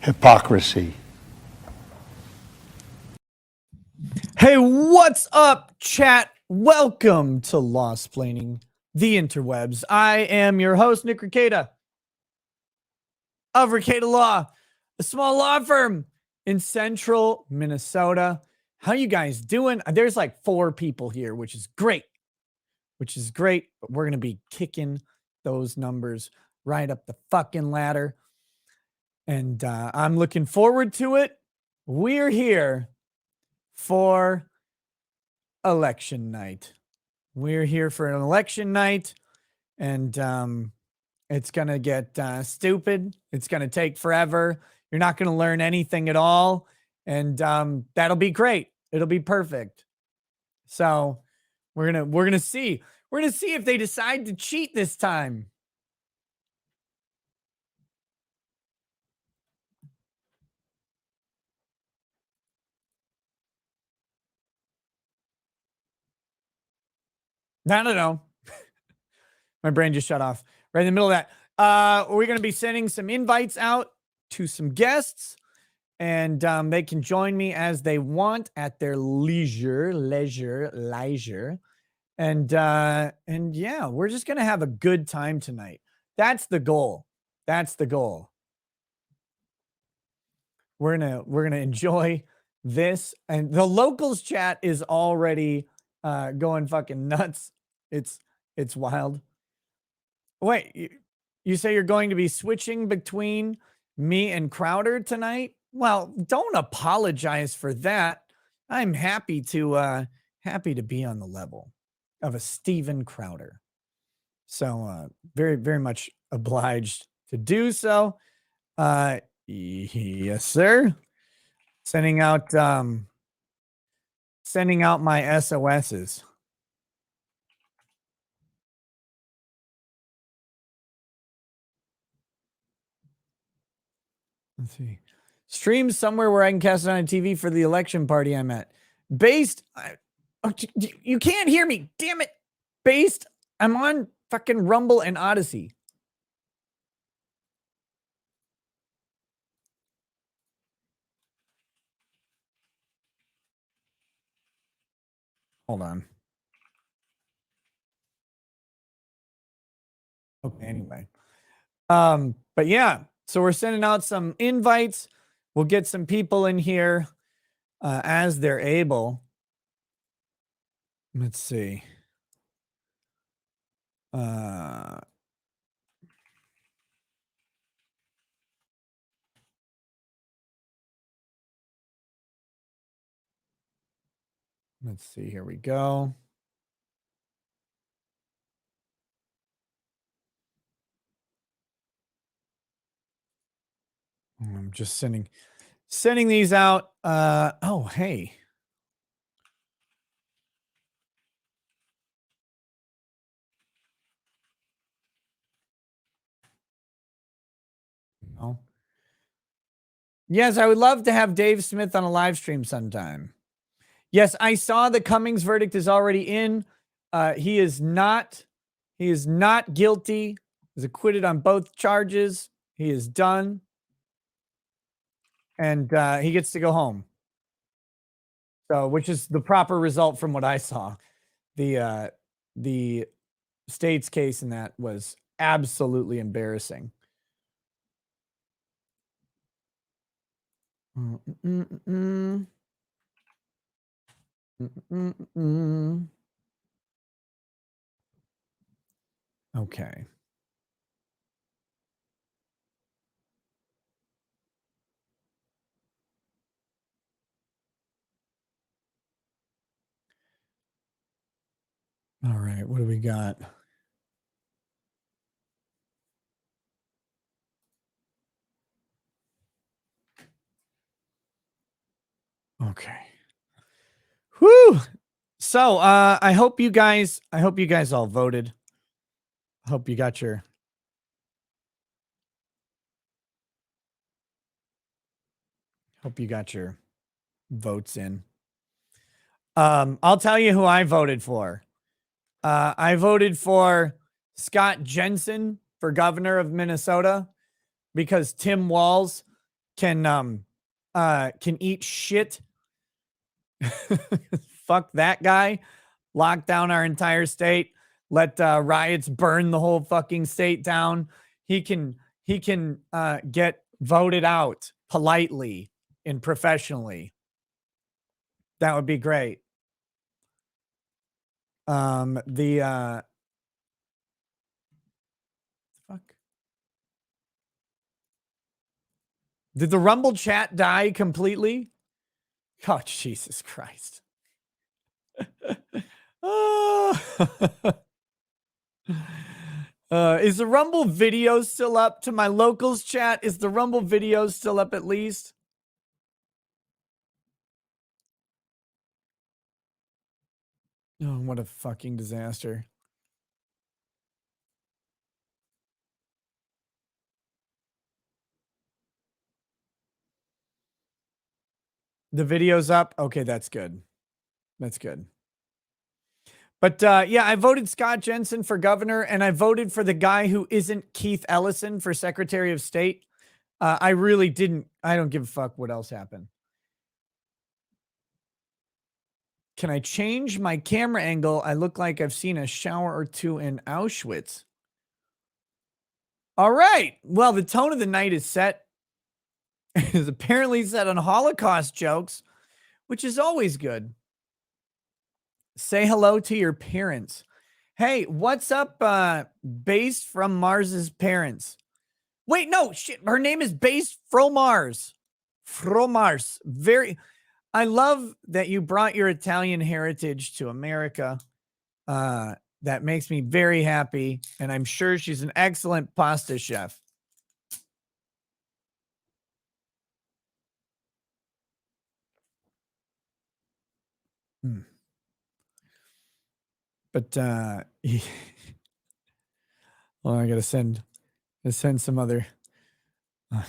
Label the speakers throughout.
Speaker 1: Hypocrisy.
Speaker 2: Hey, what's up, chat? Welcome to Lost Planning the Interwebs. I am your host, Nick Rekieta of Rekieta Law, a small law firm in central Minnesota. How you guys doing? There's like 4 people here, which is great. But we're going to be kicking those numbers right up the fucking ladder. And I'm looking forward to it. We're here for election night. We're here for an election night, and it's going to get stupid. It's going to take forever. You're not going to learn anything at all, and that'll be great. It'll be perfect. So we're going to see. We're going to see if they decide to cheat this time. I don't know. My brain just shut off right in the middle of that. We're going to be sending some invites out to some guests, and they can join me as they want at their leisure. And yeah, we're just going to have a good time tonight. That's the goal. We're going to enjoy this, and the locals chat is already going fucking nuts. It's wild. Wait, you say you're going to be switching between me and Crowder tonight? Well, don't apologize for that. I'm happy to be on the level of a Steven Crowder. So very, very much obliged to do so. Yes, sir. Sending out my SOSs. Let's see. Stream somewhere where I can cast it on a TV for the election party I'm at. You can't hear me. Damn it. I'm on fucking Rumble and Odyssey. Hold on. Okay, anyway. But yeah, so we're sending out some invites. We'll get some people in here as they're able. Let's see. Let's see. Here we go. I'm just sending these out. Oh, hey. No. Yes, I would love to have Dave Smith on a live stream sometime. Yes, I saw the Cummings verdict is already in. He is not guilty. He's acquitted on both charges. He is done. And he gets to go home. So, which is the proper result from what I saw. The state's case in that was absolutely embarrassing. Okay. All right, what do we got? Okay. Whew. So I hope you guys all voted. I hope you got your votes in. I'll tell you who I voted for. I voted for Scott Jensen for governor of Minnesota because Tim Walz can eat shit. Fuck that guy. Lock down our entire state. Let riots burn the whole fucking state down. He can get voted out politely and professionally. That would be great. Fuck. Did the Rumble chat die completely? Oh, Jesus Christ. Is the Rumble video still up? To my locals chat, is the Rumble video still up at least? Oh, what a fucking disaster. The video's up? Okay, that's good. That's good. But yeah, I voted Scott Jensen for governor, and I voted for the guy who isn't Keith Ellison for Secretary of State. I really didn't. I don't give a fuck what else happened. Can I change my camera angle? I look like I've seen a shower or two in Auschwitz. All right. Well, the tone of the night is set. Is apparently set on Holocaust jokes, which is always good. Say hello to your parents. Hey, what's up, Based from Mars's parents? Wait, no, shit. Her name is Based from Mars. From Mars. I love that you brought your Italian heritage to America. That makes me very happy, and I'm sure she's an excellent pasta chef. But well, I gotta send some other. But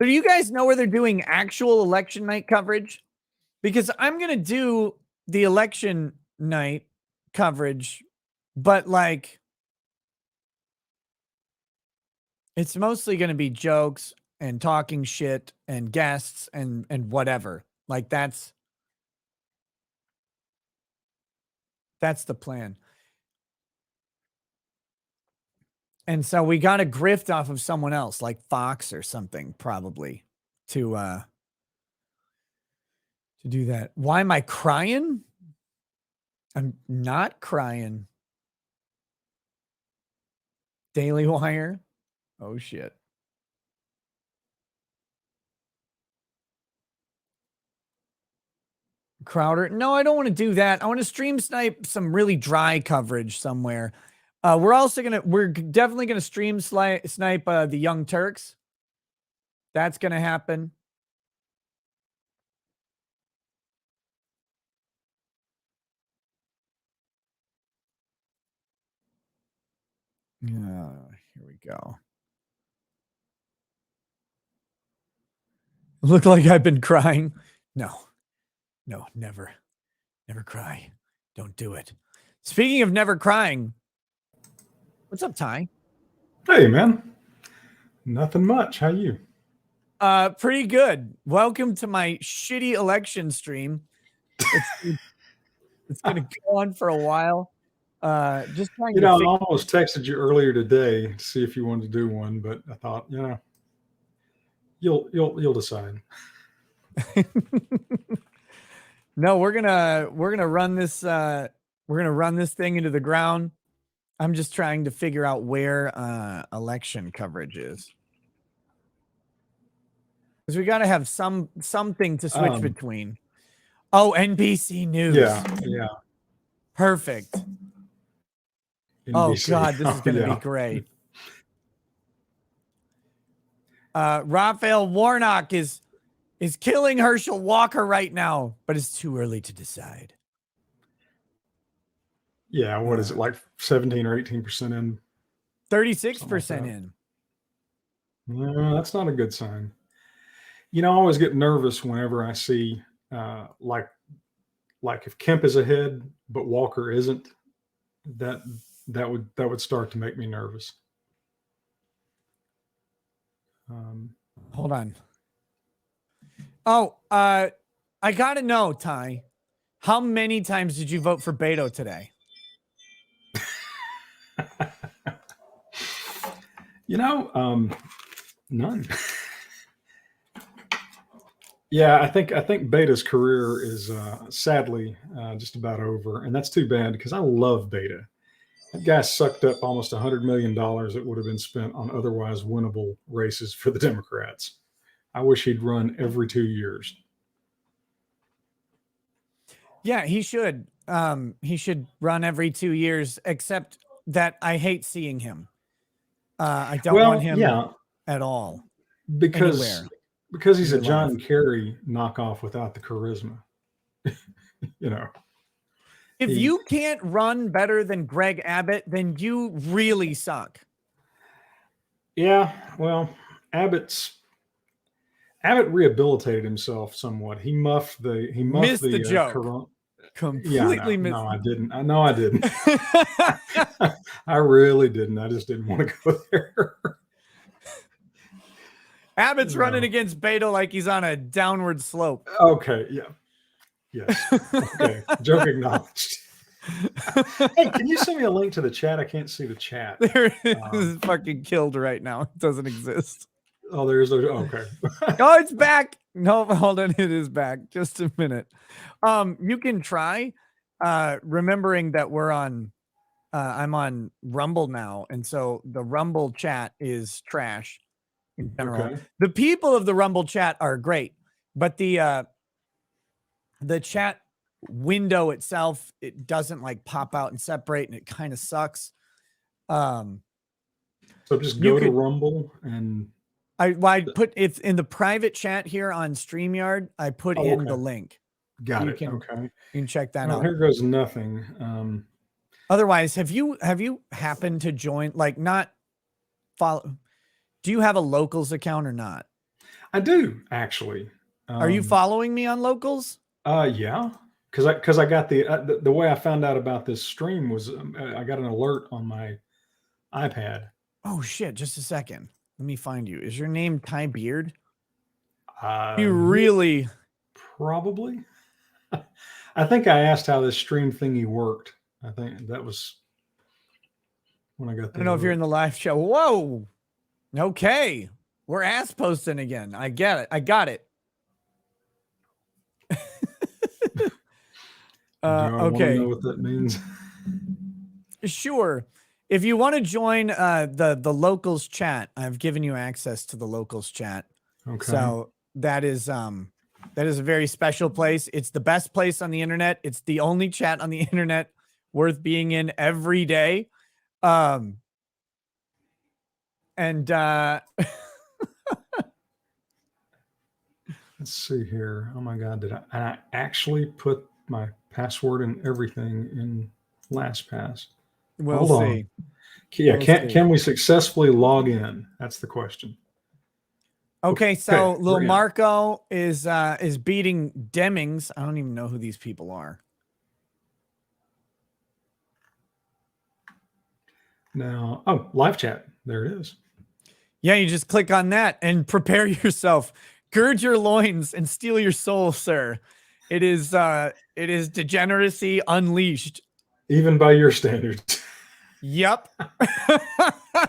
Speaker 2: do you guys know where they're doing actual election night coverage? Because I'm gonna do the election night coverage, but like it's mostly gonna be jokes and talking shit and guests and whatever. Like that's the plan. And so we got a grift off of someone else, like Fox or something, probably, to do that. Why am I crying? I'm not crying. Daily Wire. Oh shit. Crowder. No, I don't want to do that. I want to stream snipe some really dry coverage somewhere. We're definitely gonna stream snipe the Young Turks. That's gonna happen. Here we go. Look like I've been crying. No, never cry. Don't do it. Speaking of never crying, what's up, Ty?
Speaker 1: Hey, man. Nothing much. How you?
Speaker 2: Pretty good. Welcome to my shitty election stream. It's gonna go on for a while. Just trying to
Speaker 1: I almost texted you earlier today to see if you wanted to do one, but I thought, you'll decide.
Speaker 2: No, we're gonna run this thing into the ground. I'm just trying to figure out where election coverage is. Because we gotta have something to switch between. Oh, NBC News.
Speaker 1: Yeah.
Speaker 2: Perfect. NBC. Oh God, this is gonna be great. Raphael Warnock is killing Herschel Walker right now, but it's too early to decide.
Speaker 1: Yeah, what is it, like 17 or 18% in?
Speaker 2: 36% in.
Speaker 1: No, that's not a good sign. I always get nervous whenever I see uh, like like if Kemp is ahead but Walker isn't. That that would start to make me nervous. Um,
Speaker 2: Hold on. Oh, I gotta know, Ty. How many times did you vote for Beto today?
Speaker 1: None. Yeah, I think Beta's career is sadly just about over, and that's too bad because I love Beta. That guy sucked up almost $100 million that would have been spent on otherwise winnable races for the Democrats. I wish he'd run every 2 years.
Speaker 2: Yeah, he should. He should run every 2 years, except that I hate seeing him. I don't want
Speaker 1: Well,
Speaker 2: him
Speaker 1: yeah,
Speaker 2: at all
Speaker 1: because
Speaker 2: anywhere
Speaker 1: because
Speaker 2: in
Speaker 1: he's a
Speaker 2: your life.
Speaker 1: John Kerry knockoff without the charisma. You know,
Speaker 2: If
Speaker 1: he
Speaker 2: you can't run better than Greg Abbott, then you really suck.
Speaker 1: yeah. Well, Abbott's Abbott rehabilitated himself somewhat. He muffed
Speaker 2: Missed the
Speaker 1: the
Speaker 2: joke.
Speaker 1: corona. Yeah,
Speaker 2: Completely missed.
Speaker 1: no, I didn't. I know I didn't. I really didn't. I just didn't want to go there.
Speaker 2: Abbott's running
Speaker 1: No.
Speaker 2: against Beto like he's on a downward slope.
Speaker 1: Okay. Yeah. Yes. Okay. Joke acknowledged. Hey, can you send me a link to the chat? I can't see the chat.
Speaker 2: There it is, fucking killed right now. It doesn't exist.
Speaker 1: Oh, okay.
Speaker 2: Oh, it's back. No, hold on. It is back. Just a minute. You can try remembering that I'm on Rumble now, and so the Rumble chat is trash in general.
Speaker 1: Okay.
Speaker 2: The people of the Rumble chat are great, but the chat window itself, it doesn't like pop out and separate, and it kind of sucks.
Speaker 1: So just
Speaker 2: You
Speaker 1: go to
Speaker 2: could-
Speaker 1: Rumble and
Speaker 2: I put it's in the private chat here on StreamYard. I put in
Speaker 1: okay.
Speaker 2: the link.
Speaker 1: Got
Speaker 2: You
Speaker 1: it.
Speaker 2: can-
Speaker 1: Okay.
Speaker 2: You can check that
Speaker 1: Well,
Speaker 2: out.
Speaker 1: here goes nothing.
Speaker 2: Otherwise, have you happened to join, like, not follow? Do you have a locals account or not?
Speaker 1: I do actually.
Speaker 2: Are you following me on locals?
Speaker 1: Yeah, because I got the way I found out about this stream was I got an alert on my iPad.
Speaker 2: Oh shit! Just a second. Let me find you. Is your name Ty Beard?
Speaker 1: Uh,
Speaker 2: You really?
Speaker 1: Probably. I think I asked how this stream thingy worked. I think that was when I got.
Speaker 2: I don't know if you're in the live show. Whoa. Okay. We're ass posting again. I get it. I got it.
Speaker 1: Do I want to
Speaker 2: Okay.
Speaker 1: know what that means?
Speaker 2: Sure. If you want to join the locals chat, I've given you access to the locals chat.
Speaker 1: Okay.
Speaker 2: So that is a very special place. It's the best place on the internet. It's the only chat on the internet worth being in every day. And
Speaker 1: Let's see here. Oh my God, did I actually put my password and everything in LastPass?
Speaker 2: we'll
Speaker 1: Hold
Speaker 2: see.
Speaker 1: on. Yeah,
Speaker 2: We'll see.
Speaker 1: can we successfully log in? That's the question.
Speaker 2: Okay, so
Speaker 1: Okay,
Speaker 2: Lil
Speaker 1: we're in.
Speaker 2: Marco is beating Demings. I don't even know who these people are.
Speaker 1: Now, oh, live chat. There it is.
Speaker 2: Yeah, you just click on that and prepare yourself. Gird your loins and steal your soul, sir. It is degeneracy unleashed.
Speaker 1: Even by your standards.
Speaker 2: Yep.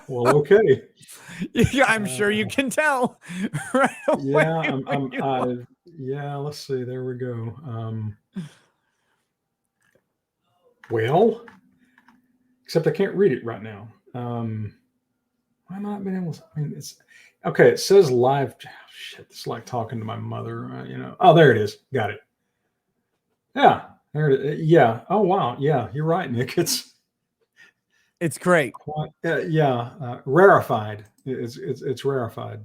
Speaker 1: Well, okay.
Speaker 2: Yeah, I'm sure you can tell. Right away
Speaker 1: Yeah,
Speaker 2: when you look.
Speaker 1: yeah, let's see. There we go. Well, except I can't read it right now. Why am I not being able to? I mean, it's okay. It says live. Oh, shit, it's like talking to my mother. Oh, there it is. Got it. Yeah, there it is. Yeah. Oh, wow. Yeah, you're right, Nick.
Speaker 2: It's great.
Speaker 1: Quite, rarefied. It's rarefied.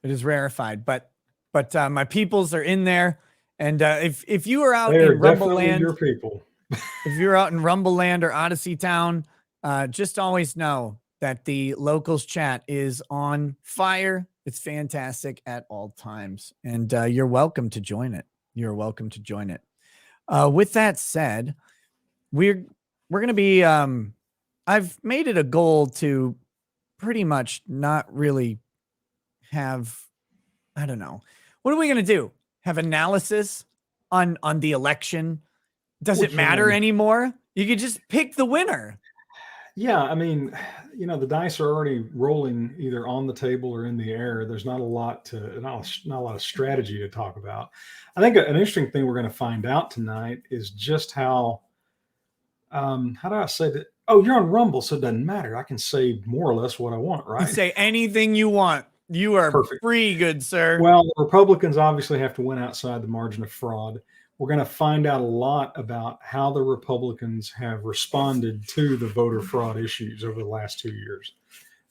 Speaker 2: It is rarefied, but my peoples are in there. And if you are out
Speaker 1: They are
Speaker 2: in Rumble
Speaker 1: definitely
Speaker 2: Land,
Speaker 1: your people.
Speaker 2: if you're out in Rumble Land or Odyssey Town, just always know that the locals chat is on fire. It's fantastic at all times, and you're welcome to join it. You're welcome to join it. With that said, we're going to be. I've made it a goal to pretty much not really have. I don't know. What are we going to do? Have analysis on the election? Does it matter anymore? You could just pick the winner.
Speaker 1: Yeah, I mean, the dice are already rolling either on the table or in the air. There's not a lot of strategy to talk about. I think an interesting thing we're going to find out tonight is just how do I say that? Oh, you're on Rumble, so it doesn't matter. I can say more or less what I want, right?
Speaker 2: You say anything you want. You are
Speaker 1: Perfect.
Speaker 2: Free, good sir.
Speaker 1: Well, the Republicans obviously have to win outside the margin of fraud. We're going to find out a lot about how the Republicans have responded to the voter fraud issues over the last 2 years.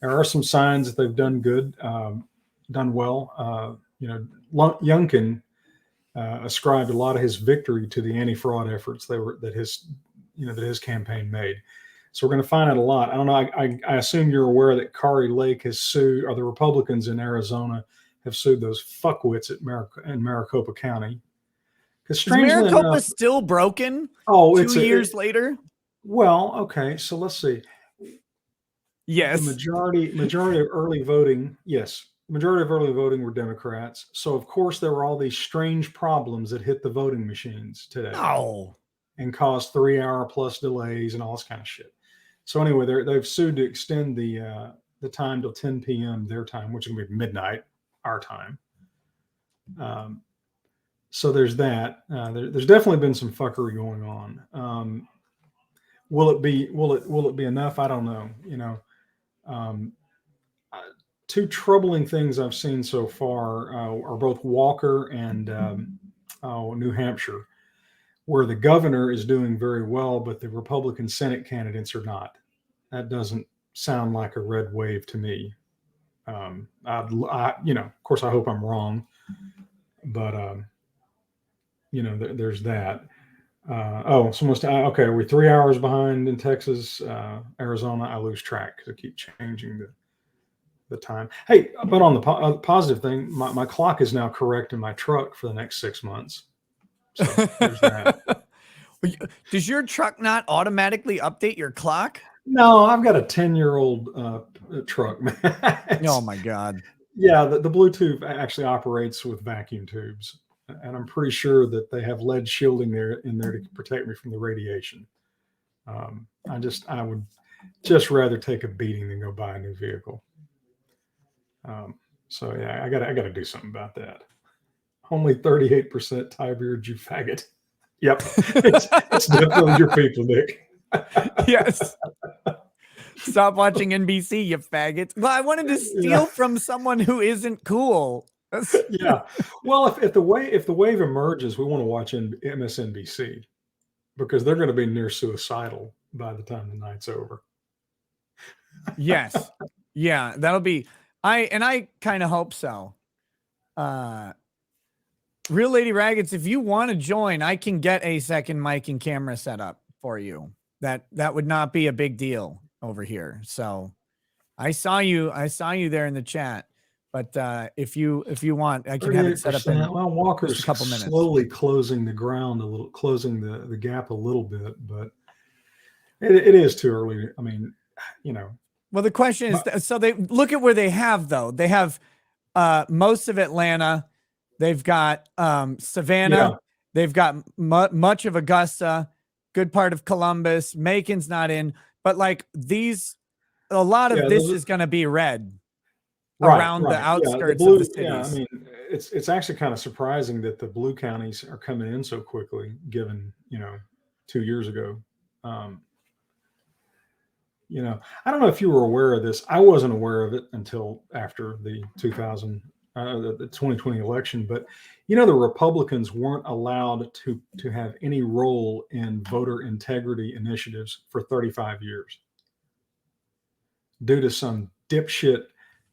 Speaker 1: There are some signs that they've done good, done well. Youngkin ascribed a lot of his victory to the anti-fraud efforts that his campaign made. So we're going to find out a lot. I don't know. I assume you're aware that Kari Lake has sued, or the Republicans in Arizona have sued those fuckwits in Maricopa County.
Speaker 2: Because strangely enough, still broken? Oh, 2 years later.
Speaker 1: Well, okay. So let's see.
Speaker 2: Yes.
Speaker 1: The majority of early voting. Yes, majority of early voting were Democrats. So of course there were all these strange problems that hit the voting machines today.
Speaker 2: Oh.
Speaker 1: And caused 3-hour plus delays and all this kind of shit. So anyway, they've sued to extend the time till 10 p.m. their time, which is going to be midnight our time. So there's that. There's definitely been some fuckery going on. Will it be enough? I don't know. Two troubling things I've seen so far are both Walker and New Hampshire, where the governor is doing very well, but the Republican Senate candidates are not. That doesn't sound like a red wave to me. Of course, I hope I'm wrong, but there's that. It's almost okay. We're 3 hours behind in Texas, Arizona. I lose track because I keep changing the time. Hey, but on the positive thing, my clock is now correct in my truck for the next 6 months. So there's that.
Speaker 2: Does your truck not automatically update your clock?
Speaker 1: No, I've got a 10-year-old truck, man.
Speaker 2: Oh my God.
Speaker 1: Yeah, the Bluetooth actually operates with vacuum tubes, and I'm pretty sure that they have lead shielding in there to protect me from the radiation. I would just rather take a beating than go buy a new vehicle. So yeah, I gotta do something about that. Only 38% tie beard, you faggot. Yep, it's definitely your people, Nick.
Speaker 2: Yes. Stop watching NBC, you faggots. Well, I wanted to steal from someone who isn't cool.
Speaker 1: Yeah. Well, if the wave emerges, we want to watch MSNBC because they're going to be near suicidal by the time the night's over.
Speaker 2: Yes. Yeah, that'll be. I kind of hope so. Real Lady Raggets, if you want to join, I can get a second mic and camera set up for you. That would not be a big deal over here. So I saw you there in the chat. But if you want, I can have it set up in
Speaker 1: Walker's
Speaker 2: just a couple minutes.
Speaker 1: Slowly closing the ground a little, closing the gap a little bit, but it is too early. I mean,
Speaker 2: Well, the question is, so they look at where they have though. They have most of Atlanta. They've got Savannah. Yeah. They've got much of Augusta, good part of Columbus. Macon's not in, but like a lot of this is going to be red around the outskirts of the cities.
Speaker 1: Yeah, I mean, it's actually kind of surprising that the blue counties are coming in so quickly, given 2 years ago. I don't know if you were aware of this. I wasn't aware of it until after the 2020 election, but the Republicans weren't allowed to have any role in voter integrity initiatives for 35 years due to some dipshit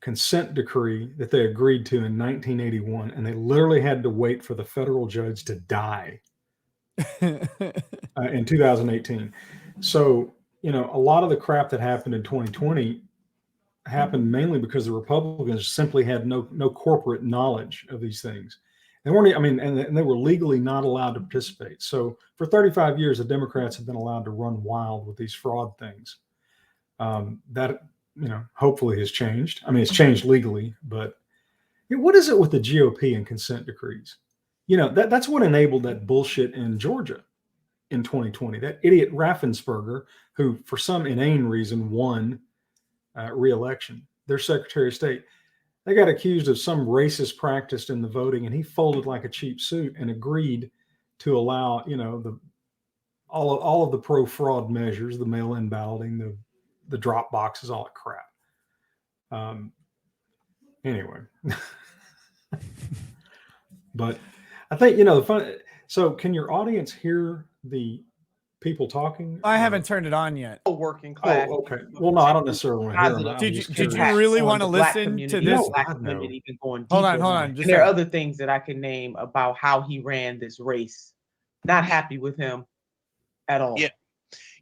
Speaker 1: consent decree that they agreed to in 1981, and they literally had to wait for the federal judge to die in 2018. So a lot of the crap that happened in 2020 happened mainly because the Republicans simply had no corporate knowledge of these things. They weren't, I mean, and they were legally not allowed to participate. So for 35 years, the Democrats have been allowed to run wild with these fraud things. That, hopefully has changed. I mean, it's changed legally, but what is it with the GOP and consent decrees? That's what enabled that bullshit in Georgia in 2020. That idiot Raffensperger, who for some inane reason won re-election, their Secretary of State, they got accused of some racist practice in the voting, and he folded like a cheap suit and agreed to allow, all of the pro fraud measures, the mail-in balloting, the drop boxes, all that crap. Anyway, but I think the fun. So, can your audience hear the people talking?
Speaker 2: I haven't turned it on yet.
Speaker 3: Working class.
Speaker 1: Oh, okay. Well, no, I don't necessarily want to hear them. I'm
Speaker 2: Did
Speaker 1: just
Speaker 2: you
Speaker 1: curious.
Speaker 2: really
Speaker 3: on
Speaker 2: want to
Speaker 3: the black
Speaker 2: listen to
Speaker 3: community,
Speaker 2: this?
Speaker 3: the black
Speaker 1: God, no.
Speaker 3: community been going
Speaker 2: Hold
Speaker 3: deeper.
Speaker 2: on.
Speaker 3: And
Speaker 2: Just
Speaker 3: there are
Speaker 2: a-
Speaker 3: other things that I can name about how he ran this race. Not happy with him at all.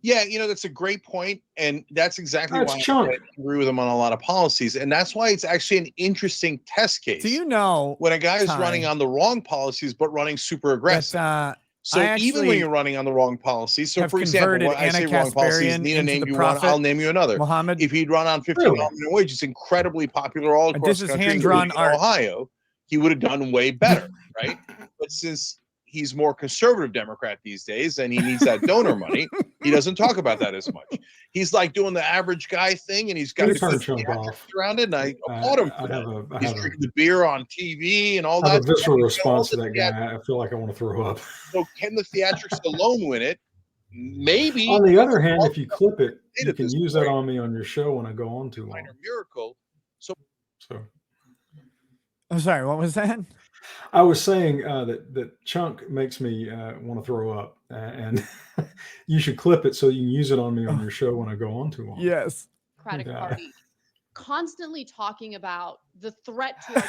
Speaker 4: Yeah, that's a great point, and that's exactly
Speaker 1: That's
Speaker 4: why
Speaker 1: Chunk.
Speaker 4: I agree with him on a lot of policies, and that's why it's actually an interesting test case.
Speaker 2: Do you know
Speaker 4: when a guy is
Speaker 2: Ty,
Speaker 4: running on the wrong policies but running super aggressive?
Speaker 2: that
Speaker 4: So
Speaker 2: I
Speaker 4: even when
Speaker 2: actually
Speaker 4: you're running on the wrong policies, so
Speaker 2: have
Speaker 4: for example,
Speaker 2: converted
Speaker 4: when I say
Speaker 2: Anna
Speaker 4: wrong policies,
Speaker 2: Kasparian
Speaker 4: Nina
Speaker 2: into
Speaker 4: named
Speaker 2: the
Speaker 4: you one,
Speaker 2: prophet
Speaker 4: I'll name you another.
Speaker 2: Muhammad?
Speaker 4: If he'd run on $15
Speaker 1: Really?
Speaker 4: minimum wage, it's incredibly popular all across
Speaker 2: This
Speaker 4: the
Speaker 2: is
Speaker 4: country,
Speaker 2: hand-drawn
Speaker 4: including in
Speaker 2: art.
Speaker 4: Ohio, he would have done way better, right? But since he's more conservative Democrat these days and he needs that donor money, he doesn't talk about that as much. He's like doing the average guy thing, and he's got
Speaker 1: You
Speaker 4: the
Speaker 1: turn
Speaker 4: good
Speaker 1: Chunk
Speaker 4: theatrics
Speaker 1: off.
Speaker 4: around it, and I applaud him for
Speaker 1: I have
Speaker 4: that.
Speaker 1: a, I
Speaker 4: He's
Speaker 1: have a,
Speaker 4: drinking the beer on TV and all
Speaker 1: I have
Speaker 4: that.
Speaker 1: a visceral
Speaker 4: All
Speaker 1: response to
Speaker 4: the
Speaker 1: that guy. I feel like I want to throw up.
Speaker 4: So can the theatrics alone win it? Maybe.
Speaker 1: On the other hand, if you clip it,
Speaker 4: At
Speaker 1: you can
Speaker 4: this
Speaker 1: use
Speaker 4: point,
Speaker 1: that on me on your show when I go on too long.
Speaker 4: minor miracle. So
Speaker 1: So
Speaker 2: I'm sorry, what was that?
Speaker 1: I was saying that Chunk makes me want to throw up, and you should clip it so you can use it on me on your show when I go on too long.
Speaker 2: Yes.
Speaker 5: Democratic
Speaker 1: Yeah.
Speaker 5: Party constantly talking about the threat to our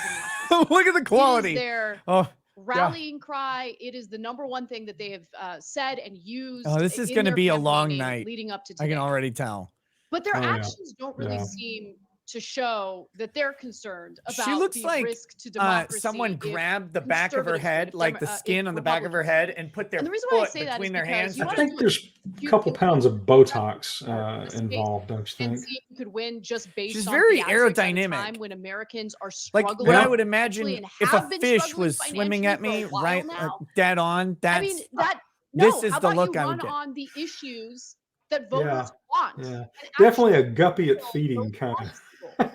Speaker 5: democracy.
Speaker 2: Look at the
Speaker 5: It is
Speaker 2: quality.
Speaker 5: their
Speaker 2: Oh,
Speaker 5: rallying cry. It is the number one thing that they have said and used.
Speaker 2: this is
Speaker 5: in
Speaker 2: going to
Speaker 5: their
Speaker 2: be a long
Speaker 5: campaigning
Speaker 2: night.
Speaker 5: leading up to
Speaker 2: I
Speaker 5: today.
Speaker 2: can already tell.
Speaker 5: But their
Speaker 1: Oh, yeah.
Speaker 5: actions don't really
Speaker 1: Yeah.
Speaker 5: seem to show that they're concerned about
Speaker 2: She looks
Speaker 5: the
Speaker 2: like
Speaker 5: risk to democracy.
Speaker 2: someone
Speaker 5: if
Speaker 2: grabbed the back of her
Speaker 5: conservatives
Speaker 2: head,
Speaker 5: win,
Speaker 2: like the
Speaker 5: if
Speaker 2: skin on the back of her
Speaker 5: Republicans
Speaker 2: head,
Speaker 5: win.
Speaker 2: and put their
Speaker 5: And the reason why I
Speaker 2: foot
Speaker 5: say that is
Speaker 2: between their
Speaker 5: because
Speaker 2: hands.
Speaker 5: you
Speaker 1: I
Speaker 5: wanna
Speaker 1: think
Speaker 5: do
Speaker 1: there's a
Speaker 5: you-
Speaker 1: couple
Speaker 5: you-
Speaker 1: pounds of Botox
Speaker 5: this case
Speaker 1: involved, don't you
Speaker 5: and
Speaker 1: think?
Speaker 5: see if you could win just based
Speaker 2: She's
Speaker 5: on
Speaker 2: very
Speaker 5: theatrics at a
Speaker 2: aerodynamic.
Speaker 5: time when Americans are
Speaker 2: Like
Speaker 5: struggling.
Speaker 2: what I
Speaker 1: Yeah.
Speaker 2: would imagine
Speaker 5: financially and
Speaker 2: if a
Speaker 5: have been
Speaker 2: fish
Speaker 5: struggling
Speaker 2: was swimming at
Speaker 5: financially
Speaker 2: me
Speaker 5: for a while
Speaker 2: right
Speaker 5: now.
Speaker 2: dead on.
Speaker 5: I
Speaker 2: That's
Speaker 5: mean, that
Speaker 2: this
Speaker 5: no,
Speaker 2: is
Speaker 5: how
Speaker 2: the
Speaker 5: about
Speaker 2: look
Speaker 5: you
Speaker 2: I would
Speaker 5: run
Speaker 2: get.
Speaker 5: on the issues that
Speaker 1: Yeah.
Speaker 5: voters want?
Speaker 1: Yeah.
Speaker 5: and
Speaker 1: Definitely a
Speaker 5: actually
Speaker 1: guppy at
Speaker 5: fulfill
Speaker 1: feeding
Speaker 5: those
Speaker 1: kind
Speaker 5: promises.
Speaker 1: of.
Speaker 5: And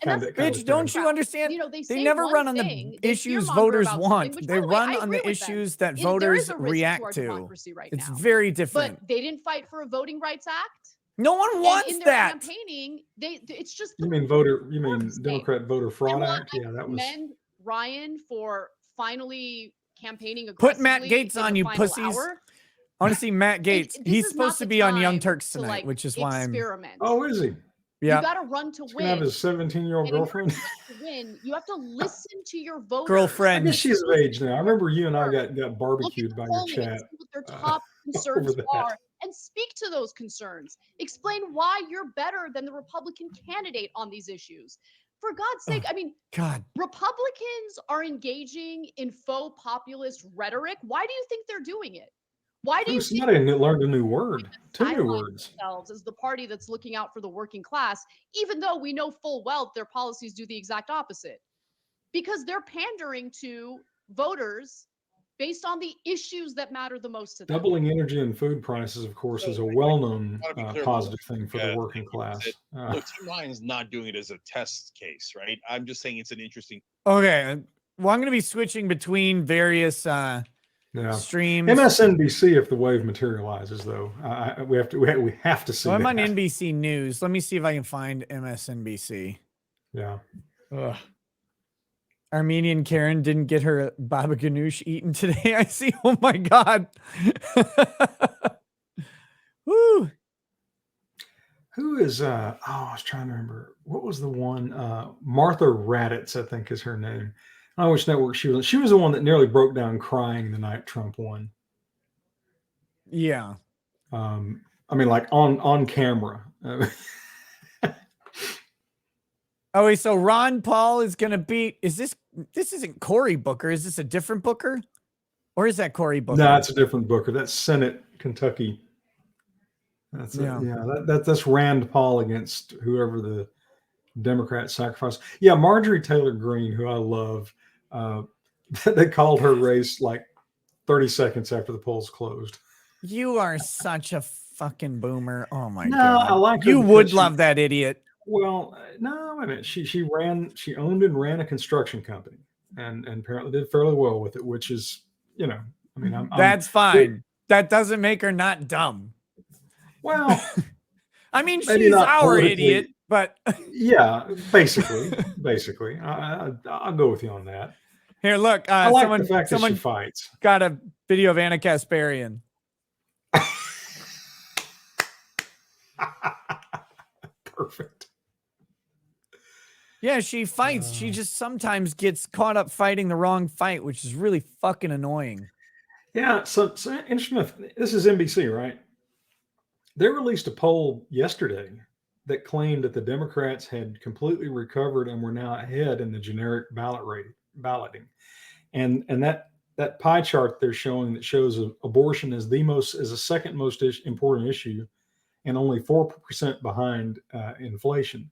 Speaker 5: that's the
Speaker 2: Bitch,
Speaker 5: thing
Speaker 2: don't
Speaker 5: with
Speaker 2: you
Speaker 5: Democrats.
Speaker 2: understand?
Speaker 5: You know, they
Speaker 2: They
Speaker 5: say
Speaker 2: never
Speaker 5: one
Speaker 2: run on
Speaker 5: thing,
Speaker 2: the
Speaker 5: they
Speaker 2: issues
Speaker 5: fearmonger
Speaker 2: voters
Speaker 5: about
Speaker 2: want.
Speaker 5: something, which,
Speaker 2: They
Speaker 5: by the way,
Speaker 2: run
Speaker 5: I
Speaker 2: on the
Speaker 5: agree with them.
Speaker 2: issues that
Speaker 5: There is
Speaker 2: voters
Speaker 5: a risk to
Speaker 2: react
Speaker 5: our
Speaker 2: to.
Speaker 5: democracy right
Speaker 2: It's
Speaker 5: now.
Speaker 2: very different.
Speaker 5: But they didn't fight for a Voting Rights Act.
Speaker 2: No one
Speaker 5: And
Speaker 2: wants
Speaker 5: in their
Speaker 2: that.
Speaker 5: campaigning, it's just
Speaker 1: You
Speaker 5: the
Speaker 1: mean voter? You mean
Speaker 5: worst thing.
Speaker 1: Democrat Voter Fraud
Speaker 5: while
Speaker 1: Act?
Speaker 5: I
Speaker 1: Yeah, that was.
Speaker 5: commend Ryan for finally campaigning
Speaker 2: Put
Speaker 5: aggressively
Speaker 2: Matt Gates
Speaker 5: in
Speaker 2: on,
Speaker 5: the
Speaker 2: you
Speaker 5: final
Speaker 2: pussies.
Speaker 5: hour.
Speaker 2: I want to see Matt Gates.
Speaker 5: This
Speaker 2: He's
Speaker 5: is not
Speaker 2: supposed to
Speaker 5: the
Speaker 2: be on Young
Speaker 5: time
Speaker 2: Turks
Speaker 5: to,
Speaker 2: tonight,
Speaker 5: like,
Speaker 2: which is why I'm.
Speaker 5: experiment.
Speaker 1: Oh, is he?
Speaker 5: You
Speaker 2: Yeah,
Speaker 5: got to run to
Speaker 1: He's gonna have
Speaker 5: win.
Speaker 1: his 17-year-old
Speaker 5: And in order
Speaker 1: girlfriend.
Speaker 5: to win, you have to listen to your voters.
Speaker 1: I
Speaker 2: girlfriend.
Speaker 1: guess she's of age now. I remember you and I got
Speaker 5: Look at
Speaker 1: barbecued
Speaker 5: the
Speaker 1: by your
Speaker 5: polling and
Speaker 1: chat.
Speaker 5: see what their
Speaker 1: uh,
Speaker 5: top concerns
Speaker 1: over that.
Speaker 5: are and speak to those concerns. Explain why you're better than the Republican candidate on these issues. For God's sake, I mean,
Speaker 2: God,
Speaker 5: Republicans are engaging in faux populist rhetoric. Why do you think they're doing it? Why do
Speaker 1: Ooh,
Speaker 5: you think
Speaker 1: somebody learned a new word. Two new
Speaker 5: sideline
Speaker 1: words.
Speaker 5: themselves as the party that's looking out for the working class, even though we know full well their policies do the exact opposite? Because they're pandering to voters based on the issues that matter the most to them.
Speaker 1: Doubling energy and food prices, of course, is a well-known positive thing for the working class.
Speaker 4: Look, Tim Ryan's not doing it as a test case, right? I'm just saying it's an interesting.
Speaker 2: okay. Well, I'm going to be switching between various
Speaker 1: Yeah.
Speaker 2: streams.
Speaker 1: MSNBC, if the wave materializes, though, we have to see.
Speaker 2: So I'm on
Speaker 1: that.
Speaker 2: NBC News. Let me see if I can find MSNBC.
Speaker 1: Yeah.
Speaker 2: Ugh. Armenian Karen didn't get her baba ganoush eaten today. I see. Oh my God. Woo.
Speaker 1: Who is I was trying to remember, what was the one, Martha Raddatz, I think is her name. I don't know which network she was on. She was the one that nearly broke down crying the night Trump won.
Speaker 2: Yeah.
Speaker 1: I mean, like on camera.
Speaker 2: Oh wait, so Ron Paul is gonna beat. This isn't Cory Booker? Is this a different Booker, or is that Cory Booker?
Speaker 1: No, it's a different Booker. That's Senate, Kentucky. That's that's Rand Paul against whoever the Democrat sacrifice. Yeah, Marjorie Taylor Greene, who I love. They called her race like 30 seconds after the polls closed.
Speaker 2: You are such a fucking boomer. Oh my
Speaker 1: No,
Speaker 2: god!
Speaker 1: I like her
Speaker 2: You
Speaker 1: because
Speaker 2: would
Speaker 1: she-
Speaker 2: love that idiot.
Speaker 1: Well, no, I mean she owned and ran a construction company and apparently did fairly well with it, which is, you know, I mean
Speaker 2: That's fine. That doesn't make her not dumb.
Speaker 1: well,
Speaker 2: I mean,
Speaker 1: maybe
Speaker 2: she's
Speaker 1: not
Speaker 2: our
Speaker 1: politically-
Speaker 2: idiot, but
Speaker 1: yeah, basically. I'll go with you on that.
Speaker 2: here, look.
Speaker 1: I like
Speaker 2: Someone
Speaker 1: the fact that she
Speaker 2: someone
Speaker 1: fights.
Speaker 2: got a video of Anna Kasparian.
Speaker 1: Perfect.
Speaker 2: Yeah, she fights. She just sometimes gets caught up fighting the wrong fight, which is really fucking annoying.
Speaker 1: Yeah, so interesting enough, this is NBC, right? They released a poll yesterday that claimed that the Democrats had completely recovered and were now ahead in the generic balloting. And that pie chart they're showing that shows abortion as the second most important issue and only 4% behind inflation.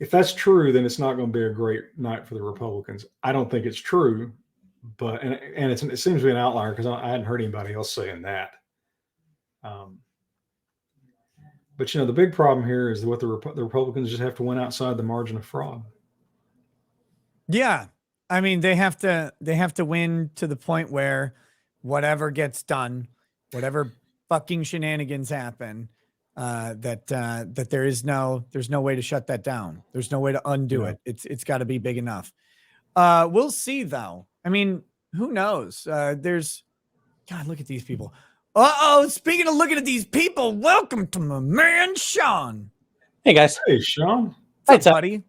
Speaker 1: If that's true, then it's not going to be a great night for the Republicans. I don't think it's true, but and it seems to be an outlier because I hadn't heard anybody else saying that. But the big problem here is what the Republicans just have to win outside the margin of fraud.
Speaker 2: Yeah, I mean they have to win to the point where whatever gets done, whatever fucking shenanigans happen, that there's no way to shut that down. There's no way to undo it. It's got to be big enough. We'll see though. I mean, who knows? God, look at these people. Speaking of looking at these people, welcome to my man Sean.
Speaker 6: Hey guys.
Speaker 1: Hey, Sean.
Speaker 2: What's up, buddy?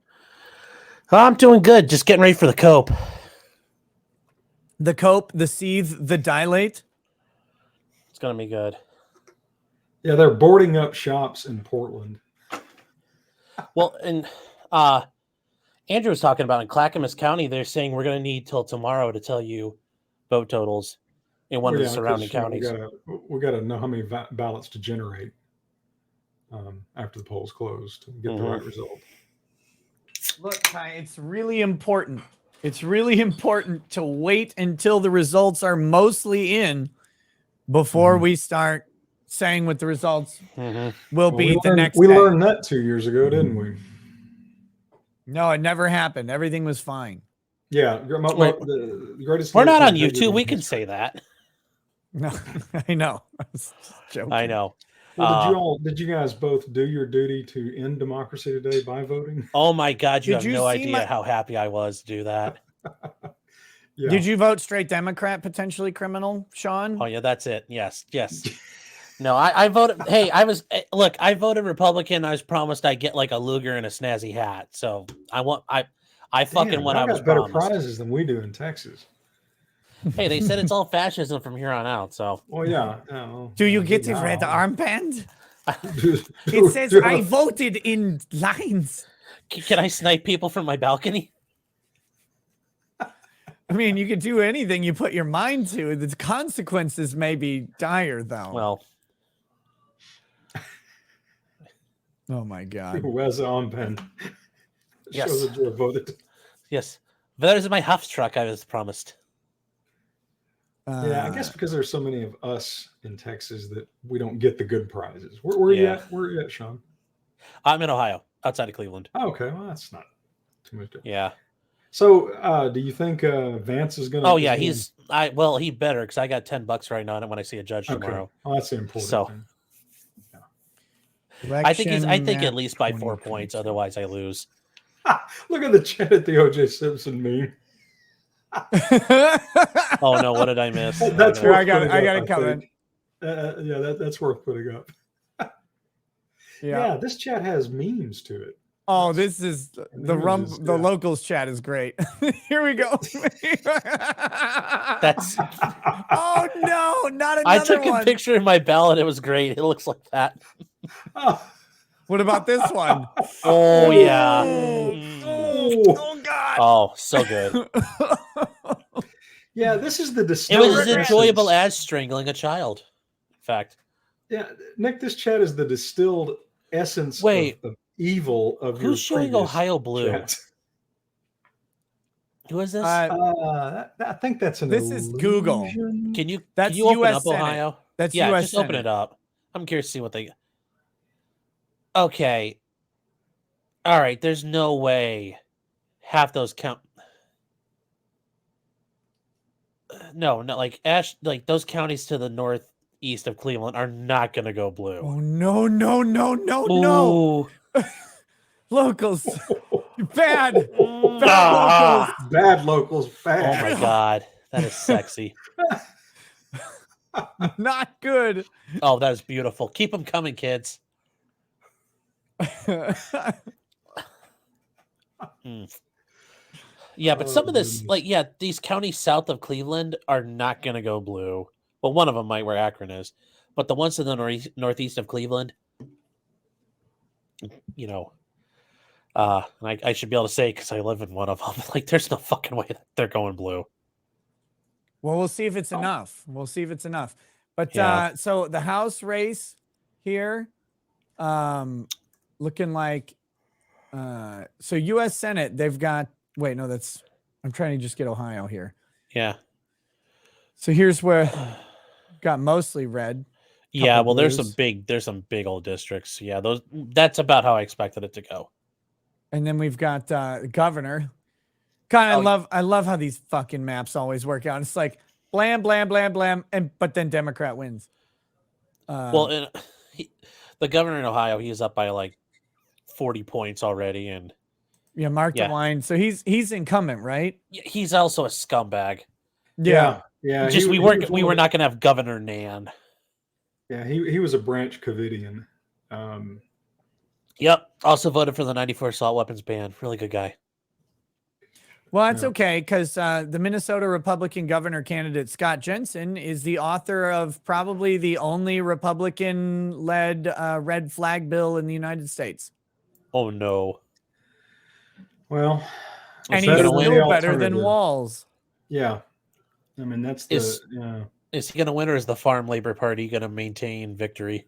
Speaker 6: I'm doing good. Just getting ready for the cope.
Speaker 2: The cope, the seethe, the dilate.
Speaker 6: It's gonna be good.
Speaker 1: Yeah, they're boarding up shops in Portland.
Speaker 6: Well, and Andrew was talking about in Clackamas County, they're saying we're gonna need till tomorrow to tell you vote totals in one of the surrounding counties.
Speaker 1: We got to know how many ballots to generate after the polls close to get the right result.
Speaker 2: Look, Ty, it's really important. It's really important to wait until the results are mostly in before we start saying what the results will be the next
Speaker 1: We
Speaker 2: day.
Speaker 1: learned that 2 years ago, didn't we?
Speaker 2: No, it never happened. Everything was fine.
Speaker 1: Yeah. The greatest.
Speaker 6: We're not on YouTube. We can say that.
Speaker 2: No, I know. I was just joking.
Speaker 6: I know.
Speaker 1: Well, did you guys both do your duty to end democracy today by voting?
Speaker 6: Oh my God, you
Speaker 2: Did
Speaker 6: have
Speaker 2: you
Speaker 6: no
Speaker 2: see
Speaker 6: idea how happy I was to do that.
Speaker 1: Yeah.
Speaker 2: Did you vote straight Democrat, potentially criminal, Sean?
Speaker 6: Oh yeah, that's it. Yes. No, I voted. Hey, I voted Republican. I was promised I'd get like a Luger and a snazzy hat. So I fucking
Speaker 1: Damn,
Speaker 6: what
Speaker 1: y'all
Speaker 6: I was
Speaker 1: got better
Speaker 6: promised.
Speaker 1: prizes than we do in Texas.
Speaker 6: Hey, they said it's all fascism from here on out. So
Speaker 1: Well, yeah.
Speaker 2: Do you get a red armband? It says I voted in lines.
Speaker 6: can I snipe people from my balcony?
Speaker 2: I mean, you could do anything you put your mind to. The consequences may be dire, though.
Speaker 6: Well,
Speaker 2: oh my God.
Speaker 1: Who has an armband?
Speaker 6: Yes.
Speaker 1: Shows that you have voted.
Speaker 6: yes. There's my Huff truck I was promised.
Speaker 1: Yeah, I guess because there's so many of us in Texas that we don't get the good prizes. Where you at? Where you at, Sean?
Speaker 6: I'm in Ohio, outside of Cleveland.
Speaker 1: Oh, okay, well that's not too much different.
Speaker 6: Yeah.
Speaker 1: So, do you think Vance is going to?
Speaker 6: Oh yeah, he better because I got $10 right now on it when I see a judge tomorrow.
Speaker 1: Oh, that's the important
Speaker 6: So-
Speaker 1: thing.
Speaker 6: I think at least by 4 points. Otherwise, I lose.
Speaker 1: Look at the chat at the O.J. Simpson meme.
Speaker 6: Oh no, what did I miss?
Speaker 1: That's
Speaker 6: I don't know.
Speaker 1: worth putting
Speaker 2: I got
Speaker 1: up,
Speaker 2: it coming.
Speaker 1: think. Yeah, that's worth putting up. Yeah, this chat has memes to it.
Speaker 2: Oh, this is the
Speaker 1: Memes is-
Speaker 2: the locals chat is great. Here we go.
Speaker 6: That's.
Speaker 2: Oh no, not another
Speaker 6: I took
Speaker 2: one.
Speaker 6: a picture of my ballot. It was great. It looks like that.
Speaker 1: Oh,
Speaker 2: What about this one?
Speaker 6: Oh yeah.
Speaker 2: Oh God.
Speaker 6: Oh, so good.
Speaker 1: Yeah, this is the
Speaker 6: It
Speaker 1: distilled
Speaker 6: was as enjoyable
Speaker 1: essence.
Speaker 6: as strangling a child. In fact.
Speaker 1: Yeah, Nick, this chat is the distilled essence
Speaker 6: Wait.
Speaker 1: of evil of your
Speaker 6: Who's showing
Speaker 1: previous
Speaker 6: Ohio blue?
Speaker 1: chat.
Speaker 6: Who is this?
Speaker 1: I think that's an
Speaker 2: This is Google.
Speaker 1: illusion.
Speaker 6: Can
Speaker 2: That's
Speaker 6: you open
Speaker 2: US
Speaker 6: up
Speaker 2: Senate.
Speaker 6: Ohio?
Speaker 2: That's
Speaker 6: Yeah,
Speaker 2: US
Speaker 6: just open
Speaker 2: Senate.
Speaker 6: it up. I'm curious to see what they. Okay. All right. There's no way half those count. No, like those counties to the northeast of Cleveland are not going to go blue.
Speaker 2: Oh no, no, no, no, no.
Speaker 6: Ooh.
Speaker 2: Locals. Bad.
Speaker 1: Oh,
Speaker 2: Bad locals.
Speaker 1: bad locals,
Speaker 6: Oh
Speaker 1: bad.
Speaker 6: my God. That is sexy.
Speaker 2: Not good.
Speaker 6: Oh, that is beautiful. Keep them coming, kids. Yeah, but some of this, these counties south of Cleveland are not going to go blue. Well, one of them might, where Akron is, but the ones to the northeast of Cleveland, and I should be able to say because I live in one of them. Like, there's no fucking way that they're going blue.
Speaker 2: Well, we'll see if it's enough. We'll see if it's enough. But
Speaker 6: Yeah.
Speaker 2: so the House race here, looking like, so U.S. Senate, they've got. Wait, no, I'm trying to just get Ohio here.
Speaker 6: Yeah.
Speaker 2: So here's where got mostly red.
Speaker 6: Yeah,
Speaker 2: couple
Speaker 6: well, there's
Speaker 2: blues.
Speaker 6: some big old districts. Yeah, that's about how I expected it to go.
Speaker 2: And then we've got governor. God, I love how these fucking maps always work out. It's like blam, blam, blam, blam, but then Democrat wins.
Speaker 6: Well, the governor in Ohio, he is up by like 40 points already, and
Speaker 2: yeah, Mark DeWine. So he's incumbent, right?
Speaker 6: he's also a scumbag.
Speaker 1: Yeah.
Speaker 6: Just we were not going to have Governor Nan.
Speaker 1: Yeah, he was a Branch Covidian.
Speaker 6: Yep. Also voted for the 94 assault weapons ban. Really good guy.
Speaker 2: Well, that's okay because the Minnesota Republican governor candidate Scott Jensen is the author of probably the only Republican-led red flag bill in the United States.
Speaker 6: Oh no!
Speaker 1: Well,
Speaker 2: and he's still better than Walz.
Speaker 1: Yeah, I mean that's
Speaker 6: Is he going to win, or is the Farm Labor Party going to maintain victory?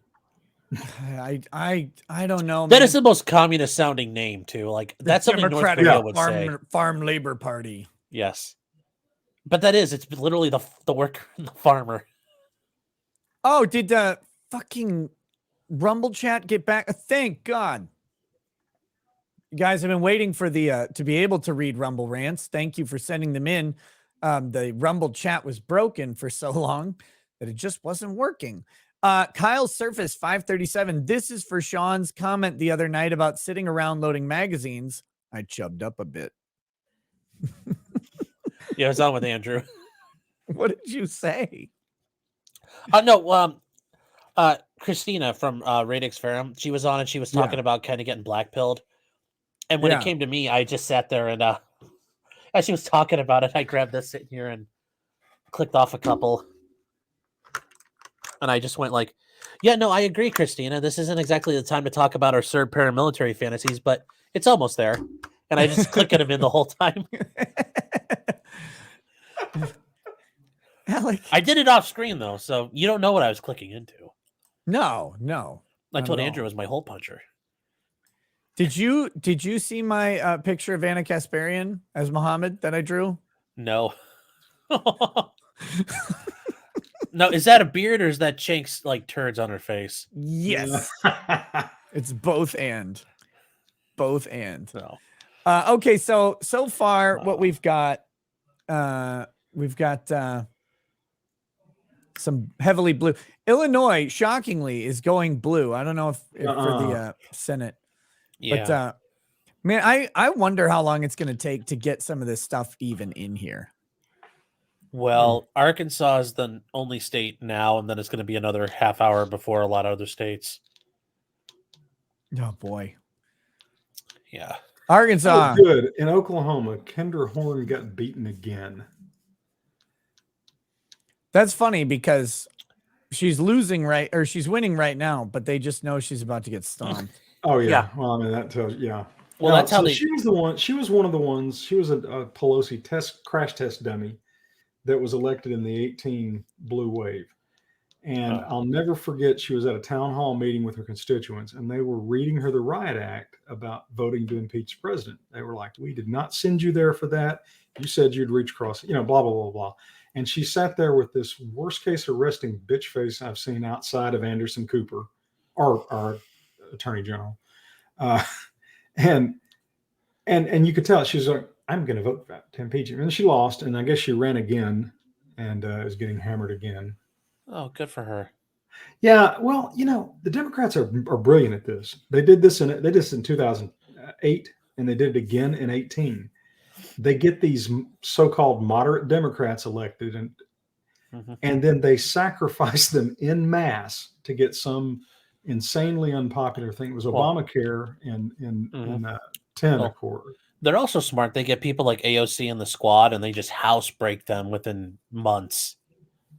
Speaker 2: I don't know.
Speaker 6: That is the most communist sounding name too. Like that's something North Korea would say.
Speaker 2: Farm Labor Party.
Speaker 6: Yes, but it's literally the worker and the farmer.
Speaker 2: Oh, did the fucking Rumble chat get back? Thank God. You guys have been waiting for the to be able to read Rumble rants. Thank you for sending them in. The Rumble chat was broken for so long that it just wasn't working. Kyle Surface 537. This is for Sean's comment the other night about sitting around loading magazines. I chubbed up a bit.
Speaker 6: Yeah, I was on with Andrew.
Speaker 2: What did you say?
Speaker 6: No, Christina from Radix Ferrum, she was on and she was talking about kind of getting blackpilled. And when it came to me, I just sat there and as she was talking about it, I grabbed this in here and clicked off a couple. And I just went like, yeah, no, I agree, Christina. This isn't exactly the time to talk about our CERB paramilitary fantasies, but it's almost there. And I just clicked them in the whole time.
Speaker 2: Alec.
Speaker 6: I did it off screen, though, so you don't know what I was clicking into.
Speaker 2: No.
Speaker 6: I told Andrew it was my hole puncher.
Speaker 2: Did you see my picture of Anna Kasparian as Muhammad that I drew?
Speaker 6: No. No, is that a beard or is that Chink's like turds on her face?
Speaker 2: Yes. It's both and.
Speaker 6: No.
Speaker 2: Okay, so far what we've got some heavily blue. Illinois, shockingly, is going blue. I don't know if for the Senate.
Speaker 6: Yeah.
Speaker 2: But man, I wonder how long it's going to take to get some of this stuff even in here.
Speaker 6: Well, Arkansas is the only state now, and then it's going to be another half hour before a lot of other states.
Speaker 2: Oh boy.
Speaker 6: Yeah.
Speaker 2: Arkansas.
Speaker 1: Oh, good. In Oklahoma, Kendra Horn got beaten again.
Speaker 2: That's funny because she's losing or she's winning right now, but they just know she's about to get stomped.
Speaker 1: Oh yeah.
Speaker 6: Yeah.
Speaker 1: Well, I mean that tells yeah.
Speaker 6: Well,
Speaker 1: No,
Speaker 6: that's how
Speaker 1: so
Speaker 6: they.
Speaker 1: she was the one. She was one of the ones. She was a Pelosi crash test dummy that was elected in the 18 blue wave. And
Speaker 6: Oh.
Speaker 1: I'll never forget, she was at a town hall meeting with her constituents, and they were reading her the riot act about voting to impeach the president. They were like, "We did not send you there for that. You said you'd reach across, blah, blah, blah, blah." And she sat there with this worst case arresting bitch face I've seen outside of Anderson Cooper, our attorney general. And you could tell she was like, "I'm going to vote to impeach him." And she lost, and I guess she ran again and is getting hammered again.
Speaker 6: Oh, good for her.
Speaker 1: Yeah, well, the Democrats are brilliant at this. They did this in 2008, and they did it again in 18. They get these so-called moderate Democrats elected, and then they sacrifice them en masse to get some insanely unpopular thing. It was Obamacare in 10, of course.
Speaker 6: They're also smart. They get people like AOC in the squad, and they just house break them within months.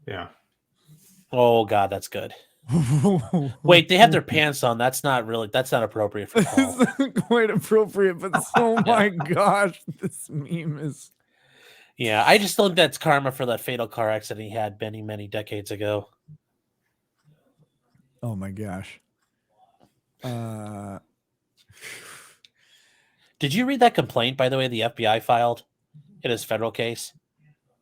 Speaker 1: Yeah.
Speaker 6: Oh God, that's good. Wait, they have their pants on. That's not appropriate for Paul.
Speaker 2: It's quite appropriate, but oh my gosh, this meme is.
Speaker 6: Yeah, I just think that's karma for that fatal car accident he had many, many decades ago.
Speaker 2: Oh my gosh.
Speaker 6: Did you read that complaint, by the way, the FBI filed in his federal case?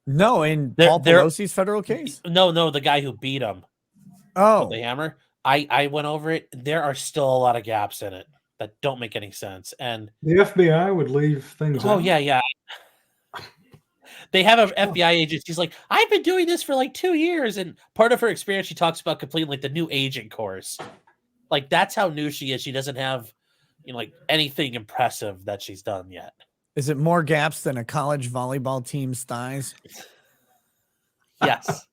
Speaker 2: No, in Paul Pelosi's federal case?
Speaker 6: No, the guy who beat him.
Speaker 2: Oh.
Speaker 6: With the hammer. I went over it. There are still a lot of gaps in it that don't make any sense. And
Speaker 1: the FBI would leave things out.
Speaker 6: Yeah. They have an FBI agent. She's like, I've been doing this for like 2 years. And part of her experience, she talks about completing like the new agent course. Like, that's how new she is. She doesn't have, like anything impressive that she's done yet.
Speaker 2: Is it more gaps than a college volleyball team's thighs?
Speaker 6: Yes.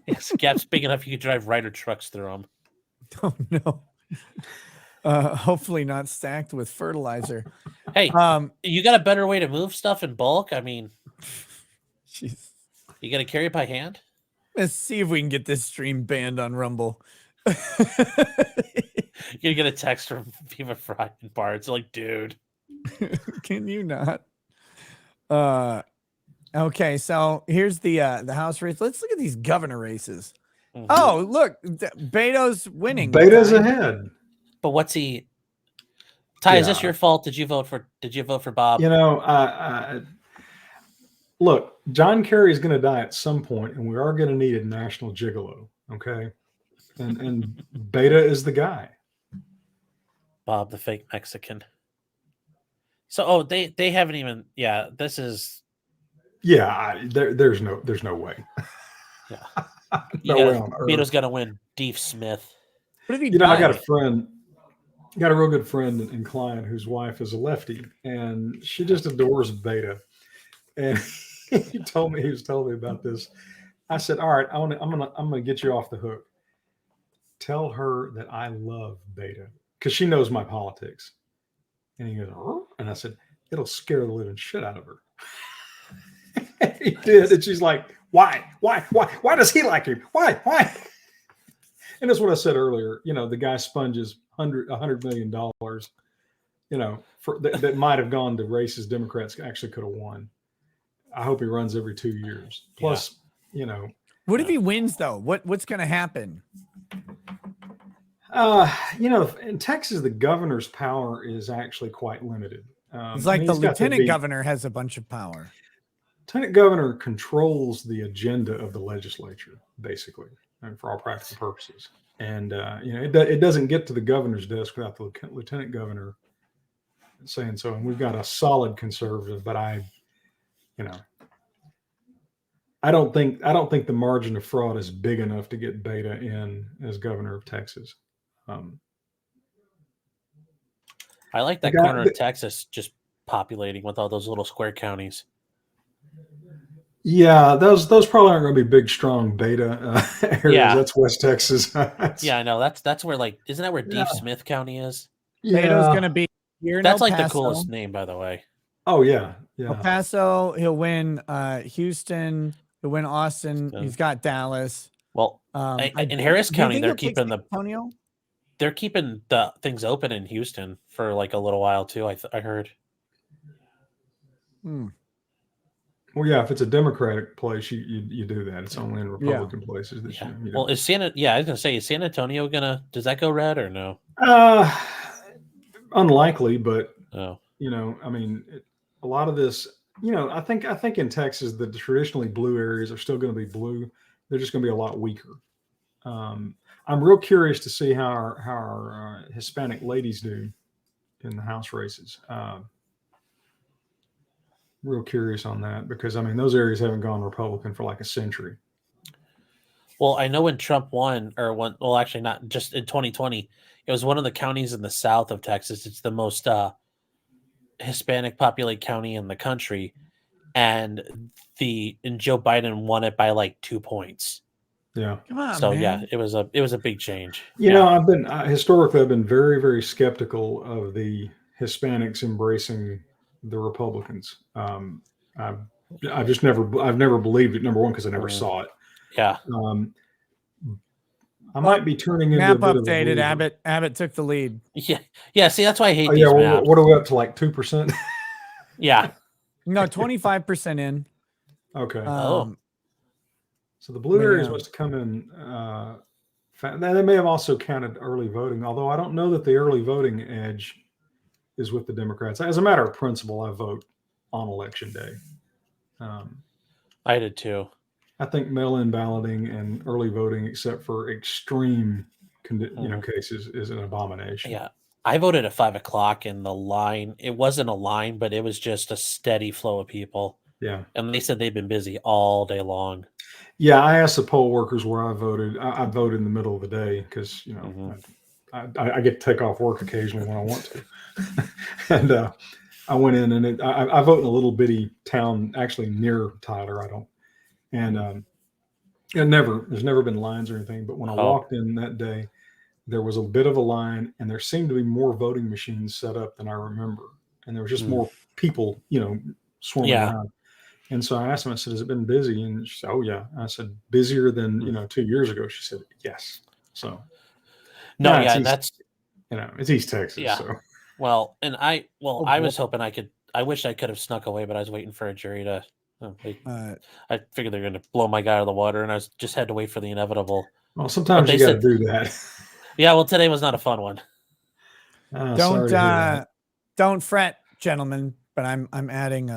Speaker 6: Yes, gaps big enough you could drive Ryder trucks through them.
Speaker 2: Oh, no. Hopefully not stacked with fertilizer.
Speaker 6: Hey, you got a better way to move stuff in bulk? I mean,
Speaker 2: geez.
Speaker 6: You got to carry it by hand?
Speaker 2: Let's see if we can get this stream banned on Rumble.
Speaker 6: You're going to get a text from Viva Fried and Bar. It's like, dude.
Speaker 2: Can you not? Okay, so here's the House race. Let's look at these governor races. Mm-hmm. Oh, look, Beto's winning.
Speaker 1: Beto's ahead.
Speaker 6: But what's he? Ty, is this your fault? Did you vote for Bob?
Speaker 1: Look, John Kerry is going to die at some point, and we are going to need a national gigolo. Okay, and Beta is the guy.
Speaker 6: Bob, the fake Mexican. So, they haven't even. Yeah, this is.
Speaker 1: Yeah, there's no way.
Speaker 6: Yeah,
Speaker 1: no way on earth.
Speaker 6: Beto's got to win. Dave Smith.
Speaker 2: What have you done?
Speaker 1: I got a real good friend and client whose wife is a lefty, and she just adores Beta. And he was telling me about this. I said, "All right, I'm gonna get you off the hook. Tell her that I love Beta because she knows my politics." And he goes, "Oh," and I said, "It'll scare the living shit out of her." He did, and she's like, "Why? Why does he like him? Why?" And that's what I said earlier. The guy sponges $100 million. That might have gone to races Democrats actually could have won. I hope he runs every 2 years. Plus,
Speaker 2: What if he wins though? What's going to happen?
Speaker 1: In Texas, the governor's power is actually quite limited.
Speaker 2: It's like the lieutenant governor has a bunch of power.
Speaker 1: Lieutenant governor controls the agenda of the legislature, basically, and for all practical purposes. And it doesn't get to the governor's desk without the lieutenant governor saying so. And we've got a solid conservative, but I don't think the margin of fraud is big enough to get Beta in as governor of Texas.
Speaker 6: I like that corner of Texas just populating with all those little square counties.
Speaker 1: Yeah, those probably aren't going to be big, strong Beta areas. Yeah. That's West Texas.
Speaker 6: Yeah, I know. That's where isn't that where Dave Smith County is?
Speaker 2: Yeah. Beto's going to be here.
Speaker 6: That's like the coolest name, by the way.
Speaker 1: Oh yeah.
Speaker 2: El Paso. He'll win Houston. He'll win Austin. He's got Dallas.
Speaker 6: Well, in Harris
Speaker 2: do you
Speaker 6: County,
Speaker 2: think
Speaker 6: they're
Speaker 2: he'll take
Speaker 6: keeping
Speaker 2: San Antonio?
Speaker 6: they're keeping the things open in Houston for like a little while too. I heard.
Speaker 2: Hmm.
Speaker 1: Well, yeah, if it's a Democratic place, you do that. It's only in Republican places that
Speaker 6: Yeah.
Speaker 1: you
Speaker 6: Well,
Speaker 1: know.
Speaker 6: I was gonna say, is San Antonio does that go red or no?
Speaker 1: Unlikely, but
Speaker 6: Oh.
Speaker 1: I mean, a lot of this, I think in Texas, the traditionally blue areas are still going to be blue. They're just going to be a lot weaker. I'm real curious to see how our Hispanic ladies do in the House races. Real curious on that because I mean those areas haven't gone Republican for like a century.
Speaker 6: Well, I know when Trump won, well, actually not just in 2020, it was one of the counties in the south of Texas. It's the most Hispanic populated county in the country, and Joe Biden won it by like 2 points.
Speaker 1: Yeah.
Speaker 2: Come on,
Speaker 6: So
Speaker 2: man.
Speaker 6: yeah, it was a big change.
Speaker 1: I've been historically I've been very very skeptical of the Hispanics embracing the Republicans. I've just never believed it. Number one, because I never saw it.
Speaker 6: Yeah.
Speaker 1: I might be turning into
Speaker 2: Map
Speaker 1: a bit of a
Speaker 2: updated.
Speaker 1: believer.
Speaker 2: Abbott took the lead.
Speaker 6: Yeah. See, that's why I hate
Speaker 1: Oh
Speaker 6: these
Speaker 1: yeah, well,
Speaker 6: maps.
Speaker 1: what are we up to? Like 2%?
Speaker 6: Yeah.
Speaker 2: No, 25% in.
Speaker 1: Okay. So the blue areas must have come in. They may have also counted early voting, although I don't know that the early voting edge is with the Democrats. As a matter of principle, I vote on election day.
Speaker 6: I did too.
Speaker 1: I think mail-in balloting and early voting, except for extreme, cases, is an abomination.
Speaker 6: Yeah. I voted at 5:00, and the line, it wasn't a line, but it was just a steady flow of people.
Speaker 1: Yeah.
Speaker 6: And they said they've been busy all day long.
Speaker 1: Yeah, I asked the poll workers where I voted. I voted in the middle of the day because I get to take off work occasionally when I want to, and I went in and I vote in a little bitty town actually near Tyler. There's never been lines or anything. But when I walked in that day, there was a bit of a line, and there seemed to be more voting machines set up than I remember, and there was just more people, swarming around. And so I asked him, I said, has it been busy? And she said, oh, yeah. I said, busier than, 2 years ago. She said, yes. So,
Speaker 6: that's,
Speaker 1: it's East Texas.
Speaker 6: Yeah.
Speaker 1: So.
Speaker 6: Well, and I was hoping I wish I could have snuck away, but I was waiting for a jury to, I figured they're going to blow my guy out of the water, and I just had to wait for the inevitable.
Speaker 1: Well, sometimes you got to do that.
Speaker 6: Yeah. Well, today was not a fun one.
Speaker 2: Don't fret, gentlemen, but I'm adding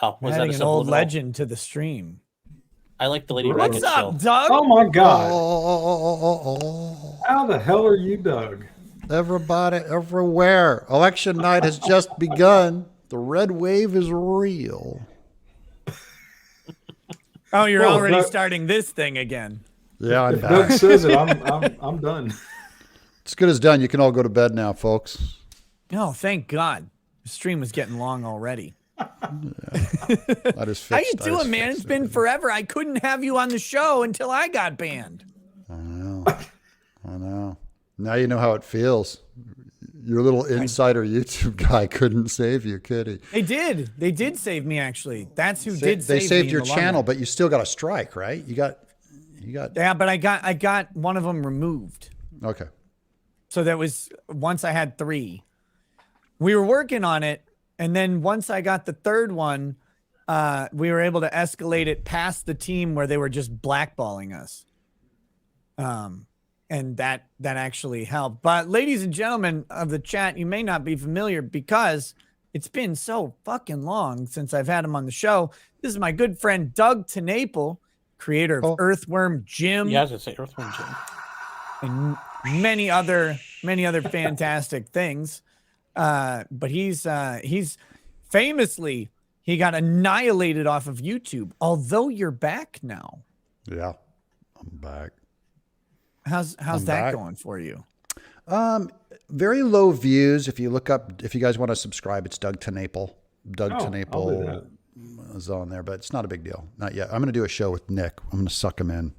Speaker 2: adding an old legend to the stream.
Speaker 6: I like the Lady
Speaker 2: What's
Speaker 6: Rekieta
Speaker 2: up,
Speaker 6: show.
Speaker 2: Doug?
Speaker 1: Oh my God!
Speaker 7: Oh.
Speaker 1: How the hell are you, Doug?
Speaker 7: Everybody, everywhere. Election night has just begun. The red wave is real.
Speaker 2: Oh, you're already starting this thing again.
Speaker 7: Yeah, I'm
Speaker 1: if
Speaker 7: back.
Speaker 1: Doug says it, I'm done.
Speaker 7: It's good as done. You can all go to bed now, folks.
Speaker 2: Oh, thank God. The stream was getting long already.
Speaker 7: I just fixed,
Speaker 2: How you doing, man? It's been forever. I couldn't have you on the show until I got banned.
Speaker 7: I know. Now you know how it feels. Your little insider YouTube guy couldn't save you, could he?
Speaker 2: They did. They did save me, actually. That's who did save me.
Speaker 7: They saved your
Speaker 2: in the long
Speaker 7: channel,
Speaker 2: run.
Speaker 7: but you still got a strike, right? You got.
Speaker 2: Yeah, but I got one of them removed.
Speaker 7: Okay.
Speaker 2: So that was once I had 3. We were working on it, and then once I got the 3rd one, we were able to escalate it past the team where they were just blackballing us. And that actually helped. But ladies and gentlemen of the chat, you may not be familiar because it's been so fucking long since I've had him on the show. This is my good friend Doug TeNapel, creator of Earthworm Jim.
Speaker 6: Yeah, I was gonna say Earthworm Jim.
Speaker 2: And many other fantastic things. But he's famously, he got annihilated off of YouTube, although you're back now.
Speaker 7: Yeah, I'm back.
Speaker 2: How's that going for you?
Speaker 7: Very low views. If you guys want to subscribe, it's Doug TeNapel. Doug TeNapel is on there, but it's not a big deal. Not yet. I'm going to do a show with Nick. I'm going to suck him in.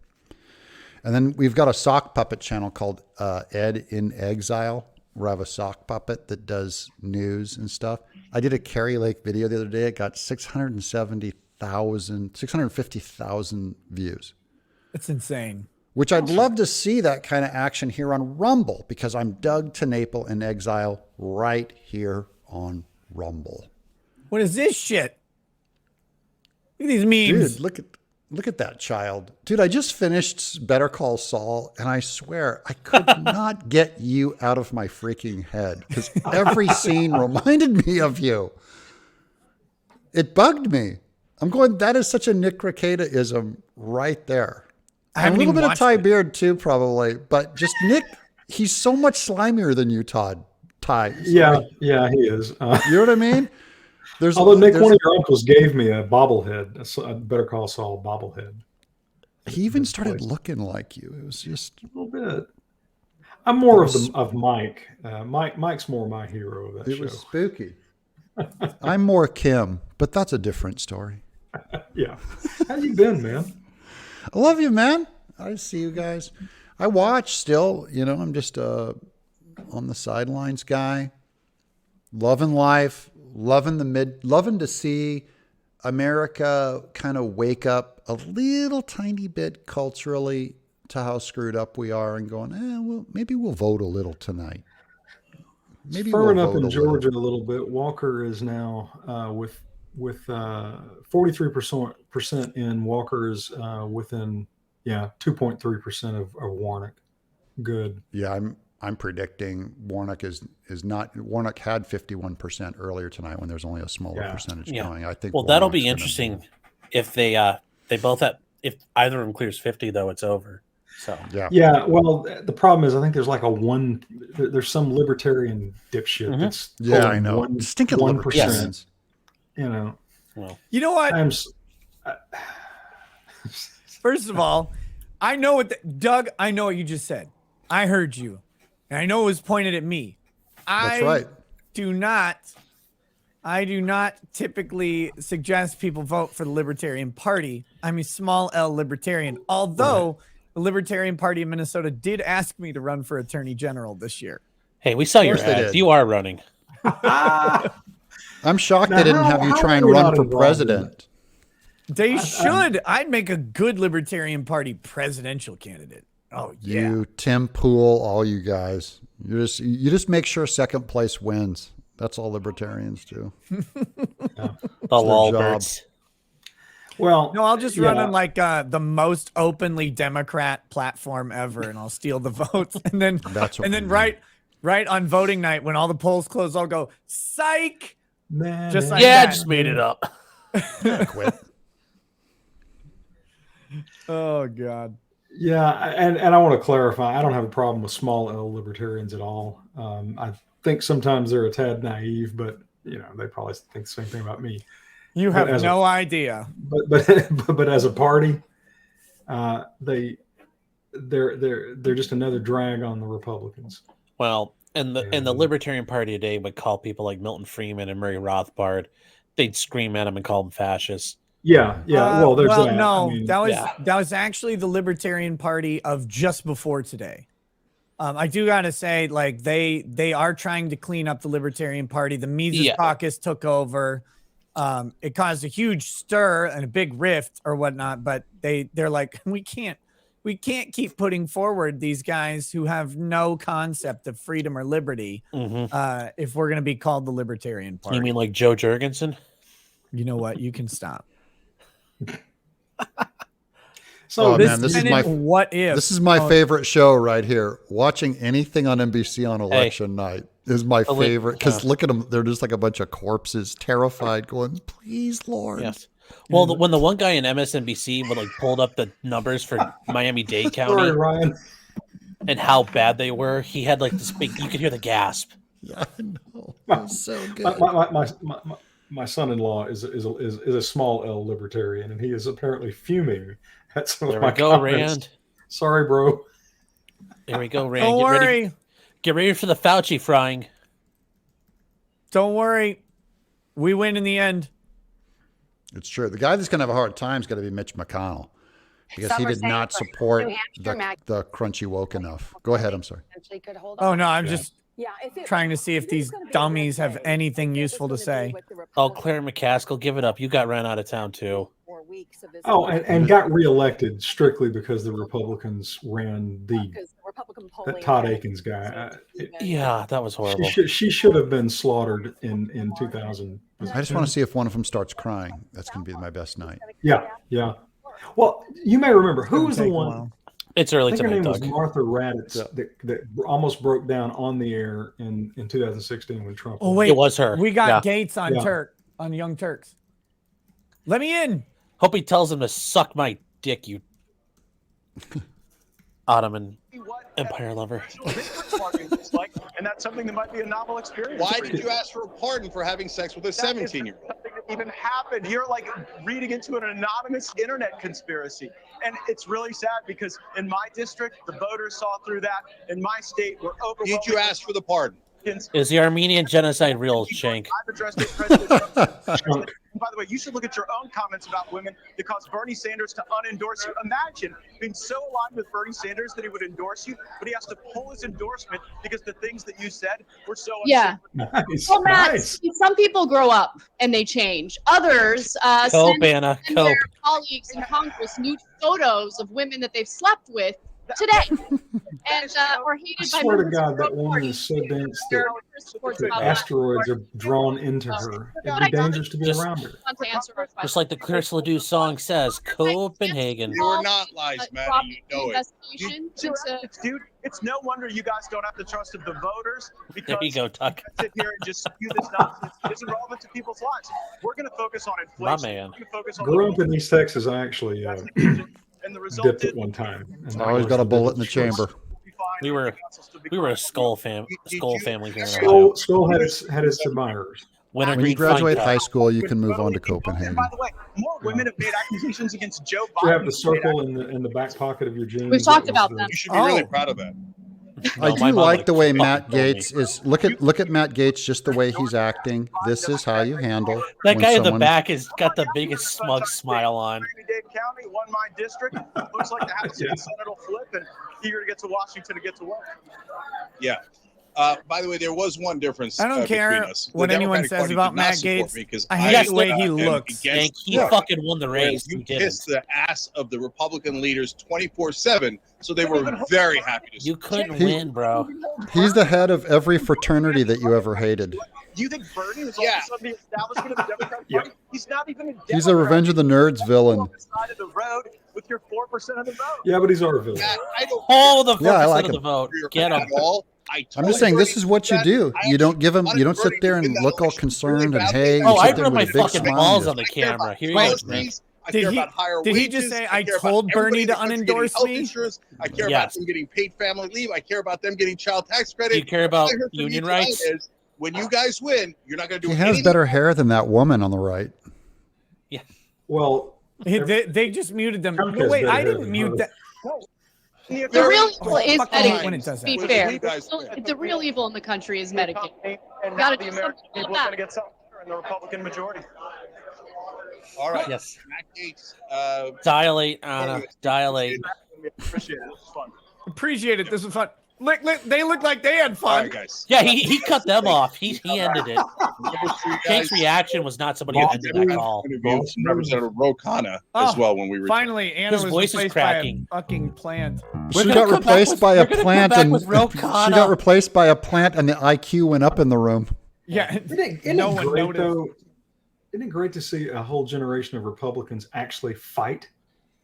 Speaker 7: And then we've got a sock puppet channel called Ed in Exile. We have a sock puppet that does news and stuff. I did a Carrie Lake video the other day. It got 650,000 views.
Speaker 2: It's insane.
Speaker 7: Which I'd love to see that kind of action here on Rumble, because I'm Doug TeNapel in exile right here on Rumble.
Speaker 2: What is this shit? Look at these memes.
Speaker 7: Dude, look at that child. Dude, I just finished Better Call Saul, and I swear I could not get you out of my freaking head, because every scene reminded me of you. It bugged me. I'm going, that is such a Nick Rekieta-ism right there.
Speaker 2: I
Speaker 7: And a
Speaker 2: haven't
Speaker 7: little
Speaker 2: even
Speaker 7: bit of
Speaker 2: watched
Speaker 7: Ty
Speaker 2: it.
Speaker 7: Beard too, probably. But just Nick, he's so much slimier than you, Todd. Ty.
Speaker 1: Yeah, yeah, he is.
Speaker 7: You know what I mean?
Speaker 1: Although Nick, one of your uncles gave me a bobblehead, a Better Call Saul bobblehead.
Speaker 7: He even started looking like you. It was just
Speaker 1: a little bit. I'm more of Mike. Mike's more my hero of that show.
Speaker 7: It was spooky. I'm more Kim, but that's a different story.
Speaker 1: Yeah. How you been, man?
Speaker 7: I love you, man. I see you guys. I watch still. You know, I'm just on the sidelines guy. Loving life, loving to see America kind of wake up a little tiny bit culturally to how screwed up we are, and going, well, maybe we'll vote a little tonight. Maybe
Speaker 1: Spurring
Speaker 7: we'll
Speaker 1: up
Speaker 7: vote
Speaker 1: in Georgia a little bit. Walker is now with 43% in. Walker is within 2.3% of Warnock. Good.
Speaker 7: Yeah, I'm predicting Warnock is not. Warnock had 51% earlier tonight when there's only a smaller percentage going. I think.
Speaker 6: Well, that'll be interesting if they both have. If either of them clears 50, though, it's over. So
Speaker 1: yeah. Well, the problem is, I think there's like there's some libertarian dipshit that's
Speaker 7: I know stinking 1%.
Speaker 1: You know.
Speaker 6: Well,
Speaker 2: you know what? First of all, I know Doug. I know what you just said. I heard you, and I know it was pointed at me.
Speaker 7: That's right.
Speaker 2: I do not typically suggest people vote for the Libertarian Party. I'm a small L libertarian, although the Libertarian Party of Minnesota did ask me to run for Attorney General this year.
Speaker 6: Hey, we saw your ads. You are running.
Speaker 7: I'm shocked they didn't have you try and run for president.
Speaker 2: They should. I'd make a good Libertarian Party presidential candidate. Oh, yeah.
Speaker 7: You, Tim Pool, all you guys. You just make sure second place wins. That's all libertarians do.
Speaker 6: The Lolberts.
Speaker 1: Well,
Speaker 2: no, I'll just run on like the most openly Democrat platform ever, and I'll steal the votes. And then right on voting night, when all the polls close, I'll go psych.
Speaker 1: Man,
Speaker 2: just like
Speaker 6: I just made it up.
Speaker 7: Quit.
Speaker 2: Oh God.
Speaker 1: Yeah, and I want to clarify, I don't have a problem with small L libertarians at all. I think sometimes they're a tad naive, but they probably think the same thing about me.
Speaker 2: You have no idea.
Speaker 1: But as a party, they're just another drag on the Republicans.
Speaker 6: Well, and the Libertarian Party today would call people like Milton Freeman and Murray Rothbard. They'd scream at them and call them fascists.
Speaker 1: Yeah. Well, there's that.
Speaker 2: No, that was actually the Libertarian Party of just before today. I do gotta say, like they are trying to clean up the Libertarian Party. The Mises Caucus took over. It caused a huge stir and a big rift or whatnot. But they're like, we can't keep putting forward these guys who have no concept of freedom or liberty. If we're gonna be called the Libertarian Party.
Speaker 6: You mean like Joe Jurgensen?
Speaker 2: You know what? You can stop.
Speaker 1: So
Speaker 7: this is my favorite show right here. Watching anything on NBC on election night is my favorite, because look at them; they're just like a bunch of corpses, terrified, going, "Please, Lord."
Speaker 6: Yes. Well, when the one guy in MSNBC would pulled up the numbers for Miami-Dade County,
Speaker 1: sorry, Ryan,
Speaker 6: and how bad they were, he had this big. You could hear the gasp.
Speaker 7: Yeah, I know. That's so good.
Speaker 1: My son-in-law is a small L libertarian, and he is apparently fuming at some of my comments.
Speaker 6: Rand.
Speaker 1: Sorry, bro.
Speaker 6: There we go, Rand.
Speaker 2: Don't worry.
Speaker 6: Get ready for the Fauci frying.
Speaker 2: Don't worry. We win in the end.
Speaker 7: It's true. The guy that's going to have a hard time is going to be Mitch McConnell, because he did not support the crunchy woke enough. Go ahead. I'm sorry.
Speaker 2: Oh, no, I'm just trying to see if these dummies have anything useful to say.
Speaker 6: Oh, Claire McCaskill, give it up. You got ran out of town, too.
Speaker 8: weeks of his
Speaker 1: Oh, and got reelected strictly because the Republicans ran
Speaker 8: because the Republican
Speaker 1: that
Speaker 8: polling
Speaker 1: Todd
Speaker 8: had
Speaker 1: Akins guy.
Speaker 6: Yeah, that was horrible.
Speaker 1: She should have been slaughtered in 2000.
Speaker 7: I just want to see if one of them starts crying. That's going to be my best night.
Speaker 1: Yeah, yeah. Well, you may remember who was the
Speaker 2: Take a
Speaker 1: one.
Speaker 2: while.
Speaker 6: It's
Speaker 1: I
Speaker 6: early
Speaker 1: think her
Speaker 6: tonight,
Speaker 1: name was
Speaker 6: Doug.
Speaker 1: Martha Raddatz
Speaker 7: Yeah.
Speaker 1: that almost broke down on the air in 2016 when Trump.
Speaker 2: Oh
Speaker 1: won.
Speaker 2: wait,
Speaker 6: It was her.
Speaker 2: We got
Speaker 6: Yeah.
Speaker 2: Gates on
Speaker 1: Yeah.
Speaker 2: on Young Turks. Let me in.
Speaker 6: Hope he tells him to suck my dick, you Ottoman Empire lover.
Speaker 9: And that's something that might be a novel experience.
Speaker 4: Why did you ask for a pardon for having sex with a 17-year-old?
Speaker 9: Something that even happened. You're like reading into an anonymous internet conspiracy. And it's really sad because in my district, the voters saw through that. In my state, we're overwhelming.
Speaker 4: Did you ask for the pardon?
Speaker 6: Is the Armenian genocide real, Shank?
Speaker 9: I've addressed it, President Trump. And by the way, you should look at your own comments about women that caused Bernie Sanders to unendorse you. Imagine being so aligned with Bernie Sanders that he would endorse you, but he has to pull his endorsement because the things that you said were so
Speaker 5: Yeah.
Speaker 1: Nice,
Speaker 5: Well, Matt,
Speaker 1: nice.
Speaker 5: some people grow up and they change. Others
Speaker 6: Cope,
Speaker 5: send
Speaker 6: Anna,
Speaker 5: send
Speaker 6: cope.
Speaker 5: their colleagues in Congress nude photos of women that they've slept with today, and or
Speaker 1: I
Speaker 5: hated by
Speaker 1: swear to
Speaker 5: members of
Speaker 1: God, that
Speaker 5: both
Speaker 1: woman
Speaker 5: parties.
Speaker 1: is so dense
Speaker 5: Their
Speaker 1: that
Speaker 5: interest towards
Speaker 1: the
Speaker 5: about
Speaker 1: asteroids are drawn into her. It'd be dangerous to be
Speaker 6: Just-
Speaker 1: around her.
Speaker 5: to answer our
Speaker 6: Just
Speaker 5: question.
Speaker 6: like the Chris Ledoux song says, Copenhagen.
Speaker 4: You are not lies, Matt. You know it.
Speaker 5: Investigation
Speaker 9: You're
Speaker 5: into
Speaker 9: right, dude, it's no wonder you guys don't have the trust of the voters because
Speaker 6: There you go, Tuck.
Speaker 9: sit here and just spew this nonsense. It's irrelevant to people's lives. We're going to focus on inflation.
Speaker 6: My man.
Speaker 9: We're going to focus on
Speaker 1: Grew up in East Texas. I actually
Speaker 9: and the result
Speaker 1: dipped
Speaker 9: is
Speaker 1: it one time. and
Speaker 7: Always got a bullet in the chamber.
Speaker 6: We were a skull family here in
Speaker 1: Skull,
Speaker 6: Ohio.
Speaker 1: Skull had its admirers.
Speaker 6: Winter
Speaker 7: When you
Speaker 6: Green
Speaker 7: graduate
Speaker 6: Fine
Speaker 7: high
Speaker 6: Cut.
Speaker 7: school, you can move on to
Speaker 9: And
Speaker 7: Copenhagen.
Speaker 9: by the way, more women have made accusations against Joe Biden.
Speaker 1: You have the circle in the back pocket of your jeans.
Speaker 5: We've talked
Speaker 1: That was
Speaker 5: about
Speaker 1: the-
Speaker 5: that.
Speaker 4: You should be really
Speaker 2: Oh.
Speaker 4: proud of that.
Speaker 7: I
Speaker 6: No, my
Speaker 7: do
Speaker 6: mom
Speaker 7: like
Speaker 6: would
Speaker 7: the way
Speaker 6: fucking
Speaker 7: Matt
Speaker 6: kill me.
Speaker 7: Gates is. Look at Matt Gates, just the way he's acting. This is how you handle
Speaker 6: That
Speaker 7: when
Speaker 6: guy in the
Speaker 7: someone-
Speaker 6: back has got the biggest smug smile on.
Speaker 9: Miami-Dade County won my district. Looks like the House and Senate will flip and eager to get to Washington to get to work.
Speaker 4: Yeah. By the way, there was one difference.
Speaker 2: I don't care
Speaker 4: between us. The
Speaker 2: what anyone
Speaker 4: Democratic
Speaker 2: says
Speaker 4: Party
Speaker 2: about
Speaker 4: did not
Speaker 2: Matt
Speaker 4: support
Speaker 2: Gates.
Speaker 4: me 'cause
Speaker 2: I hate
Speaker 6: Yes,
Speaker 2: the way
Speaker 4: stood
Speaker 2: he
Speaker 4: up
Speaker 2: looks.
Speaker 4: against
Speaker 6: And he
Speaker 7: Yeah.
Speaker 6: fucking won the race.
Speaker 4: You
Speaker 6: You didn't.
Speaker 4: kissed the ass of the Republican leaders 24/7, so they were very happy to.
Speaker 6: You couldn't
Speaker 7: He-
Speaker 6: win, bro.
Speaker 7: He's the head of every fraternity that you ever hated.
Speaker 9: Do you think Bernie is all
Speaker 4: Yeah.
Speaker 9: of a sudden the establishment of the Democratic Party? He's not even a Democrat.
Speaker 7: He's a Revenge of the Nerds villain.
Speaker 9: On the side of the road with your 4% of the vote.
Speaker 1: Yeah, but he's our villain.
Speaker 4: Matt, I don't
Speaker 6: Oh, the 4%
Speaker 7: Yeah, I like
Speaker 6: of the
Speaker 7: him.
Speaker 6: vote.
Speaker 4: care
Speaker 6: Get him.
Speaker 4: at all.
Speaker 7: I'm
Speaker 4: told
Speaker 7: just saying, this
Speaker 4: Bernie
Speaker 7: is what you
Speaker 4: that.
Speaker 7: do.
Speaker 4: I
Speaker 7: You don't give him.
Speaker 4: wanted
Speaker 7: You don't sit
Speaker 4: Bernie
Speaker 7: there
Speaker 4: to
Speaker 7: and
Speaker 4: win that
Speaker 7: look all
Speaker 4: election
Speaker 7: concerned
Speaker 4: really
Speaker 7: and
Speaker 4: badly.
Speaker 7: hey.
Speaker 6: Oh,
Speaker 7: You
Speaker 6: I
Speaker 7: sit there
Speaker 6: rub my
Speaker 7: with a big
Speaker 6: fucking
Speaker 7: smile.
Speaker 6: balls
Speaker 7: on
Speaker 6: on the
Speaker 4: I care
Speaker 6: camera.
Speaker 4: about
Speaker 6: Here you
Speaker 4: college
Speaker 6: go, Nick.
Speaker 4: fees. I
Speaker 2: Did
Speaker 4: care
Speaker 2: he-
Speaker 4: about higher
Speaker 2: did he
Speaker 4: wages.
Speaker 2: just say,
Speaker 4: I
Speaker 2: "I
Speaker 4: care about
Speaker 2: told Bernie
Speaker 4: everybody in
Speaker 2: to
Speaker 4: the country getting
Speaker 2: unendorse
Speaker 4: health
Speaker 2: me"?
Speaker 4: insurance. I care
Speaker 6: Yes.
Speaker 4: about them getting paid family leave. I care about them getting child tax credit.
Speaker 6: Do you care about
Speaker 4: All I heard from you
Speaker 6: union
Speaker 4: tonight
Speaker 6: rights?
Speaker 4: is, when you guys win, you're not going to do
Speaker 7: He has
Speaker 4: anything.
Speaker 7: better hair than that woman on the right.
Speaker 1: Well,
Speaker 2: They just muted them.
Speaker 1: Trump
Speaker 2: No,
Speaker 1: has
Speaker 2: wait,
Speaker 1: better
Speaker 2: I
Speaker 1: hair
Speaker 2: didn't
Speaker 1: than
Speaker 2: mute
Speaker 1: her.
Speaker 2: that.
Speaker 5: The real evil is
Speaker 2: fucking hate
Speaker 5: Medicaid.
Speaker 2: when it does
Speaker 5: To be
Speaker 2: that.
Speaker 5: fair,
Speaker 4: You guys win.
Speaker 5: the real evil in the country is Medicaid.
Speaker 9: And
Speaker 5: Gotta
Speaker 9: now
Speaker 5: do
Speaker 9: the
Speaker 5: something
Speaker 9: American
Speaker 5: about
Speaker 9: people are
Speaker 5: that.
Speaker 9: going to get something better in the Republican majority.
Speaker 4: All right.
Speaker 6: Yes.
Speaker 4: Matt Gaetz,
Speaker 6: Dilate, Anna. Dilate.
Speaker 9: Appreciate it. It was fun.
Speaker 2: Appreciate it. This was fun. Look, they look like they had
Speaker 4: all
Speaker 2: fun.
Speaker 4: right, guys.
Speaker 6: Yeah, he cut them off. He ended it.
Speaker 4: Those two
Speaker 6: Shank's
Speaker 4: guys,
Speaker 6: reaction was not somebody who ended that call.
Speaker 4: interviewed Representative Ro Khanna as
Speaker 2: Oh,
Speaker 4: well when we were.
Speaker 2: Finally, Anna
Speaker 6: His
Speaker 2: was
Speaker 6: voice is
Speaker 2: replaced
Speaker 6: cracking.
Speaker 2: by a fucking plant.
Speaker 7: She
Speaker 6: gonna
Speaker 7: got
Speaker 6: come back
Speaker 7: replaced
Speaker 6: with-
Speaker 7: by
Speaker 6: we're
Speaker 7: a
Speaker 6: gonna come
Speaker 7: plant,
Speaker 6: back
Speaker 7: and
Speaker 6: with Ro
Speaker 7: she
Speaker 6: Khanna.
Speaker 7: got replaced by a plant, and the IQ went up in the room.
Speaker 2: Yeah,
Speaker 1: Isn't
Speaker 2: no
Speaker 1: it
Speaker 2: one
Speaker 1: great,
Speaker 2: noticed.
Speaker 1: though? Isn't it great to see a whole generation of Republicans actually fight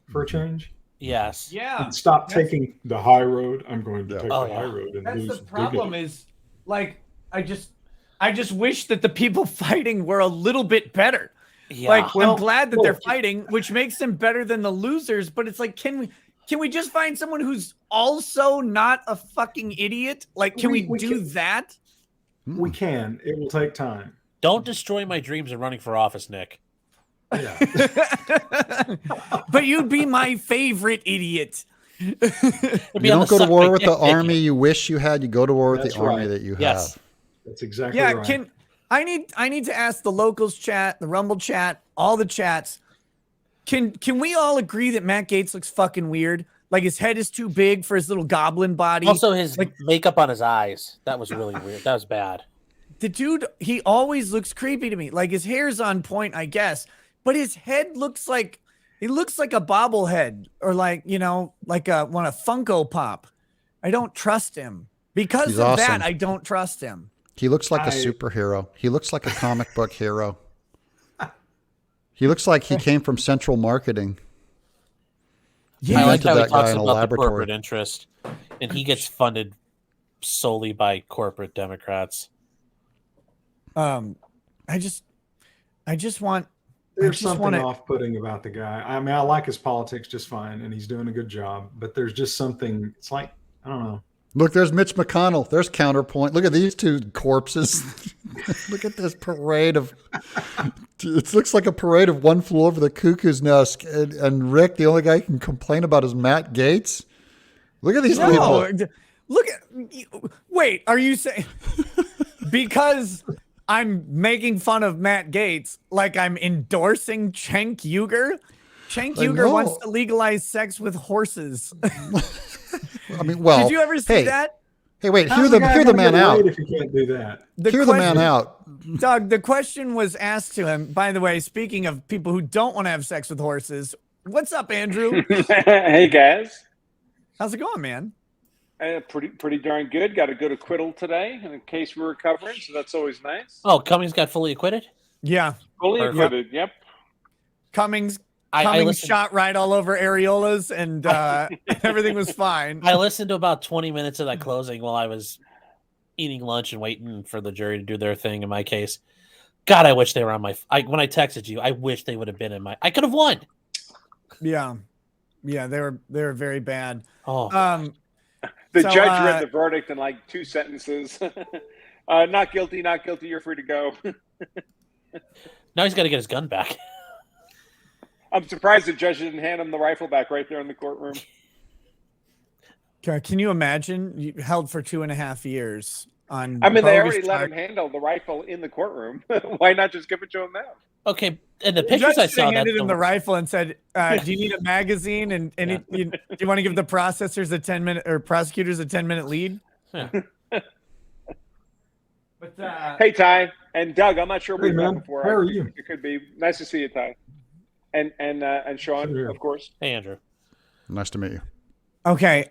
Speaker 1: for a change?
Speaker 6: Yes.
Speaker 2: Yeah.
Speaker 1: And stop
Speaker 2: That's-
Speaker 1: taking the high road. I'm going to
Speaker 7: Yeah.
Speaker 1: take
Speaker 6: Oh,
Speaker 1: the
Speaker 6: yeah.
Speaker 1: high road and
Speaker 2: That's
Speaker 1: lose
Speaker 2: the problem.
Speaker 1: dignity.
Speaker 2: Is like I just wish that the people fighting were a little bit better.
Speaker 6: Yeah.
Speaker 2: Like
Speaker 1: Well,
Speaker 2: I'm glad that
Speaker 1: look.
Speaker 2: they're fighting, which makes them better than the losers. But it's like, can we just find someone who's also not a fucking idiot? Like, can we
Speaker 1: We
Speaker 2: do
Speaker 1: can-
Speaker 2: that?
Speaker 1: We can. It will take time.
Speaker 6: Don't destroy my dreams of running for office, Nick.
Speaker 1: Yeah.
Speaker 2: But you'd be my favorite idiot.
Speaker 6: It'd
Speaker 7: You
Speaker 6: be on
Speaker 7: don't
Speaker 6: the
Speaker 7: go to
Speaker 6: suck
Speaker 7: war
Speaker 6: my
Speaker 7: with
Speaker 6: dick
Speaker 7: the
Speaker 6: ticket.
Speaker 7: army you wish you had. You go to war with
Speaker 1: That's
Speaker 7: the army
Speaker 1: right.
Speaker 7: that you
Speaker 6: Yes.
Speaker 7: have.
Speaker 1: That's exactly
Speaker 2: Yeah,
Speaker 1: right.
Speaker 2: I need to ask the locals chat, the Rumble chat, all the chats. Can we all agree that Matt Gaetz looks fucking weird? Like his head is too big for his little goblin body.
Speaker 6: Also, his
Speaker 2: Like-
Speaker 6: makeup on his eyes. That was really weird. That was bad.
Speaker 2: The dude, he always looks creepy to me. Like his hair's on point, I guess, but his head looks like He looks like a bobblehead or like, like a Funko Pop. I don't trust him. Because
Speaker 7: He's
Speaker 2: of
Speaker 7: awesome.
Speaker 2: that, I don't trust him.
Speaker 7: He looks like a superhero. He looks like a comic book hero. He looks like he came from Central Marketing.
Speaker 2: Yeah,
Speaker 6: I like how he
Speaker 7: that guy
Speaker 6: talks
Speaker 7: in a
Speaker 6: about the
Speaker 7: laboratory.
Speaker 6: corporate interest, and he gets funded solely by corporate Democrats.
Speaker 2: I just want.
Speaker 1: There's something off-putting about the guy. I mean, I like his politics just fine, and he's doing a good job. But there's just something. It's like, I don't know.
Speaker 7: Look, there's Mitch McConnell. There's counterpoint. Look at these two corpses. Look at this parade of. It looks like a parade of One Flew Over the Cuckoo's Nest. And Rick, the only guy who can complain about is Matt Gaetz. Look at these people.
Speaker 2: Look at. Wait, are you saying because I'm making fun of Matt Gaetz, like I'm endorsing Cenk Uygur? Cenk Uygur wants to legalize sex with horses.
Speaker 7: I mean, well,
Speaker 2: did you ever see that?
Speaker 7: Hey, wait, hear the man out.
Speaker 1: If you can't do that,
Speaker 7: hear the man out.
Speaker 2: Doug, the question was asked to him. By the way, speaking of people who don't want to have sex with horses, what's up, Andrew?
Speaker 8: Hey guys,
Speaker 2: how's it going, man?
Speaker 8: Pretty darn good. Got a good acquittal today in case we're recovering, so that's always nice.
Speaker 6: Oh, Cummings got fully acquitted?
Speaker 2: Yeah,
Speaker 8: fully acquitted. Yep.
Speaker 2: Cummings
Speaker 6: I
Speaker 2: shot right all over areolas, and everything was fine.
Speaker 6: I listened to about 20 minutes of that closing while I was eating lunch and waiting for the jury to do their thing in my case. God, I wish they were on my... when I texted you, I wish they would have been in my... I could have won.
Speaker 2: Yeah, they were very bad.
Speaker 6: Oh.
Speaker 8: The judge read the verdict in like 2 sentences. Not guilty, not guilty, you're free to go.
Speaker 6: Now he's got to get his gun back.
Speaker 8: I'm surprised the judge didn't hand him the rifle back right there in the courtroom.
Speaker 2: Can you imagine? You held for 2.5 years on.
Speaker 8: I mean, they already let him handle the rifle in the courtroom. Why not just give it to him now?
Speaker 6: Okay, and the pictures I saw,
Speaker 2: handed him the rifle and said, "Do you need a magazine? And do you want to give the processors a 10-minute or prosecutors a 10-minute lead?"
Speaker 6: Yeah.
Speaker 2: But,
Speaker 8: hey, Ty and Doug, I'm not sure we've met before.
Speaker 1: How are you?
Speaker 8: It could be nice to see you, Ty, and Sean, of course.
Speaker 6: Hey, Andrew.
Speaker 7: Nice to meet you.
Speaker 2: Okay.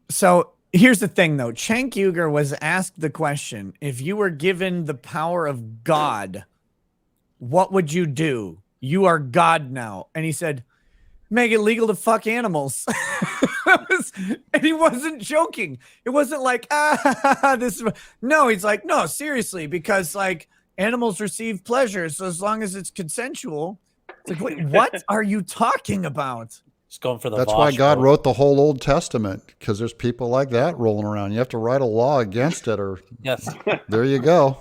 Speaker 2: So here's the thing, though. Cenk Uygur was asked the question: if you were given the power of God, what would you do? You are God now. And he said, make it legal to fuck animals. And he wasn't joking. It wasn't like, no, he's like, no, seriously, because like animals receive pleasure. So as long as it's consensual, it's like, wait, what are you talking about?
Speaker 6: Just going for the
Speaker 7: That's why God wrote the whole Old Testament, because there's people like that rolling around. You have to write a law against it, or
Speaker 6: yes,
Speaker 7: there you go.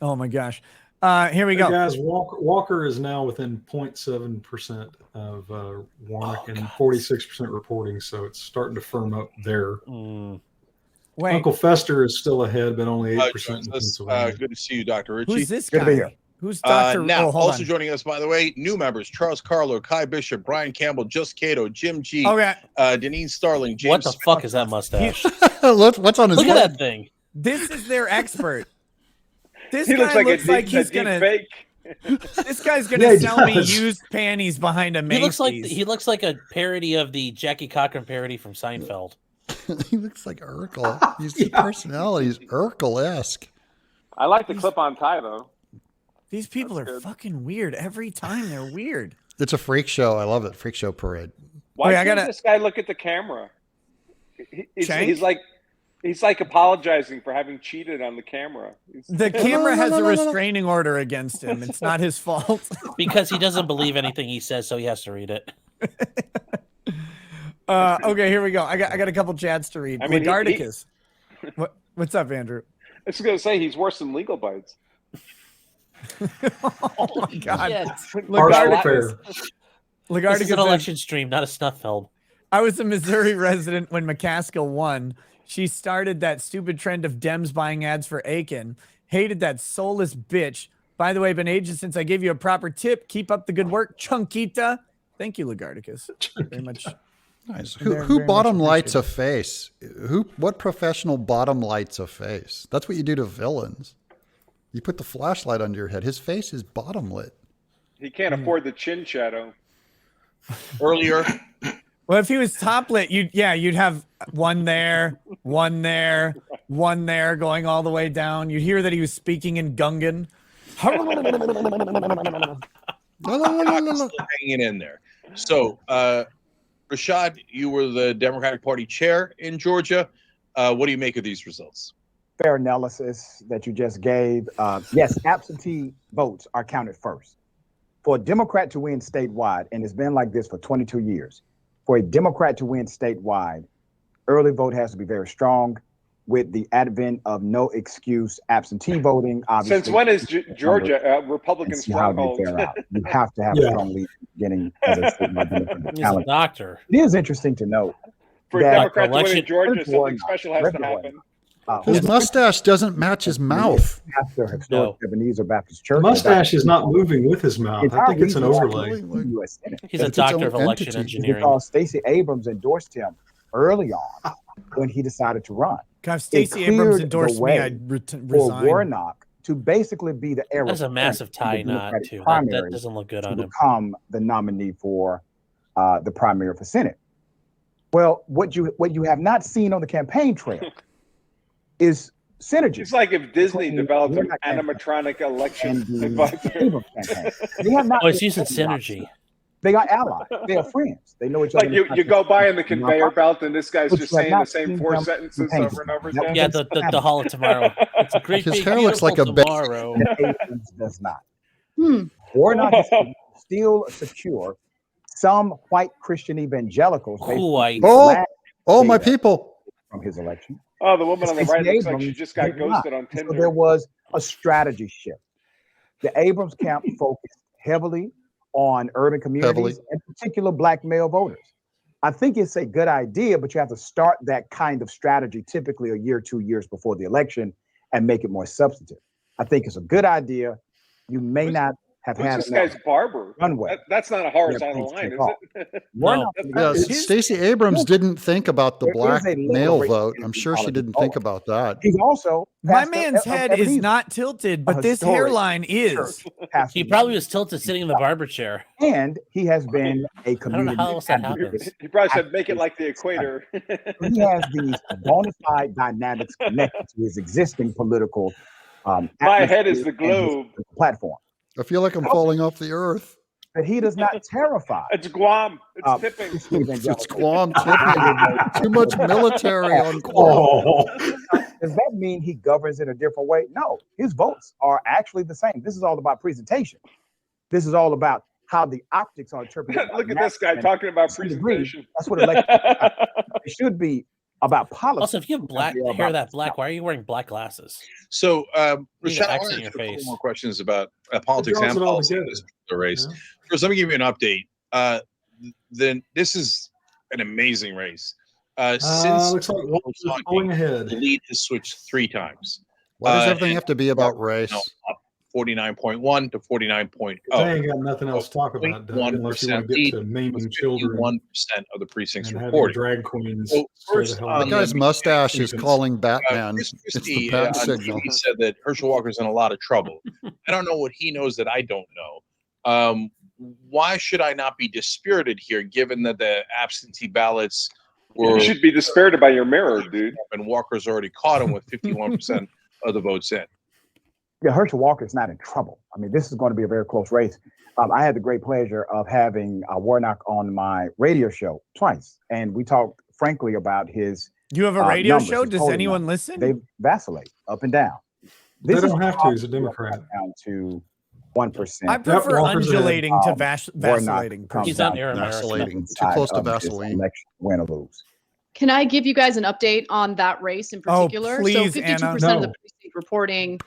Speaker 2: Oh my gosh. Here we go.
Speaker 1: Guys, Walker is now within 0.7% of Warnock and 46% reporting, so it's starting to firm up there.
Speaker 2: Wait.
Speaker 1: Uncle Fester is still ahead, but only 8% in Pennsylvania.
Speaker 4: Good to see you, Dr. Ritchie.
Speaker 2: Who's this
Speaker 1: Good to be
Speaker 2: guy?
Speaker 1: here.
Speaker 2: Who's Dr.
Speaker 4: Now,
Speaker 2: hold
Speaker 4: also
Speaker 2: on.
Speaker 4: joining us, by the way, new members: Charles Carlo, Kai Bishop, Brian Campbell, Just Cato, Jim G, Denise Starling, James.
Speaker 6: What the fuck is that mustache?
Speaker 7: What's on his
Speaker 6: Look
Speaker 7: head?
Speaker 6: at that thing.
Speaker 2: This is their expert. This
Speaker 8: He
Speaker 2: guy looks like he's gonna.
Speaker 8: fake.
Speaker 2: This guy's gonna sell me used panties behind a Macy's.
Speaker 6: He looks like a parody of the Jackie Cochran parody from Seinfeld.
Speaker 7: He looks like Urkel. His personality is Urkel-esque.
Speaker 8: I like the clip-on tie though.
Speaker 2: These people are fucking weird. Every time they're weird.
Speaker 7: It's a freak show. I love it. Freak show parade.
Speaker 8: Why can't this guy look at the camera? He's like apologizing for having cheated on the camera.
Speaker 2: The camera has a restraining order against him. It's not his fault.
Speaker 6: Because he doesn't believe anything he says, so he has to read it.
Speaker 2: Okay, here we go. I got a couple chats to read.
Speaker 8: I mean,
Speaker 2: Legardicus. What's up, Andrew?
Speaker 8: I was going to say he's worse than legal bites.
Speaker 2: Oh my God.
Speaker 6: Yes.
Speaker 2: Legardicus.
Speaker 6: This is an election stream, not a snuff film.
Speaker 2: I was a Missouri resident when McCaskill won. She started that stupid trend of Dems buying ads for Aiken. Hated that soulless bitch. By the way, been ages since I gave you a proper tip. Keep up the good work, Chunkita. Thank you, Legardicus. Very much.
Speaker 7: Nice. Who bottom lights a face? What professional bottom lights a face? That's what you do to villains. You put the flashlight under your head. His face is bottom lit.
Speaker 8: He can't afford the chin shadow.
Speaker 4: Earlier,
Speaker 2: Well, if he was toplit, you'd have one there, one there, one there, going all the way down. You'd hear that he was speaking in Gungan.
Speaker 4: still hanging in there. So, Rashad, you were the Democratic Party chair in Georgia. What do you make of these results?
Speaker 10: Fair analysis that you just gave. Yes, absentee votes are counted first. For a Democrat to win statewide, and it's been like this for 22 years, for a Democrat to win statewide, early vote has to be very strong. With the advent of no excuse absentee voting, obviously.
Speaker 8: Since when is Georgia Republican stronghold?
Speaker 10: You have to have a strong lead beginning as a statewide
Speaker 6: He's a doctor.
Speaker 10: It is interesting to note
Speaker 8: For a
Speaker 10: that
Speaker 8: Democrat to win in Georgia, something special has to happen.
Speaker 7: His mustache doesn't match his mouth.
Speaker 10: After historic Ebenezer Baptist Church,
Speaker 1: The mustache is not moving with his mouth. I think it's an overlay.
Speaker 6: He's a doctor of election engineering.
Speaker 10: Because Stacey Abrams endorsed him early on when he decided to run.
Speaker 2: God, if Stacey Abrams endorsed me, I'd
Speaker 10: for
Speaker 2: resign.
Speaker 10: Warnock to basically be the heir.
Speaker 6: That's a massive tie knot too. That doesn't look good on him.
Speaker 10: Become the nominee for the primary for Senate. Well, what you have not seen on the campaign trail is synergy.
Speaker 8: It's like if Disney developed an animatronic election.
Speaker 6: Oh, it's using synergy.
Speaker 10: They are allies. They are friends. They know each other.
Speaker 8: Like you go by in the conveyor belt, and this guy's just saying the same 4 sentences over and over again.
Speaker 6: Yeah, the Hall of Tomorrow. It's a great.
Speaker 7: His
Speaker 6: big,
Speaker 7: hair looks like a
Speaker 6: tomorrow.
Speaker 10: Does not. Warnock is still secure. Some white Christian evangelicals.
Speaker 7: Oh, my people.
Speaker 10: From his election.
Speaker 8: Oh, the woman on the right looks like she just got ghosted on Tinder.
Speaker 10: So there was a strategy shift. The Abrams camp focused heavily on urban communities, in particular Black male voters. I think it's a good idea, but you have to start that kind of strategy typically a year, 2 years before the election and make it more substantive. I think it's a good idea. You may not have had
Speaker 8: this guy's barber.
Speaker 10: Runway.
Speaker 8: That's not a horizontal line, is it?
Speaker 7: No. Yeah, Stacey Abrams didn't think about the Black male vote. I'm sure she didn't think about that.
Speaker 10: He's also
Speaker 2: my man's head is not tilted, but this hairline is.
Speaker 6: He probably was tilted sitting in the barber chair.
Speaker 10: And he has been a community.
Speaker 6: I don't know how else that happens.
Speaker 8: He probably said, "Make it like the equator."
Speaker 10: He has these bona fide dynamics connected to his existing political.
Speaker 8: My head is the globe
Speaker 10: platform.
Speaker 7: I feel like I'm falling off the earth.
Speaker 10: But he does not terrify.
Speaker 8: It's Guam. It's tipping.
Speaker 7: It's Guam tipping. Too much military on Guam.
Speaker 10: Does that mean he governs in a different way? No, his votes are actually the same. This is all about presentation. This is all about how the optics are interpreted.
Speaker 8: Look at this guy talking about presentation.
Speaker 10: That's what election. It should be about policy.
Speaker 6: Also, if you have black hair that black, why are you wearing black glasses?
Speaker 4: So, Rashad, I
Speaker 6: accent
Speaker 4: want
Speaker 6: in
Speaker 4: to
Speaker 6: your
Speaker 4: ask a couple
Speaker 6: face.
Speaker 4: more questions about politics and
Speaker 1: draws it all
Speaker 4: policy in
Speaker 1: together.
Speaker 4: this race.
Speaker 1: Yeah.
Speaker 4: First, let me give you an update. Then this is an amazing race. Since
Speaker 1: looks like Walker's pulling ahead.
Speaker 4: the lead has switched 3 times.
Speaker 7: Why does everything have to be about race?
Speaker 4: 49.1 to 49.0.
Speaker 1: They ain't got nothing else to talk about, Doug, unless you want to get to naming children
Speaker 4: 1% of the precincts
Speaker 1: and having
Speaker 4: reported.
Speaker 1: drag queens.
Speaker 4: So first,
Speaker 1: scare the hell
Speaker 7: The
Speaker 1: out
Speaker 7: guy's
Speaker 1: of me.
Speaker 7: mustache is calling Batman.
Speaker 4: Chris
Speaker 7: It's the
Speaker 4: Christie
Speaker 7: bat
Speaker 4: on
Speaker 7: signal.
Speaker 4: TV said that Herschel Walker's in a lot of trouble. I don't know what he knows that I don't know. Why should I not be dispirited here, given that the absentee ballots were?
Speaker 8: You should be dispirited by your mirror, dude.
Speaker 4: And Walker's already caught him with 51% of the votes in.
Speaker 10: Yeah, Herschel Walker is not in trouble. I mean, this is going to be a very close race. I had the great pleasure of having Warnock on my radio show twice, and we talked frankly about his.
Speaker 2: You have a radio
Speaker 10: numbers,
Speaker 2: show?
Speaker 10: his
Speaker 2: Does
Speaker 10: polling
Speaker 2: anyone
Speaker 10: numbers.
Speaker 2: listen?
Speaker 10: They vacillate up and down.
Speaker 1: They
Speaker 10: This
Speaker 1: don't
Speaker 10: is
Speaker 1: have to. He's a Democrat.
Speaker 10: down to 1%.
Speaker 2: I prefer
Speaker 1: Walker's
Speaker 2: undulating to
Speaker 10: Warnock
Speaker 2: vacillating.
Speaker 10: comes
Speaker 6: He's
Speaker 10: down
Speaker 6: on air
Speaker 10: to
Speaker 6: America.
Speaker 7: Vacillating. Too
Speaker 10: side
Speaker 7: close to
Speaker 10: of his
Speaker 7: Vaseline.
Speaker 10: election, win or lose.
Speaker 5: Can I give you guys an update on that race in
Speaker 2: Oh,
Speaker 5: particular?
Speaker 2: please,
Speaker 5: so 52%
Speaker 2: Anna.
Speaker 5: of the
Speaker 1: No.
Speaker 5: precinct reporting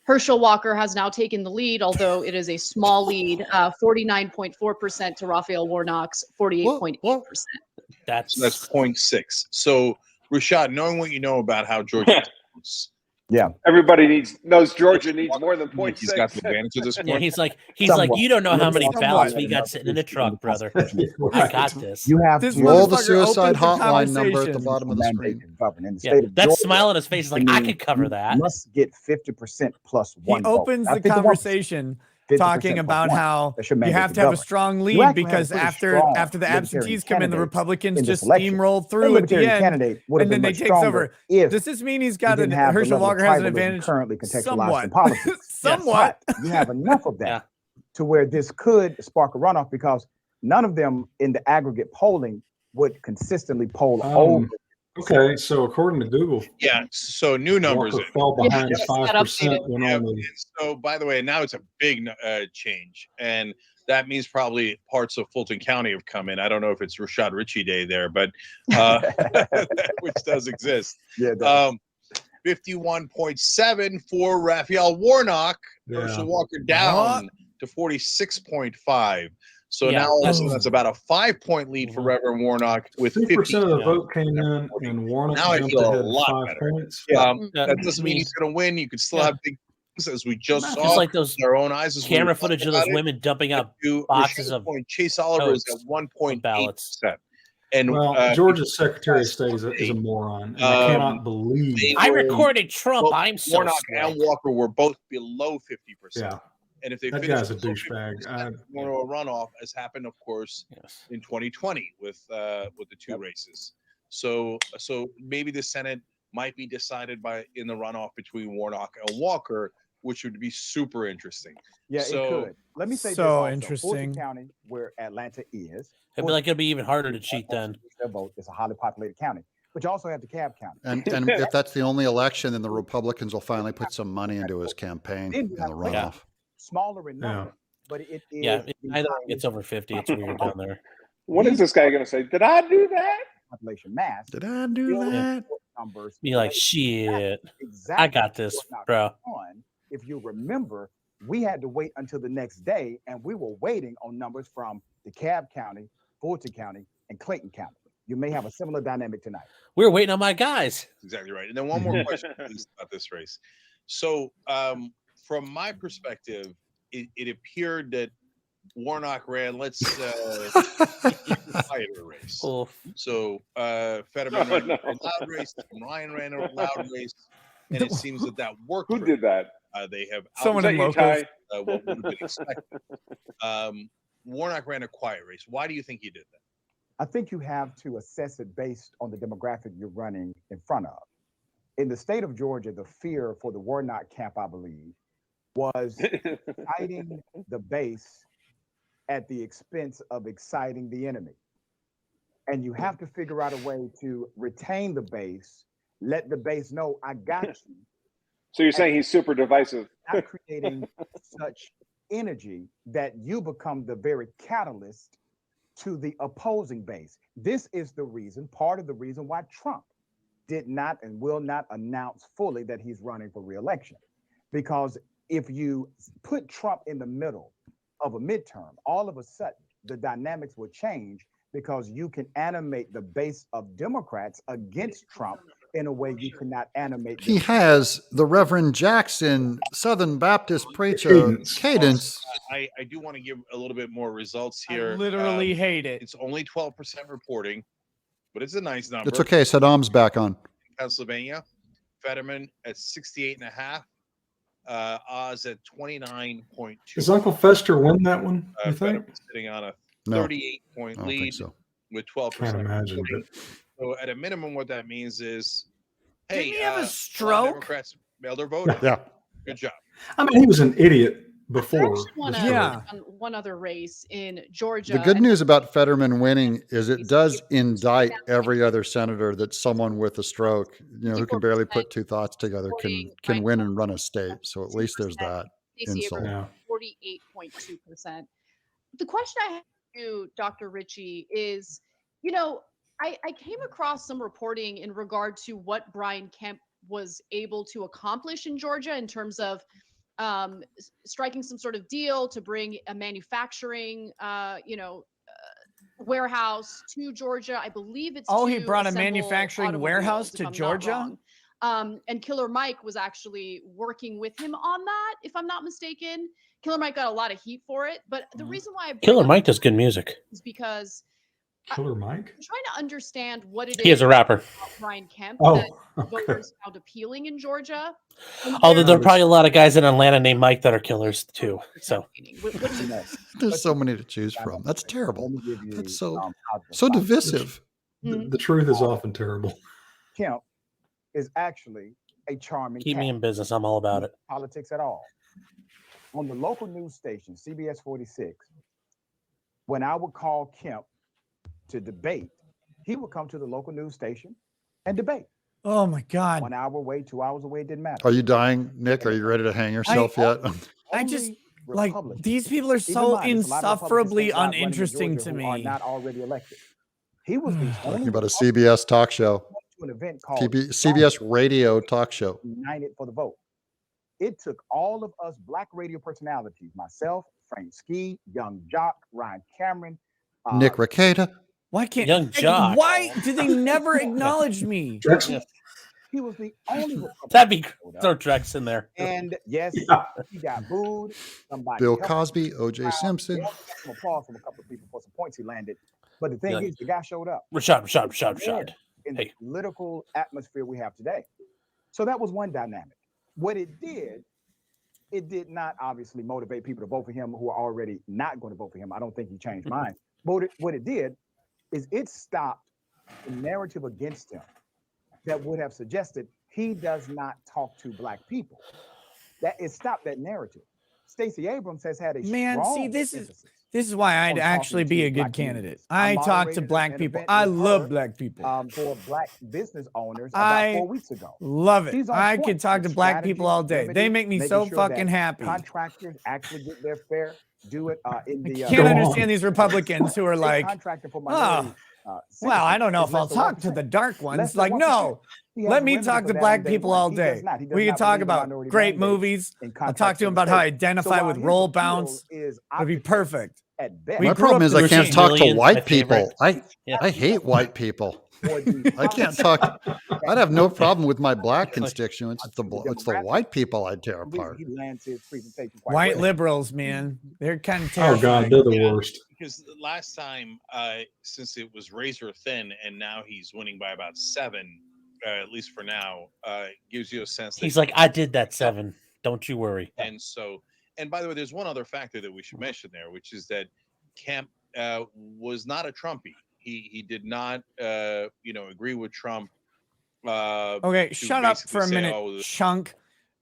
Speaker 5: Herschel Walker has now taken the lead, although it is a small lead, 49.4% to Raphael Warnock's 48.8%.
Speaker 6: That's
Speaker 4: 0.6. So, Rashad, knowing what you know about how Georgia votes,
Speaker 8: Everybody knows Georgia needs more than
Speaker 4: he's got the
Speaker 8: 0.6.
Speaker 4: advantage at this point.
Speaker 6: yeah. He's like,
Speaker 10: Somewhat.
Speaker 6: you don't know how many
Speaker 10: Somewhat.
Speaker 6: ballots we got sitting in the truck, brother. I got this.
Speaker 10: You have
Speaker 2: This
Speaker 10: to
Speaker 7: Roll the
Speaker 2: motherfucker
Speaker 7: suicide
Speaker 2: opens the
Speaker 7: hotline number at the
Speaker 2: conversation.
Speaker 7: bottom of the screen.
Speaker 10: govern in the
Speaker 6: Yeah,
Speaker 10: state of
Speaker 6: that
Speaker 10: Georgia.
Speaker 6: smile on his face is like, I could cover
Speaker 10: you
Speaker 6: that.
Speaker 10: must get 50% plus
Speaker 2: He
Speaker 10: one vote.
Speaker 2: opens
Speaker 10: I
Speaker 2: the
Speaker 10: think
Speaker 2: conversation talking about how you have to have a strong lead
Speaker 10: have
Speaker 2: because
Speaker 10: a pretty
Speaker 2: after
Speaker 10: strong
Speaker 2: the
Speaker 10: libertarian
Speaker 2: absentees come in, the
Speaker 10: candidate
Speaker 2: Republicans
Speaker 10: in this
Speaker 2: just
Speaker 10: election.
Speaker 2: steamroll
Speaker 10: Your
Speaker 2: through at the
Speaker 10: libertarian
Speaker 2: end,
Speaker 10: candidate would have
Speaker 2: and then
Speaker 10: been
Speaker 2: they
Speaker 10: much
Speaker 2: takes over.
Speaker 10: stronger if
Speaker 2: Does this mean he's
Speaker 10: you
Speaker 2: got
Speaker 10: didn't
Speaker 2: an
Speaker 10: have the
Speaker 2: Herschel
Speaker 10: level of
Speaker 2: Walker has an
Speaker 10: tribalism
Speaker 2: advantage?
Speaker 10: currently contextualized
Speaker 2: Somewhat.
Speaker 10: in politics.
Speaker 2: Somewhat.
Speaker 10: But you have enough of that
Speaker 6: Yeah.
Speaker 10: to where this could spark a runoff because none of them in the aggregate polling would consistently poll over.
Speaker 1: Okay, so according to Google,
Speaker 4: Yeah. So new numbers.
Speaker 1: Walker fell behind
Speaker 5: Yes, that
Speaker 1: 5%
Speaker 5: updated.
Speaker 1: when
Speaker 4: Yeah,
Speaker 1: only.
Speaker 4: and so, by the way, now it's a big change, and that means probably parts of Fulton County have come in. I don't know if it's Rashad Ritchie Day there, but which does exist.
Speaker 10: Yeah, it does.
Speaker 4: 51.7 for Raphael Warnock.
Speaker 1: Yeah.
Speaker 4: Herschel Walker down to 46.5. So
Speaker 6: Yeah,
Speaker 4: now all of a
Speaker 6: that's-
Speaker 4: sudden that's about a 5-point lead for Reverend Warnock with
Speaker 1: 2% of the
Speaker 4: 50.
Speaker 1: vote came in, and Warnock
Speaker 4: Now I
Speaker 1: jumped
Speaker 4: feel a
Speaker 1: ahead
Speaker 4: lot
Speaker 1: 5
Speaker 4: better.
Speaker 1: points.
Speaker 4: That doesn't mean he's going to win. You could still have big things, as we just saw
Speaker 6: It's like those
Speaker 4: with our own eyes. As we
Speaker 6: camera
Speaker 4: were talking
Speaker 6: footage of those
Speaker 4: about it.
Speaker 6: women dumping out
Speaker 4: To
Speaker 6: boxes
Speaker 4: Rashad's
Speaker 6: of
Speaker 4: point, Chase Oliver is at
Speaker 6: votes,
Speaker 4: 1.8%. And
Speaker 1: Well, Georgia's Secretary of State is a moron, and I cannot believe.
Speaker 6: I recorded Trump.
Speaker 4: Both
Speaker 6: I'm so
Speaker 4: Warnock
Speaker 6: slick.
Speaker 4: and Walker were both below 50%.
Speaker 1: Yeah.
Speaker 4: And if they
Speaker 1: That
Speaker 4: finish
Speaker 1: guy's a
Speaker 4: below
Speaker 1: douchebag.
Speaker 4: 50%, more of a runoff, as happened, of course, in 2020 with the two races. So maybe the Senate might be decided in the runoff between Warnock and Walker, which would be super interesting.
Speaker 10: Yeah,
Speaker 4: So,
Speaker 10: it could. Let me say
Speaker 2: So
Speaker 10: this also.
Speaker 2: interesting.
Speaker 10: Fulton County, where Atlanta is,
Speaker 6: It'd be like it'd be even harder to cheat then.
Speaker 10: their vote is a highly populated county, but you also have DeKalb County.
Speaker 7: And if that's the only election, then the Republicans will finally put some money into his campaign in the runoff.
Speaker 10: Smaller in number, but it is.
Speaker 6: Yeah, either it's over 50. It's weird down there.
Speaker 8: What is this guy going to say? Did I do that?
Speaker 10: Population mass.
Speaker 7: Did I do that?
Speaker 10: Numbers.
Speaker 6: Be like, shit.
Speaker 10: Exactly.
Speaker 6: I got this, bro.
Speaker 10: If you remember, we had to wait until the next day, and we were waiting on numbers from DeKalb County, Fulton County, and Clayton County. You may have a similar dynamic tonight.
Speaker 6: We were waiting on my guys.
Speaker 4: Exactly right. And then one more question please, about this race. So, from my perspective, it appeared that Warnock ran, let's quieter race.
Speaker 6: Oh.
Speaker 4: So Fetterman ran a loud race, Ryan ran a loud race, and it seems that worked.
Speaker 8: Who did that?
Speaker 4: They have
Speaker 2: Someone in
Speaker 8: Was that you,
Speaker 2: locals.
Speaker 8: Ty?
Speaker 4: what would have been expected. Warnock ran a quiet race. Why do you think he did that?
Speaker 10: I think you have to assess it based on the demographic you're running in front of. In the state of Georgia, the fear for the Warnock camp, I believe, was exciting the base at the expense of exciting the enemy. And you have to figure out a way to retain the base, let the base know, I got you.
Speaker 8: So you're saying he's super divisive?
Speaker 10: Not creating such energy that you become the very catalyst to the opposing base. This is the reason, part of the reason why Trump did not and will not announce fully that he's running for re-election. Because if you put Trump in the middle of a midterm, all of a sudden the dynamics will change because you can animate the base of Democrats against Trump in a way you cannot animate.
Speaker 7: He has the Reverend Jackson Southern Baptist preacher cadence.
Speaker 4: I do want to give a little bit more results here.
Speaker 2: I literally hate it.
Speaker 4: It's only 12% reporting, but it's a nice number.
Speaker 7: It's okay. Saddam's back on.
Speaker 4: Pennsylvania, Fetterman at 68.5, Oz at 29.2.
Speaker 1: Does Uncle Fester win that one, you think?
Speaker 4: Fetterman's sitting on a 38-point
Speaker 7: I don't
Speaker 4: lead
Speaker 7: think so.
Speaker 4: with 12%.
Speaker 1: Can't imagine.
Speaker 4: reporting. So at a minimum, what that means is, hey,
Speaker 2: Didn't he have a
Speaker 4: lot of
Speaker 2: stroke?
Speaker 4: Democrats mailed their vote.
Speaker 7: Yeah.
Speaker 4: Good job.
Speaker 1: I mean, he was an idiot
Speaker 5: I
Speaker 1: before.
Speaker 5: actually want
Speaker 1: the
Speaker 5: to
Speaker 2: Yeah.
Speaker 1: stroke.
Speaker 5: on one other race in Georgia.
Speaker 7: The good
Speaker 5: and
Speaker 7: news about Fetterman winning is it does indict every other senator that someone with a stroke, who can barely put two thoughts together, can win and run a state. So at least there's that
Speaker 5: Stacey
Speaker 7: insult.
Speaker 5: Abrams, 48.2%. The question I have for you, Dr. Ritchie, is, I came across some reporting in regard to what Brian Kemp was able to accomplish in Georgia in terms of striking some sort of deal to bring a manufacturing, warehouse to Georgia. I believe it's
Speaker 2: He
Speaker 5: to
Speaker 2: brought a
Speaker 5: assemble
Speaker 2: manufacturing warehouse
Speaker 5: automobiles, if
Speaker 2: to
Speaker 5: I'm not
Speaker 2: Georgia?
Speaker 5: wrong. And Killer Mike was actually working with him on that, if I'm not mistaken. Killer Mike got a lot of heat for it, but the reason why I bring
Speaker 6: Killer
Speaker 5: up
Speaker 6: Mike does good music.
Speaker 5: is because
Speaker 1: Killer Mike?
Speaker 5: I'm trying to understand what it
Speaker 6: He is a rapper.
Speaker 5: about Brian Kemp
Speaker 1: Oh,
Speaker 5: that
Speaker 1: okay.
Speaker 5: voters found appealing in Georgia. And
Speaker 6: Although there are
Speaker 5: where-
Speaker 6: probably a lot of guys in Atlanta named Mike that are killers too. So
Speaker 5: what do you
Speaker 7: There's so many to choose from. That's terrible.
Speaker 10: Let me give you
Speaker 7: That's so
Speaker 10: positive
Speaker 7: so
Speaker 10: side.
Speaker 7: divisive.
Speaker 1: The truth is often terrible.
Speaker 10: Kemp is actually a charming
Speaker 6: keep
Speaker 10: cat.
Speaker 6: me in business. I'm all about it.
Speaker 10: Politics at all. On the local news station, CBS 46, when I would call Kemp to debate, he would come to the local news station and debate.
Speaker 2: Oh my God.
Speaker 10: 1 hour away, 2 hours away, didn't matter.
Speaker 7: Are you dying, Nick? Are you ready to hang yourself yet?
Speaker 2: I just
Speaker 10: Only
Speaker 2: like
Speaker 10: Republicans,
Speaker 2: these people are
Speaker 10: keep in
Speaker 2: so
Speaker 10: mind, there's a lot of
Speaker 2: insufferably
Speaker 10: Republican states not running in
Speaker 2: uninteresting
Speaker 10: Georgia
Speaker 2: to
Speaker 10: who are
Speaker 2: me.
Speaker 10: not already elected. He was the
Speaker 7: Talking
Speaker 10: only
Speaker 7: about a
Speaker 10: Republican
Speaker 7: CBS talk show,
Speaker 10: to an event called
Speaker 7: CBS radio talk show.
Speaker 10: United for the Vote. It took all of us Black radio personalities, myself, Frank Ski, Young Jock, Ryan Cameron,
Speaker 7: Nick Rekieta.
Speaker 2: Why can't
Speaker 6: Young Jock.
Speaker 2: Why do they never acknowledge me?
Speaker 6: Yeah.
Speaker 10: He was the only Republican.
Speaker 6: That'd be
Speaker 10: that showed up.
Speaker 6: throw Drex in there.
Speaker 10: And yes,
Speaker 1: Yeah.
Speaker 10: he got booed. Somebody
Speaker 7: Bill
Speaker 10: helped
Speaker 7: Cosby,
Speaker 10: him.
Speaker 7: O.J. Simpson.
Speaker 10: He also got some applause from a couple of people for some points he landed. But the thing
Speaker 6: Yeah.
Speaker 10: is, the guy showed up
Speaker 6: Rashad.
Speaker 10: in
Speaker 6: Hey.
Speaker 10: the political atmosphere we have today. So that was one dynamic. What it did not obviously motivate people to vote for him who are already not going to vote for him. I don't think he changed minds. But what it did is it stopped the narrative against him that would have suggested he does not talk to Black people. That it stopped that narrative. Stacey Abrams has had a
Speaker 2: Man, see,
Speaker 10: strong
Speaker 2: this
Speaker 10: emphasis
Speaker 2: is why I'd
Speaker 10: on
Speaker 2: actually
Speaker 10: talking
Speaker 2: be
Speaker 10: to
Speaker 2: a good
Speaker 10: Black
Speaker 2: candidate.
Speaker 10: communities.
Speaker 2: I talk to
Speaker 10: moderated
Speaker 2: Black
Speaker 10: an
Speaker 2: people.
Speaker 10: event
Speaker 2: I
Speaker 10: with
Speaker 2: love
Speaker 10: her,
Speaker 2: Black people.
Speaker 10: for Black business owners
Speaker 2: I
Speaker 10: about 4 weeks ago.
Speaker 2: Love it.
Speaker 10: She's on
Speaker 2: I
Speaker 10: point
Speaker 2: could talk to
Speaker 10: with
Speaker 2: Black people all day.
Speaker 10: strategy,
Speaker 2: They make me
Speaker 10: making
Speaker 2: so
Speaker 10: sure
Speaker 2: fucking
Speaker 10: that
Speaker 2: happy.
Speaker 10: Contractors actually get their fair do it in
Speaker 2: I
Speaker 10: the
Speaker 2: can't
Speaker 1: Go
Speaker 2: understand
Speaker 1: on.
Speaker 2: these Republicans who are like,
Speaker 10: contractor for
Speaker 2: oh,
Speaker 10: minority,
Speaker 2: well, I don't know if I'll
Speaker 10: citizens is less
Speaker 2: talk
Speaker 10: than
Speaker 2: to the
Speaker 10: 1%.
Speaker 2: dark ones.
Speaker 10: Less than
Speaker 2: Like,
Speaker 10: 1%.
Speaker 2: no,
Speaker 10: He has
Speaker 2: let
Speaker 10: a
Speaker 2: me
Speaker 10: remedy
Speaker 2: talk
Speaker 10: for
Speaker 2: to
Speaker 10: that
Speaker 2: Black
Speaker 10: on day
Speaker 2: people
Speaker 10: one.
Speaker 2: all
Speaker 10: He does
Speaker 2: day.
Speaker 10: not. He does
Speaker 2: We can
Speaker 10: not
Speaker 2: talk
Speaker 10: believe in
Speaker 2: about
Speaker 10: minority
Speaker 2: great
Speaker 10: mandates
Speaker 2: movies.
Speaker 10: in
Speaker 2: I'll talk
Speaker 10: contracts
Speaker 2: to him
Speaker 10: in the
Speaker 2: about how I
Speaker 10: state. So
Speaker 2: identify
Speaker 10: while
Speaker 2: with
Speaker 10: his
Speaker 2: roll
Speaker 10: appeal
Speaker 2: bounce.
Speaker 10: is
Speaker 2: It'd be
Speaker 10: optics
Speaker 2: perfect.
Speaker 10: at best,
Speaker 2: We
Speaker 7: My
Speaker 2: grew
Speaker 7: problem
Speaker 2: up
Speaker 7: is
Speaker 2: the
Speaker 7: I can't
Speaker 2: same.
Speaker 7: talk to
Speaker 6: Millions, my
Speaker 7: white
Speaker 6: favorite.
Speaker 7: people.
Speaker 6: Yeah.
Speaker 7: I hate white people.
Speaker 10: for the
Speaker 7: I can't
Speaker 10: politics
Speaker 7: talk. I'd have no problem with my Black
Speaker 6: Like-
Speaker 7: constituents. It's the
Speaker 10: demographics,
Speaker 7: white people I'd tear
Speaker 10: the reason
Speaker 7: apart.
Speaker 10: he lands his presentation quite
Speaker 2: White
Speaker 10: well.
Speaker 2: liberals, man, they're kind of
Speaker 1: Oh
Speaker 2: terrifying.
Speaker 1: God, they're the
Speaker 4: Yeah.
Speaker 1: worst.
Speaker 4: Because the last time, since it was razor thin, and now he's winning by about 7, at least for now, gives you a sense that
Speaker 6: He's like, I did that 7. Don't you worry.
Speaker 4: And so, and by the way, there's one other factor that we should mention there, which is that Kemp was not a Trumpy. He did not, agree with Trump.
Speaker 2: Okay,
Speaker 4: to
Speaker 2: shut up
Speaker 4: basically
Speaker 2: for a
Speaker 4: say,
Speaker 2: minute,
Speaker 4: "Oh,
Speaker 2: chunk.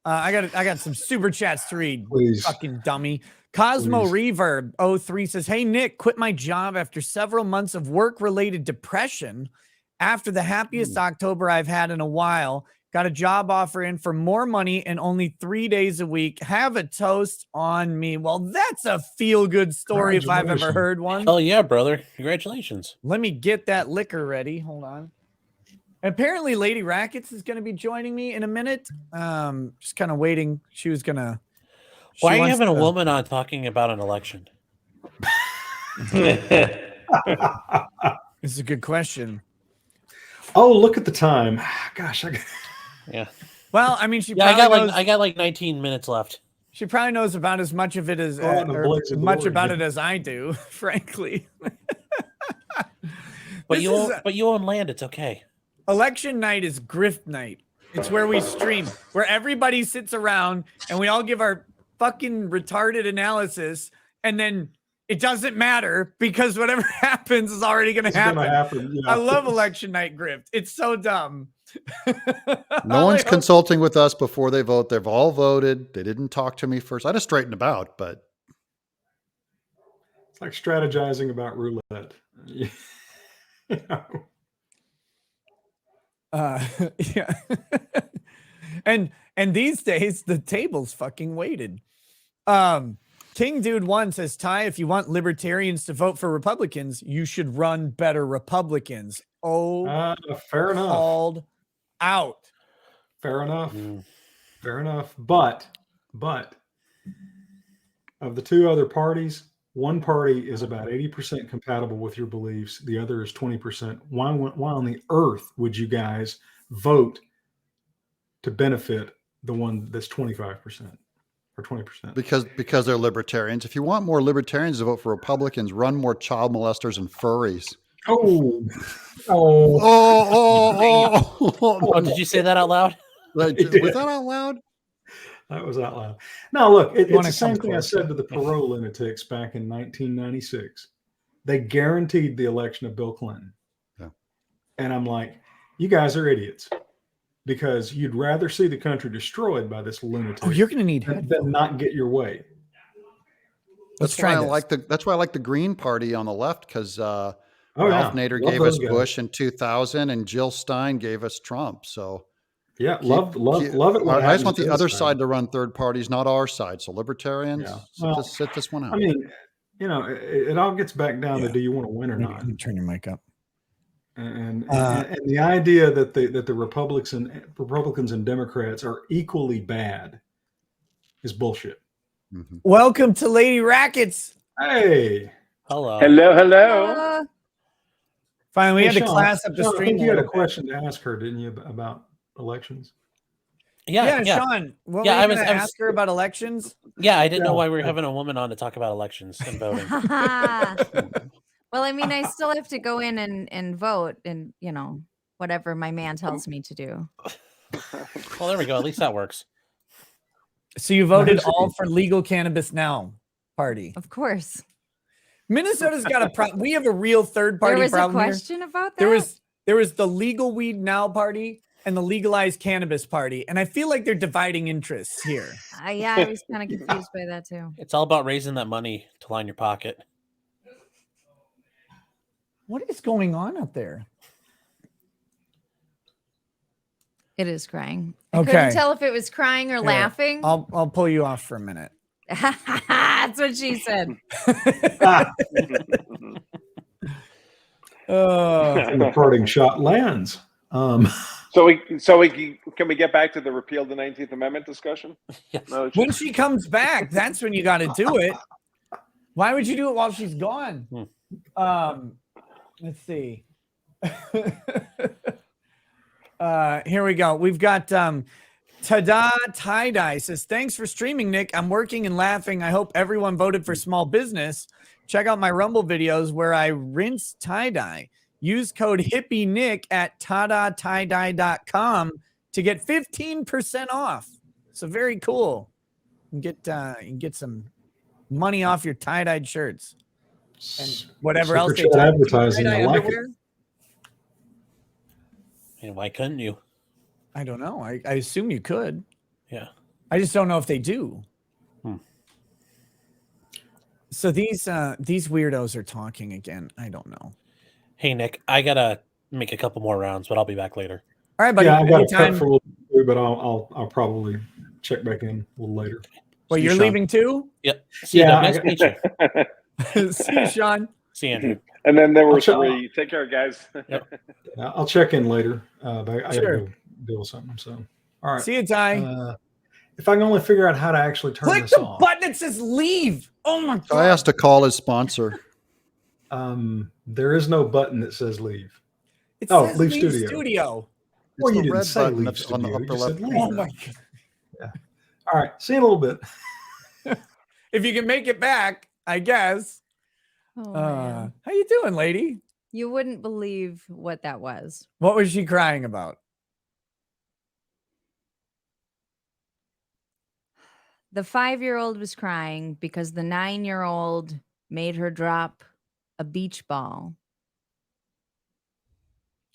Speaker 2: I got some super chats to read.
Speaker 1: Please.
Speaker 2: Fucking dummy. Cosmo
Speaker 1: Please.
Speaker 2: Reverb 03 says, "Hey Nick, quit my job after several months of work-related depression. After the happiest October I've had in a while, got a job offer in for more money and only 3 days a week. Have a toast on me." Well, that's a feel-good story if I've ever
Speaker 1: Congratulations.
Speaker 2: heard one.
Speaker 6: Hell yeah, brother. Congratulations.
Speaker 2: Let me get that liquor ready. Hold on. Apparently, Lady Rackets is going to be joining me in a minute. Just kind of waiting. She was going to.
Speaker 6: Why are you having a woman on talking about an election?
Speaker 2: This is a good question.
Speaker 1: Oh, look at the time. Gosh,
Speaker 6: Yeah.
Speaker 2: Well, I mean, she
Speaker 6: Yeah,
Speaker 2: probably knows,
Speaker 6: I got like 19 minutes left.
Speaker 2: she probably knows about as much of it as
Speaker 1: Go on a
Speaker 2: or
Speaker 1: blaze of
Speaker 2: much
Speaker 1: glory,
Speaker 2: about
Speaker 1: man.
Speaker 2: it as I do, frankly.
Speaker 6: But
Speaker 2: This
Speaker 6: you
Speaker 2: is
Speaker 6: own, but you own land. It's okay.
Speaker 2: Election night is grift night. It's where we stream, where everybody sits around and we all give our fucking retarded analysis, and then it doesn't matter because whatever happens is already going to
Speaker 1: it's gonna
Speaker 2: happen.
Speaker 1: happen. Yeah.
Speaker 2: I love election night grift. It's so dumb.
Speaker 7: No one's consulting with us before they vote. They've all voted. They didn't talk to me first. I just straightened about, but
Speaker 1: It's like strategizing about roulette. You know.
Speaker 2: Yeah. and these days the table's fucking weighted. King Dude 1 says, Ty, if you want libertarians to vote for Republicans, you should run better Republicans. Oh,
Speaker 1: Fair enough.
Speaker 2: called out.
Speaker 1: Fair enough.
Speaker 6: Mm.
Speaker 1: Fair enough. But of the two other parties, one party is about 80% compatible with your beliefs. The other is 20%. Why on the earth would you guys vote to benefit the one that's 25% or 20%?
Speaker 7: because they're libertarians. If you want more libertarians to vote for Republicans, run more child molesters and furries.
Speaker 1: Oh,
Speaker 6: Oh, did you say that out loud?
Speaker 7: Was that out loud?
Speaker 1: That was out loud. No, look, it's
Speaker 2: wanna
Speaker 1: the same
Speaker 2: come
Speaker 1: thing I
Speaker 2: closer?
Speaker 1: said to the parole lunatics back in 1996. They guaranteed the election of Bill Clinton.
Speaker 7: Yeah.
Speaker 1: And I'm like, you guys are idiots because you'd rather see the country destroyed by this lunatic
Speaker 2: Oh, you're going to need
Speaker 1: than not get your way.
Speaker 2: Let's
Speaker 7: That's why
Speaker 2: try
Speaker 7: I
Speaker 2: this.
Speaker 7: like that's why I like the Green Party on the left, because
Speaker 1: yeah.
Speaker 7: Ralph Nader
Speaker 1: Love
Speaker 7: gave
Speaker 1: those
Speaker 7: us
Speaker 1: guys.
Speaker 7: Bush in 2000 and Jill Stein gave us Trump. So
Speaker 1: Yeah, love it. When
Speaker 7: I just
Speaker 1: it
Speaker 7: want the
Speaker 1: happens
Speaker 7: other
Speaker 1: this
Speaker 7: side
Speaker 1: time.
Speaker 7: to run third parties, not our side. So libertarians,
Speaker 1: Yeah.
Speaker 7: sit,
Speaker 1: Well,
Speaker 7: sit this one out.
Speaker 1: I mean, it all gets back down to do you want to win or not?
Speaker 2: Turn your mic up.
Speaker 1: And the idea that the Republicans and Democrats are equally bad is bullshit.
Speaker 7: Mhm.
Speaker 2: Welcome to Lady Rackets.
Speaker 1: Hey,
Speaker 6: Hello.
Speaker 8: Hello.
Speaker 2: Finally, we had to
Speaker 1: Sean,
Speaker 2: class up the
Speaker 1: Sean, I
Speaker 2: stream.
Speaker 1: think you had a
Speaker 2: little bit.
Speaker 1: question to ask her, didn't you, about elections?
Speaker 6: Yeah.
Speaker 2: Sean. What
Speaker 6: Yeah,
Speaker 2: were you
Speaker 6: I was-
Speaker 2: gonna
Speaker 6: I was-
Speaker 2: ask her about elections?
Speaker 6: Yeah, I didn't know
Speaker 1: Yeah.
Speaker 6: why we were having a woman on to talk about elections and voting.
Speaker 11: Well, I mean, I still have to go in and vote and, whatever my man tells me to do.
Speaker 6: Well, there we go. At least that works.
Speaker 2: So you voted
Speaker 1: who's-
Speaker 2: all for legal cannabis now party.
Speaker 11: Of course.
Speaker 2: Minnesota's got a problem. We have a real third
Speaker 11: There
Speaker 2: party
Speaker 11: was a
Speaker 2: problem here.
Speaker 11: question about that?
Speaker 2: There was the legal weed now party and the legalized cannabis party, and I feel like they're dividing interests here.
Speaker 11: Yeah, I was kind of confused by that too.
Speaker 6: It's all about raising that money to line your pocket.
Speaker 2: What is going on up there?
Speaker 11: It is crying. I
Speaker 2: Okay.
Speaker 11: couldn't tell if it was crying or
Speaker 2: Here,
Speaker 11: laughing.
Speaker 2: I'll pull you off for a minute.
Speaker 11: That's what she said.
Speaker 1: The parting shot lands.
Speaker 8: So can we get back to the repeal the 19th Amendment discussion?
Speaker 6: Yes.
Speaker 8: No,
Speaker 2: When she comes back, that's when you got to do it. Why would you do it while she's gone? Let's see. Here we go. We've got Tada Tie-Dye says, thanks for streaming, Nick. I'm working and laughing. I hope everyone voted for small business. Check out my Rumble videos where I rinse tie-dye. Use code HippieNick at tadatyedye.com to get 15% off. So very cool. You can get some money off your tie-dyed shirts and whatever
Speaker 1: Super
Speaker 2: else they
Speaker 1: chat
Speaker 2: tie-
Speaker 1: advertising.
Speaker 2: tie-dye
Speaker 1: I like it.
Speaker 2: underwear?
Speaker 6: And why couldn't you?
Speaker 2: I don't know. I assume you could.
Speaker 6: Yeah.
Speaker 2: I just don't know if they do. So these weirdos are talking again. I don't know.
Speaker 6: Hey, Nick, I got to make a couple more rounds, but I'll be back later.
Speaker 2: All right, buddy.
Speaker 1: Yeah, I got to
Speaker 2: Anytime.
Speaker 1: cut for a little bit, but I'll probably check back in a little later.
Speaker 2: Well,
Speaker 7: See you,
Speaker 2: you're
Speaker 7: Sean.
Speaker 2: leaving too?
Speaker 6: Yep. See you.
Speaker 1: Yeah,
Speaker 6: Nice to meet you.
Speaker 2: See you, Sean.
Speaker 6: See you, Andrew.
Speaker 8: And then there were
Speaker 1: I'll check-
Speaker 8: three. Take care, guys.
Speaker 1: Yeah, I'll check in later. But I got to
Speaker 2: Sure.
Speaker 1: go deal with something. So, all right.
Speaker 2: See you, Ty.
Speaker 1: If I can only figure out how to actually turn
Speaker 2: Click
Speaker 1: this
Speaker 2: the
Speaker 1: off.
Speaker 2: button that says leave. Oh my
Speaker 7: So I
Speaker 2: god.
Speaker 7: asked to call his sponsor.
Speaker 1: There is no button that says leave.
Speaker 2: It
Speaker 1: Oh,
Speaker 2: says
Speaker 1: leave
Speaker 2: leave
Speaker 1: studio.
Speaker 2: studio.
Speaker 1: Well,
Speaker 7: It's
Speaker 1: you
Speaker 7: the
Speaker 1: didn't
Speaker 7: red
Speaker 1: say
Speaker 7: button
Speaker 1: leave
Speaker 7: that's on the
Speaker 1: studio. You
Speaker 7: upper
Speaker 1: said
Speaker 7: left
Speaker 1: leave.
Speaker 2: Oh
Speaker 7: corner.
Speaker 2: my god.
Speaker 1: All right. See you in a little bit.
Speaker 2: If you can make it back, I guess.
Speaker 11: Oh, man.
Speaker 2: How you doing, lady?
Speaker 11: You wouldn't believe what that was.
Speaker 2: What was she crying about?
Speaker 11: The 5-year-old was crying because the 9-year-old made her drop a beach ball.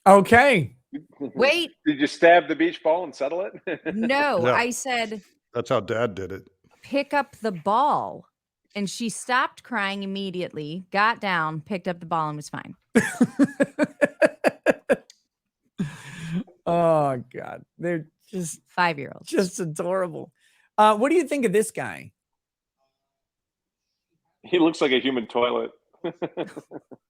Speaker 2: Okay.
Speaker 11: Wait,
Speaker 8: Did you stab the beach ball and settle it?
Speaker 11: no,
Speaker 7: Yeah.
Speaker 11: I said,
Speaker 7: That's how Dad did it.
Speaker 11: pick up the ball. And she stopped crying immediately, got down, picked up the ball, and was fine.
Speaker 2: Oh god. They're just
Speaker 11: 5-year-old.
Speaker 2: just adorable. What do you think of this guy?
Speaker 8: He looks like a human toilet.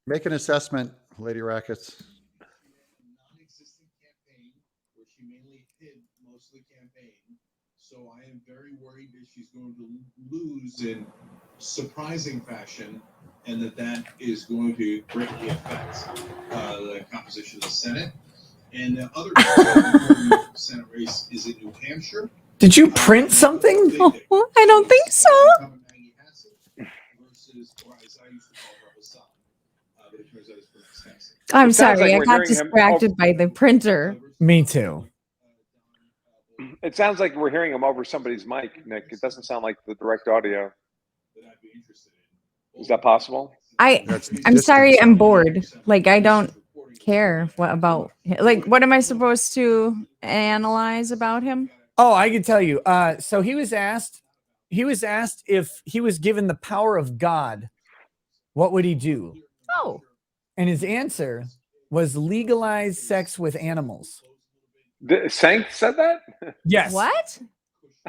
Speaker 7: Make an assessment, Lady Rackets.
Speaker 12: Non-existent campaign where she mainly hid most of the campaign. So I am very worried that she's going to lose in surprising fashion, and that is going to greatly affect the composition of the Senate. And the other Senate race is in New Hampshire.
Speaker 2: Did you print something?
Speaker 11: I don't think so.
Speaker 12: Versus, or as I used to call her, Hassan. But it turns out it's pronounced Hassan.
Speaker 11: I'm
Speaker 8: It sounds
Speaker 11: sorry,
Speaker 8: like
Speaker 11: I
Speaker 8: we're
Speaker 11: got
Speaker 8: hearing him
Speaker 11: distracted by the printer.
Speaker 2: Me too.
Speaker 8: It sounds like we're hearing him over somebody's mic, Nick. It doesn't sound like the direct audio. Is that possible?
Speaker 11: I'm sorry, I'm bored. Like I don't care what am I supposed to analyze about him?
Speaker 2: Oh, I can tell you. So he was asked if he was given the power of God, what would he do?
Speaker 11: Oh.
Speaker 2: And his answer was legalize sex with animals.
Speaker 8: Sank said that?
Speaker 2: Yes.
Speaker 11: What?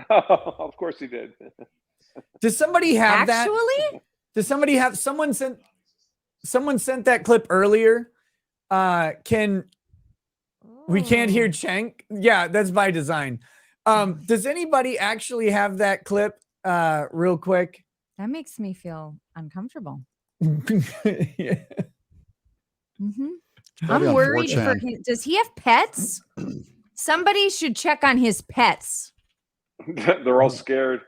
Speaker 8: Oh, of course he did.
Speaker 2: Does somebody have that?
Speaker 11: Actually?
Speaker 2: Does somebody have someone sent that clip earlier? We can't hear Cenk. Yeah, that's by design. Does anybody actually have that clip real quick?
Speaker 11: That makes me feel uncomfortable.
Speaker 2: Yeah.
Speaker 11: Mm-hmm.
Speaker 7: Probably
Speaker 11: I'm
Speaker 7: on
Speaker 11: worried
Speaker 7: 4chan.
Speaker 11: for him. Does he have pets? Somebody should check on his pets.
Speaker 8: They're all scared.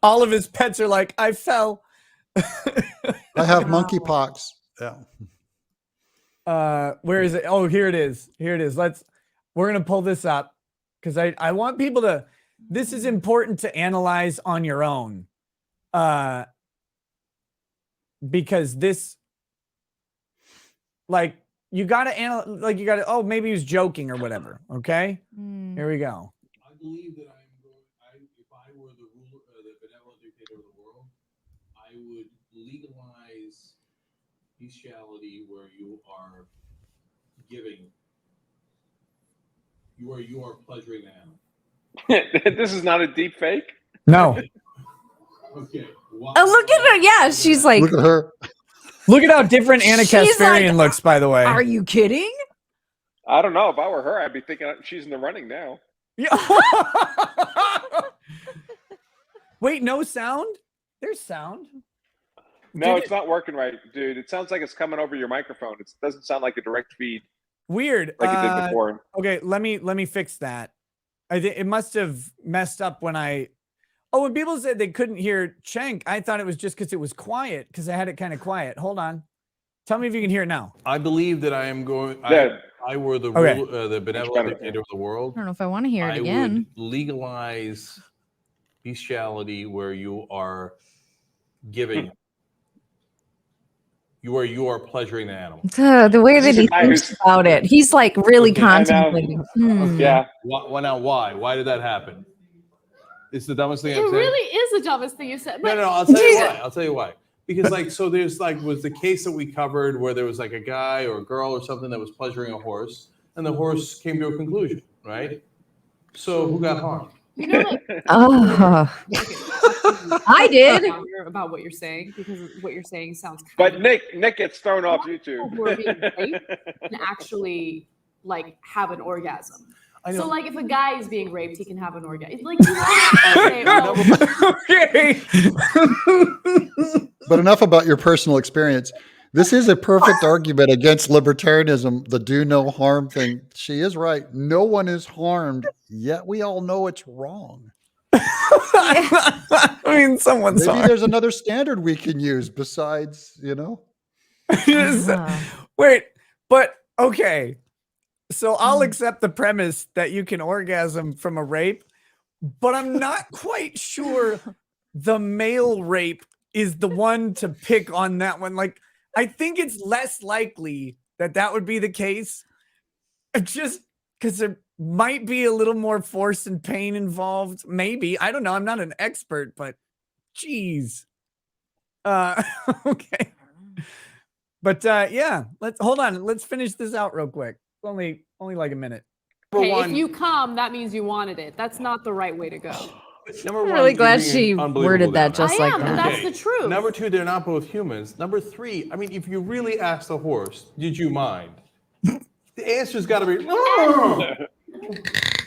Speaker 2: All of his pets are like, I fell.
Speaker 7: I have monkeypox. Yeah.
Speaker 2: Where is it? Oh, here it is. Here it is. We're gonna pull this up because I want people to. This is important to analyze on your own. Because this, like, you gotta analyze. Like, you gotta. Oh, maybe he was joking or whatever. Okay. Here we go.
Speaker 12: I believe that if I were the ruler, the benevolent dictator of the world, I would legalize bestiality where you are giving, you are pleasuring the animal.
Speaker 8: This is not a deep fake?
Speaker 2: No.
Speaker 12: Okay.
Speaker 11: Oh, look at her. Yeah, she's like.
Speaker 7: Look at her.
Speaker 2: Look at how different Anna
Speaker 11: She's
Speaker 2: Kasparian
Speaker 11: like,
Speaker 2: looks, by the way.
Speaker 11: Are you kidding?
Speaker 8: I don't know. If I were her, I'd be thinking she's in the running now.
Speaker 2: Yeah. Wait, no sound? There's sound.
Speaker 8: No, it's not working right, dude. It sounds like it's coming over your microphone. It doesn't sound like a direct feed.
Speaker 2: Weird.
Speaker 8: Like it did before.
Speaker 2: Okay, let me fix that. It must have messed up when I. Oh, when people said they couldn't hear Cenk, I thought it was just because it was quiet because I had it kind of quiet. Hold on. Tell me if you can hear it now.
Speaker 12: I believe that I am going. I were the the benevolent dictator of the world.
Speaker 11: I don't know if I want to hear it
Speaker 12: I
Speaker 11: again.
Speaker 12: would legalize bestiality where you are giving. You are pleasuring the animal.
Speaker 11: The way that
Speaker 8: This is
Speaker 11: he
Speaker 8: a guy
Speaker 11: thinks
Speaker 8: who's-
Speaker 11: about it, he's like really
Speaker 8: Okay, I know.
Speaker 11: contemplating.
Speaker 8: Yeah.
Speaker 12: Why? Why did that happen? It's the dumbest thing
Speaker 5: It
Speaker 12: I've said.
Speaker 5: really is the dumbest thing you said.
Speaker 12: No,
Speaker 5: But
Speaker 12: I'll tell you why. I'll tell you why. Because there's was the case that we covered where there was like a guy or a girl or something that was pleasuring a horse, and the horse came to a conclusion, right? So who got harmed?
Speaker 5: you know, like,
Speaker 11: Oh, I did.
Speaker 13: About what you're saying, because what you're saying sounds kind
Speaker 8: But
Speaker 13: of
Speaker 8: Nick gets thrown off YouTube.
Speaker 13: who are being raped can actually like have an orgasm. So like if a guy is being raped, he can have an orgasm. Like you know,
Speaker 2: Okay.
Speaker 7: But enough about your personal experience. This is a perfect argument against libertarianism, the do no harm thing. She is right. No one is harmed, yet we all know it's wrong.
Speaker 2: I mean, someone's
Speaker 7: Maybe
Speaker 2: sorry.
Speaker 7: there's another standard we can use besides,
Speaker 2: Wait, but okay. So I'll accept the premise that you can orgasm from a rape, but I'm not quite sure the male rape is the one to pick on that one. Like, I think it's less likely that would be the case. Just because there might be a little more force and pain involved. Maybe. I don't know. I'm not an expert, but geez. Okay. But yeah, hold on. Let's finish this out real quick. Only like a minute.
Speaker 13: okay, if you come, that means you wanted it. That's not the right way to go.
Speaker 12: Number
Speaker 11: I'm
Speaker 12: one,
Speaker 11: really
Speaker 12: you're
Speaker 11: glad
Speaker 12: being
Speaker 11: she
Speaker 12: unbelievable
Speaker 11: worded that
Speaker 12: down.
Speaker 11: just
Speaker 13: I
Speaker 11: like
Speaker 13: am, and
Speaker 11: that.
Speaker 13: that's the truth.
Speaker 12: Number two, they're not both humans. Number three, I mean, if you really asked the horse, did you mind? The answer's got to be.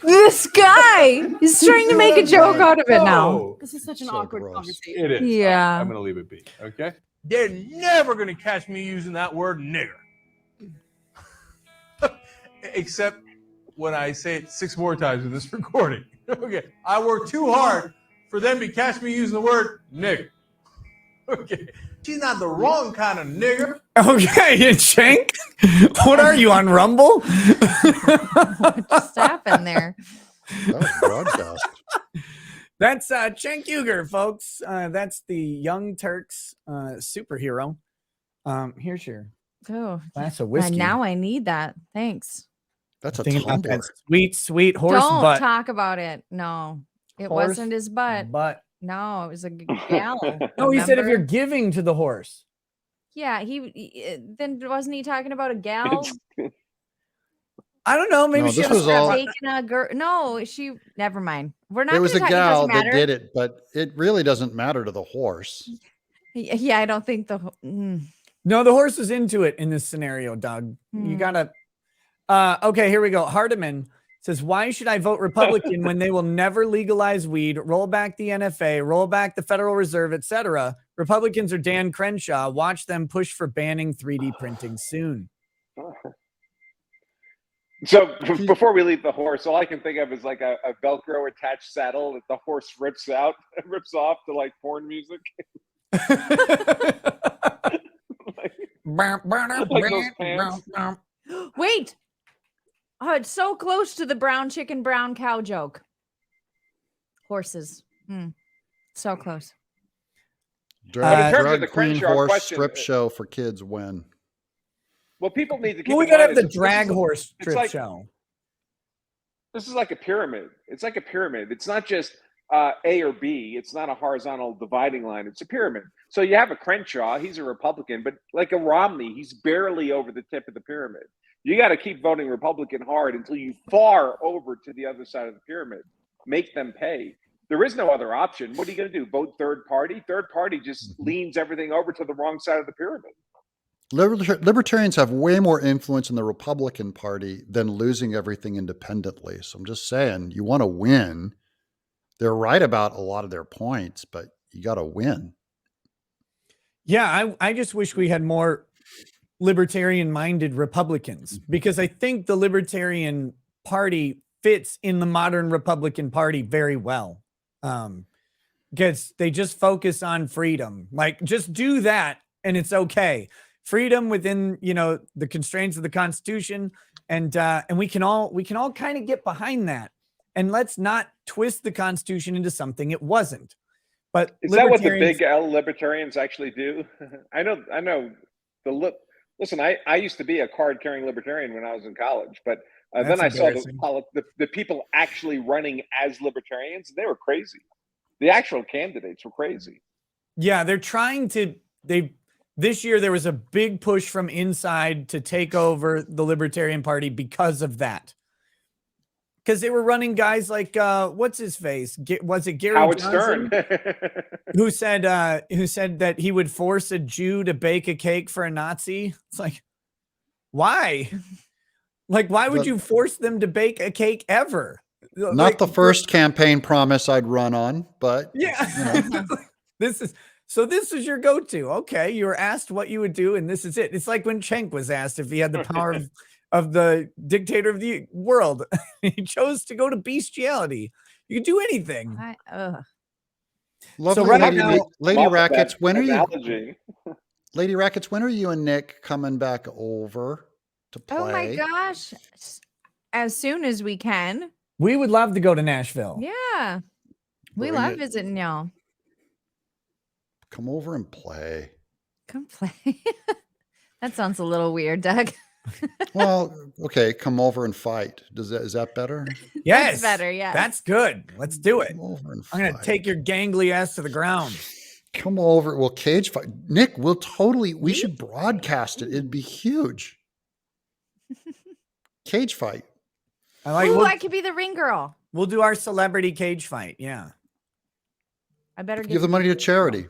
Speaker 11: This guy is trying to make a joke out of it now.
Speaker 13: This is such an
Speaker 7: So
Speaker 13: awkward
Speaker 7: gross.
Speaker 13: conversation.
Speaker 12: It is.
Speaker 11: Yeah.
Speaker 12: I'm going to leave it be. Okay. They're never going to catch me using that word nigger. Except when I say it 6 more times in this recording. Okay. I work too hard for them to catch me using the word nigger. Okay.
Speaker 14: She's not the wrong kind of nigger.
Speaker 2: Okay, Shank. What are you on Rumble?
Speaker 11: What just happened there?
Speaker 7: That was broadcast.
Speaker 2: That's Cenk Uygur, folks. That's the Young Turks superhero. Here's your
Speaker 11: Oh,
Speaker 2: glass of whiskey.
Speaker 11: now I need that. Thanks.
Speaker 7: That's a
Speaker 2: Thinking about that
Speaker 7: tumbler.
Speaker 2: sweet horse
Speaker 11: Don't
Speaker 2: butt.
Speaker 11: talk about it. No, it
Speaker 2: Horse
Speaker 11: wasn't his butt.
Speaker 2: Butt.
Speaker 11: No, it was a gal.
Speaker 2: No, he said if you're
Speaker 11: remember?
Speaker 2: giving to the horse.
Speaker 11: Yeah, then wasn't he talking about a gal?
Speaker 2: I don't know. Maybe
Speaker 7: No,
Speaker 2: she
Speaker 7: this
Speaker 2: had
Speaker 7: was
Speaker 2: a
Speaker 7: all.
Speaker 11: Taking a girl. No, she. Never mind. We're not.
Speaker 7: It was a
Speaker 11: gonna talk,
Speaker 7: gal
Speaker 11: it doesn't
Speaker 7: that
Speaker 11: matter.
Speaker 7: did it, but it really doesn't matter to the horse.
Speaker 11: Yeah, I don't think the.
Speaker 2: No, the horse is into it in this scenario, Doug. You gotta. Okay, here we go. Hardiman says, "Why should I vote Republican when they will never legalize weed, roll back the NFA, roll back the Federal Reserve, etc.? Republicans are Dan Crenshaw. Watch them push for banning 3D printing soon."
Speaker 8: So before we leave the horse, all I can think of is like a Velcro attached saddle that the horse rips off to like porn music. Like those pants.
Speaker 11: Wait. Oh, it's so close to the brown chicken, brown cow joke. Horses. So close.
Speaker 7: Drag queen horse strip show for kids when?
Speaker 8: Well, people need to keep.
Speaker 2: Well, we
Speaker 8: in
Speaker 2: gotta
Speaker 8: mind
Speaker 2: have the
Speaker 8: is
Speaker 2: drag horse
Speaker 8: it's
Speaker 2: strip
Speaker 8: like-
Speaker 2: show.
Speaker 8: This is like a pyramid. It's like a pyramid. It's not just A or B. It's not a horizontal dividing line. It's a pyramid. So you have a Crenshaw. He's a Republican, but like a Romney, he's barely over the tip of the pyramid. You got to keep voting Republican hard until you far over to the other side of the pyramid. Make them pay. There is no other option. What are you going to do? Vote third party? Third party just leans everything over to the wrong side of the pyramid.
Speaker 7: Libertarians have way more influence in the Republican Party than losing everything independently. So I'm just saying, you want to win. They're right about a lot of their points, but you got to win.
Speaker 2: Yeah, I just wish we had more libertarian-minded Republicans, because I think the Libertarian Party fits in the modern Republican Party very well. Because they just focus on freedom. Like, just do that and it's okay. Freedom within, the constraints of the Constitution, and we can all kind of get behind that. And let's not twist the Constitution into something it wasn't. But
Speaker 8: is that what the big L libertarians actually do? I know. Listen, I used to be a card-carrying libertarian when I was in college, but then I saw the people actually running as libertarians, and they were crazy. The actual candidates were crazy.
Speaker 2: Yeah, they're trying to. This year there was a big push from inside to take over the Libertarian Party because of that. Because they were running guys like what's his face? Was it Gary
Speaker 8: Howard
Speaker 2: Johnson?
Speaker 8: Stern?
Speaker 2: who said that he would force a Jew to bake a cake for a Nazi? It's like, why? Like, why would you force them to bake a cake ever?
Speaker 7: Not the first campaign promise I'd run on, but
Speaker 2: yeah. This is your go-to. Okay, you were asked what you would do, and this is it. It's like when Cenk was asked if he had the power of the dictator of the world. He chose to go to bestiality. You can do anything.
Speaker 7: Lovely
Speaker 2: so right
Speaker 7: Lady,
Speaker 2: now,
Speaker 7: Lady Rackets, when are
Speaker 8: analogy.
Speaker 7: you? Lady Rackets, when are you and Nick coming back over to play?
Speaker 11: Oh my gosh! As soon as we can.
Speaker 2: We would love to go to Nashville.
Speaker 11: Yeah, we love visiting y'all.
Speaker 7: Come over and play.
Speaker 11: Come play. That sounds a little weird, Doug.
Speaker 7: Well, okay, come over and fight. Is that better?
Speaker 2: Yes,
Speaker 11: that's better. Yeah,
Speaker 2: that's good. Let's do it.
Speaker 7: Come over and
Speaker 2: I'm gonna take your gangly ass to the ground.
Speaker 7: Come over. We'll cage fight. Nick, we should broadcast it. It'd be huge. Cage fight.
Speaker 11: I could be the ring girl.
Speaker 2: We'll do our celebrity cage fight. Yeah.
Speaker 11: I better
Speaker 7: give the money to charity.
Speaker 2: If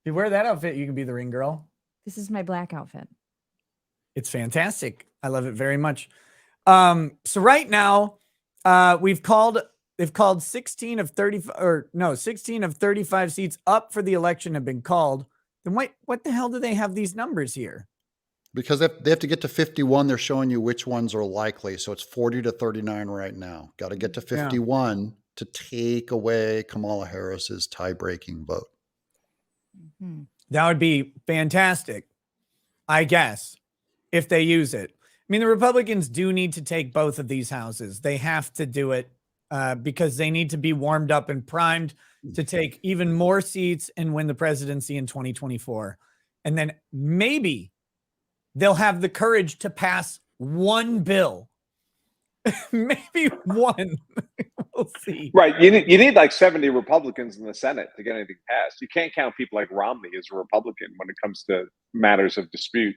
Speaker 2: you wear that outfit, you can be the ring girl.
Speaker 11: This is my black outfit.
Speaker 2: It's fantastic. I love it very much. So right now, they've called 16 of 35 seats up for the election have been called. Then what the hell do they have these numbers here?
Speaker 7: Because they have to get to 51. They're showing you which ones are likely. So it's 40 to 39 right now. Got to get to 51 to take away Kamala Harris's tie-breaking vote.
Speaker 2: That would be fantastic, I guess, if they use it. I mean, the Republicans do need to take both of these houses. They have to do it because they need to be warmed up and primed to take even more seats and win the presidency in 2024. And then maybe they'll have the courage to pass one bill. Maybe one. We'll see.
Speaker 8: Right. You need like 70 Republicans in the Senate to get anything passed. You can't count people like Romney as a Republican when it comes to matters of dispute.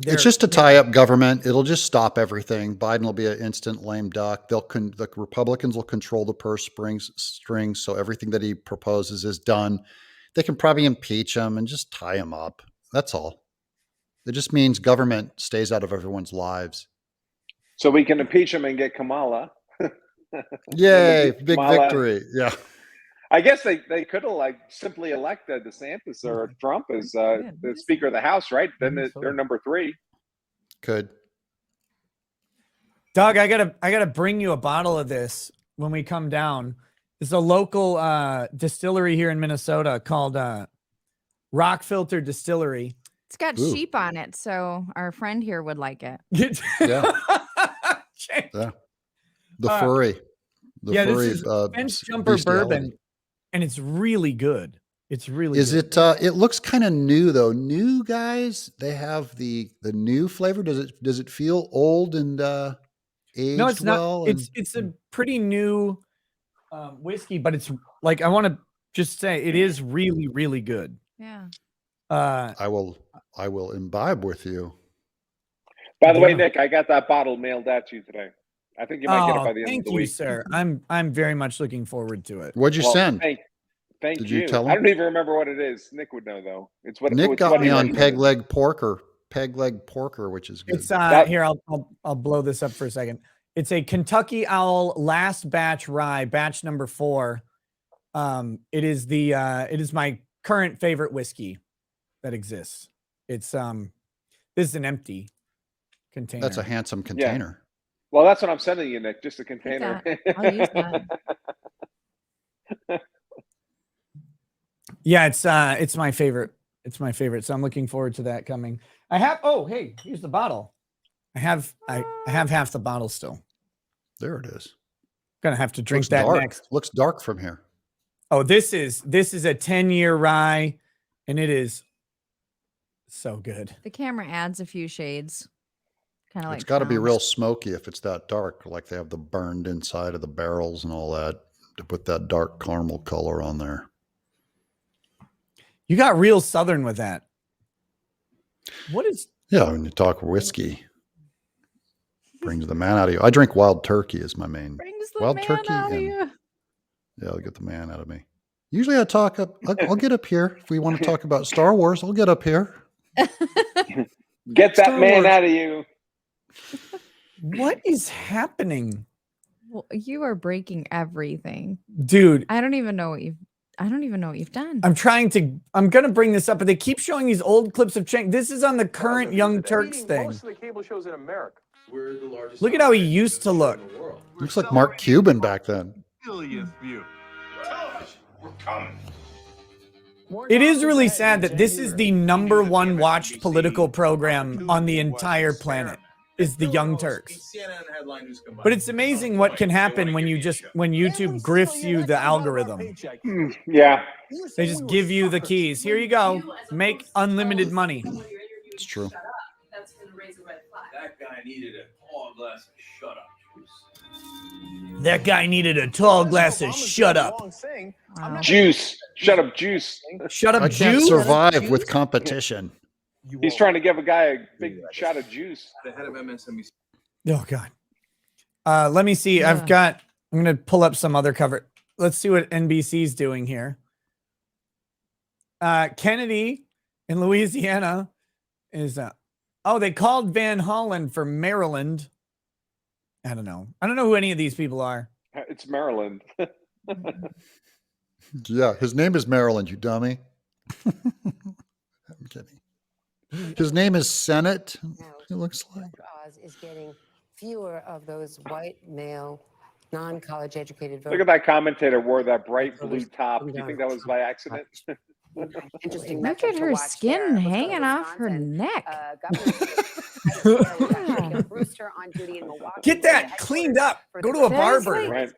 Speaker 7: It's just to tie up government. It'll just stop everything. Biden will be an instant lame duck. The Republicans will control the purse strings, so everything that he proposes is done. They can probably impeach him and just tie him up. That's all. It just means government stays out of everyone's lives.
Speaker 8: So we can impeach him and get Kamala.
Speaker 7: Yay, big victory. Yeah.
Speaker 8: I guess they could have like simply elected DeSantis or Trump as the Speaker of the House, right? Then they're number 3.
Speaker 7: Could.
Speaker 2: Doug, I gotta bring you a bottle of this when we come down. It's a local distillery here in Minnesota called Rock Filter Distillery.
Speaker 11: It's got sheep on it, so our friend here would like it.
Speaker 7: Yeah. Yeah. The furry.
Speaker 2: This is Fence Jumper bourbon, and it's really good. It's really good.
Speaker 7: It looks kind of new though. New guys, they have the new flavor. Does it feel old and aged?
Speaker 2: No, it's
Speaker 7: well?
Speaker 2: not. It's a pretty new whiskey, but it's like, I want to just say it is really, really good.
Speaker 11: Yeah.
Speaker 7: I will imbibe with you.
Speaker 8: By the way, Nick, I got that bottle mailed out to you today. I think you might get it by the end of the week.
Speaker 2: Thank you, sir. I'm very much looking forward to it.
Speaker 7: What'd you send?
Speaker 8: Thank
Speaker 7: Did
Speaker 8: you.
Speaker 7: you tell him?
Speaker 8: I don't even remember what it is. Nick would know though. It's what
Speaker 7: Nick
Speaker 8: it's
Speaker 7: got
Speaker 8: what
Speaker 7: me
Speaker 8: he
Speaker 7: on
Speaker 8: recommended.
Speaker 7: peg leg porker, which is good.
Speaker 2: It's here. I'll blow this up for a second. It's a Kentucky Owl last batch rye, batch number 4. It is my current favorite whiskey that exists. It's this is an empty container.
Speaker 7: That's a handsome container.
Speaker 8: Yeah. Well, that's what I'm sending you, Nick. Just a container.
Speaker 11: I'll use that.
Speaker 2: Yeah, it's my favorite. It's my favorite. So I'm looking forward to that coming. Hey, here's the bottle. I have half the bottle still.
Speaker 7: There it is.
Speaker 2: Gonna have to drink
Speaker 7: Looks
Speaker 2: that
Speaker 7: dark.
Speaker 2: next.
Speaker 7: Looks dark from here.
Speaker 2: Oh, this is a 10-year rye, and it is so good.
Speaker 11: The camera adds a few shades. Kind of like
Speaker 7: It's got to be real smoky if it's that dark, like they have the burned inside of the barrels and all that to put that dark caramel color on there.
Speaker 2: You got real Southern with that. What is?
Speaker 7: Yeah, when you talk whiskey, brings the man out of you. I drink Wild Turkey as my main.
Speaker 11: Brings the
Speaker 7: Wild
Speaker 11: man
Speaker 7: Turkey
Speaker 11: out of
Speaker 7: and
Speaker 11: you.
Speaker 7: yeah, I'll get the man out of me. Usually I talk up. I'll get up here if we want to talk about Star Wars. I'll get up here.
Speaker 8: Get that
Speaker 7: Star
Speaker 8: man
Speaker 7: Wars.
Speaker 8: out of you.
Speaker 2: What is happening?
Speaker 11: Well, you are breaking everything,
Speaker 2: dude.
Speaker 11: I don't even know what you've done.
Speaker 2: I'm gonna bring this up, but they keep showing these old clips of Chang. This is on the current Young Turks thing.
Speaker 15: Most of the cable shows in America. We're the largest.
Speaker 2: Look at how he used to look.
Speaker 7: Looks like Mark Cuban back then.
Speaker 15: Billionth view. Television, we're coming.
Speaker 2: It is really sad that this is the #1 watched political program on the entire planet. Is the Young Turks. But it's amazing what can happen when YouTube grifts you the algorithm.
Speaker 8: Yeah.
Speaker 2: They just give you the keys. Here you go. Make unlimited money.
Speaker 7: It's true.
Speaker 15: That guy needed a tall glass of shut up juice.
Speaker 2: That guy needed a tall glass of shut up.
Speaker 8: Juice. Shut up, juice.
Speaker 2: Shut up,
Speaker 7: I can't
Speaker 2: juice.
Speaker 7: survive with competition.
Speaker 8: He's trying to give a guy a big shot of juice.
Speaker 15: The head of MSNBC.
Speaker 2: Oh God. Let me see. I'm gonna pull up some other cover. Let's see what NBC's doing here. Kennedy in Louisiana is they called Van Hollen for Maryland. I don't know who any of these people are.
Speaker 8: It's Maryland.
Speaker 7: Yeah, his name is Maryland, you dummy. I'm kidding. His name is Senate. It looks like
Speaker 16: Oz is getting fewer of those white male non-college educated voters.
Speaker 8: Look at that commentator wore that bright blue top. Do you think that was by accident?
Speaker 16: Interesting.
Speaker 11: Look at her skin hanging off her neck.
Speaker 16: Brewster on duty in Milwaukee.
Speaker 2: Get that cleaned up. Go to a barber.
Speaker 8: Right.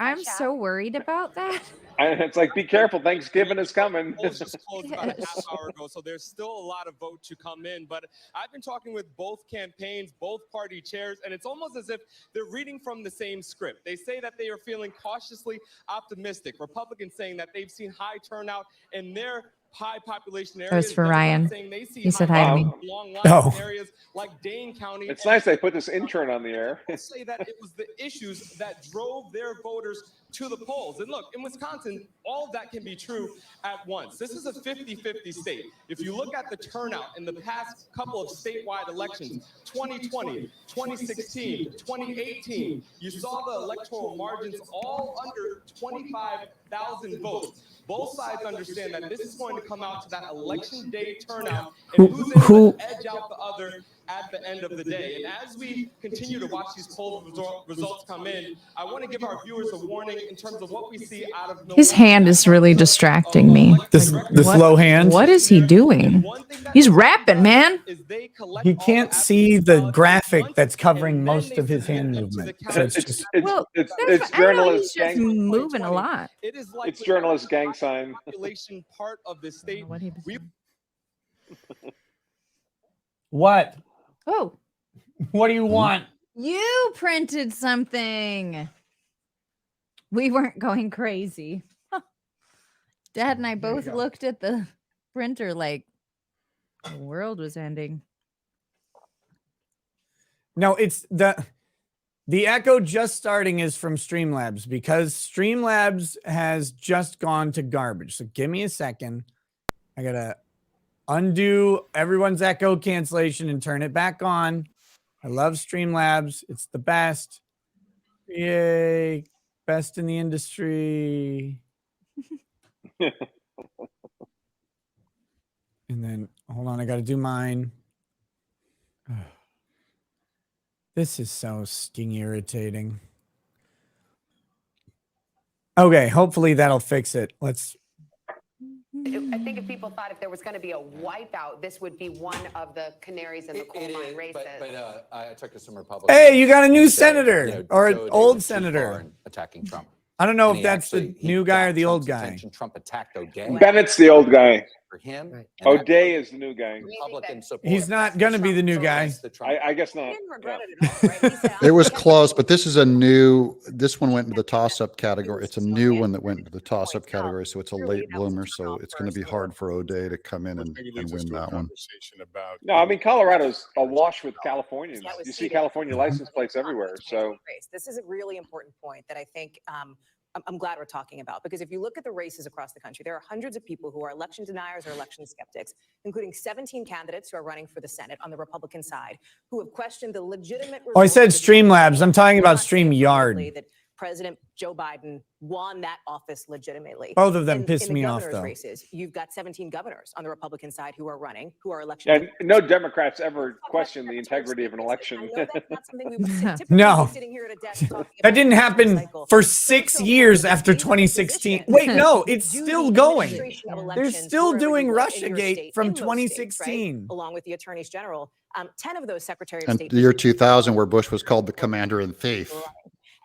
Speaker 11: I'm so worried about that.
Speaker 8: And it's like, be careful, Thanksgiving is coming.
Speaker 17: Polls just closed about a half hour ago, so there's still a lot of vote to come in. But I've been talking with both campaigns, both party chairs, and it's almost as if they're reading from the same script. They say that they are feeling cautiously optimistic. Republicans saying that they've seen high turnout in their high population areas.
Speaker 11: That was for
Speaker 17: Democrats
Speaker 11: Ryan.
Speaker 17: saying they see
Speaker 11: He said hi to me.
Speaker 17: long lines
Speaker 2: Oh.
Speaker 17: in areas like Dane County.
Speaker 8: It's nice they put this intern on the air.
Speaker 17: Say that it was the issues that drove their voters to the polls. And look, in Wisconsin, all of that can be true at once. This is a 50-50 state. If you look at the turnout in the past couple of statewide elections, 2020, 2016, 2018, you saw the electoral margins all under 25,000 votes. Both sides understand that this is going to come out to that election day turnout and who's able to edge out the other at the end of the day. And as we continue to watch these poll results come in, I want to give our viewers a warning in terms of what we see out of
Speaker 11: His hand is really distracting me.
Speaker 2: This
Speaker 11: What-
Speaker 2: low hand.
Speaker 11: What is he doing? He's rapping, man.
Speaker 2: He can't see the graphic that's covering most of his hand movement. So it's just
Speaker 11: Well,
Speaker 8: It's
Speaker 11: I know he's
Speaker 8: journalist
Speaker 11: just
Speaker 8: gang.
Speaker 11: moving a lot.
Speaker 17: It is
Speaker 8: It's journalist gang sign.
Speaker 17: population part of the state.
Speaker 2: what?
Speaker 11: Oh,
Speaker 2: What do you want?
Speaker 11: you printed something. We weren't going crazy. Dad and I both looked at the printer like the world was ending.
Speaker 2: No, it's the echo just starting is from Streamlabs because Streamlabs has just gone to garbage. So give me a second. I gotta undo everyone's echo cancellation and turn it back on. I love Streamlabs. It's the best. Yay. Best in the industry. And then hold on, I gotta do mine. This is so sting irritating. Okay, hopefully that'll fix it. Let's.
Speaker 16: I think if people thought if there was going to be a wipeout, this would be one of the canaries in the coal mine races.
Speaker 18: But I talked to some Republicans.
Speaker 2: Hey, you got a new
Speaker 18: who said,
Speaker 2: senator
Speaker 18: you know,
Speaker 2: or an
Speaker 18: Joe, they
Speaker 2: old
Speaker 18: went too far
Speaker 2: senator.
Speaker 18: in attacking Trump.
Speaker 2: I don't know
Speaker 18: And
Speaker 2: if
Speaker 18: he
Speaker 2: that's the
Speaker 18: actually- he
Speaker 2: new guy or
Speaker 18: got
Speaker 2: the old
Speaker 18: Trump's
Speaker 2: guy.
Speaker 18: attention. Trump attacked O'Day.
Speaker 8: Bennett's the old guy.
Speaker 18: For him. and
Speaker 8: O'Day is the new guy.
Speaker 18: Republican support.
Speaker 2: He's not going to be the new guy.
Speaker 8: I guess not.
Speaker 7: It was close, but this is a new. This one went into the toss-up category. It's a new one that went into the toss-up category, so it's a late bloomer. So it's going to be hard for O'Day to come in and win that one.
Speaker 8: No, I mean, Colorado's awash with Californians. You see California license plates everywhere. So
Speaker 16: This is a really important point that I think I'm glad we're talking about, because if you look at the races across the country, there are hundreds of people who are election deniers or election skeptics, including 17 candidates who are running for the Senate on the Republican side, who have questioned the legitimate.
Speaker 2: Oh, I said Streamlabs. I'm talking about StreamYard.
Speaker 16: That President Joe Biden won that office legitimately.
Speaker 2: Both of them
Speaker 16: In
Speaker 2: pissed
Speaker 16: the
Speaker 2: me off,
Speaker 16: governor's
Speaker 2: though.
Speaker 16: Races, you've got 17 governors on the Republican side who are running, who are election.
Speaker 8: and no Democrats ever question the integrity of an election.
Speaker 2: No, that didn't happen for 6 years after 2016. Wait, no, it's still going. They're still doing Russiagate from 2016.
Speaker 16: Along with the attorneys general, 10 of those secretary of
Speaker 7: And
Speaker 16: state.
Speaker 7: the year 2000, where Bush was called the commander-in-chief.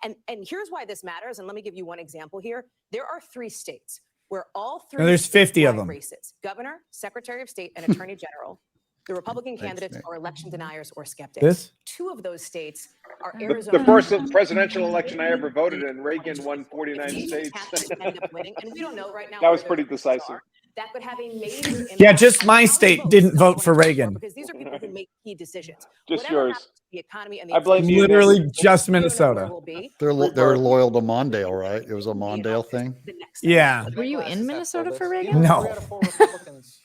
Speaker 16: And here's why this matters. And let me give you one example here. There are 3 states where all 3
Speaker 2: No, there's 50 of
Speaker 16: statewide
Speaker 2: them.
Speaker 16: races, governor, secretary of state, and attorney general. The Republican candidates are election deniers or skeptics.
Speaker 2: This?
Speaker 16: 2 of those states are
Speaker 8: The
Speaker 16: Arizona.
Speaker 8: first presidential election I ever voted in, Reagan won 49 states.
Speaker 16: End up winning, and we don't know right now.
Speaker 8: That was
Speaker 16: where
Speaker 8: pretty
Speaker 16: those
Speaker 8: decisive.
Speaker 16: are. That could have a major impact.
Speaker 2: Yeah, just my state didn't vote for Reagan.
Speaker 16: Because these are people who make key decisions.
Speaker 8: Just
Speaker 16: Whatever
Speaker 8: yours.
Speaker 16: happens to the economy and the
Speaker 8: I blame you.
Speaker 2: Literally just Minnesota.
Speaker 7: They're loyal to Mondale, right? It was a Mondale thing.
Speaker 2: Yeah.
Speaker 11: Were you in Minnesota for Reagan?
Speaker 2: No.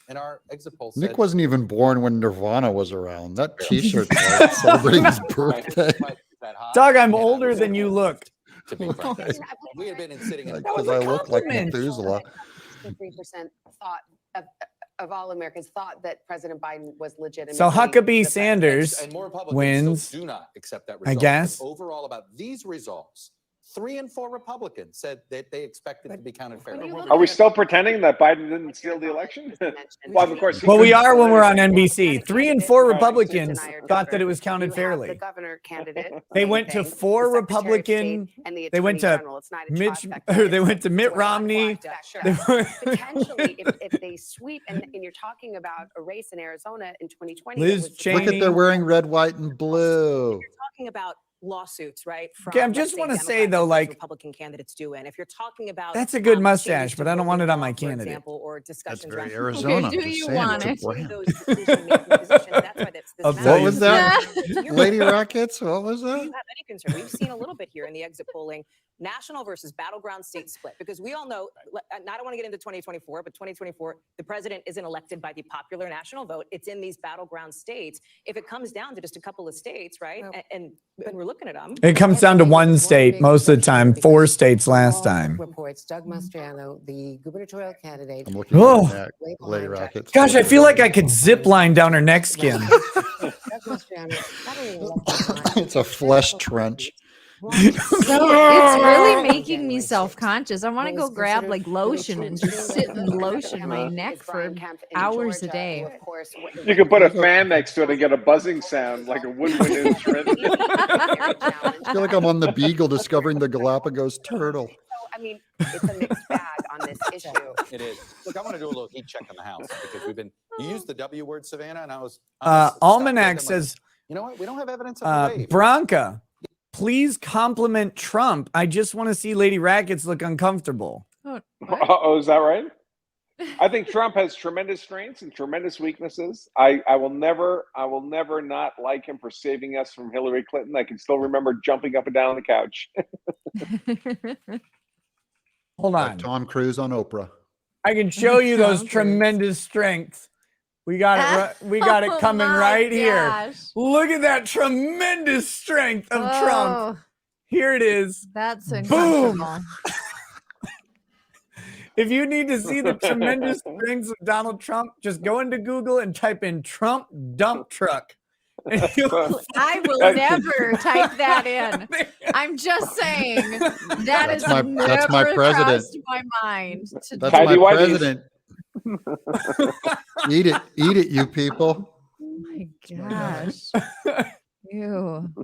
Speaker 18: And our exit poll
Speaker 7: Nick
Speaker 18: said-
Speaker 7: wasn't even born when Nirvana was around. That T-shirt celebrating his birthday.
Speaker 2: Doug, I'm older than you look.
Speaker 18: To be frank, we had been sitting in
Speaker 7: Because I look like Methuselah.
Speaker 16: 53% thought of all Americans thought that President Biden was legitimate.
Speaker 2: So Huckabee Sanders
Speaker 18: and more Republicans
Speaker 2: wins.
Speaker 18: still do not accept that
Speaker 2: I
Speaker 18: result.
Speaker 2: guess.
Speaker 18: But overall, about these results, 3 and 4 Republicans said that they expected to be counted fairly.
Speaker 8: Are we still pretending that Biden didn't steal the election? Well, of course.
Speaker 2: Well, we are when we're on NBC. 3 and 4 Republicans thought that it was counted fairly.
Speaker 19: The governor candidate.
Speaker 2: They went to 4 Republican. They went to Mitch. They went to Mitt Romney.
Speaker 19: Potentially, if they sweep, and you're talking about a race in Arizona in 2020.
Speaker 2: Liz Cheney.
Speaker 7: Look at they're wearing red, white, and blue.
Speaker 16: You're talking about lawsuits, right?
Speaker 2: Okay, I just want to say though, like
Speaker 16: Republican candidates do, and if you're talking about
Speaker 2: that's a good mustache, but I don't want it on my candidate.
Speaker 16: Example, or discussions
Speaker 7: that's very
Speaker 16: around
Speaker 7: Arizona.
Speaker 11: Okay, do you want it?
Speaker 7: What was that? Lady Rockets? What was that?
Speaker 16: You have any concern? We've seen a little bit here in the exit polling, national versus battleground state split, because we all know, I don't want to get into 2024, but 2024, the president isn't elected by the popular national vote. It's in these battleground states. If it comes down to just a couple of states, right? And we're looking at them.
Speaker 2: It comes down to one state most of the time, 4 states last time.
Speaker 19: Reports Doug Mastriano, the gubernatorial candidate.
Speaker 7: I'm looking at that, Lady Rockets.
Speaker 2: Gosh, I feel like I could zip line down her neck skin.
Speaker 7: It's a flesh trench.
Speaker 11: It's really making me self-conscious. I want to go grab like lotion and just sit and lotion my neck for hours a day.
Speaker 8: You could put a fan next to it and get a buzzing sound like a woodwind instrument.
Speaker 7: I feel like I'm on the Beagle discovering the Galapagos turtle.
Speaker 19: I mean, it's a mixed bag on this issue.
Speaker 18: It is. Look, I want to do a little heat check on the House because we've been. You used the W word, Savannah, and I was.
Speaker 2: Almanac says.
Speaker 18: You know what? We don't have evidence of the wave.
Speaker 2: Bronca, please compliment Trump. I just want to see Lady Rackets look uncomfortable.
Speaker 8: Oh, is that right? I think Trump has tremendous strengths and tremendous weaknesses. I will never not like him for saving us from Hillary Clinton. I can still remember jumping up and down on the couch.
Speaker 2: Hold on.
Speaker 7: Like Tom Cruise on Oprah.
Speaker 2: I can show you those tremendous strengths. We got it. We got it coming right here. Look at that tremendous strength of Trump. Here it is.
Speaker 11: That's
Speaker 2: boom.
Speaker 11: Boom.
Speaker 2: If you need to see the tremendous strengths of Donald Trump, just go into Google and type in Trump dump truck.
Speaker 11: I will never type that in. I'm just saying that's my
Speaker 7: president.
Speaker 11: My mind.
Speaker 7: That's my president. Eat it, you people.
Speaker 11: Oh my gosh. Ew.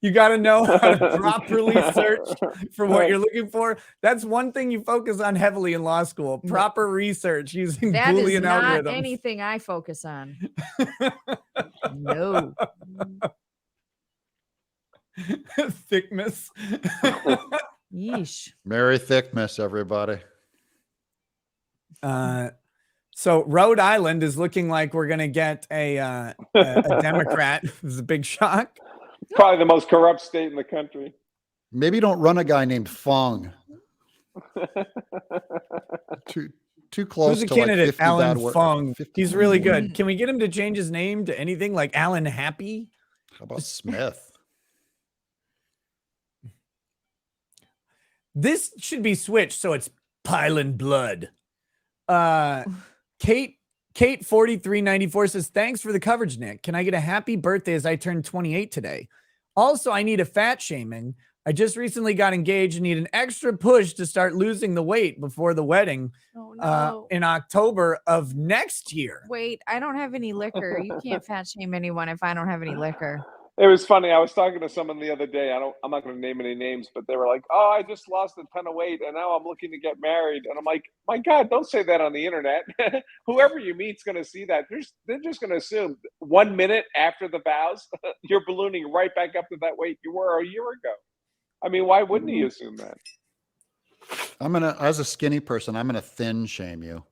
Speaker 2: You got to know how to properly search for what you're looking for. That's one thing you focus on heavily in law school. Proper research using
Speaker 11: that
Speaker 2: Boolean
Speaker 11: is not
Speaker 2: algorithms.
Speaker 11: anything I focus on. No.
Speaker 2: Thickness.
Speaker 11: Yeesh.
Speaker 7: Merry Thickness, everybody.
Speaker 2: So Rhode Island is looking like we're going to get a Democrat. It was a big shock.
Speaker 8: Probably the most corrupt state in the country.
Speaker 7: Maybe don't run a guy named Fong. Too close.
Speaker 2: Who's a
Speaker 7: to
Speaker 2: candidate?
Speaker 7: like 50
Speaker 2: Alan
Speaker 7: bad words.
Speaker 2: Fong. He's really good. Can we get him to change his name to anything like Alan Happy?
Speaker 7: How about Smith?
Speaker 2: This should be switched so it's Piling Blood. Kate 4394 says, thanks for the coverage, Nick. Can I get a happy birthday as I turned 28 today? Also, I need a fat shaming. I just recently got engaged and need an extra push to start losing the weight before the wedding in October of next year.
Speaker 11: Wait, I don't have any liquor. You can't fat shame anyone if I don't have any liquor.
Speaker 8: It was funny. I was talking to someone the other day. I'm not going to name any names, but they were like, "Oh, I just lost a ton of weight, and now I'm looking to get married." And I'm like, "My God, don't say that on the internet. Whoever you meet's going to see that. They're just going to assume 1 minute after the vows, you're ballooning right back up to that weight you were a year ago. I mean, why wouldn't he assume that?"
Speaker 7: As a skinny person, I'm gonna thin shame you.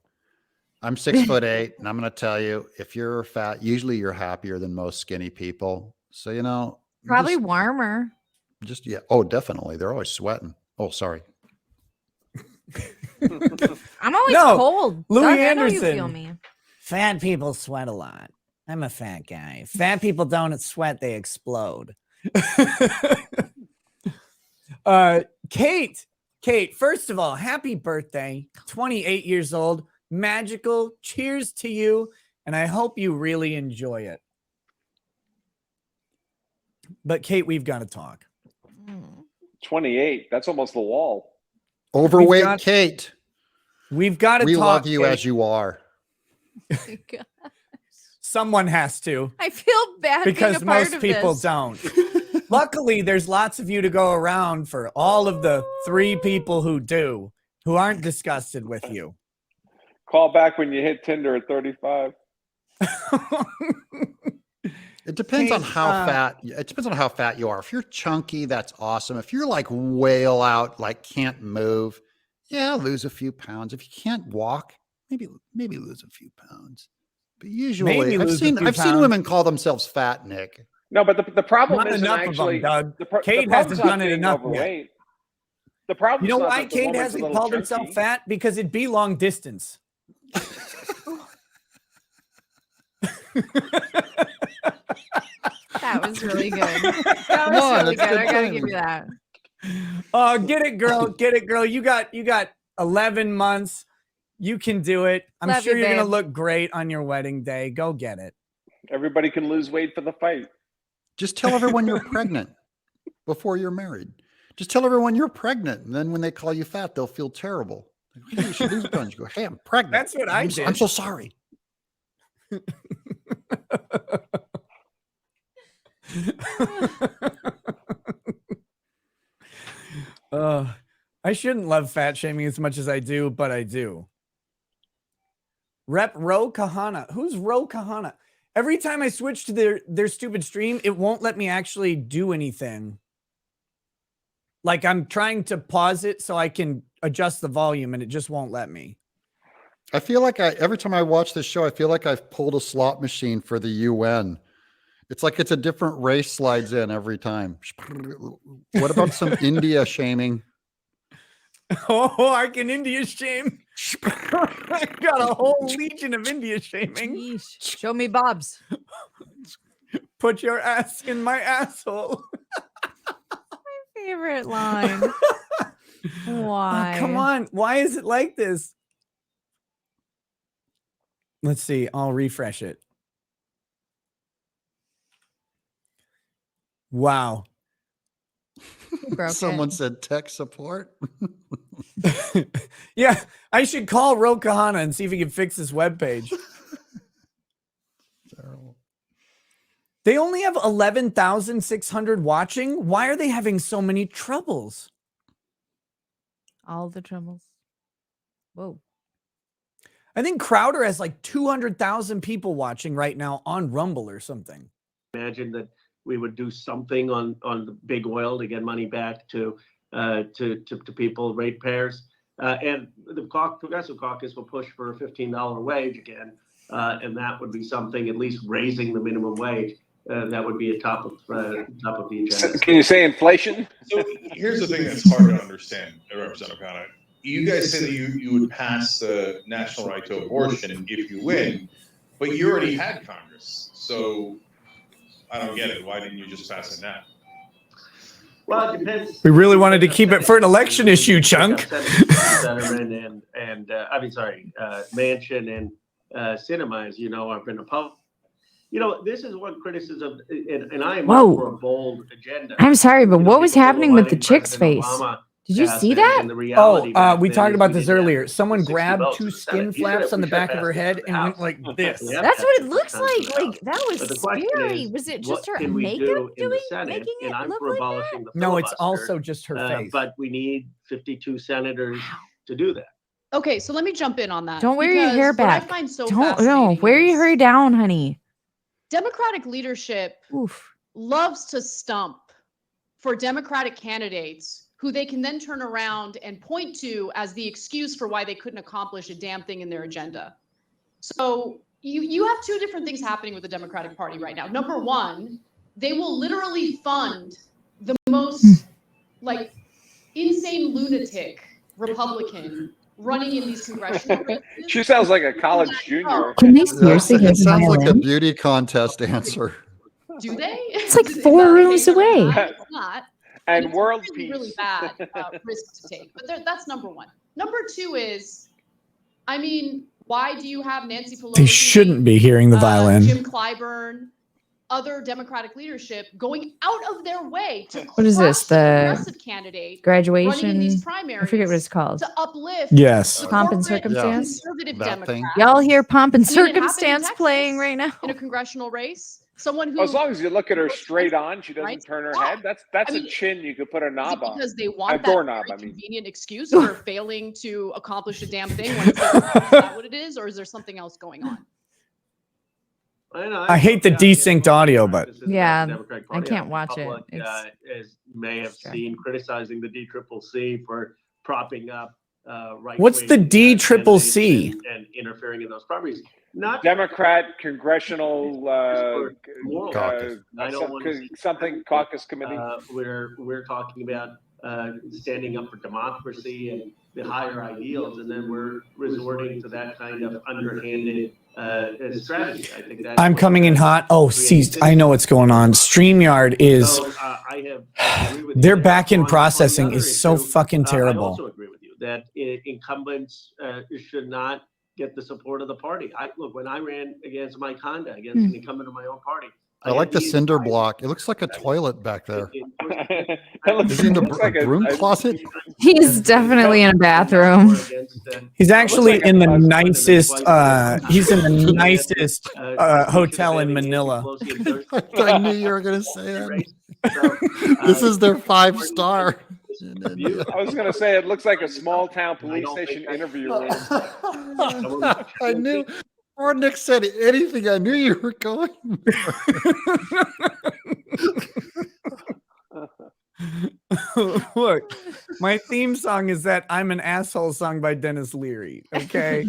Speaker 7: I'm 6'8", and I'm gonna tell you, if you're fat, usually you're happier than most skinny people. So,
Speaker 11: probably warmer.
Speaker 7: Yeah. Oh, definitely. They're always sweating. Oh, sorry.
Speaker 11: I'm always cold.
Speaker 2: Louis
Speaker 11: Doug,
Speaker 2: Anderson.
Speaker 11: I know you feel me.
Speaker 2: Fat people sweat a lot. I'm a fat guy. Fat people don't sweat, they explode. Kate, first of all, happy birthday. 28 years old. Magical. Cheers to you. And I hope you really enjoy it. But Kate, we've got to talk.
Speaker 8: 28. That's almost the wall.
Speaker 7: Overweight Kate.
Speaker 2: We've got to
Speaker 7: We
Speaker 2: talk.
Speaker 7: love you
Speaker 2: Kate.
Speaker 7: as you are.
Speaker 2: Someone has to.
Speaker 11: I feel bad
Speaker 2: because
Speaker 11: being a part
Speaker 2: most
Speaker 11: of
Speaker 2: people
Speaker 11: this.
Speaker 2: don't. Luckily, there's lots of you to go around for all of the 3 people who do, who aren't disgusted with you.
Speaker 8: Call back when you hit Tinder at 35.
Speaker 7: It depends on how fat. It depends on how fat you are. If you're chunky, that's awesome. If you're like whale out, like can't move, yeah, lose a few pounds. If you can't walk, maybe lose a few pounds. But usually, I've seen women call themselves fat, Nick.
Speaker 8: No, but the problem
Speaker 2: Not
Speaker 8: isn't
Speaker 2: enough
Speaker 8: actually
Speaker 2: of them, Doug.
Speaker 8: the
Speaker 2: Kate
Speaker 8: problem's
Speaker 2: hasn't
Speaker 8: not
Speaker 2: done it
Speaker 8: being
Speaker 2: enough yet.
Speaker 8: overweight. The problem.
Speaker 2: You know
Speaker 8: is not
Speaker 2: why
Speaker 8: that the
Speaker 2: Kate
Speaker 8: woman's a
Speaker 2: hasn't
Speaker 8: little
Speaker 2: called herself
Speaker 8: chunky.
Speaker 2: fat? Because it'd be long distance.
Speaker 11: That was really good. That was really good. I gotta give you that.
Speaker 2: Oh, get it, girl. Get it, girl. You got 11 months. You can do it. I'm
Speaker 11: Love
Speaker 2: sure
Speaker 11: you,
Speaker 2: you're going to
Speaker 11: babe.
Speaker 2: look great on your wedding day. Go get it.
Speaker 8: Everybody can lose weight for the fight.
Speaker 7: Just tell everyone you're pregnant before you're married. Just tell everyone you're pregnant. And then when they call you fat, they'll feel terrible. Like, hey, you should lose pounds. You go, hey, I'm pregnant.
Speaker 2: That's what I did.
Speaker 7: I'm so sorry.
Speaker 2: I shouldn't love fat shaming as much as I do, but I do. Rep Ro Kahana. Who's Ro Kahana? Every time I switch to their stupid stream, it won't let me actually do anything. Like I'm trying to pause it so I can adjust the volume and it just won't let me.
Speaker 7: I feel like every time I watch this show, I feel like I've pulled a slot machine for the UN. It's like it's a different race slides in every time. What about some India shaming?
Speaker 2: Oh, I can India shame. I got a whole legion of India shaming.
Speaker 11: Yeesh. Show me Bob's.
Speaker 2: Put your ass in my asshole.
Speaker 11: Favorite line. Why?
Speaker 2: Oh, come on. Why is it like this? Let's see. I'll refresh it. Wow.
Speaker 7: Someone said tech support.
Speaker 2: Yeah, I should call Ro Kahana and see if he can fix this webpage.
Speaker 7: Terrible.
Speaker 2: They only have 11,600 watching. Why are they having so many troubles?
Speaker 11: All the troubles. Whoa.
Speaker 2: I think Crowder has like 200,000 people watching right now on Rumble or something.
Speaker 20: Imagine that we would do something on the big oil to get money back to people, ratepayers. And the Progressive Caucus will push for a $15 wage again. And that would be something, at least raising the minimum wage. That would be a top of the agenda.
Speaker 8: Can you say inflation?
Speaker 4: So here's the thing that's hard to understand, Representative Kahana. You guys say that you would pass the national right to abortion if you win, but you already had Congress. So I don't get it. Why didn't you just pass it now?
Speaker 20: Well, it depends.
Speaker 2: We really wanted to keep it for an election issue, Chunk.
Speaker 20: Fetterman and Manchin and Sinema, as you know, have been opposed. You know, this is one criticism, and I am up for a bold agenda.
Speaker 11: I'm sorry, but what was happening with the chick's face? Did you see that?
Speaker 2: Oh, we talked about this earlier. Someone grabbed 2 skin flaps on the back of her head and went like this.
Speaker 11: That's what it looks like. Like that was scary. Was it just her makeup making it look like that?
Speaker 2: No, it's also just her face.
Speaker 20: But we need 52 senators to do that.
Speaker 5: Okay, so let me jump in on that.
Speaker 11: Don't wear your hair
Speaker 5: because what I
Speaker 11: back.
Speaker 5: find so
Speaker 11: Don't
Speaker 5: fascinating
Speaker 11: wear
Speaker 5: is
Speaker 11: your hair down, honey.
Speaker 5: Democratic leadership loves to stump for Democratic candidates who they can then turn around and point to as the excuse for why they couldn't accomplish a damn thing in their agenda. So you have 2 different things happening with the Democratic Party right now. Number one, they will literally fund the most like insane lunatic Republican running in these congressional races.
Speaker 8: She sounds like a college junior.
Speaker 11: Can they seriously
Speaker 7: It
Speaker 11: get
Speaker 7: sounds like a
Speaker 11: violin?
Speaker 7: beauty contest answer.
Speaker 5: Do they?
Speaker 11: It's like 4 rooms away.
Speaker 5: It's not.
Speaker 8: And
Speaker 5: it's
Speaker 8: world
Speaker 5: really,
Speaker 8: peace.
Speaker 5: really bad risk to take. But that's number one. Number 2 is, I mean, why do you have Nancy Pelosi?
Speaker 2: They shouldn't be hearing the violin.
Speaker 5: Jim Clyburn, other Democratic leadership going out of their way to
Speaker 11: What is this?
Speaker 5: crush a
Speaker 11: The
Speaker 5: progressive candidate
Speaker 11: graduation?
Speaker 5: running in these
Speaker 11: I
Speaker 5: primaries
Speaker 11: forget what it's called.
Speaker 5: to uplift
Speaker 2: Yes.
Speaker 5: the
Speaker 11: Pomp and
Speaker 5: corporate
Speaker 11: circumstance.
Speaker 5: conservative
Speaker 7: That
Speaker 5: Democrats.
Speaker 7: thing.
Speaker 11: Y'all hear pomp and
Speaker 5: I mean, it happened in
Speaker 11: circumstance
Speaker 5: Texas
Speaker 11: playing right now?
Speaker 5: in a congressional race. Someone who,
Speaker 8: Well, as long as you look at her
Speaker 5: votes
Speaker 8: straight
Speaker 5: against
Speaker 8: on, she doesn't
Speaker 5: rights,
Speaker 8: turn her
Speaker 5: why?
Speaker 8: head. That's
Speaker 5: I mean,
Speaker 8: a chin you could put a
Speaker 5: is it
Speaker 8: knob on.
Speaker 5: because they
Speaker 8: A
Speaker 5: want that
Speaker 8: doorknob,
Speaker 5: very
Speaker 8: I mean.
Speaker 5: convenient excuse for failing to accomplish a damn thing? When it's like, is that what it is, or is there something else going on?
Speaker 2: I hate the desynced audio, but
Speaker 11: Yeah, I can't watch it.
Speaker 20: Public,
Speaker 11: It's
Speaker 20: as may have
Speaker 11: distracting.
Speaker 20: seen, criticizing the DCCC for propping up right.
Speaker 2: What's the DCCC?
Speaker 20: And interfering in those primaries. Not
Speaker 8: Democrat Congressional
Speaker 20: moral
Speaker 7: Caucus.
Speaker 20: I don't want to see
Speaker 8: something caucus committee.
Speaker 20: We're talking about standing up for democracy and the higher ideals, and then we're resorting to that kind of underhanded strategy. I think that
Speaker 2: I'm coming in hot. Oh, see, I know what's going on. StreamYard is.
Speaker 20: I agree with you
Speaker 2: Their
Speaker 20: that.
Speaker 2: back end
Speaker 20: On the
Speaker 2: processing
Speaker 20: other
Speaker 2: is so
Speaker 20: issue,
Speaker 2: fucking
Speaker 20: I
Speaker 2: terrible.
Speaker 20: also agree with you that incumbents should not get the support of the party. Look, when I ran against Mike Honda, against an incumbent of my own party,
Speaker 7: I like the cinder block. It looks like a toilet back there. Is he in the broom closet?
Speaker 11: He's definitely in a bathroom.
Speaker 2: He's actually in the nicest. He's in the nicest hotel in Manila.
Speaker 7: I knew you were going to say that. This is their 5-star.
Speaker 8: I was going to say it looks like a small town police station interview room.
Speaker 7: I knew. Before Nick said anything, I knew you were going.
Speaker 2: Look, my theme song is that I'm an asshole song by Dennis Leary. Okay.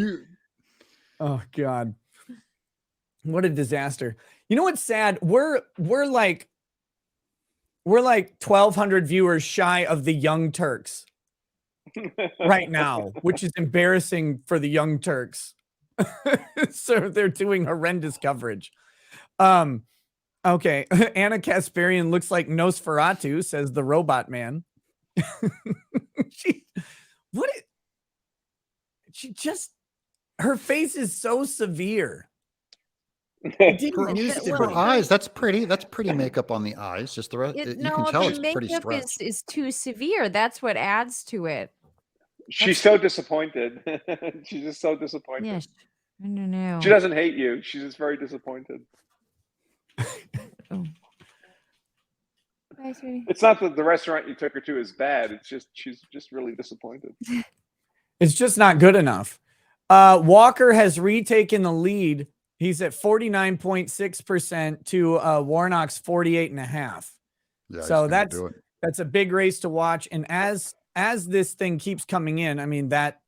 Speaker 2: Oh God. What a disaster. You know what's sad? We're like 1,200 viewers shy of the Young Turks right now, which is embarrassing for the Young Turks. So they're doing horrendous coverage. Okay. Anna Kasparian looks like Nosferatu, says the robot man. Her face is so severe.
Speaker 7: Her eyes, that's pretty. That's pretty makeup on the eyes. Just the rest. You can tell it's pretty
Speaker 11: makeup
Speaker 7: stretched.
Speaker 11: is too severe. That's what adds to it.
Speaker 8: She's so disappointed. She's just so disappointed.
Speaker 11: Yeah, I don't know.
Speaker 8: She doesn't hate you. She's just very disappointed.
Speaker 11: Oh. Bye, sweetie.
Speaker 8: It's not that the restaurant you took her to is bad. It's just she's just really disappointed.
Speaker 2: It's just not good enough. Walker has retaken the lead. He's at 49.6% to Warnock's 48.5%.
Speaker 7: Yeah,
Speaker 2: so that's a big race to watch. And as this thing keeps coming in, I mean, that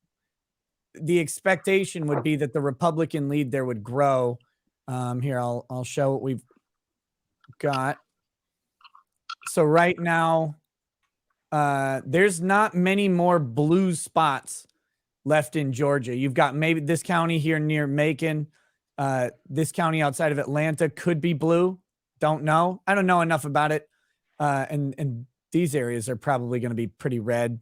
Speaker 2: the expectation would be that the Republican lead there would grow. Here, I'll show what we've got. So right now, there's not many more blue spots left in Georgia. You've got maybe this county here near Macon. This county outside of Atlanta could be blue. Don't know. I don't know enough about it. And these areas are probably going to be pretty red.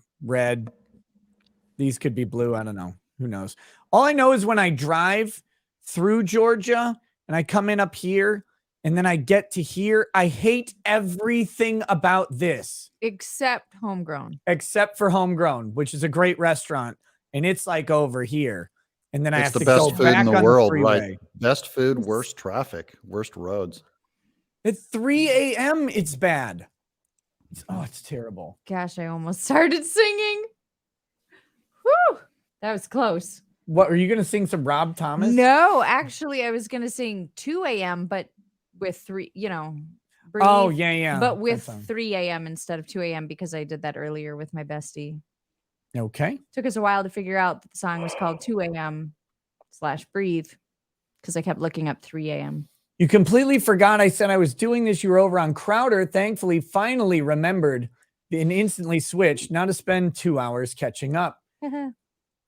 Speaker 2: These could be blue. I don't know. Who knows? All I know is when I drive through Georgia and I come in up here and then I get to here, I hate everything about this.
Speaker 11: Except homegrown.
Speaker 2: Except for Homegrown, which is a great restaurant. And it's like over here. And then I have
Speaker 7: the
Speaker 2: to
Speaker 7: best
Speaker 2: go
Speaker 7: food
Speaker 2: back
Speaker 7: in the
Speaker 2: on
Speaker 7: world,
Speaker 2: freeway.
Speaker 7: right? Best food, worst traffic, worst roads.
Speaker 2: At 3 a.m., it's bad. It's terrible.
Speaker 11: Gosh, I almost started singing. Whew, that was close.
Speaker 2: What, are you going to sing some Rob Thomas?
Speaker 11: No, actually, I was going to sing 2 a.m., but with 3, breathe,
Speaker 2: Oh, yeah.
Speaker 11: but with
Speaker 2: That song.
Speaker 11: 3 a.m. instead of 2 a.m. because I did that earlier with my bestie.
Speaker 2: Okay.
Speaker 11: Took us a while to figure out that the song was called 2 a.m. / breathe because I kept looking up 3 a.m.
Speaker 2: You completely forgot I said I was doing this. You were over on Crowder. Thankfully, finally remembered and instantly switched. Now to spend 2 hours catching up.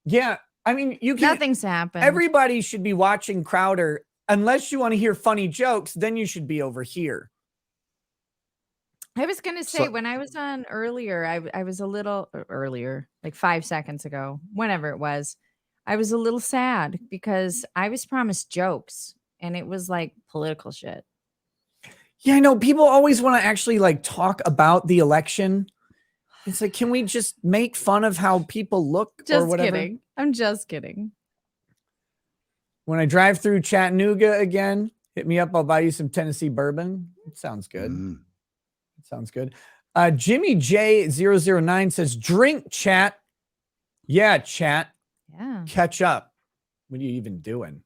Speaker 2: Yeah. I mean, you can.
Speaker 11: Nothing's happened.
Speaker 2: Everybody should be watching Crowder. Unless you want to hear funny jokes, then you should be over here.
Speaker 11: I was going to say, when I was on earlier, I was a little earlier, like 5 seconds ago, whenever it was, I was a little sad because I was promised jokes and it was like political shit.
Speaker 2: Yeah, I know. People always want to actually like talk about the election. It's like, can we just make fun of how people look or
Speaker 11: Just
Speaker 2: whatever?
Speaker 11: kidding. I'm just kidding.
Speaker 2: When I drive through Chattanooga again, hit me up. I'll buy you some Tennessee bourbon. It sounds good. It sounds good. Jimmy J009 says, drink, chat. Yeah, chat.
Speaker 11: Yeah.
Speaker 2: Catch up. What are you even doing?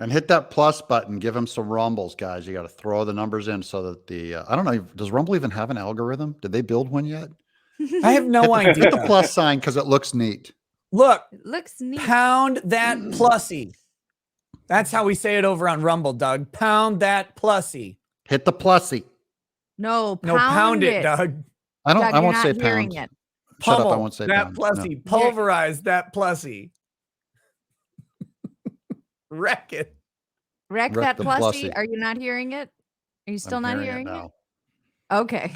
Speaker 7: And hit that plus button. Give them some rumbles, guys. You got to throw the numbers in so that the I don't know. Does Rumble even have an algorithm? Did they build one yet?
Speaker 2: I have no idea.
Speaker 7: Hit the plus sign because it looks neat.
Speaker 2: Look,
Speaker 11: It looks neat.
Speaker 2: pound that plussy. That's how we say it over on Rumble, Doug. Pound that plussy.
Speaker 7: Hit the plussy.
Speaker 11: No,
Speaker 2: pound it, Doug.
Speaker 7: I don't.
Speaker 11: Doug,
Speaker 7: I
Speaker 11: you're
Speaker 7: won't
Speaker 11: not
Speaker 7: say
Speaker 11: hearing
Speaker 7: pound.
Speaker 11: it.
Speaker 7: Shut up! I
Speaker 2: Pummel
Speaker 7: won't say
Speaker 2: that
Speaker 7: pound.
Speaker 2: plussy.
Speaker 7: No.
Speaker 2: Pulverize that plussy. Wreck it.
Speaker 11: Wreck
Speaker 7: Wreck
Speaker 11: that
Speaker 7: the
Speaker 11: plussy.
Speaker 7: plussy.
Speaker 11: Are you not hearing it? Are you still
Speaker 7: I'm
Speaker 11: not
Speaker 7: hearing it
Speaker 11: hearing it?
Speaker 7: now.
Speaker 11: Okay.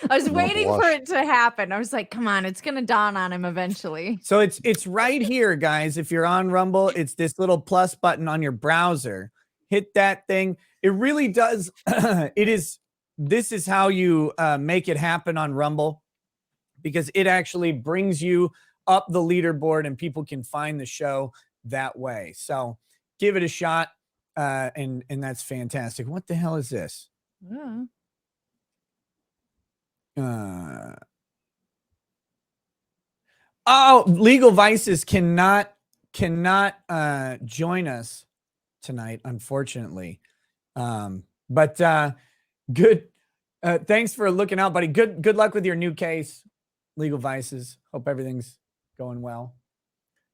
Speaker 11: I was
Speaker 2: I'm gonna
Speaker 11: waiting for
Speaker 2: blush.
Speaker 11: it to happen. I was like, come on, it's gonna dawn on him eventually.
Speaker 2: So it's right here, guys. If you're on Rumble, it's this little plus button on your browser. Hit that thing. It really does. This is how you make it happen on Rumble, because it actually brings you up the leaderboard and people can find the show that way. So give it a shot. And that's fantastic. What the hell is this?
Speaker 11: Yeah.
Speaker 2: Legal Vices cannot join us tonight, unfortunately. But good. Thanks for looking out, buddy. Good luck with your new case, Legal Vices. Hope everything's going well.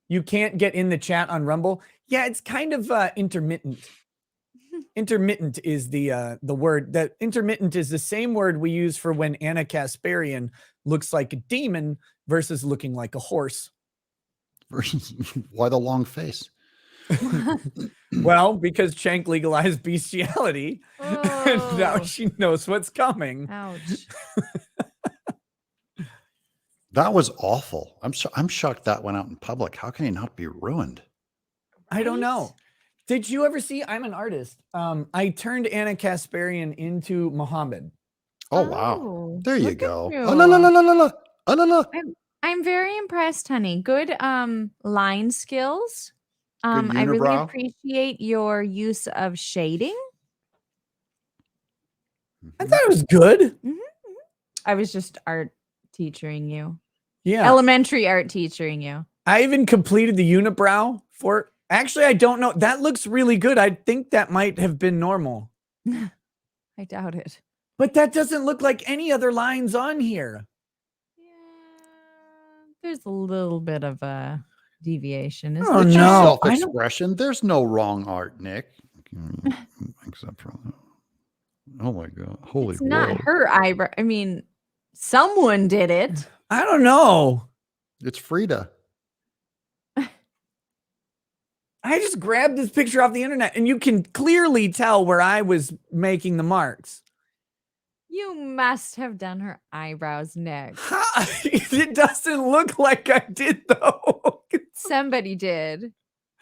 Speaker 2: You can't get in the chat on Rumble. Yeah, it's kind of intermittent. Intermittent is the word. That intermittent is the same word we use for when Anna Kasparian looks like a demon versus looking like a horse.
Speaker 7: Why the long face?
Speaker 2: Well, because Chank legalized bestiality, and now she knows what's coming.
Speaker 11: Ouch.
Speaker 7: That was awful. I'm shocked that went out in public. How can he not be ruined?
Speaker 2: I don't know. Did you ever see? I'm an artist. I turned Anna Kasparian into Muhammad.
Speaker 7: Oh wow! There you
Speaker 11: look at
Speaker 7: go.
Speaker 11: you.
Speaker 7: Oh, la, la, la, la, la, la. Oh, la, la.
Speaker 11: I'm very impressed, honey. Good line skills.
Speaker 7: Good
Speaker 11: I really
Speaker 7: unibrow.
Speaker 11: appreciate your use of shading.
Speaker 2: I thought it was good.
Speaker 11: I was just art teachering you.
Speaker 2: Yeah.
Speaker 11: Elementary art teaching you.
Speaker 2: I even completed the unibrow for. Actually, I don't know. That looks really good. I think that might have been normal.
Speaker 11: I doubt it.
Speaker 2: But that doesn't look like any other lines on here.
Speaker 11: There's a little bit of a deviation.
Speaker 2: Oh,
Speaker 7: It's
Speaker 2: no.
Speaker 7: your
Speaker 2: I
Speaker 7: self-expression. There's no wrong art, Nick. Except for that. Oh my God! Holy.
Speaker 11: It's not
Speaker 7: whoa.
Speaker 11: her eyebrow. I mean, someone did it.
Speaker 2: I don't know.
Speaker 7: It's Frida.
Speaker 2: I just grabbed this picture off the internet, and you can clearly tell where I was making the marks.
Speaker 11: You must have done her eyebrows, Nick.
Speaker 2: It doesn't look like I did, though.
Speaker 11: Somebody did.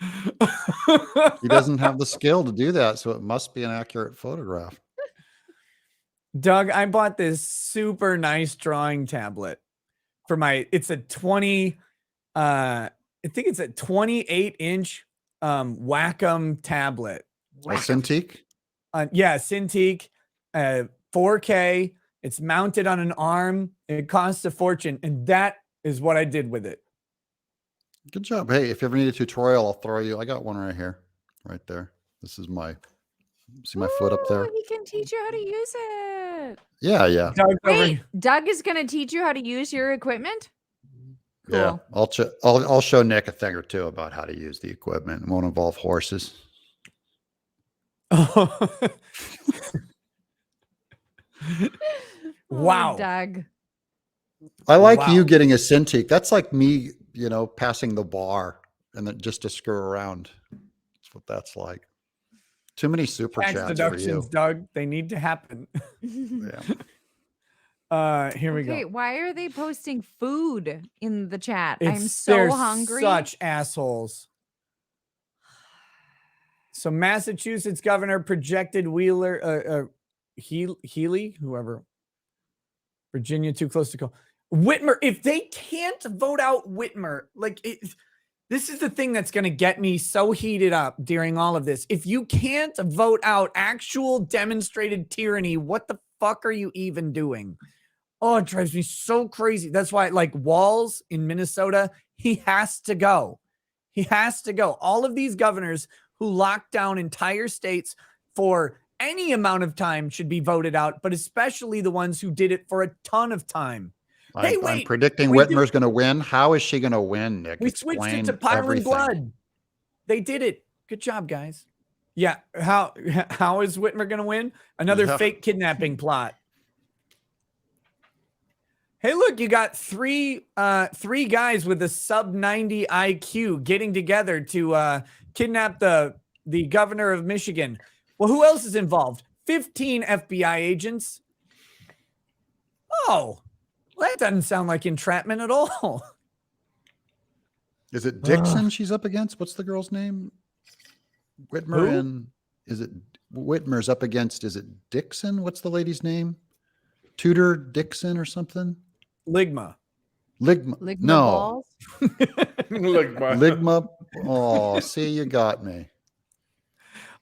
Speaker 7: He doesn't have the skill to do that, so it must be an accurate photograph.
Speaker 2: Doug, I bought this super nice drawing tablet for it's a 20, I think it's a 28-inch Wacom tablet.
Speaker 7: A Cintiq?
Speaker 2: Yeah, Cintiq, 4K. It's mounted on an arm. It costs a fortune, and that is what I did with it.
Speaker 7: Good job. Hey, if you ever need a tutorial, I'll throw you. I got one right here, right there. This is my. See my foot up there?
Speaker 11: He can teach you how to use it.
Speaker 7: Yeah, yeah.
Speaker 11: Wait, Doug is going to teach you how to use your equipment?
Speaker 7: Yeah, I'll show Nick a thing or two about how to use the equipment. It won't involve horses.
Speaker 2: Wow,
Speaker 11: Doug.
Speaker 7: I like you getting a Cintiq. That's like me, passing the bar and then just to screw around. That's what that's like. Too many super
Speaker 2: Tax
Speaker 7: chats for
Speaker 2: deductions,
Speaker 7: you.
Speaker 2: Doug. They need to happen.
Speaker 7: Yeah.
Speaker 2: Here we
Speaker 11: Okay,
Speaker 2: go.
Speaker 11: why are they posting food in the chat?
Speaker 2: They're
Speaker 11: I'm so hungry.
Speaker 2: Such assholes. So Massachusetts governor projected Healy, whoever. Virginia too close to call. Whitmer, if they can't vote out Whitmer, this is the thing that's going to get me so heated up during all of this. If you can't vote out actual demonstrated tyranny, what the fuck are you even doing? Oh, it drives me so crazy. That's why, Walz in Minnesota, he has to go. He has to go. All of these governors who locked down entire states for any amount of time should be voted out, but especially the ones who did it for a ton of time.
Speaker 7: I'm predicting Whitmer's going to win. How is she going to win, Nick?
Speaker 2: We switched it to Pyron Blood. They did it. Good job, guys. Yeah. How is Whitmer going to win? Another fake kidnapping plot. Hey, look, you got three guys with a sub 90 IQ getting together to kidnap the governor of Michigan. Well, who else is involved? 15 FBI agents. Oh, well, that doesn't sound like entrapment at all.
Speaker 7: Is it Dixon she's up against? What's the girl's name? Whitmer and is it Whitmer's up against? Is it Dixon? What's the lady's name? Tudor Dixon or something?
Speaker 2: Ligma.
Speaker 11: Ligma
Speaker 7: No.
Speaker 11: balls?
Speaker 7: Ligma. Oh, see, you got me.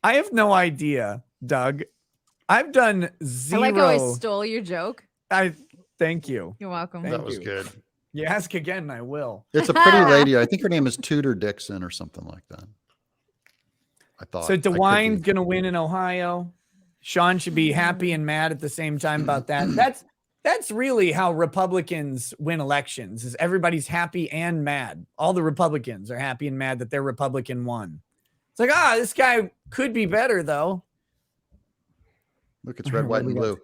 Speaker 2: I have no idea, Doug. I've done zero.
Speaker 11: I like how I stole your joke.
Speaker 2: Thank you.
Speaker 11: You're welcome.
Speaker 7: That was good.
Speaker 2: You ask again, I will.
Speaker 7: It's a pretty lady. I think her name is Tudor Dixon or something like that. I thought.
Speaker 2: So DeWine's going to win in Ohio. Sean should be happy and mad at the same time about that. That's really how Republicans win elections, is everybody's happy and mad. All the Republicans are happy and mad that their Republican won. It's like, this guy could be better, though.
Speaker 7: Look, it's red, white, and blue.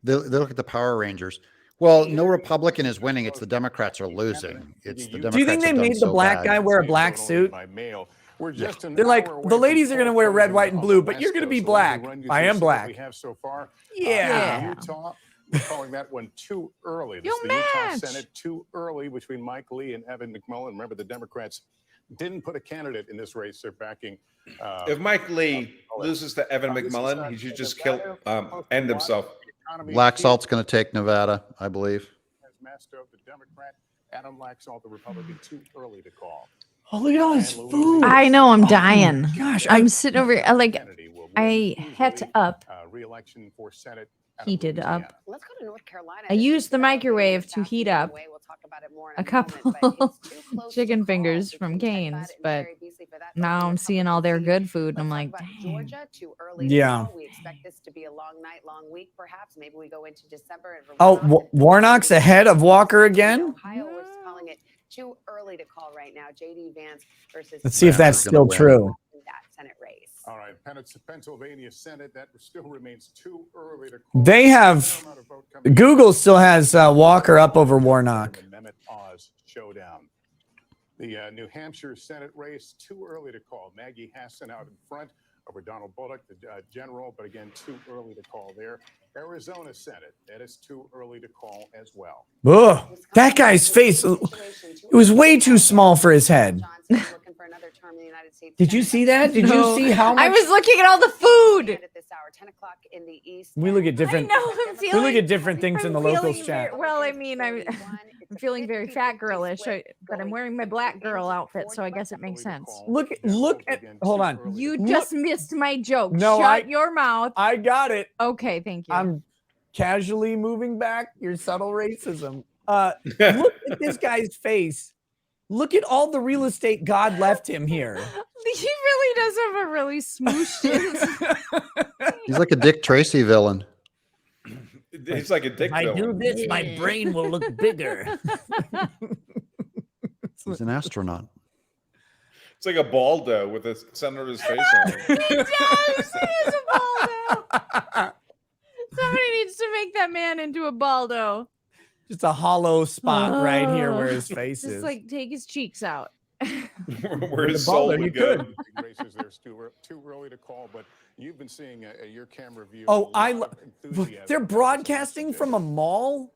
Speaker 7: They look at the Power Rangers. Well, no Republican is winning. It's the Democrats are losing. It's the Democrats.
Speaker 2: Do you think they made the black guy wear a black suit? They're like, the ladies are going to wear red, white, and blue, but you're going to be black. I am black. Yeah.
Speaker 21: Utah, we're calling that one too early. This is the Utah Senate too early between Mike Lee and Evan McMullen. Remember, the Democrats didn't put a candidate in this race. They're backing.
Speaker 22: If Mike Lee loses to Evan McMullen, he should just end himself.
Speaker 7: Black Salt's going to take Nevada, I believe.
Speaker 21: Masto, the Democrat, Adam Laxalt, the Republican, too early to call.
Speaker 2: Oh, look at all this food.
Speaker 11: I know, I'm dying.
Speaker 2: Gosh,
Speaker 11: I'm sitting over I het up.
Speaker 21: Re-election for Senate.
Speaker 11: Heated up.
Speaker 19: Let's go to North Carolina.
Speaker 11: I used the microwave to heat up a couple chicken fingers from Cane's, but now I'm seeing all their good food, and I'm like, dang.
Speaker 2: Yeah.
Speaker 19: We expect this to be a long night, long week, perhaps. Maybe we go into December.
Speaker 2: Warnock's ahead of Walker again?
Speaker 19: Ohio, we're calling it too early to call right now. JD Vance versus.
Speaker 2: Let's see if that's still true.
Speaker 19: That Senate race.
Speaker 21: All right, Pennsylvania Senate, that still remains too early to call.
Speaker 2: They have Google still has Walker up over Warnock.
Speaker 21: Mehmet Oz showdown. The New Hampshire Senate race too early to call. Maggie Hassan out in front over Donald Bullock, the general, but again, too early to call there. Arizona Senate, that is too early to call as well.
Speaker 2: Ugh, that guy's face, it was way too small for his head. Did you see that? Did you see how much?
Speaker 11: I was looking at all the food.
Speaker 2: We look at different.
Speaker 11: I know,
Speaker 2: we look at different things in the locals chat.
Speaker 11: Well, I mean, I'm feeling very fat girlish, but I'm wearing my black girl outfit, so I guess it makes sense.
Speaker 2: Look at. Hold on.
Speaker 11: You just missed my joke.
Speaker 2: No,
Speaker 11: Shut your mouth.
Speaker 2: I got it.
Speaker 11: Okay, thank you.
Speaker 2: I'm casually moving back your subtle racism. Look at this guy's face. Look at all the real estate God left him here.
Speaker 11: He really does have a really smoosh chin.
Speaker 7: He's like a Dick Tracy villain.
Speaker 22: He's like a dick villain.
Speaker 2: I do this, my brain will look bigger.
Speaker 7: He's an astronaut.
Speaker 22: It's like a Baldo with the center of his face on it.
Speaker 11: He does. He is a Baldo. Somebody needs to make that man into a Baldo.
Speaker 2: Just a hollow spot right here where his face
Speaker 11: Just
Speaker 2: is.
Speaker 11: like take his cheeks out.
Speaker 22: Where his soul would go.
Speaker 21: Races there's too early to call, but you've been seeing your camera view.
Speaker 2: Oh, they're broadcasting from a mall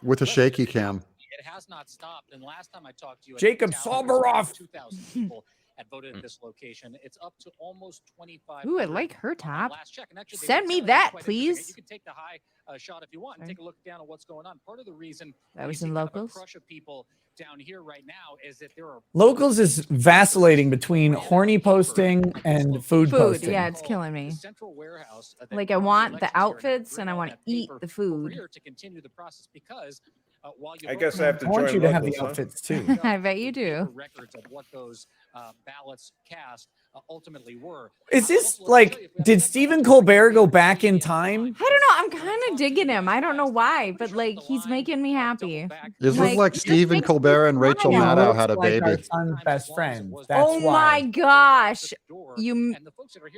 Speaker 7: with a shaky cam.
Speaker 23: It has not stopped. And last time I talked to you,
Speaker 2: Jacob Solberoff.
Speaker 23: 2,000 people
Speaker 3: had voted at this location. It's up to almost 25.
Speaker 11: Ooh, I like her top.
Speaker 3: Last check. And actually, they
Speaker 11: Send
Speaker 3: were
Speaker 11: me
Speaker 3: telling
Speaker 11: that,
Speaker 3: quite interesting.
Speaker 11: please.
Speaker 3: You can take the high shot if you want and take a look down at what's going on. Part of the reason
Speaker 11: That
Speaker 3: we
Speaker 11: was
Speaker 3: see
Speaker 11: in
Speaker 3: kind of a
Speaker 11: Locals.
Speaker 3: crush of people down here right now is that there are
Speaker 2: Locals is vacillating between horny posting and food posting.
Speaker 11: Yeah, it's killing me. Like I want the outfits and I want to eat the food.
Speaker 3: to continue the process because while you
Speaker 22: I guess I have to
Speaker 2: I want
Speaker 22: join
Speaker 2: you to have the
Speaker 22: Locals, huh?
Speaker 2: outfits too.
Speaker 11: I bet you do.
Speaker 3: records of what those ballots cast ultimately were.
Speaker 2: Is this like, did Stephen Colbert go back in time?
Speaker 11: I don't know. I'm kind of digging him. I don't know why, but like he's making me happy.
Speaker 7: This looks like
Speaker 11: just
Speaker 7: Stephen
Speaker 11: makes
Speaker 7: Colbert and Rachel
Speaker 11: me smile.
Speaker 7: Maddow had a
Speaker 2: Like our
Speaker 7: baby.
Speaker 2: son's best friend. That's
Speaker 11: Oh
Speaker 2: why.
Speaker 11: my gosh.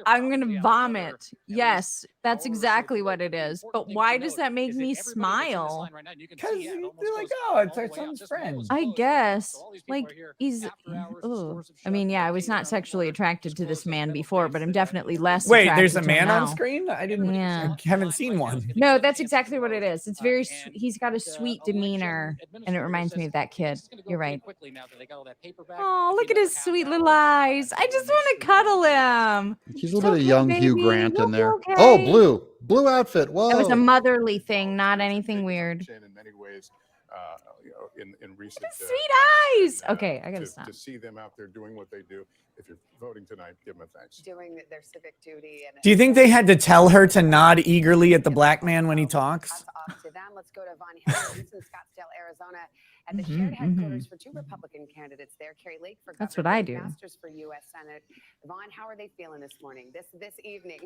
Speaker 11: I'm going to vomit. Yes, that's exactly what it is. But why does that make me smile?
Speaker 2: Because they're like, oh, it's our son's friend.
Speaker 11: I guess. Like, he's. Ugh. I mean, yeah, I was not sexually attracted to this man before, but I'm definitely less.
Speaker 2: Wait, there's a
Speaker 11: attracted to him
Speaker 2: man on
Speaker 11: now.
Speaker 2: screen? I didn't.
Speaker 11: Yeah.
Speaker 2: I haven't seen one.
Speaker 11: No, that's exactly what it is. It's very. He's got a sweet demeanor, and it reminds me of that kid. You're right. Oh, look at his sweet little eyes. I just want to cuddle him.
Speaker 7: He's a little bit of young Hugh Grant in there. Oh, blue outfit. Whoa.
Speaker 11: That was a motherly thing, not anything weird.
Speaker 21: In many ways, in recent
Speaker 11: Sweet eyes. Okay, I gotta stop.
Speaker 21: To see them out there doing what they do. If you're voting tonight, give them a thanks.
Speaker 19: Doing their civic duty. And
Speaker 2: Do you think they had to tell her to nod eagerly at the black man when he talks?
Speaker 19: off to them. Let's go to Von Harris in Scottsdale, Arizona, at the shared headquarters for two Republican candidates there. Carrie Lake for
Speaker 11: That's
Speaker 19: governor,
Speaker 11: what I
Speaker 19: Greg
Speaker 11: do.
Speaker 19: Masters for U.S. Senate. Vaughn, how are they feeling this morning, this evening?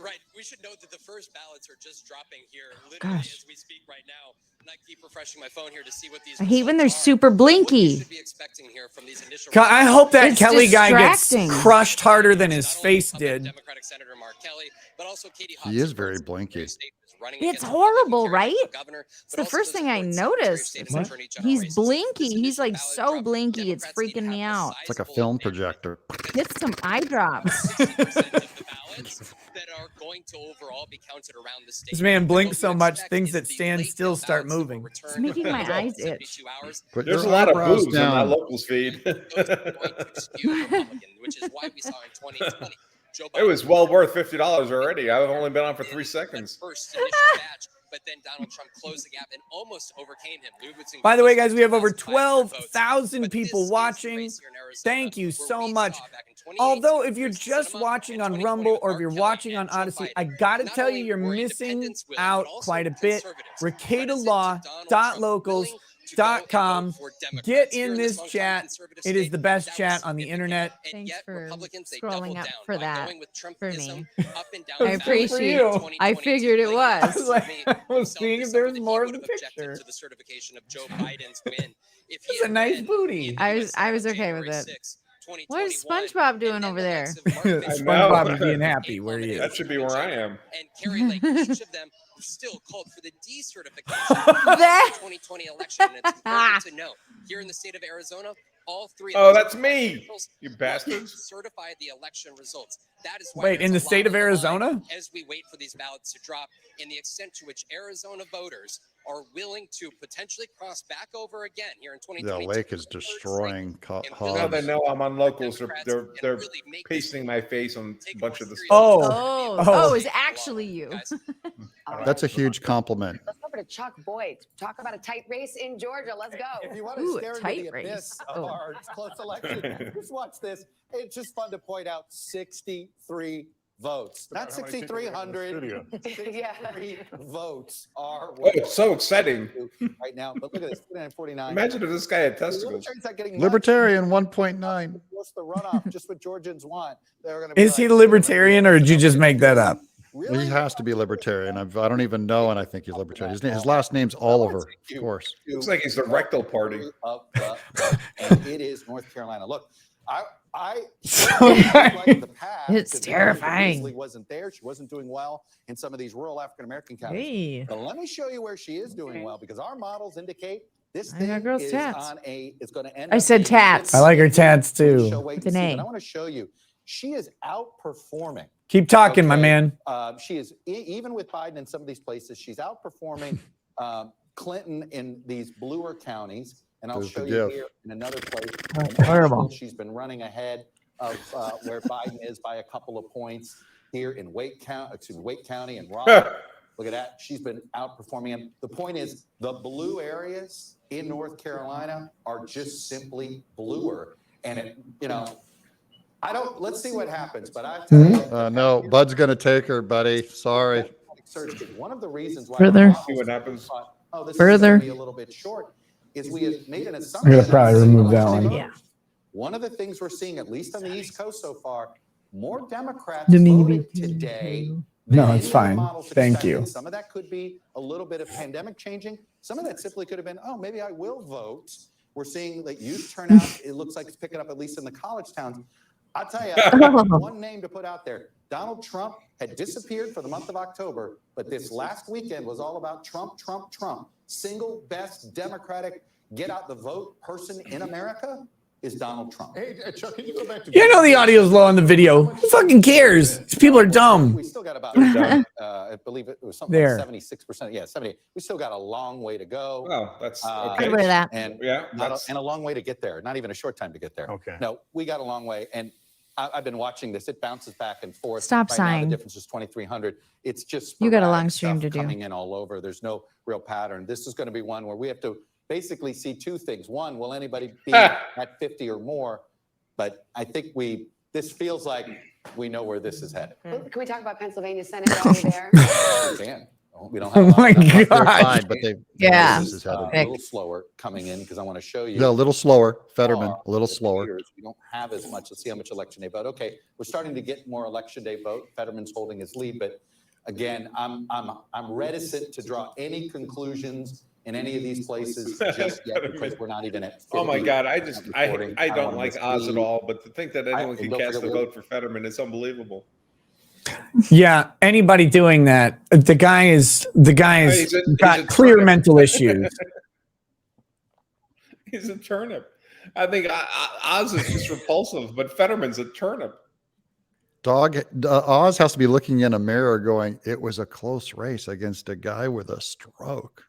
Speaker 9: Right. We should note that the first ballots are just dropping here literally as we speak right now. And I keep refreshing my phone here to see what these
Speaker 11: I hate when
Speaker 9: results
Speaker 11: they're
Speaker 9: are.
Speaker 11: super blinky.
Speaker 9: Be expecting here from these initial
Speaker 2: I hope that
Speaker 11: It's
Speaker 2: Kelly guy gets
Speaker 11: distracting.
Speaker 2: crushed harder than his face did.
Speaker 9: Democratic Senator Mark Kelly, but also Katie
Speaker 7: He is very blinky.
Speaker 11: It's horrible, right? It's the first thing I noticed. It's like, he's blinky. He's like so blinky. It's freaking me out.
Speaker 7: It's like a film projector.
Speaker 11: Get some eye drops.
Speaker 9: that are going to overall be counted around the state.
Speaker 2: This man blinks so much, things that stand still start moving.
Speaker 11: It's making my eyes itch.
Speaker 7: Put
Speaker 22: There's a
Speaker 7: your
Speaker 22: lot of
Speaker 7: eyebrows
Speaker 22: boobs in my
Speaker 7: down.
Speaker 22: Locals feed.
Speaker 9: Which is why we saw in 2020.
Speaker 22: It was well worth $50 already. I've only been on for 3 seconds.
Speaker 9: First initial batch, but then Donald Trump closed the gap and almost overcame him.
Speaker 2: By the way, guys, we have over 12,000 people watching. Thank you so much. Although, if you're just watching on Rumble or if you're watching on Odyssey, I gotta tell you, you're missing out quite a bit. RekietaLaw.locals.com. Get in this chat. It is the best chat on the internet.
Speaker 11: Thanks for scrolling up for that for me.
Speaker 2: I
Speaker 11: I appreciate it. I figured it was.
Speaker 2: I was seeing if there was more of the picture.
Speaker 9: To the certification of Joe Biden's win. If
Speaker 2: It's a nice booty.
Speaker 11: I was okay with it. What is SpongeBob doing over there?
Speaker 2: SpongeBob is being happy where he is.
Speaker 22: That should be where I am.
Speaker 9: And Carrie Lake, each of them still called for the decertification of the 2020 election. And it's important to note, here in the state of Arizona, all three
Speaker 22: Oh,
Speaker 9: of
Speaker 22: that's me, you bastards.
Speaker 9: certified the election results. That is why
Speaker 2: Wait, in
Speaker 9: there's
Speaker 2: the
Speaker 9: a
Speaker 2: state
Speaker 9: lot
Speaker 2: of
Speaker 9: on the line
Speaker 2: Arizona?
Speaker 9: as we wait for these ballots to drop, and the extent to which Arizona voters are willing to potentially cross back over again here in 2022.
Speaker 7: The lake is destroying
Speaker 22: Now
Speaker 7: hogs.
Speaker 22: they know I'm on Locals. They're pasting my face on a bunch of the stuff.
Speaker 11: Oh, it's actually you.
Speaker 7: That's a huge compliment.
Speaker 19: Let's go over to Chuck Boyd. Talk about a tight race in Georgia. Let's go.
Speaker 18: If you want
Speaker 11: Ooh,
Speaker 18: to
Speaker 11: a
Speaker 18: stare into
Speaker 11: tight
Speaker 18: the
Speaker 11: race.
Speaker 18: abyss of our close election, just watch this. It's just fun to point out 63 votes. Not 6,300. 63 votes are
Speaker 22: Oh, it's so exciting.
Speaker 18: right now. But look at this, 49.
Speaker 22: Imagine if this guy had testicles.
Speaker 7: Libertarian 1.9.
Speaker 18: What's the runoff? Just what Georgians want. They're going to be
Speaker 2: Is he the libertarian or did you just make that up?
Speaker 7: He has to be libertarian. I don't even know, and I think he's libertarian. His last name's Oliver, of course.
Speaker 22: Looks like he's the rectal party.
Speaker 18: And it is North Carolina. Look, I
Speaker 11: It's terrifying.
Speaker 18: Beasley wasn't there. She wasn't doing well in some of these rural African American counties.
Speaker 11: Hey.
Speaker 18: But let me show you where she is doing well, because our models indicate this
Speaker 11: I got
Speaker 18: thing
Speaker 11: girls'
Speaker 18: is
Speaker 11: tats.
Speaker 18: on a. It's going to end.
Speaker 11: I
Speaker 18: up
Speaker 11: said
Speaker 18: being-
Speaker 11: tats.
Speaker 2: I like her tats too.
Speaker 18: She'll wait
Speaker 11: With
Speaker 18: to
Speaker 11: an
Speaker 18: see,
Speaker 11: A.
Speaker 18: but I want to show you. She is outperforming.
Speaker 2: Keep talking, my man.
Speaker 18: She is even with Biden in some of these places. She's outperforming Clinton in these bluer counties. And I'll
Speaker 7: There's the
Speaker 18: show you
Speaker 7: gif.
Speaker 18: here in another place.
Speaker 2: That's
Speaker 18: in
Speaker 2: terrible.
Speaker 18: Asheville, she's been running ahead of where Biden is by a couple of points here in Wake County and Raleigh. Look at that. She's been outperforming him. The point is the blue areas in North Carolina are just simply bluer. And it, let's see what happens. But I tell you,
Speaker 7: No, Bud's going to take her, buddy. Sorry.
Speaker 18: one of the reasons why
Speaker 2: Further.
Speaker 18: see what happens. Oh, this
Speaker 2: Further.
Speaker 18: is be a little bit short. Is we have made an
Speaker 2: I'm
Speaker 18: assumption.
Speaker 2: gonna probably remove that one.
Speaker 18: Yeah. One of the things we're seeing, at least on the East Coast so far, more Democrats
Speaker 2: Didn't need to be
Speaker 18: voted today.
Speaker 2: No, it's fine. Thank you.
Speaker 18: Some of that could be a little bit of pandemic changing. Some of that simply could have been, oh, maybe I will vote. We're seeing that youth turnout. It looks like it's picking up, at least in the college towns. I'll tell you, one name to put out there. Donald Trump had disappeared for the month of October, but this last weekend was all about Trump, Trump, Trump. Single best Democratic get out the vote person in America is Donald Trump.
Speaker 21: Hey, Chuck, can you go back to?
Speaker 2: Yeah, I know the audio's low on the video. Who fucking cares? These people are dumb.
Speaker 18: We still got about, I believe it was something
Speaker 2: There.
Speaker 18: like 76%. Yeah, 70. We still got a long way to go.
Speaker 22: Oh, that's
Speaker 11: I'd
Speaker 22: okay.
Speaker 11: wear that.
Speaker 18: And
Speaker 22: Yeah,
Speaker 18: and a long way to get there. Not even a short time to get there.
Speaker 21: Okay.
Speaker 18: No, we got a long way. And I've been watching this. It bounces back and forth.
Speaker 11: Stop
Speaker 18: right now,
Speaker 11: sign.
Speaker 18: the difference is 2,300. It's just
Speaker 11: You got a
Speaker 18: sporadic
Speaker 11: long stream
Speaker 18: stuff
Speaker 11: to do.
Speaker 18: coming in all over. There's no real pattern. This is going to be one where we have to basically see two things. One, will anybody be at 50 or more? But I think this feels like we know where this is headed.
Speaker 19: Can we talk about Pennsylvania Senate while we're there?
Speaker 18: We can. We don't have
Speaker 2: Oh my
Speaker 7: They're
Speaker 2: god.
Speaker 7: fine, but they
Speaker 11: Yeah.
Speaker 7: this is headed.
Speaker 18: a little slower coming in because I want to show you.
Speaker 7: Yeah, a little slower. Fetterman, a little
Speaker 18: It
Speaker 7: slower.
Speaker 18: appears We don't have as much. Let's see how much election day vote. Okay, we're starting to get more election day vote. Fetterman's holding his lead, but again, I'm reticent to draw any conclusions in any of these places just yet because we're not even at 50.
Speaker 22: Oh my God! I
Speaker 18: Reporting.
Speaker 22: I don't
Speaker 18: wanna
Speaker 22: like Oz at
Speaker 18: mislead.
Speaker 22: all. But to think that anyone can
Speaker 18: don't
Speaker 22: cast a
Speaker 18: forget-
Speaker 22: vote for Fetterman is unbelievable.
Speaker 2: Yeah, anybody doing that, the guy is
Speaker 22: He's a
Speaker 2: got clear
Speaker 22: turnip.
Speaker 2: mental issues.
Speaker 22: He's a turnip. I think Oz is just repulsive, but Fetterman's a turnip.
Speaker 7: Oz has to be looking in a mirror going, it was a close race against a guy with a stroke.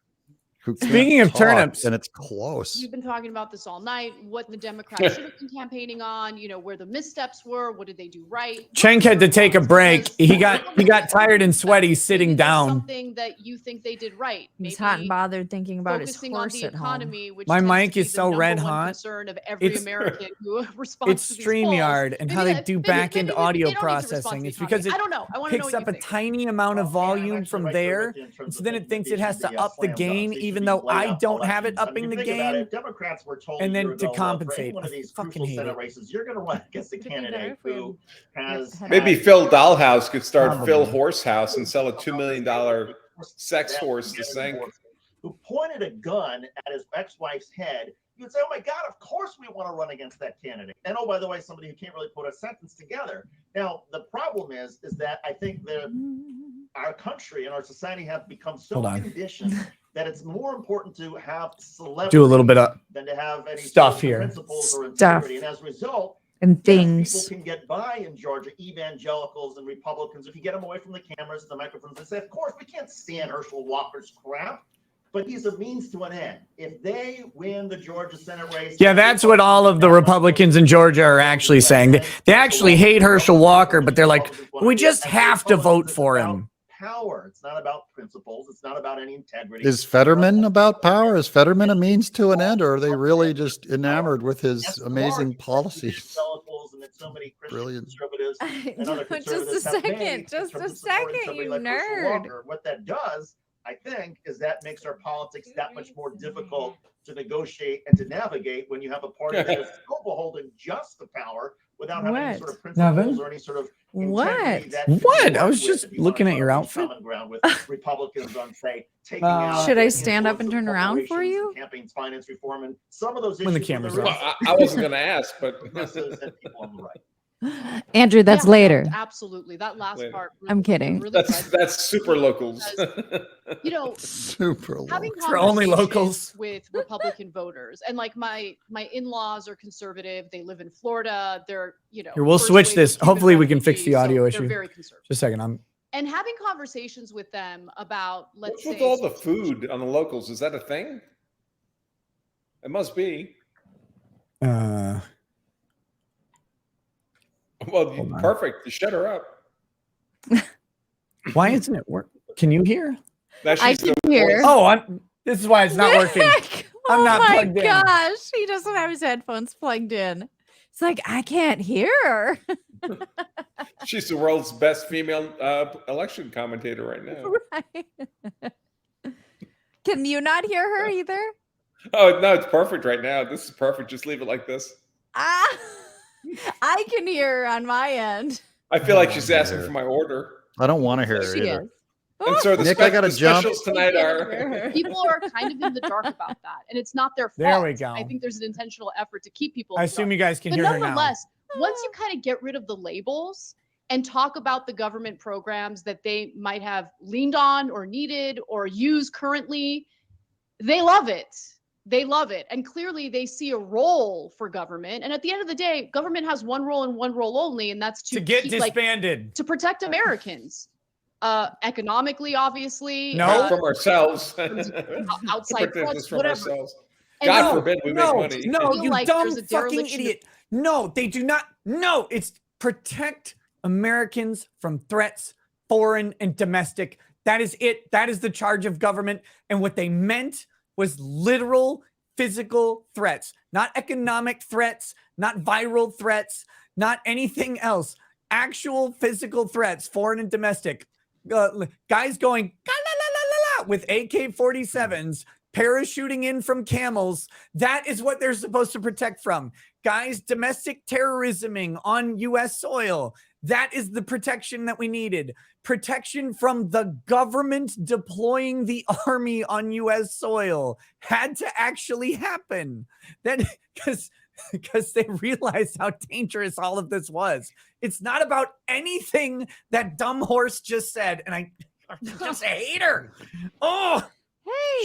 Speaker 7: Who can't
Speaker 2: Speaking of
Speaker 7: talk,
Speaker 2: turnips.
Speaker 7: and it's close.
Speaker 5: We've been talking about this all night. What the Democrats should have been campaigning on. Where the missteps were. What did they do right?
Speaker 2: Cenk had to take a break. He got tired and sweaty sitting
Speaker 5: Maybe there's
Speaker 2: down.
Speaker 5: something that you think they did right.
Speaker 11: He's hot and bothered thinking about his
Speaker 5: Focusing on
Speaker 11: horse
Speaker 5: the
Speaker 11: at home.
Speaker 5: economy, which
Speaker 2: My
Speaker 5: tends
Speaker 2: mic
Speaker 5: to be
Speaker 2: is
Speaker 5: the
Speaker 2: so
Speaker 5: number
Speaker 2: red
Speaker 5: one
Speaker 2: hot.
Speaker 5: concern of every
Speaker 2: It's-
Speaker 5: American who responds
Speaker 2: It's
Speaker 5: to these
Speaker 2: StreamYard
Speaker 5: polls.
Speaker 2: and how
Speaker 5: Maybe
Speaker 2: they do
Speaker 5: maybe
Speaker 2: back-end
Speaker 5: they
Speaker 2: audio
Speaker 5: don't need to respond to
Speaker 2: processing.
Speaker 5: the
Speaker 2: It's because
Speaker 5: economy.
Speaker 2: it
Speaker 5: I don't know. I want to know
Speaker 2: picks
Speaker 5: what
Speaker 2: up
Speaker 5: you
Speaker 2: a
Speaker 5: think.
Speaker 2: tiny amount of volume from there, and so then it thinks it has to up the gain, even though I don't have it upping the gain.
Speaker 6: Democrats were told
Speaker 2: and
Speaker 6: a
Speaker 2: then
Speaker 6: year
Speaker 2: to
Speaker 6: ago,
Speaker 2: compensate.
Speaker 6: for any one of these
Speaker 2: I fucking
Speaker 6: crucial
Speaker 2: hate
Speaker 6: Senate
Speaker 2: it.
Speaker 6: races, you're going to run against a candidate who has
Speaker 22: Maybe
Speaker 6: had-
Speaker 22: Phil Dollhouse could start
Speaker 2: Probably.
Speaker 22: Phil Horsehouse and sell a $2 million sex horse to Cenk.
Speaker 6: who pointed a gun at his ex-wife's head. You would say, "Oh my God, of course we want to run against that candidate." And oh, by the way, somebody who can't really put a sentence together. Now, the problem is that I think that our country and our society have become so
Speaker 2: Hold on.
Speaker 6: conditioned that it's more important to have celebrity
Speaker 2: Do a little bit of
Speaker 6: than to have any
Speaker 2: stuff
Speaker 6: sort of
Speaker 2: here.
Speaker 6: principles or
Speaker 11: Stuff.
Speaker 6: integrity. And as a result,
Speaker 11: And
Speaker 6: yes,
Speaker 11: things.
Speaker 6: people can get by in Georgia, evangelicals and Republicans, if you get them away from the cameras and the microphones. They say, of course, we can't stand Herschel Walker's crap, but he's a means to an end. If they win the Georgia Senate race,
Speaker 2: Yeah, that's what all of the Republicans in Georgia are actually saying. They actually hate Herschel Walker, but they're like, we just have to vote for him.
Speaker 6: power. It's not about principles. It's not about any integrity.
Speaker 7: Is Fetterman about power? Is Fetterman a means to an end, or are they really just enamored with his amazing policies?
Speaker 6: Evangelicals and that so many Christian
Speaker 7: Brilliant.
Speaker 6: conservatives and
Speaker 11: No,
Speaker 6: other
Speaker 11: just a
Speaker 6: conservatives have
Speaker 11: second,
Speaker 6: made in
Speaker 11: just
Speaker 6: terms
Speaker 11: a
Speaker 6: of supporting
Speaker 11: second,
Speaker 6: somebody
Speaker 11: you
Speaker 6: like Herschel
Speaker 11: nerd.
Speaker 6: Walker. What that does, I think, is that makes our politics that much more difficult to negotiate and to navigate when you have a party that is so beholden just to power without having any
Speaker 11: What?
Speaker 6: sort of principles
Speaker 2: Nevin?
Speaker 6: or any sort of
Speaker 11: What?
Speaker 6: integrity that you can
Speaker 2: What? I
Speaker 6: work
Speaker 2: was
Speaker 6: with
Speaker 2: just
Speaker 6: if you
Speaker 2: looking
Speaker 6: wanna
Speaker 2: at your
Speaker 6: find
Speaker 2: outfit.
Speaker 6: common ground with Republicans on, say, taking out
Speaker 11: Should I
Speaker 6: the
Speaker 11: stand up and
Speaker 6: influence of
Speaker 11: turn around for
Speaker 6: corporations
Speaker 11: you?
Speaker 6: and campaigns finance reform and some of those
Speaker 2: When the
Speaker 6: issues where
Speaker 2: camera's
Speaker 6: there
Speaker 2: off.
Speaker 6: is
Speaker 22: Well, I wasn't going to ask, but
Speaker 6: progressives and people on the right.
Speaker 11: Andrew, that's
Speaker 5: Yeah,
Speaker 11: later.
Speaker 5: absolutely. That last
Speaker 22: Later.
Speaker 5: part.
Speaker 11: I'm kidding.
Speaker 5: Really
Speaker 22: that's super locals.
Speaker 5: You know,
Speaker 7: Super
Speaker 5: having
Speaker 7: low.
Speaker 2: For only
Speaker 5: conversations
Speaker 2: locals.
Speaker 5: with Republican voters, and like my in-laws are conservative. They live in Florida. They're
Speaker 2: Here, we'll
Speaker 5: first
Speaker 2: switch
Speaker 5: wave
Speaker 2: this.
Speaker 5: Cuban
Speaker 2: Hopefully we can fix the
Speaker 5: refugees, so
Speaker 2: audio
Speaker 5: they're
Speaker 2: issue.
Speaker 5: very conservative.
Speaker 2: Just a second. I'm
Speaker 5: And having conversations with them about, let's
Speaker 22: What's
Speaker 5: say,
Speaker 22: with all the food on the locals? Is that a thing? It must be.
Speaker 2: Hold
Speaker 22: Well,
Speaker 2: on.
Speaker 22: perfect. You shut her up.
Speaker 2: Why isn't it work? Can you hear?
Speaker 11: I can hear.
Speaker 2: Oh, this is why it's not working.
Speaker 11: Nick!
Speaker 2: I'm not
Speaker 11: oh my
Speaker 2: plugged in.
Speaker 11: gosh, he doesn't have his headphones plugged in. It's like I can't hear her.
Speaker 22: She's the world's best female election commentator right now.
Speaker 11: Right. Can you not hear her either?
Speaker 22: Oh no, it's perfect right now. This is perfect. Just leave it like this.
Speaker 11: I can hear her on my end.
Speaker 22: I feel like she's asking for my order.
Speaker 7: I don't want to hear her
Speaker 11: She
Speaker 7: either.
Speaker 11: is.
Speaker 22: And so the,
Speaker 7: Nick, I gotta
Speaker 22: the
Speaker 7: jump.
Speaker 22: specials tonight are.
Speaker 5: People are kind of in the dark about that, and it's not their fault.
Speaker 2: There we go.
Speaker 5: I think there's an intentional effort to keep people.
Speaker 2: I
Speaker 5: in the
Speaker 2: assume
Speaker 5: dark.
Speaker 2: you guys can
Speaker 5: But
Speaker 2: hear her now.
Speaker 5: nonetheless, once you kind of get rid of the labels and talk about the government programs that they might have leaned on or needed or use currently, they love it. They love it. And clearly they see a role for government. And at the end of the day, government has one role and one role only, and that's
Speaker 2: To get
Speaker 5: keep,
Speaker 2: disbanded.
Speaker 5: to protect Americans. Economically, obviously.
Speaker 22: No, from ourselves.
Speaker 5: Outside
Speaker 22: Protect
Speaker 5: threats,
Speaker 22: us from
Speaker 5: whatever.
Speaker 22: ourselves.
Speaker 5: And
Speaker 22: God
Speaker 5: no,
Speaker 22: forbid we
Speaker 2: no,
Speaker 22: make money.
Speaker 2: No,
Speaker 5: feel
Speaker 2: you
Speaker 5: like
Speaker 2: dumb
Speaker 5: there's a
Speaker 2: fucking
Speaker 5: dereliction of-
Speaker 2: idiot. No, they do not. No, it's protect Americans from threats, foreign and domestic. That is it. That is the charge of government. And what they meant was literal physical threats, not economic threats, not viral threats, not anything else. Actual physical threats, foreign and domestic. Guys going with AK-47s, parachuting in from camels. That is what they're supposed to protect from. Guys, domestic terrorisming on U.S. soil. That is the protection that we needed. Protection from the government deploying the army on U.S. soil had to actually happen. Then, because they realized how dangerous all of this was. It's not about anything that dumb horse just said. And I'm just a hater. Oh,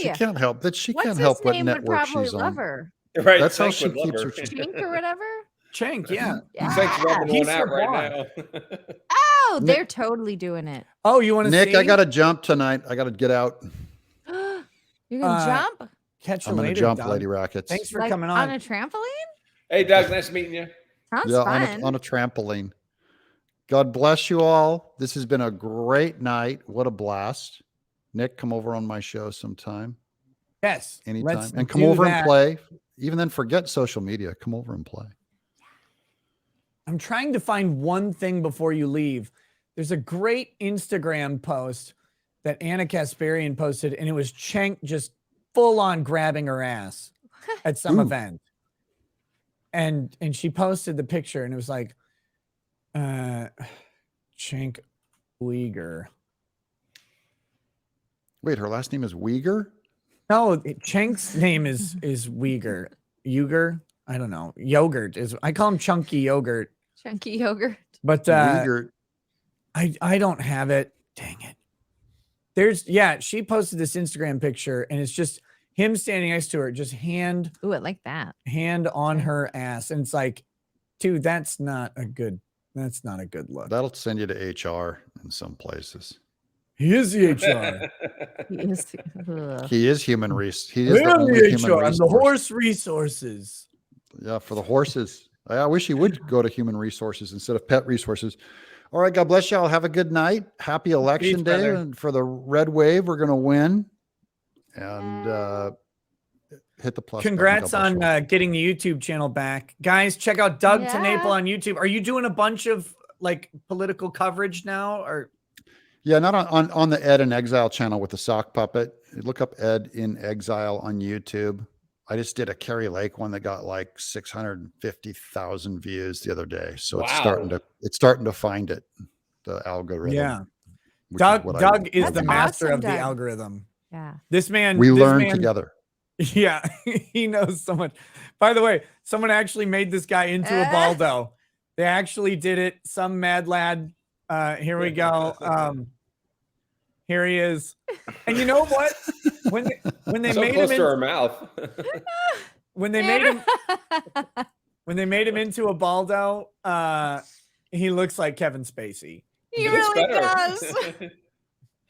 Speaker 7: She
Speaker 11: Hey,
Speaker 7: can't help that. She
Speaker 11: what's
Speaker 7: can't
Speaker 11: his
Speaker 7: help what
Speaker 11: name would
Speaker 7: network
Speaker 11: probably
Speaker 7: she's
Speaker 11: love
Speaker 7: on.
Speaker 11: her?
Speaker 22: Right,
Speaker 7: That's how
Speaker 22: Tank
Speaker 7: she
Speaker 22: would love
Speaker 7: keeps her.
Speaker 22: her.
Speaker 11: Chink or whatever.
Speaker 2: Chank, yeah.
Speaker 22: Tank's rubbing
Speaker 2: He's
Speaker 22: one out
Speaker 2: for
Speaker 22: right
Speaker 2: blonde.
Speaker 22: now.
Speaker 11: Oh, they're totally doing it.
Speaker 2: Oh, you want to
Speaker 7: Nick,
Speaker 2: see?
Speaker 7: I got to jump tonight. I got to get out.
Speaker 11: You're gonna jump
Speaker 2: Catch you
Speaker 7: I'm going to
Speaker 2: later,
Speaker 7: jump,
Speaker 2: Doug.
Speaker 7: Lady Rackets.
Speaker 2: Thanks for
Speaker 11: like
Speaker 2: coming
Speaker 11: on
Speaker 2: on.
Speaker 11: a trampoline?
Speaker 22: Hey, Doug, nice meeting you.
Speaker 11: Sounds
Speaker 7: Yeah,
Speaker 11: fun.
Speaker 7: on a trampoline. God bless you all. This has been a great night. What a blast. Nick, come over on my show sometime.
Speaker 2: Yes.
Speaker 7: Anytime.
Speaker 2: let's
Speaker 7: And come
Speaker 2: do
Speaker 7: over
Speaker 2: that.
Speaker 7: and play. Even then, forget social media. Come over and play.
Speaker 2: I'm trying to find one thing before you leave. There's a great Instagram post that Anna Kasparian posted, and it was Cenk just full on grabbing her ass at some event. And she posted the picture, and it was like, Cenk Uyghur.
Speaker 7: Wait, her last name is Uyghur?
Speaker 2: No, Cenk's name is Uyghur. Uyghur? I don't know. Yogurt is. I call him Chunky Yogurt.
Speaker 11: Chunky yogurt.
Speaker 2: But
Speaker 7: Uyghur.
Speaker 2: I don't have it. Dang it. She posted this Instagram picture, and it's just him standing next to her, just hand
Speaker 11: Ooh, I like that.
Speaker 2: on her ass. And it's like, dude, that's not a good look.
Speaker 7: That'll send you to HR in some places.
Speaker 2: He is the HR.
Speaker 11: He is. Ugh.
Speaker 7: He is human resource. He is
Speaker 2: I
Speaker 7: the
Speaker 2: am
Speaker 7: only
Speaker 2: the
Speaker 7: human
Speaker 2: HR. I'm
Speaker 7: resource.
Speaker 2: the horse resources.
Speaker 7: Yeah, for the horses. I wish he would go to human resources instead of pet resources. All right, God bless y'all. Have a good night. Happy election day.
Speaker 2: brother.
Speaker 7: And for the red wave, we're going to win. And hit the plus button.
Speaker 2: Congrats
Speaker 7: God bless
Speaker 2: on
Speaker 7: you.
Speaker 2: getting the YouTube channel back. Guys, check out Doug
Speaker 11: Yeah.
Speaker 2: Tenaple on YouTube. Are you doing a bunch of like political coverage now? Or
Speaker 7: Yeah, not on the Ed in Exile channel with the sock puppet. Look up Ed in Exile on YouTube. I just did a Kerry Lake one that got like 650,000 views the other day. So it's starting to find it, the algorithm.
Speaker 2: yeah.
Speaker 7: which is
Speaker 2: Doug
Speaker 7: what I
Speaker 2: Doug is
Speaker 7: love
Speaker 2: the
Speaker 7: most.
Speaker 2: master
Speaker 11: awesome,
Speaker 2: of the
Speaker 11: Doug.
Speaker 2: algorithm.
Speaker 11: Yeah.
Speaker 2: This man
Speaker 7: We
Speaker 2: this
Speaker 7: learn
Speaker 2: man-
Speaker 7: together.
Speaker 2: Yeah, he knows so much. By the way, someone actually made this guy into a Baldo. They actually did it. Some mad lad. Here we go. Here he is. And you know what? When they
Speaker 22: So
Speaker 2: made
Speaker 22: close
Speaker 2: him
Speaker 22: to her mouth.
Speaker 2: when they made him into a Baldo, he looks like Kevin Spacey.
Speaker 11: He
Speaker 22: Looks
Speaker 11: really
Speaker 22: better.
Speaker 11: does.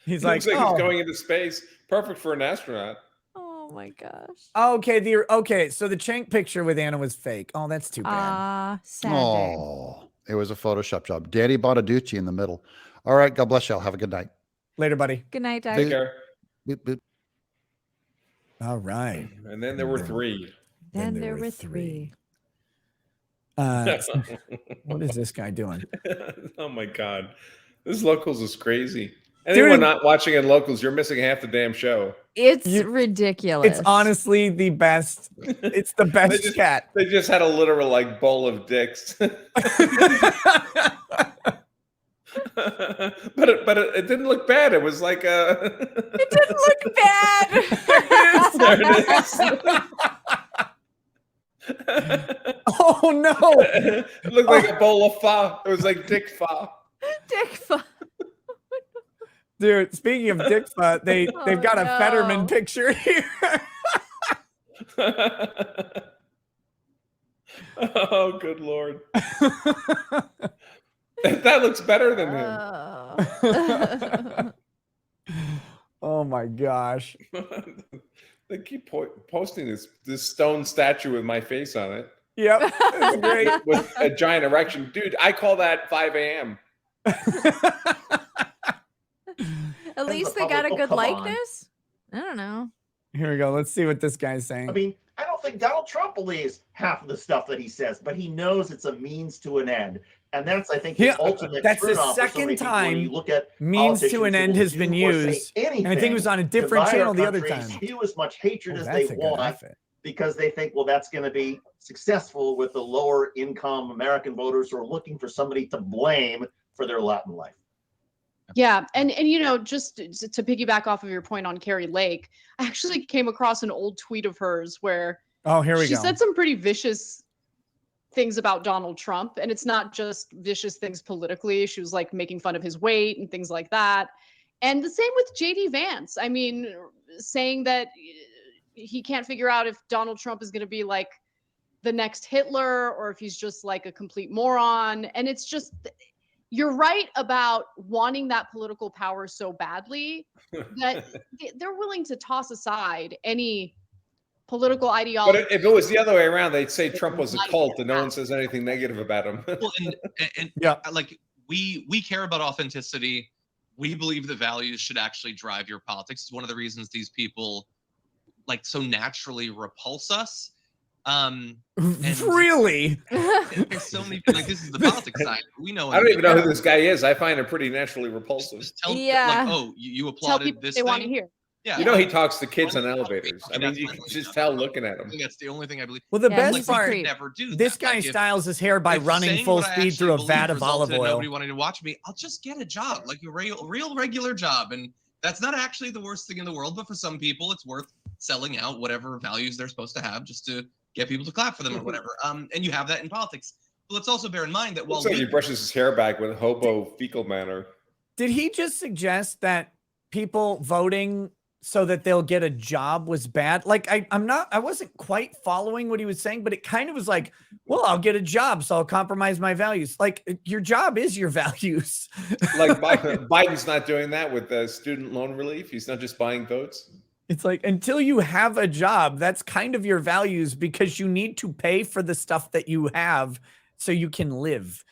Speaker 2: He's
Speaker 22: He
Speaker 2: like,
Speaker 22: looks like
Speaker 2: oh,
Speaker 22: he's going into space. Perfect for an astronaut.
Speaker 11: Oh. Oh my gosh.
Speaker 2: Okay, so the Cenk picture with Anna was fake. Oh, that's too bad.
Speaker 11: Sad day.
Speaker 7: Oh, it was a Photoshop job. Danny Bonaducci in the middle. All right. God bless y'all. Have a good night.
Speaker 2: Later, buddy.
Speaker 11: Good night, Doug.
Speaker 22: Take care.
Speaker 7: Boop, boop.
Speaker 2: All right.
Speaker 22: And then there were three.
Speaker 11: Then there were three.
Speaker 2: What is this guy doing?
Speaker 22: Oh my God. This Locals is crazy. Anyone not watching in Locals, you're missing half the damn show.
Speaker 11: It's ridiculous.
Speaker 2: It's honestly the best. It's the best chat.
Speaker 22: They just had a literal like bowl of dicks. But it didn't look bad. It was like
Speaker 11: It didn't look bad.
Speaker 22: There it is.
Speaker 2: Oh no!
Speaker 22: It looked like a bowl of pho. It was like dick pho.
Speaker 11: Dick pho.
Speaker 2: Dude, speaking of dick pho, they've got a Fetterman picture here.
Speaker 22: Oh, good Lord. That looks better than him.
Speaker 2: Oh my gosh.
Speaker 22: They keep posting this stone statue with my face on it.
Speaker 2: Yep. That's great.
Speaker 22: With a giant erection. Dude, I call that 5 a.m.
Speaker 11: At least they got a good likeness. I don't know.
Speaker 2: Here we go. Let's see what this guy's saying.
Speaker 6: I mean, I don't think Donald Trump believes half of the stuff that he says, but he knows it's a means to an end. And that's, I think, the ultimate
Speaker 2: that's the
Speaker 6: turnoff for so many
Speaker 2: second
Speaker 6: people when
Speaker 2: time
Speaker 6: you look at
Speaker 2: means to an
Speaker 6: politicians
Speaker 2: end
Speaker 6: who
Speaker 2: has
Speaker 6: will
Speaker 2: been
Speaker 6: do or say
Speaker 2: used. And I think it was on a
Speaker 6: anything
Speaker 2: different
Speaker 6: to divide
Speaker 2: channel
Speaker 6: our
Speaker 2: the other
Speaker 6: country,
Speaker 2: time.
Speaker 6: spew as much hatred
Speaker 2: Oh,
Speaker 6: as
Speaker 2: that's
Speaker 6: they
Speaker 2: a good
Speaker 6: want
Speaker 2: outfit.
Speaker 6: because they think, well, that's going to be successful with the lower income American voters who are looking for somebody to blame for their lot in life.
Speaker 5: Yeah, and you know, just to piggyback off of your point on Carrie Lake, I actually came across an old tweet of hers where
Speaker 2: here we
Speaker 5: she
Speaker 2: go.
Speaker 5: said some pretty vicious things about Donald Trump, and it's not just vicious things politically. She was like making fun of his weight and things like that. And the same with JD Vance. I mean, saying that he can't figure out if Donald Trump is going to be like the next Hitler or if he's just like a complete moron. And it's just, you're right about wanting that political power so badly that they're willing to toss aside any political ideology.
Speaker 22: But if it was the other way around, they'd say Trump was a cult and no one says anything negative about him.
Speaker 1: Well, and like we care about authenticity. We believe that values should actually drive your politics. It's one of the reasons these people like so naturally repulse us. And
Speaker 2: really?
Speaker 1: There's so many, like, this is the politics side. We know.
Speaker 22: I don't even know who this guy is. I find him pretty naturally repulsive.
Speaker 1: Like, oh, you applauded this
Speaker 5: they
Speaker 1: thing?
Speaker 5: want to hear.
Speaker 1: Yeah.
Speaker 22: You know he talks to kids on elevators. I mean, you can just tell looking at him.
Speaker 1: I think that's the only thing I believe.
Speaker 2: Well, the
Speaker 1: Yeah,
Speaker 2: best
Speaker 1: like, we
Speaker 2: part,
Speaker 1: could never do
Speaker 2: this
Speaker 1: that.
Speaker 2: guy
Speaker 1: Like, if-
Speaker 2: styles his hair by
Speaker 1: if
Speaker 2: running
Speaker 1: saying
Speaker 2: full
Speaker 1: what I
Speaker 2: speed through a
Speaker 1: actually
Speaker 2: vat
Speaker 1: believe
Speaker 2: of olive
Speaker 1: resulted in
Speaker 2: oil.
Speaker 1: Nobody wanting to watch me. I'll just get a job, like a real regular job, and that's not actually the worst thing in the world. But for some people, it's worth selling out whatever values they're supposed to have just to get people to clap for them or whatever. And you have that in politics. But let's also bear in mind that while
Speaker 22: Looks like he brushes his hair back with hobo fecal manner.
Speaker 2: Did he just suggest that people voting so that they'll get a job was bad? Like I wasn't quite following what he was saying, but it kind of was like, well, I'll get a job, so I'll compromise my values. Like your job is your values.
Speaker 22: Like Biden's not doing that with the student loan relief. He's not just buying votes.
Speaker 2: It's like until you have a job, that's kind of your values because you need to pay for the stuff that you have so you can live.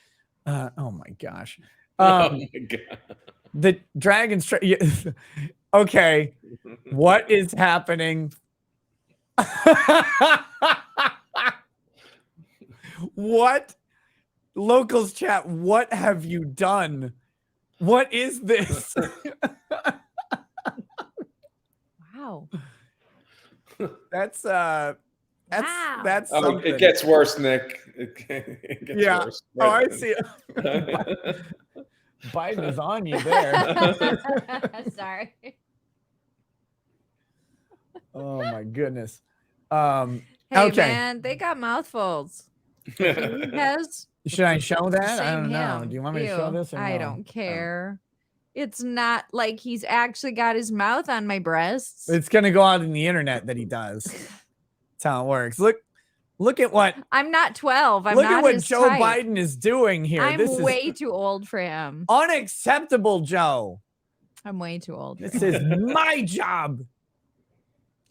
Speaker 2: Oh my gosh.
Speaker 22: Oh my God.
Speaker 2: The dragon's okay. What is happening? What? Locals chat, what have you done? What is this?
Speaker 11: Wow.
Speaker 2: That's
Speaker 11: Wow.
Speaker 2: Oh,
Speaker 22: it gets worse, Nick. It gets
Speaker 2: Yeah.
Speaker 22: worse.
Speaker 2: Oh, I see. Biden is on you there.
Speaker 11: Sorry.
Speaker 2: Oh my goodness.
Speaker 11: Hey
Speaker 2: Okay.
Speaker 11: man, they got mouthfuls. He has
Speaker 2: Should I show that? I
Speaker 11: shame
Speaker 2: don't know.
Speaker 11: him.
Speaker 2: Do you want me to show
Speaker 11: Ew,
Speaker 2: this? Or
Speaker 11: I
Speaker 2: no?
Speaker 11: don't care. It's not like he's actually got his mouth on my breasts.
Speaker 2: It's gonna go out in the internet that he does. That's how it works. Look at what
Speaker 11: I'm not 12. I'm
Speaker 2: look
Speaker 11: not
Speaker 2: at what
Speaker 11: his
Speaker 2: Joe
Speaker 11: type.
Speaker 2: Biden is doing here.
Speaker 11: I'm
Speaker 2: This is
Speaker 11: way too old for him.
Speaker 2: unacceptable, Joe.
Speaker 11: I'm way too old.
Speaker 2: This is my job.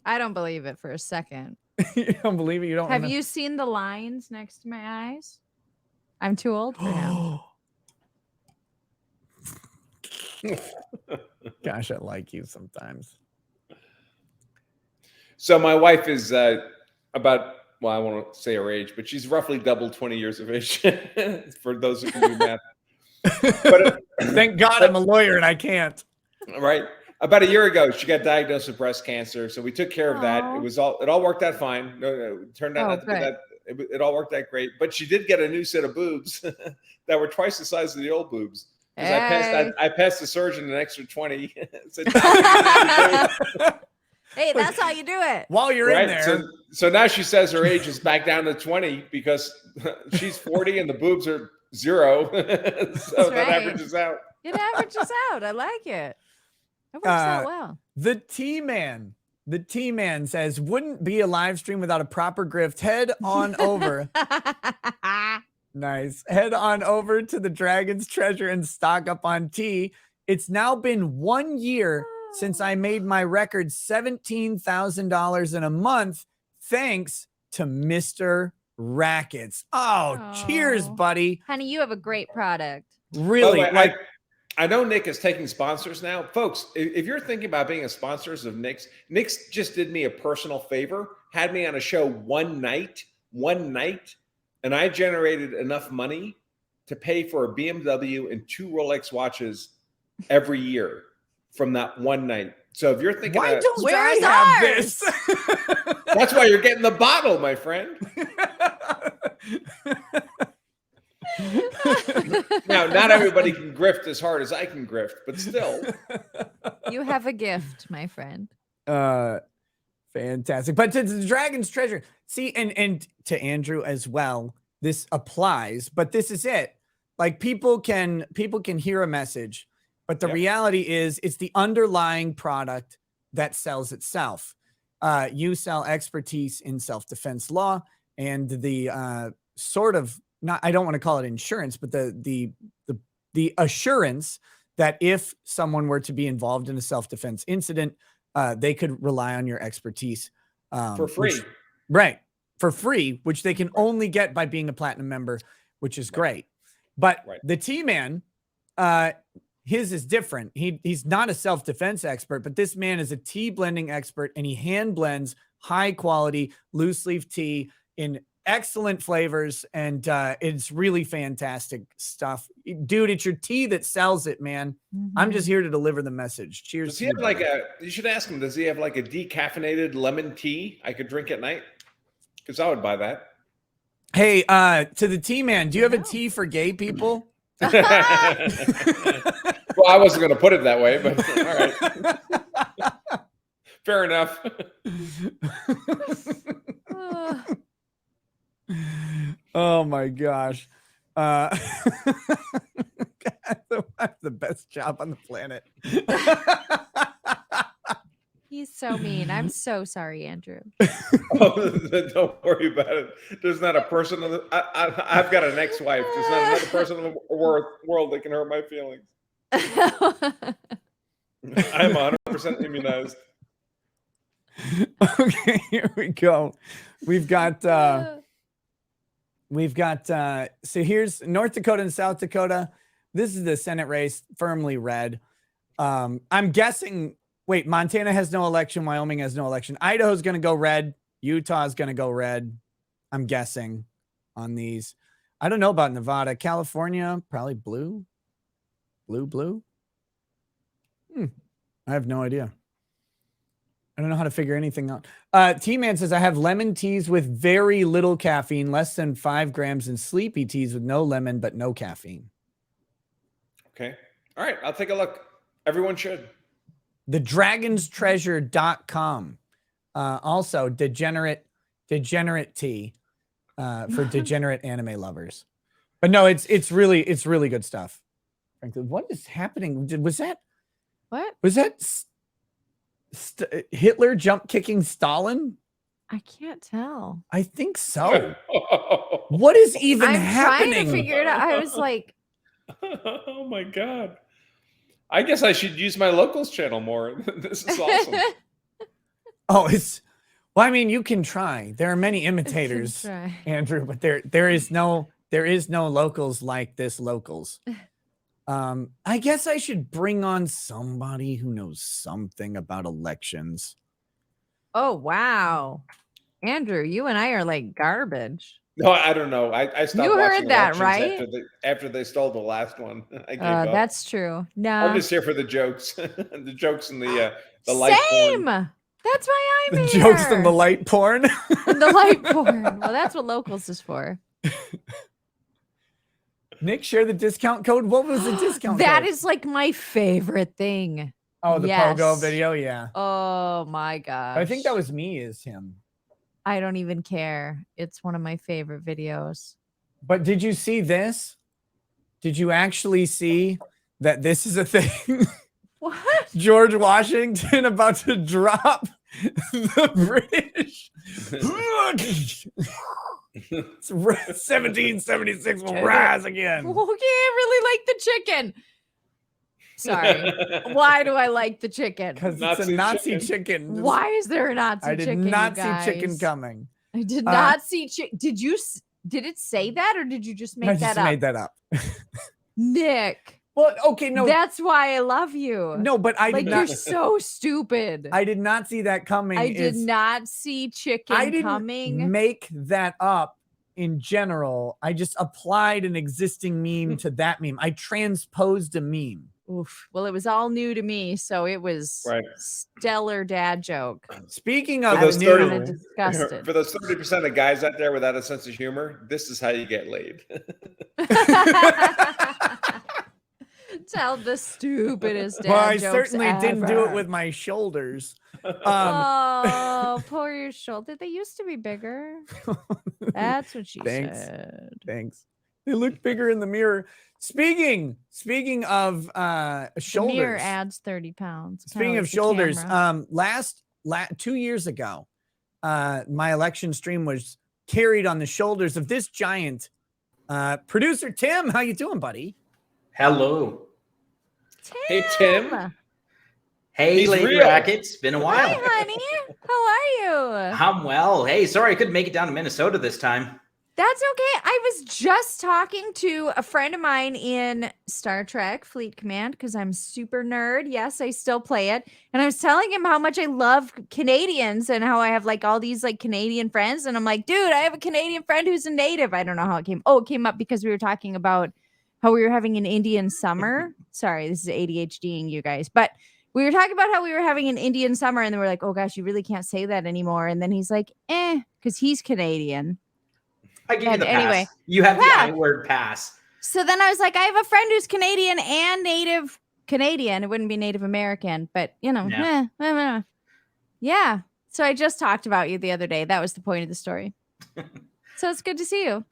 Speaker 11: I don't believe it for a second.
Speaker 2: You don't believe it? You don't
Speaker 11: Have
Speaker 2: wanna-
Speaker 11: you seen the lines next to my eyes? I'm too old for him.
Speaker 2: Gosh, I like you sometimes.
Speaker 22: So my wife is about, well, I won't say her age, but she's roughly double 20 years of age for those who can do math. But,
Speaker 2: thank God I'm a lawyer and I can't.
Speaker 22: Right. About a year ago, she got diagnosed with breast cancer. So we took care of that.
Speaker 11: Aw.
Speaker 22: It all worked out fine. No, it turned out
Speaker 11: Oh,
Speaker 22: not to be
Speaker 11: good.
Speaker 22: that. It all worked out great. But she did get a new set of boobs that were twice the size of the old boobs. Because
Speaker 11: Hey.
Speaker 22: I passed the surgeon an extra 20. Said,
Speaker 11: Hey, that's how you do it.
Speaker 2: While you're in
Speaker 22: right?
Speaker 2: there.
Speaker 22: So now she says her age is back down to 20 because she's 40 and the boobs are 0. So
Speaker 11: That's
Speaker 22: that
Speaker 11: right.
Speaker 22: averages out.
Speaker 11: It averages out. I like it. It works out well.
Speaker 2: The T-Man. The T-Man says, wouldn't be a live stream without a proper grift. Head on over. Nice. Head on over to the Dragon's Treasure and stock up on tea. It's now been 1 year since I made my record $17,000 in a month, thanks to Mr. Rackets. Oh, cheers, buddy.
Speaker 11: Honey, you have a great product.
Speaker 2: Really?
Speaker 22: By the way,
Speaker 2: like,
Speaker 22: I know Nick is taking sponsors now. Folks, if you're thinking about being a sponsor of Nick's just did me a personal favor, had me on a show one night, and I generated enough money to pay for a BMW and 2 Rolex watches every year from that one night. So if you're thinking,
Speaker 2: why don't
Speaker 11: Where's
Speaker 2: I have
Speaker 11: ours?
Speaker 2: this?
Speaker 22: that's why you're getting the bottle, my friend. Now, not everybody can grift as hard as I can grift, but still.
Speaker 11: You have a gift, my friend.
Speaker 2: Fantastic. But to the Dragon's Treasure, see, and to Andrew as well, this applies, but this is it. Like people can hear a message, but the reality is it's the underlying product that sells itself. You sell expertise in self-defense law and the sort of, not, I don't want to call it insurance, but the assurance that if someone were to be involved in a self-defense incident, they could rely on your expertise
Speaker 22: For free.
Speaker 2: For free, which they can only get by being a platinum member, which is great. But the T-Man, his is different. He's not a self-defense expert, but this man is a tea blending expert, and he hand blends high quality loose leaf tea in excellent flavors, and it's really fantastic stuff. Dude, it's your tea that sells it, man. I'm just here to deliver the message. Cheers.
Speaker 22: Does he have like you should ask him, does he have like a decaffeinated lemon tea I could drink at night? Because I would buy that.
Speaker 2: Hey, to the T-Man, do you have a tea for gay people?
Speaker 22: Well, I wasn't going to put it that way, but all right. Fair enough.
Speaker 2: Oh my gosh. That's the best job on the planet.
Speaker 11: He's so mean. I'm so sorry, Andrew.
Speaker 22: Oh, don't worry about it. There's not a person I've got an ex-wife. There's not another person in the world that can hurt my feelings. I'm 100% immunized.
Speaker 2: Okay, here we go. We've got so here's North Dakota and South Dakota. This is the Senate race, firmly red. I'm guessing, wait, Montana has no election, Wyoming has no election. Idaho's going to go red, Utah's going to go red. I'm guessing on these. I don't know about Nevada, California, probably blue. Blue. I have no idea. I don't know how to figure anything out. T-Man says, I have lemon teas with very little caffeine, less than 5 grams, and sleepy teas with no lemon, but no caffeine.
Speaker 22: Okay. All right. I'll take a look. Everyone should.
Speaker 2: TheDragonsTreasure.com. Also, degenerate tea for degenerate anime lovers. But no, it's really good stuff. Frankly, what is happening? Was that Hitler jump kicking Stalin?
Speaker 11: I can't tell.
Speaker 2: I think so. What is even
Speaker 11: I'm
Speaker 2: happening?
Speaker 11: trying to figure it out. I was like,
Speaker 22: Oh my God. I guess I should use my locals channel more. This is awesome.
Speaker 2: Oh, well, I mean, you can try. There are many imitators,
Speaker 11: try.
Speaker 2: Andrew, but there is no locals like this locals. I guess I should bring on somebody who knows something about elections.
Speaker 11: Oh, wow. Andrew, you and I are like garbage.
Speaker 22: No, I don't know. I stopped
Speaker 11: You
Speaker 22: watching
Speaker 11: heard that,
Speaker 22: elections
Speaker 11: right?
Speaker 22: after they stole the last one. I gave up.
Speaker 11: That's true. No.
Speaker 22: I'm just here for the jokes, the jokes and the light
Speaker 11: Same.
Speaker 22: porn.
Speaker 11: That's why I'm
Speaker 2: The
Speaker 11: here.
Speaker 2: jokes and the light porn.
Speaker 11: And the light porn. Well, that's what locals is for.
Speaker 2: Nick, share the discount code. What was the discount code?
Speaker 11: That is like my favorite thing.
Speaker 2: Oh, the
Speaker 11: Yes.
Speaker 2: pogo video, yeah.
Speaker 11: Oh my gosh.
Speaker 2: I think that was me as him.
Speaker 11: I don't even care. It's one of my favorite videos.
Speaker 2: But did you see this? Did you actually see that this is a thing?
Speaker 11: What?
Speaker 2: George Washington about to drop the British. 1776 will rise again.
Speaker 11: Okay, I really like the chicken. Sorry. Why do I like the chicken?
Speaker 2: Because it's a Nazi chicken.
Speaker 11: Why is there a Nazi
Speaker 2: I did
Speaker 11: chicken?
Speaker 2: not
Speaker 11: you
Speaker 2: see chicken
Speaker 11: guys?
Speaker 2: coming.
Speaker 11: I did not see chicken. Did it say that or did you just make
Speaker 2: I
Speaker 11: that
Speaker 2: just
Speaker 11: up?
Speaker 2: made that up.
Speaker 11: Nick.
Speaker 2: Well, okay, no.
Speaker 11: That's why I love you.
Speaker 2: No, but I
Speaker 11: like
Speaker 2: did not.
Speaker 11: you're so stupid.
Speaker 2: I did not see that coming.
Speaker 11: I did not see chicken
Speaker 2: I didn't
Speaker 11: coming.
Speaker 2: make that up in general. I just applied an existing meme to that meme. I transposed a meme.
Speaker 11: Oof. Well, it was all new to me, so it was stellar dad joke.
Speaker 2: Speaking
Speaker 22: For
Speaker 2: of
Speaker 22: those
Speaker 2: new,
Speaker 22: 30
Speaker 11: disgusted.
Speaker 22: for those 30% of guys out there without a sense of humor, this is how you get laid.
Speaker 11: Tell the stupidest dad
Speaker 2: well, I
Speaker 11: jokes
Speaker 2: certainly didn't do it
Speaker 11: ever.
Speaker 2: with my shoulders.
Speaker 11: Oh, poor your shoulder. They used to be bigger. That's what she
Speaker 2: Thanks.
Speaker 11: said.
Speaker 2: Thanks. They look bigger in the mirror. Speaking of
Speaker 11: The
Speaker 2: shoulders.
Speaker 11: mirror adds 30 pounds.
Speaker 2: Speaking
Speaker 11: Kinda
Speaker 2: of
Speaker 11: like the
Speaker 2: shoulders,
Speaker 11: camera.
Speaker 2: 2 years ago, my election stream was carried on the shoulders of this giant. Producer Tim, how you doing, buddy?
Speaker 10: Hello.
Speaker 22: Hey, Tim.
Speaker 10: Hey,
Speaker 22: He's
Speaker 10: Lady
Speaker 22: real.
Speaker 10: Rackets. Been a while.
Speaker 11: Hi, honey. How are you?
Speaker 10: I'm well. Hey, sorry I couldn't make it down to Minnesota this time.
Speaker 11: That's okay. I was just talking to a friend of mine in Star Trek Fleet Command because I'm super nerd. Yes, I still play it. And I was telling him how much I love Canadians and how I have like all these like Canadian friends. And I'm like, dude, I have a Canadian friend who's a native. I don't know how it came. Oh, it came up because we were talking about how we were having an Indian summer. Sorry, this is ADHDing you guys. But we were talking about how we were having an Indian summer. And then we're like, oh gosh, you really can't say that anymore. And then he's like, because he's Canadian.
Speaker 10: I give you the
Speaker 11: anyway,
Speaker 10: pass. You have the
Speaker 11: yeah.
Speaker 10: I-word pass.
Speaker 11: So then I was like, I have a friend who's Canadian and Native Canadian. It wouldn't be Native American, but you know, yeah. So I just talked about you the other day. That was the point of the story. So it's good to see you.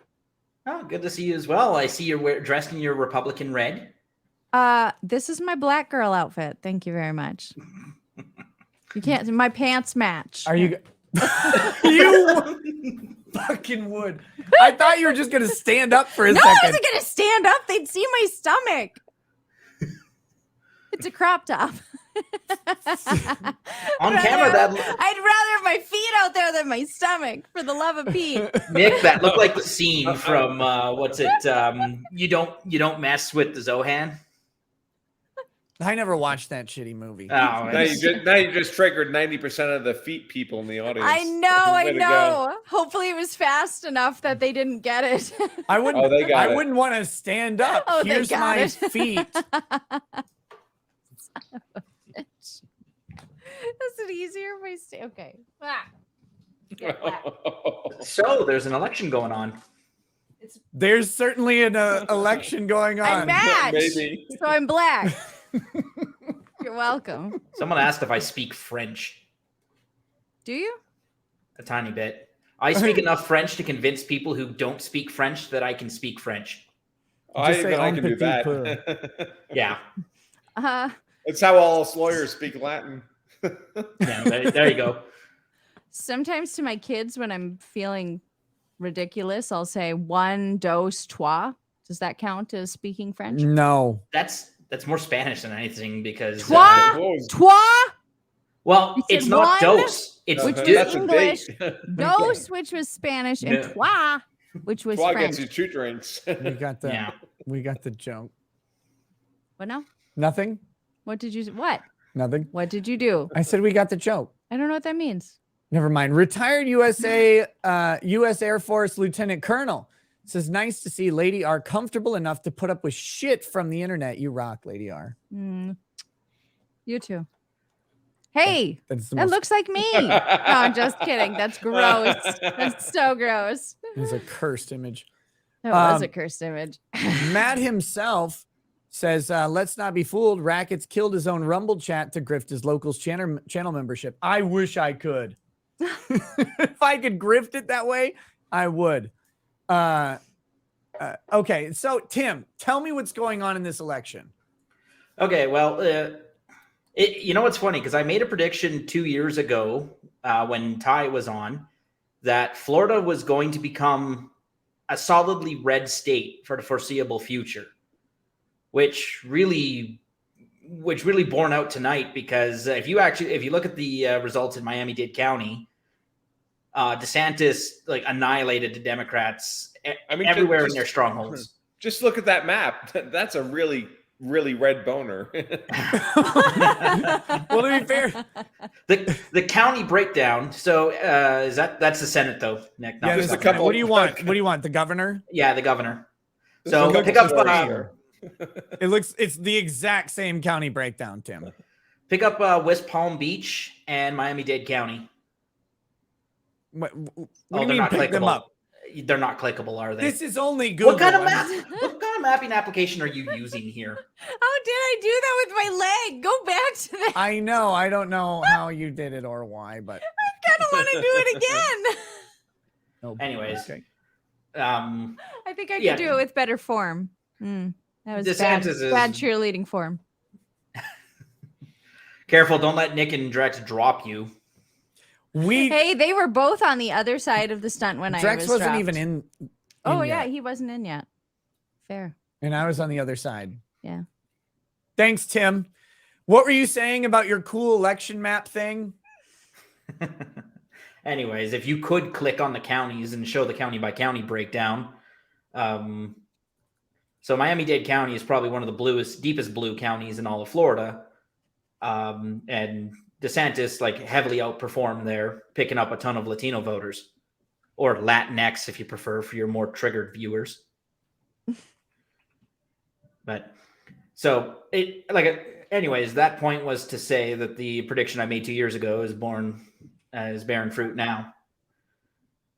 Speaker 10: Oh, good to see you as well. I see you're dressed in your Republican red.
Speaker 11: This is my black girl outfit. Thank you very much. You can't. My pants match.
Speaker 2: Are you? You fucking would. I thought you were just gonna stand up for a
Speaker 11: No,
Speaker 2: second.
Speaker 11: I wasn't gonna stand up. They'd see my stomach. It's a crop top.
Speaker 10: On camera, that
Speaker 11: I'd rather have my feet out there than my stomach, for the love of Pete.
Speaker 10: Nick, that looked like the scene from what's it? You don't mess with the Zohan.
Speaker 2: I never watched that shitty movie.
Speaker 10: Oh,
Speaker 22: Now you just triggered 90% of the feet people in the audience.
Speaker 11: I know,
Speaker 22: Way
Speaker 11: I
Speaker 22: to
Speaker 11: know. Hopefully it was fast enough that they didn't get it.
Speaker 2: I wouldn't.
Speaker 22: Oh, they got
Speaker 2: I
Speaker 22: it.
Speaker 2: wouldn't want to stand up.
Speaker 11: Oh, they
Speaker 2: Here's
Speaker 11: got
Speaker 2: my
Speaker 11: it.
Speaker 2: feet.
Speaker 11: Is it easier if I stay? Okay. Ah.
Speaker 10: So there's an election going on.
Speaker 2: There's certainly an election going
Speaker 11: I
Speaker 2: on.
Speaker 11: match.
Speaker 22: Maybe.
Speaker 11: So I'm black. You're welcome.
Speaker 10: Someone asked if I speak French.
Speaker 11: Do you?
Speaker 10: A tiny bit. I speak enough French to convince people who don't speak French that I can speak French.
Speaker 22: I
Speaker 2: say
Speaker 22: can
Speaker 2: un
Speaker 22: do
Speaker 2: petit
Speaker 22: that.
Speaker 10: Yeah.
Speaker 22: It's how all us lawyers speak Latin.
Speaker 10: Yeah, there you go.
Speaker 11: Sometimes to my kids, when I'm feeling ridiculous, I'll say one, dos, trois. Does that count as speaking French?
Speaker 2: No.
Speaker 10: That's more Spanish than anything because
Speaker 11: Trois? Trois?
Speaker 10: well,
Speaker 11: You said
Speaker 10: it's not
Speaker 11: one?
Speaker 10: dos. It's
Speaker 11: which was
Speaker 22: That's a
Speaker 11: English.
Speaker 22: date.
Speaker 11: No switch was Spanish, and
Speaker 22: Yeah.
Speaker 11: toi, which was
Speaker 22: Fly
Speaker 11: French.
Speaker 22: gets you 2 drinks.
Speaker 2: We got the
Speaker 10: Yeah.
Speaker 2: we got the joke.
Speaker 11: What now?
Speaker 2: Nothing.
Speaker 11: What did you? What?
Speaker 2: Nothing.
Speaker 11: What did you do?
Speaker 2: I said we got the joke.
Speaker 11: I don't know what that means.
Speaker 2: Never mind. Retired U.S. Air Force Lieutenant Colonel says, "Nice to see Lady R comfortable enough to put up with shit from the internet. You rock, Lady R."
Speaker 11: You too. Hey,
Speaker 2: That's the
Speaker 11: that
Speaker 2: most-
Speaker 11: looks like me. No, I'm just kidding. That's gross. That's so gross.
Speaker 2: It's a cursed image.
Speaker 11: That was a cursed image.
Speaker 2: Matt himself says, let's not be fooled. Rackets killed his own Rumble chat to grift his locals channel membership. I wish I could. If I could grift it that way, I would. Okay, so Tim, tell me what's going on in this election.
Speaker 10: Okay, well, you know what's funny? Because I made a prediction 2 years ago when Ty was on that Florida was going to become a solidly red state for the foreseeable future, which really borne out tonight. Because if you look at the results in Miami-Dade County, DeSantis like annihilated the Democrats everywhere in their strongholds.
Speaker 22: Just look at that map. That's a really red boner.
Speaker 2: Well, to be fair,
Speaker 10: the county breakdown. So that's the Senate though, Nick.
Speaker 2: Yeah, there's a couple. What do you want? What do you want? The governor?
Speaker 10: Yeah, the governor. So pick up.
Speaker 2: It's the exact same county breakdown, Tim.
Speaker 10: Pick up West Palm Beach and Miami-Dade County.
Speaker 2: What do
Speaker 10: they're
Speaker 2: you mean
Speaker 10: not
Speaker 2: pick them
Speaker 10: clickable.
Speaker 2: up?
Speaker 10: They're not clickable, are they?
Speaker 2: This is only Google.
Speaker 10: What kind of mapping application are you using here?
Speaker 11: How did I do that with my leg? Go back to that.
Speaker 2: I know. I don't know how you did it or why, but
Speaker 11: I kind of want to do it again.
Speaker 2: Oh,
Speaker 10: anyways,
Speaker 2: okay.
Speaker 11: I think I could do it with better form. That was bad cheerleading form.
Speaker 10: Careful, don't let Nick and Drex drop you.
Speaker 11: Hey, they were both on the other side of the stunt when
Speaker 2: Drex
Speaker 11: I was
Speaker 2: wasn't
Speaker 11: dropped.
Speaker 2: even in.
Speaker 11: Oh
Speaker 2: yet.
Speaker 11: yeah, he wasn't in yet. Fair.
Speaker 2: And I was on the other side.
Speaker 11: Yeah.
Speaker 2: Thanks, Tim. What were you saying about your cool election map thing?
Speaker 10: Anyways, if you could click on the counties and show the county by county breakdown. So Miami-Dade County is probably one of the deepest blue counties in all of Florida. And DeSantis like heavily outperformed there, picking up a ton of Latino voters, or Latinx if you prefer, for your more triggered viewers. But so anyways, that point was to say that the prediction I made 2 years ago is bearing fruit now,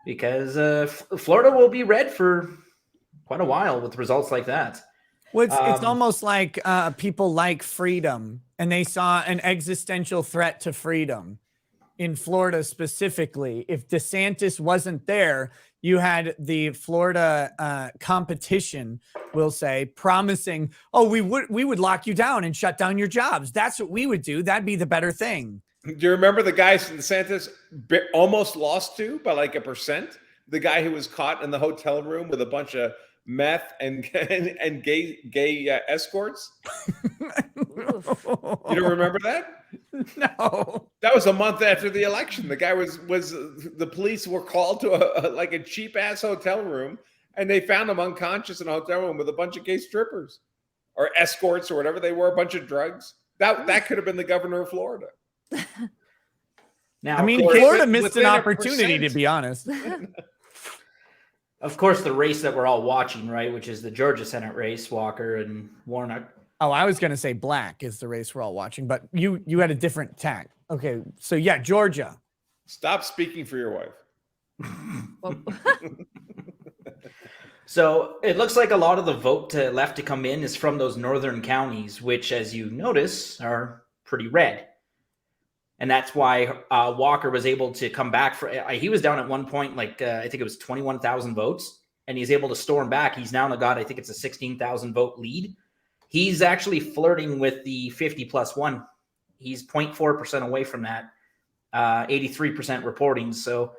Speaker 10: because Florida will be red for quite a while with results like that.
Speaker 2: Well, it's almost like people like freedom, and they saw an existential threat to freedom in Florida specifically. If DeSantis wasn't there, you had the Florida competition, we'll say, promising, "Oh, we would lock you down and shut down your jobs. That's what we would do. That'd be the better thing."
Speaker 22: Do you remember the guys DeSantis almost lost to by like 1%? The guy who was caught in the hotel room with a bunch of meth and gay escorts. You don't remember that?
Speaker 2: No.
Speaker 22: That was a month after the election. The guy was the police were called to a cheap ass hotel room, and they found him unconscious in a hotel room with a bunch of gay strippers or escorts or whatever they were, a bunch of drugs. That could have been the governor of Florida.
Speaker 10: Now,
Speaker 2: I mean,
Speaker 10: course,
Speaker 2: Florida missed an
Speaker 22: within 1%.
Speaker 2: opportunity, to be honest.
Speaker 10: Of course, the race that we're all watching, right, which is the Georgia Senate race, Walker and Warnock.
Speaker 2: Oh, I was going to say black is the race we're all watching, but you had a different tack. Okay, so yeah, Georgia.
Speaker 22: Stop speaking for your wife.
Speaker 10: So it looks like a lot of the vote left to come in is from those northern counties, which, as you notice, are pretty red. And that's why Walker was able to come back. He was down at one point, I think it was 21,000 votes, and he's able to storm back. He's now got, I think it's a 16,000 vote lead. He's actually flirting with the 50+1. He's 0.4% away from that, 83% reporting. So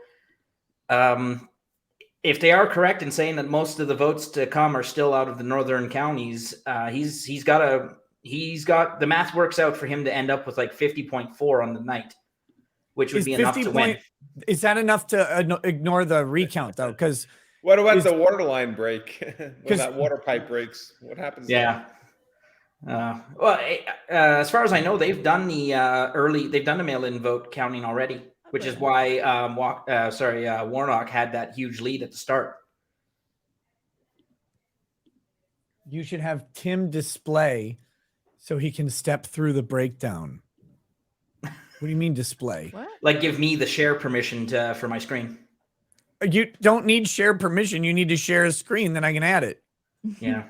Speaker 10: if they are correct in saying that most of the votes to come are still out of the northern counties, he's got the math works out for him to end up with like 50.4 on the night. which would
Speaker 2: Is
Speaker 10: be enough
Speaker 2: 50
Speaker 10: to win.
Speaker 2: Is that enough to ignore the recount though? Because
Speaker 22: What about the water line break? When that water pipe breaks, what happens?
Speaker 10: Yeah. As far as I know, they've done the mail-in vote counting already, which is why Warnock had that huge lead at the start.
Speaker 2: you should have Tim display so he can step through the breakdown. What do you mean display?
Speaker 11: What?
Speaker 10: Like give me the share permission for my screen.
Speaker 2: You don't need share permission. You need to share a screen, then I can add it.
Speaker 10: Yeah,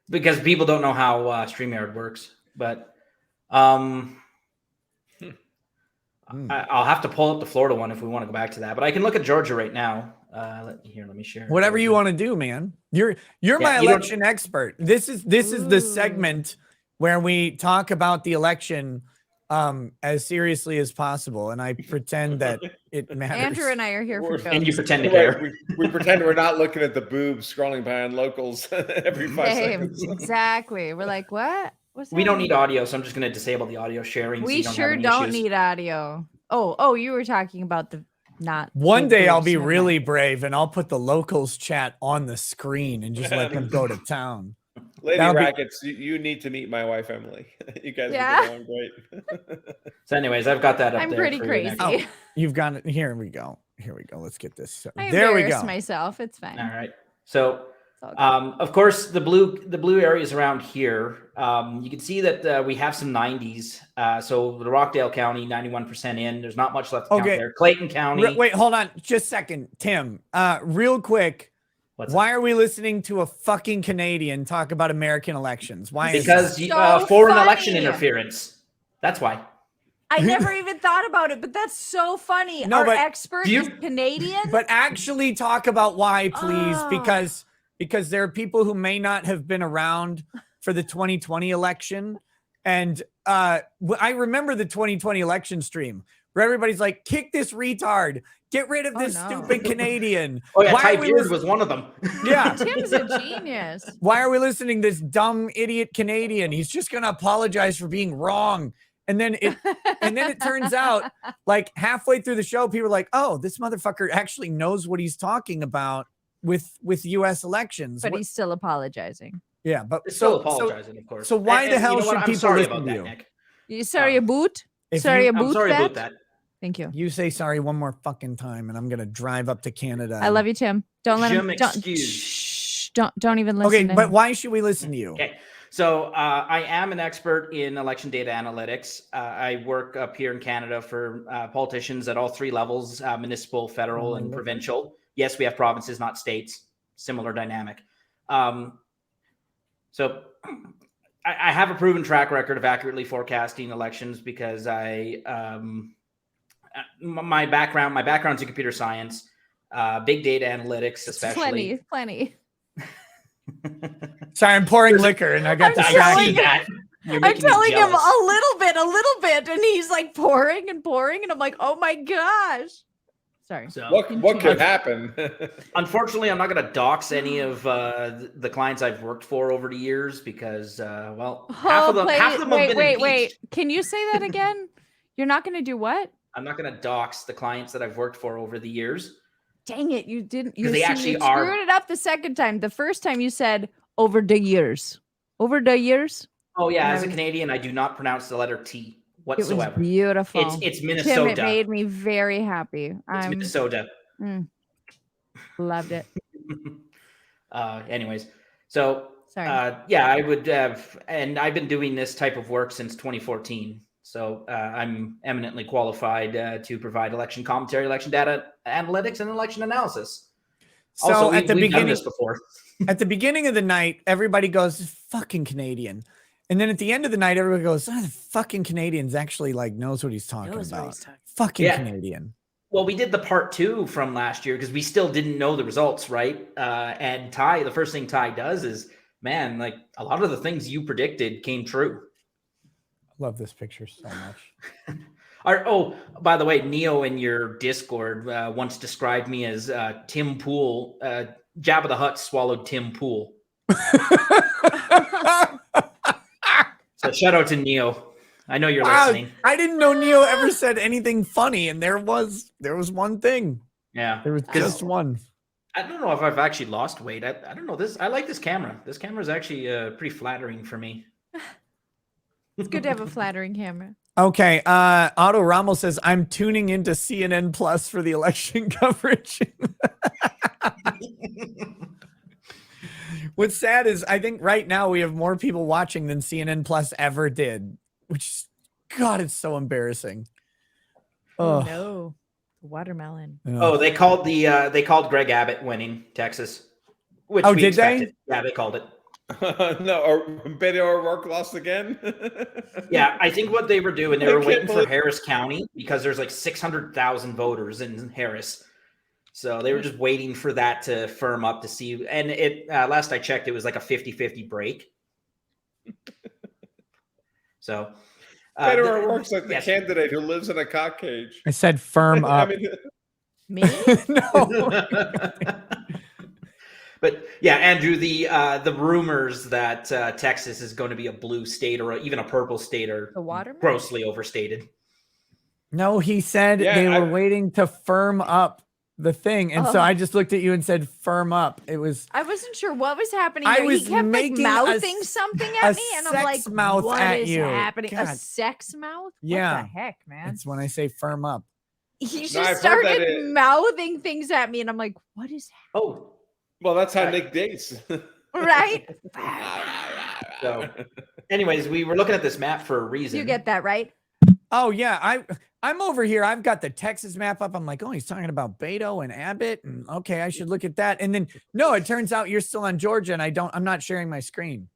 Speaker 10: because people don't know how StreamYard works. But I'll have to pull up the Florida one if we want to go back to that. But I can look at Georgia right now. Let me share.
Speaker 2: Whatever you want to do, man. You're my election expert. This is the segment where we talk about the election as seriously as possible, and I pretend that it matters.
Speaker 11: Andrew and I are here for
Speaker 10: and you
Speaker 11: jokes.
Speaker 10: pretend to care.
Speaker 22: We pretend we're not looking at the boobs scrolling by on locals every 5 seconds.
Speaker 11: Exactly. We're like, what? What's
Speaker 10: We don't
Speaker 11: happening?
Speaker 10: need audio, so I'm just going to disable the audio sharing. so
Speaker 11: We
Speaker 10: you don't
Speaker 11: sure
Speaker 10: have any
Speaker 11: don't
Speaker 10: issues.
Speaker 11: need audio. Oh, you were talking about the not.
Speaker 2: One
Speaker 11: big
Speaker 2: day I'll
Speaker 11: boobs.
Speaker 2: be
Speaker 11: Okay.
Speaker 2: really brave and I'll put the locals chat on the screen and just let them go to town.
Speaker 22: Lady
Speaker 2: That'll be-
Speaker 22: Rackets, you need to meet my wife Emily. You guys
Speaker 11: Yeah.
Speaker 22: would get along great.
Speaker 10: So, anyways, I've got that up
Speaker 11: I'm
Speaker 10: there.
Speaker 11: pretty
Speaker 10: for you
Speaker 11: crazy.
Speaker 10: next.
Speaker 2: Oh, you've got it. Here we go. Let's get this.
Speaker 11: I
Speaker 2: There we
Speaker 11: embarrassed
Speaker 2: go.
Speaker 11: myself. It's fine.
Speaker 10: All right. So,
Speaker 11: all good.
Speaker 10: of course, the blue areas around here, you can see that we have some 90s. So the Rockdale County, 91% in. There's not much left to count there. Clayton County.
Speaker 2: Wait, hold on. Just a second. Tim, real quick. Why are we listening to a fucking Canadian talk about American elections? Why?
Speaker 10: Because
Speaker 11: So
Speaker 10: foreign
Speaker 11: funny.
Speaker 10: election interference. That's why.
Speaker 11: I never even thought about it, but that's so funny.
Speaker 2: No,
Speaker 11: Our
Speaker 2: but
Speaker 11: expert
Speaker 2: you-
Speaker 11: is Canadian.
Speaker 2: But actually talk about why, please,
Speaker 11: Oh.
Speaker 2: because there are people who may not have been around for the 2020 election. And I remember the 2020 election stream where everybody's like, kick this retard. Get rid of this stupid Canadian.
Speaker 10: Oh, yeah,
Speaker 2: Why
Speaker 10: Ty
Speaker 2: are we
Speaker 10: Beard
Speaker 2: lis-
Speaker 10: was one of them.
Speaker 2: Yeah.
Speaker 11: Tim's a genius.
Speaker 2: Why are we listening to this dumb idiot Canadian? He's just gonna apologize for being wrong. And then it turns out, like halfway through the show, people are like, "Oh, this motherfucker actually knows what he's talking about with U.S. elections."
Speaker 11: But he's still apologizing.
Speaker 2: Yeah, but
Speaker 10: Still apologizing, of course.
Speaker 2: So why
Speaker 10: And
Speaker 2: the
Speaker 10: you
Speaker 2: hell
Speaker 10: know what?
Speaker 2: should
Speaker 10: I'm
Speaker 2: people
Speaker 10: sorry
Speaker 2: listen
Speaker 10: about
Speaker 2: to
Speaker 10: that,
Speaker 2: you?
Speaker 10: Nick.
Speaker 11: You sorry about?
Speaker 2: If
Speaker 11: Sorry
Speaker 2: you-
Speaker 11: about
Speaker 10: I'm sorry
Speaker 11: that?
Speaker 10: about that.
Speaker 11: Thank you.
Speaker 2: You say sorry one more fucking time, and I'm gonna drive up to Canada.
Speaker 11: I love you, Tim. Don't let
Speaker 10: Je
Speaker 11: him. Don't,
Speaker 10: m'excuse.
Speaker 11: shh, don't even listen.
Speaker 2: Okay,
Speaker 11: to
Speaker 2: but
Speaker 11: him.
Speaker 2: why should we listen to you?
Speaker 10: Okay. So I am an expert in election data analytics. I work up here in Canada for politicians at all three levels, municipal, federal, and provincial. Yes, we have provinces, not states. Similar dynamic. So I have a proven track record of accurately forecasting elections because my background's in computer science, big data analytics, especially.
Speaker 11: Plenty.
Speaker 2: Sorry, I'm pouring liquor, and I got
Speaker 11: I'm
Speaker 2: distracted.
Speaker 11: I'm telling him a little bit, and he's like pouring, and I'm like, oh my gosh. Sorry.
Speaker 10: So
Speaker 22: What could happen?
Speaker 10: Unfortunately, I'm not going to dox any of the clients I've worked for over the years because, half of them have been
Speaker 11: Wait. Can you say that again? You're not going to do what?
Speaker 10: I'm not going to dox the clients that I've worked for over the years.
Speaker 11: Dang it, you didn't. You
Speaker 10: 'Cause they
Speaker 11: see,
Speaker 10: actually
Speaker 11: you
Speaker 10: are-
Speaker 11: screwed it up the second time. The first time you said over the years. Over the years?
Speaker 10: Oh yeah,
Speaker 11: And I
Speaker 10: as a
Speaker 11: was-
Speaker 10: Canadian, I do not pronounce the letter T
Speaker 11: It was
Speaker 10: whatsoever.
Speaker 11: beautiful.
Speaker 10: It's
Speaker 11: Tim,
Speaker 10: Minnesota.
Speaker 11: it made me very happy.
Speaker 10: It's Minnesota.
Speaker 11: Loved it.
Speaker 10: Anyways, so
Speaker 11: Sorry.
Speaker 10: yeah, I would have, and I've been doing this type of work since 2014. So I'm eminently qualified to provide election commentary, election data analytics, and election analysis.
Speaker 2: So
Speaker 10: Also,
Speaker 2: at the
Speaker 10: we've done
Speaker 2: beginning,
Speaker 10: this before.
Speaker 2: at the beginning of the night, everybody goes, "Fucking Canadian," and then at the end of the night, everybody goes, "The fucking Canadians actually like knows what he's talking about." Fucking
Speaker 10: Yeah.
Speaker 2: Canadian.
Speaker 10: Well, we did the part 2 from last year because we still didn't know the results, right? And Ty, the first thing Ty does is, man, like a lot of the things you predicted came true.
Speaker 2: Love this picture so much.
Speaker 10: Oh, by the way, Neo in your Discord once described me as Tim Pool. Jabba the Hutt swallowed Tim Pool. So shout out to Neo. I know you're
Speaker 2: Wow,
Speaker 10: listening.
Speaker 2: I didn't know Neo ever said anything funny, and there was one thing.
Speaker 10: Yeah.
Speaker 2: There was just one.
Speaker 10: I don't know if I've actually lost weight. I don't know. I like this camera. This camera is actually pretty flattering for me.
Speaker 11: It's good to have a flattering camera.
Speaker 2: Okay, Otto Ramos says, I'm tuning into CNN Plus for the election coverage. What's sad is I think right now we have more people watching than CNN Plus ever did, which, God, it's so embarrassing.
Speaker 11: Oh, no. Watermelon.
Speaker 10: Oh, they called Greg Abbott winning Texas. Which
Speaker 2: Oh,
Speaker 10: we
Speaker 2: did
Speaker 10: expected.
Speaker 2: they?
Speaker 10: Yeah, they called it.
Speaker 22: No, or Beto O'Rourke lost again.
Speaker 10: Yeah, I think what they were doing, they
Speaker 22: I
Speaker 10: were
Speaker 22: can't
Speaker 10: waiting for
Speaker 22: believe-
Speaker 10: Harris County because there's like 600,000 voters in Harris. So they were just waiting for that to firm up to see. And it last I checked, it was like a 50-50 break. So
Speaker 22: Beto O'Rourke's like the candidate who lives in a cock cage.
Speaker 2: I said firm up.
Speaker 11: Me?
Speaker 2: No.
Speaker 10: But yeah, Andrew, the rumors that Texas is going to be a blue state or even a purple state are grossly overstated.
Speaker 2: No, he said they were waiting to firm up the thing. And so
Speaker 11: Oh.
Speaker 2: I just looked at you and said, firm up. It was
Speaker 11: I wasn't sure what was happening.
Speaker 2: I
Speaker 11: There.
Speaker 2: was
Speaker 11: He kept like
Speaker 2: making
Speaker 11: mouthing something at me, and I'm like,
Speaker 2: sex mouth
Speaker 11: "What
Speaker 2: at
Speaker 11: is
Speaker 2: you."
Speaker 11: happening? A
Speaker 2: God.
Speaker 11: sex mouth?
Speaker 2: Yeah.
Speaker 11: What the heck, man?
Speaker 2: That's when I say firm up.
Speaker 11: He
Speaker 22: No,
Speaker 11: just
Speaker 22: I've heard that
Speaker 11: started mouthing things at me, and I'm like, "What is
Speaker 10: Oh,
Speaker 22: well, that's how Nick dates.
Speaker 11: right?"
Speaker 10: So, anyways, we were looking at this map for a reason.
Speaker 11: You get that right?
Speaker 2: Oh yeah, I'm over here. I've got the Texas map up. I'm like, oh, he's talking about Beto and Abbott, and okay, I should look at that. And then no, it turns out you're still on Georgia, and I'm not sharing my screen.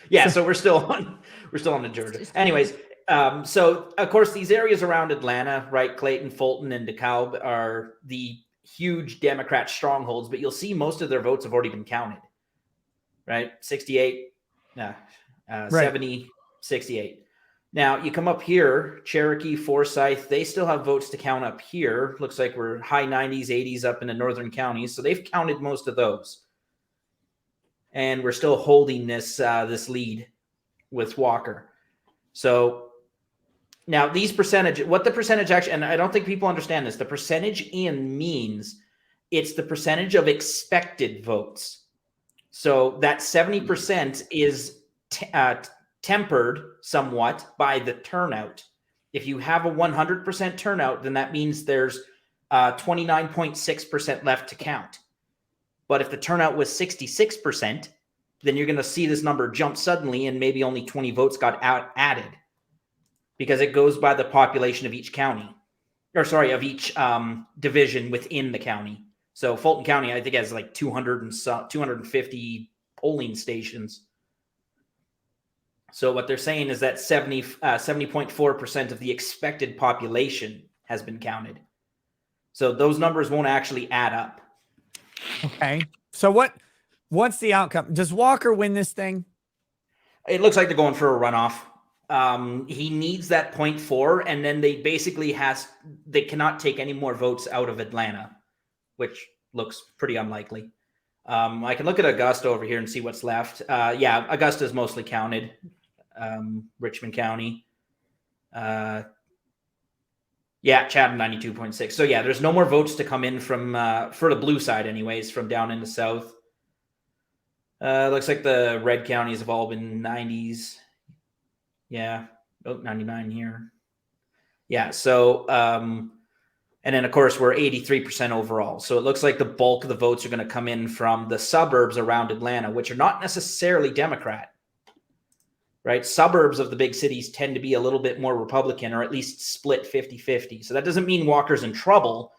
Speaker 10: Yeah, so we're still on the Georgia. Anyways, so of course these areas around Atlanta, right? Clayton, Fulton, and DeKalb are the huge Democrat strongholds, but you'll see most of their votes have already been counted. Right? 68, 70, 68. Now you come up here, Cherokee, Forsyth, they still have votes to count up here. Looks like we're high 90s, 80s up in the northern counties. So they've counted most of those. And we're still holding this lead with Walker. So now these percentage, what the percentage actually, and I don't think people understand this, the percentage in means it's the percentage of expected votes. So that 70% is tempered somewhat by the turnout. If you have a 100% turnout, then that means there's 29.6% left to count. But if the turnout was 66%, then you're going to see this number jump suddenly and maybe only 20 votes got added because it goes by the population of each county, or sorry, of each division within the county. So Fulton County, I think, has like 250 polling stations. So what they're saying is that 70.4% of the expected population has been counted. So those numbers won't actually add up.
Speaker 2: Okay. So what's the outcome? Does Walker win this thing?
Speaker 10: It looks like they're going for a runoff. He needs that 0.4, and then they basically they cannot take any more votes out of Atlanta, which looks pretty unlikely. I can look at Augusta over here and see what's left. Yeah, Augusta is mostly counted. Richmond County. Yeah, Chatham 92.6. So yeah, there's no more votes to come in from for the blue side anyways, from down in the south. Looks like the red counties have all been 90s. Yeah, 99 here. Yeah, so and then of course we're 83% overall. So it looks like the bulk of the votes are going to come in from the suburbs around Atlanta, which are not necessarily Democrat. Right? Suburbs of the big cities tend to be a little bit more Republican, or at least split 50-50. So that doesn't mean Walker's in trouble,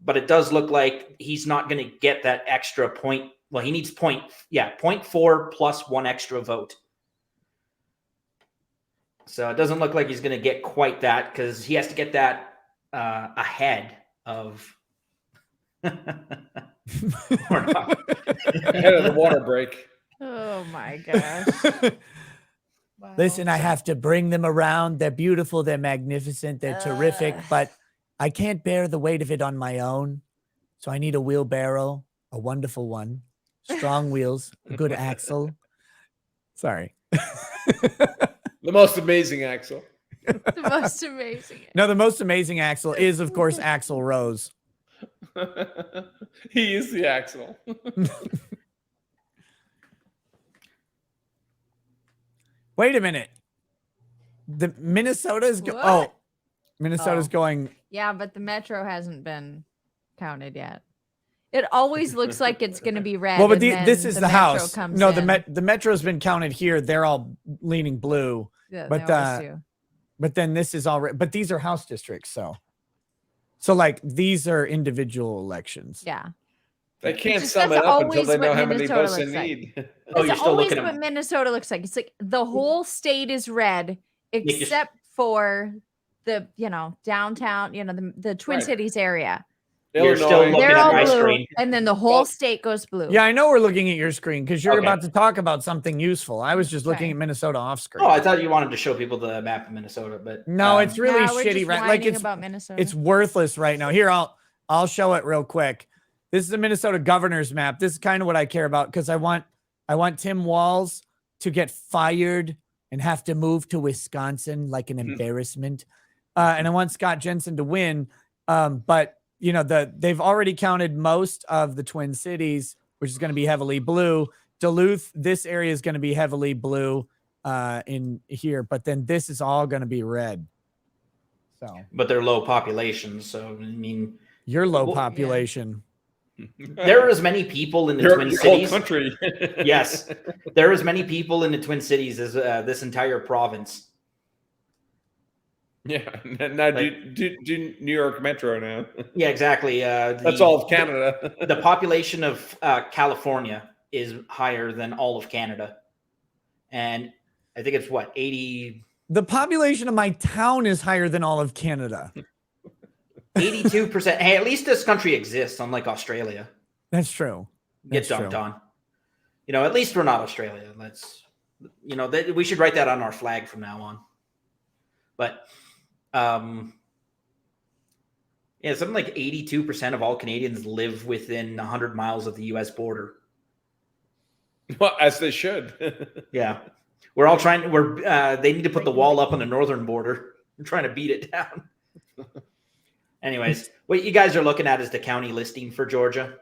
Speaker 10: but it does look like he's not going to get that extra point. Well, he needs 0.4 plus one extra vote. So it doesn't look like he's going to get quite that, because he has to get that ahead of
Speaker 22: Ahead of the water break.
Speaker 11: Oh my gosh. Wow.
Speaker 2: Listen, I have to bring them around. They're beautiful. They're magnificent. They're terrific, but I can't bear the weight of it on my own. So I need a wheelbarrow, a wonderful one, strong wheels, a good axle. Sorry.
Speaker 22: The most amazing Axel.
Speaker 11: The most amazing.
Speaker 2: No, the most amazing Axel is, of course, Axl Rose.
Speaker 22: He is the Axel.
Speaker 2: Wait a minute. The Minnesota's Minnesota's going.
Speaker 11: Yeah, but the metro hasn't been counted yet. It always looks like it's going to be red.
Speaker 2: Well, but
Speaker 11: and
Speaker 2: this
Speaker 11: then
Speaker 2: is the
Speaker 11: metro
Speaker 2: house.
Speaker 11: comes
Speaker 2: No,
Speaker 11: in.
Speaker 2: the metro's been counted here. They're all leaning blue.
Speaker 11: Yeah,
Speaker 2: but
Speaker 11: they always do.
Speaker 2: but then this is all but these are house districts, so like these are individual elections.
Speaker 11: Yeah.
Speaker 22: They can't
Speaker 11: Just-
Speaker 22: sum it
Speaker 11: that's
Speaker 22: up until
Speaker 11: always
Speaker 22: they know
Speaker 11: what
Speaker 22: how many
Speaker 11: Minnesota
Speaker 22: votes they
Speaker 11: looks like.
Speaker 22: need.
Speaker 10: Oh, you're
Speaker 11: That's
Speaker 10: still
Speaker 11: always
Speaker 10: looking
Speaker 11: what
Speaker 10: at
Speaker 11: Minnesota looks like. It's like the whole state is red
Speaker 10: you're-
Speaker 11: except for the, downtown, the Twin
Speaker 22: Right.
Speaker 11: Cities area.
Speaker 10: You're still looking
Speaker 11: They're
Speaker 10: at
Speaker 11: all
Speaker 10: my
Speaker 11: blue,
Speaker 10: screen.
Speaker 11: and then the whole state goes blue.
Speaker 2: Yeah, I know we're looking at your screen because you're
Speaker 10: Okay.
Speaker 2: about to talk about something useful. I was just looking
Speaker 11: Okay.
Speaker 2: at Minnesota off screen.
Speaker 10: Oh, I thought you wanted to show people the map of Minnesota, but
Speaker 2: No, it's really
Speaker 11: Yeah, we're
Speaker 2: shitty,
Speaker 11: just
Speaker 2: right? Like
Speaker 11: whining
Speaker 2: it's
Speaker 11: about Minnesota.
Speaker 2: it's worthless right now. Here, I'll show it real quick. This is the Minnesota governor's map. This is kind of what I care about because I want Tim Walz to get fired and have to move to Wisconsin like an embarrassment. And I want Scott Jensen to win. But they've already counted most of the Twin Cities, which is going to be heavily blue. Duluth, this area is going to be heavily blue in here, but then this is all going to be red. So,
Speaker 10: but they're low populations. So I mean,
Speaker 2: your low
Speaker 10: Well,
Speaker 2: population.
Speaker 10: there are as many people in the Twin
Speaker 22: Your whole
Speaker 10: Cities.
Speaker 22: country.
Speaker 10: Yes, there are as many people in the Twin Cities as this entire province.
Speaker 22: Yeah. Now do New York Metro now.
Speaker 10: Yeah, exactly.
Speaker 22: That's all of Canada.
Speaker 10: The population of California is higher than all of Canada, and I think it's 80.
Speaker 2: The population of my town is higher than all of Canada.
Speaker 10: 82%. Hey, at least this country exists, unlike Australia.
Speaker 2: That's true.
Speaker 10: Get
Speaker 2: That's
Speaker 10: dumped
Speaker 2: true.
Speaker 10: on. At least we're not Australia. Let's, we should write that on our flag from now on. But, yeah, something like 82% of all Canadians live within 100 miles of the U.S. border.
Speaker 22: Well, as they should.
Speaker 10: Yeah. We're all trying, they need to put the wall up on the northern border. We're trying to beat it down. Anyways, what you guys are looking at is the county listing for Georgia.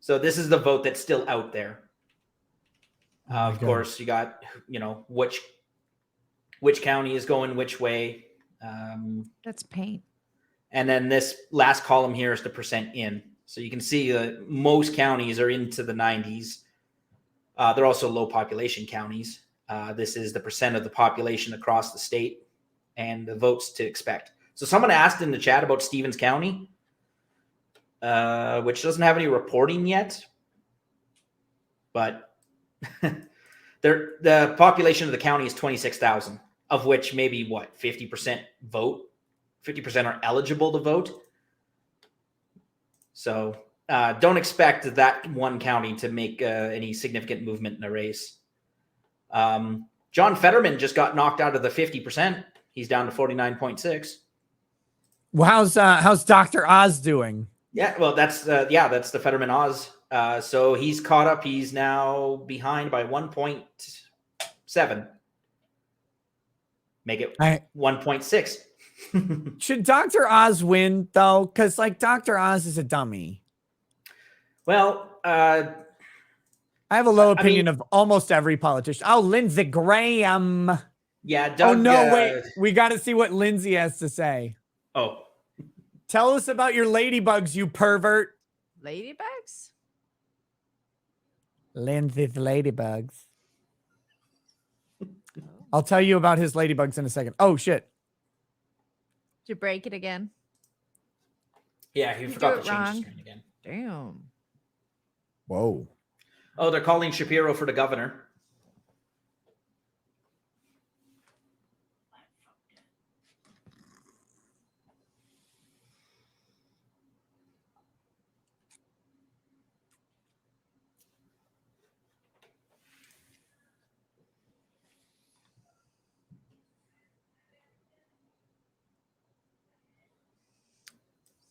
Speaker 10: So this is the vote that's still out there. Of course, you got, which county is going which way.
Speaker 11: That's paint.
Speaker 10: And then this last column here is the percent in. So you can see that most counties are into the 90s. They're also low population counties. This is the percent of the population across the state and the votes to expect. So someone asked in the chat about Stevens County, which doesn't have any reporting yet, but the population of the county is 26,000, of which maybe 50% vote, 50% are eligible to vote. So don't expect that one county to make any significant movement in the race. John Fetterman just got knocked out of the 50%. He's down to 49.6.
Speaker 2: Well, how's Dr. Oz doing?
Speaker 10: Yeah, well, that's the Fetterman Oz. So he's caught up. He's now behind by 1.7. Make it 1.6.
Speaker 2: Should Dr. Oz win though? Because Dr. Oz is a dummy.
Speaker 10: Well,
Speaker 2: I have a low opinion of almost every politician. Oh, Lindsey Graham.
Speaker 10: Yeah. Doug,
Speaker 2: Wait. We got to see what Lindsay has to say.
Speaker 10: Oh.
Speaker 2: Tell us about your ladybugs, you pervert.
Speaker 11: Ladybugs?
Speaker 2: Lindsay's ladybugs. I'll tell you about his ladybugs in a second. Oh, shit.
Speaker 11: Did you break it again?
Speaker 10: Yeah, he
Speaker 11: You
Speaker 10: forgot
Speaker 11: do
Speaker 10: to
Speaker 11: it
Speaker 10: change the
Speaker 11: wrong.
Speaker 10: screen again.
Speaker 11: Damn.
Speaker 2: Whoa.
Speaker 10: Oh, they're calling Shapiro for the governor.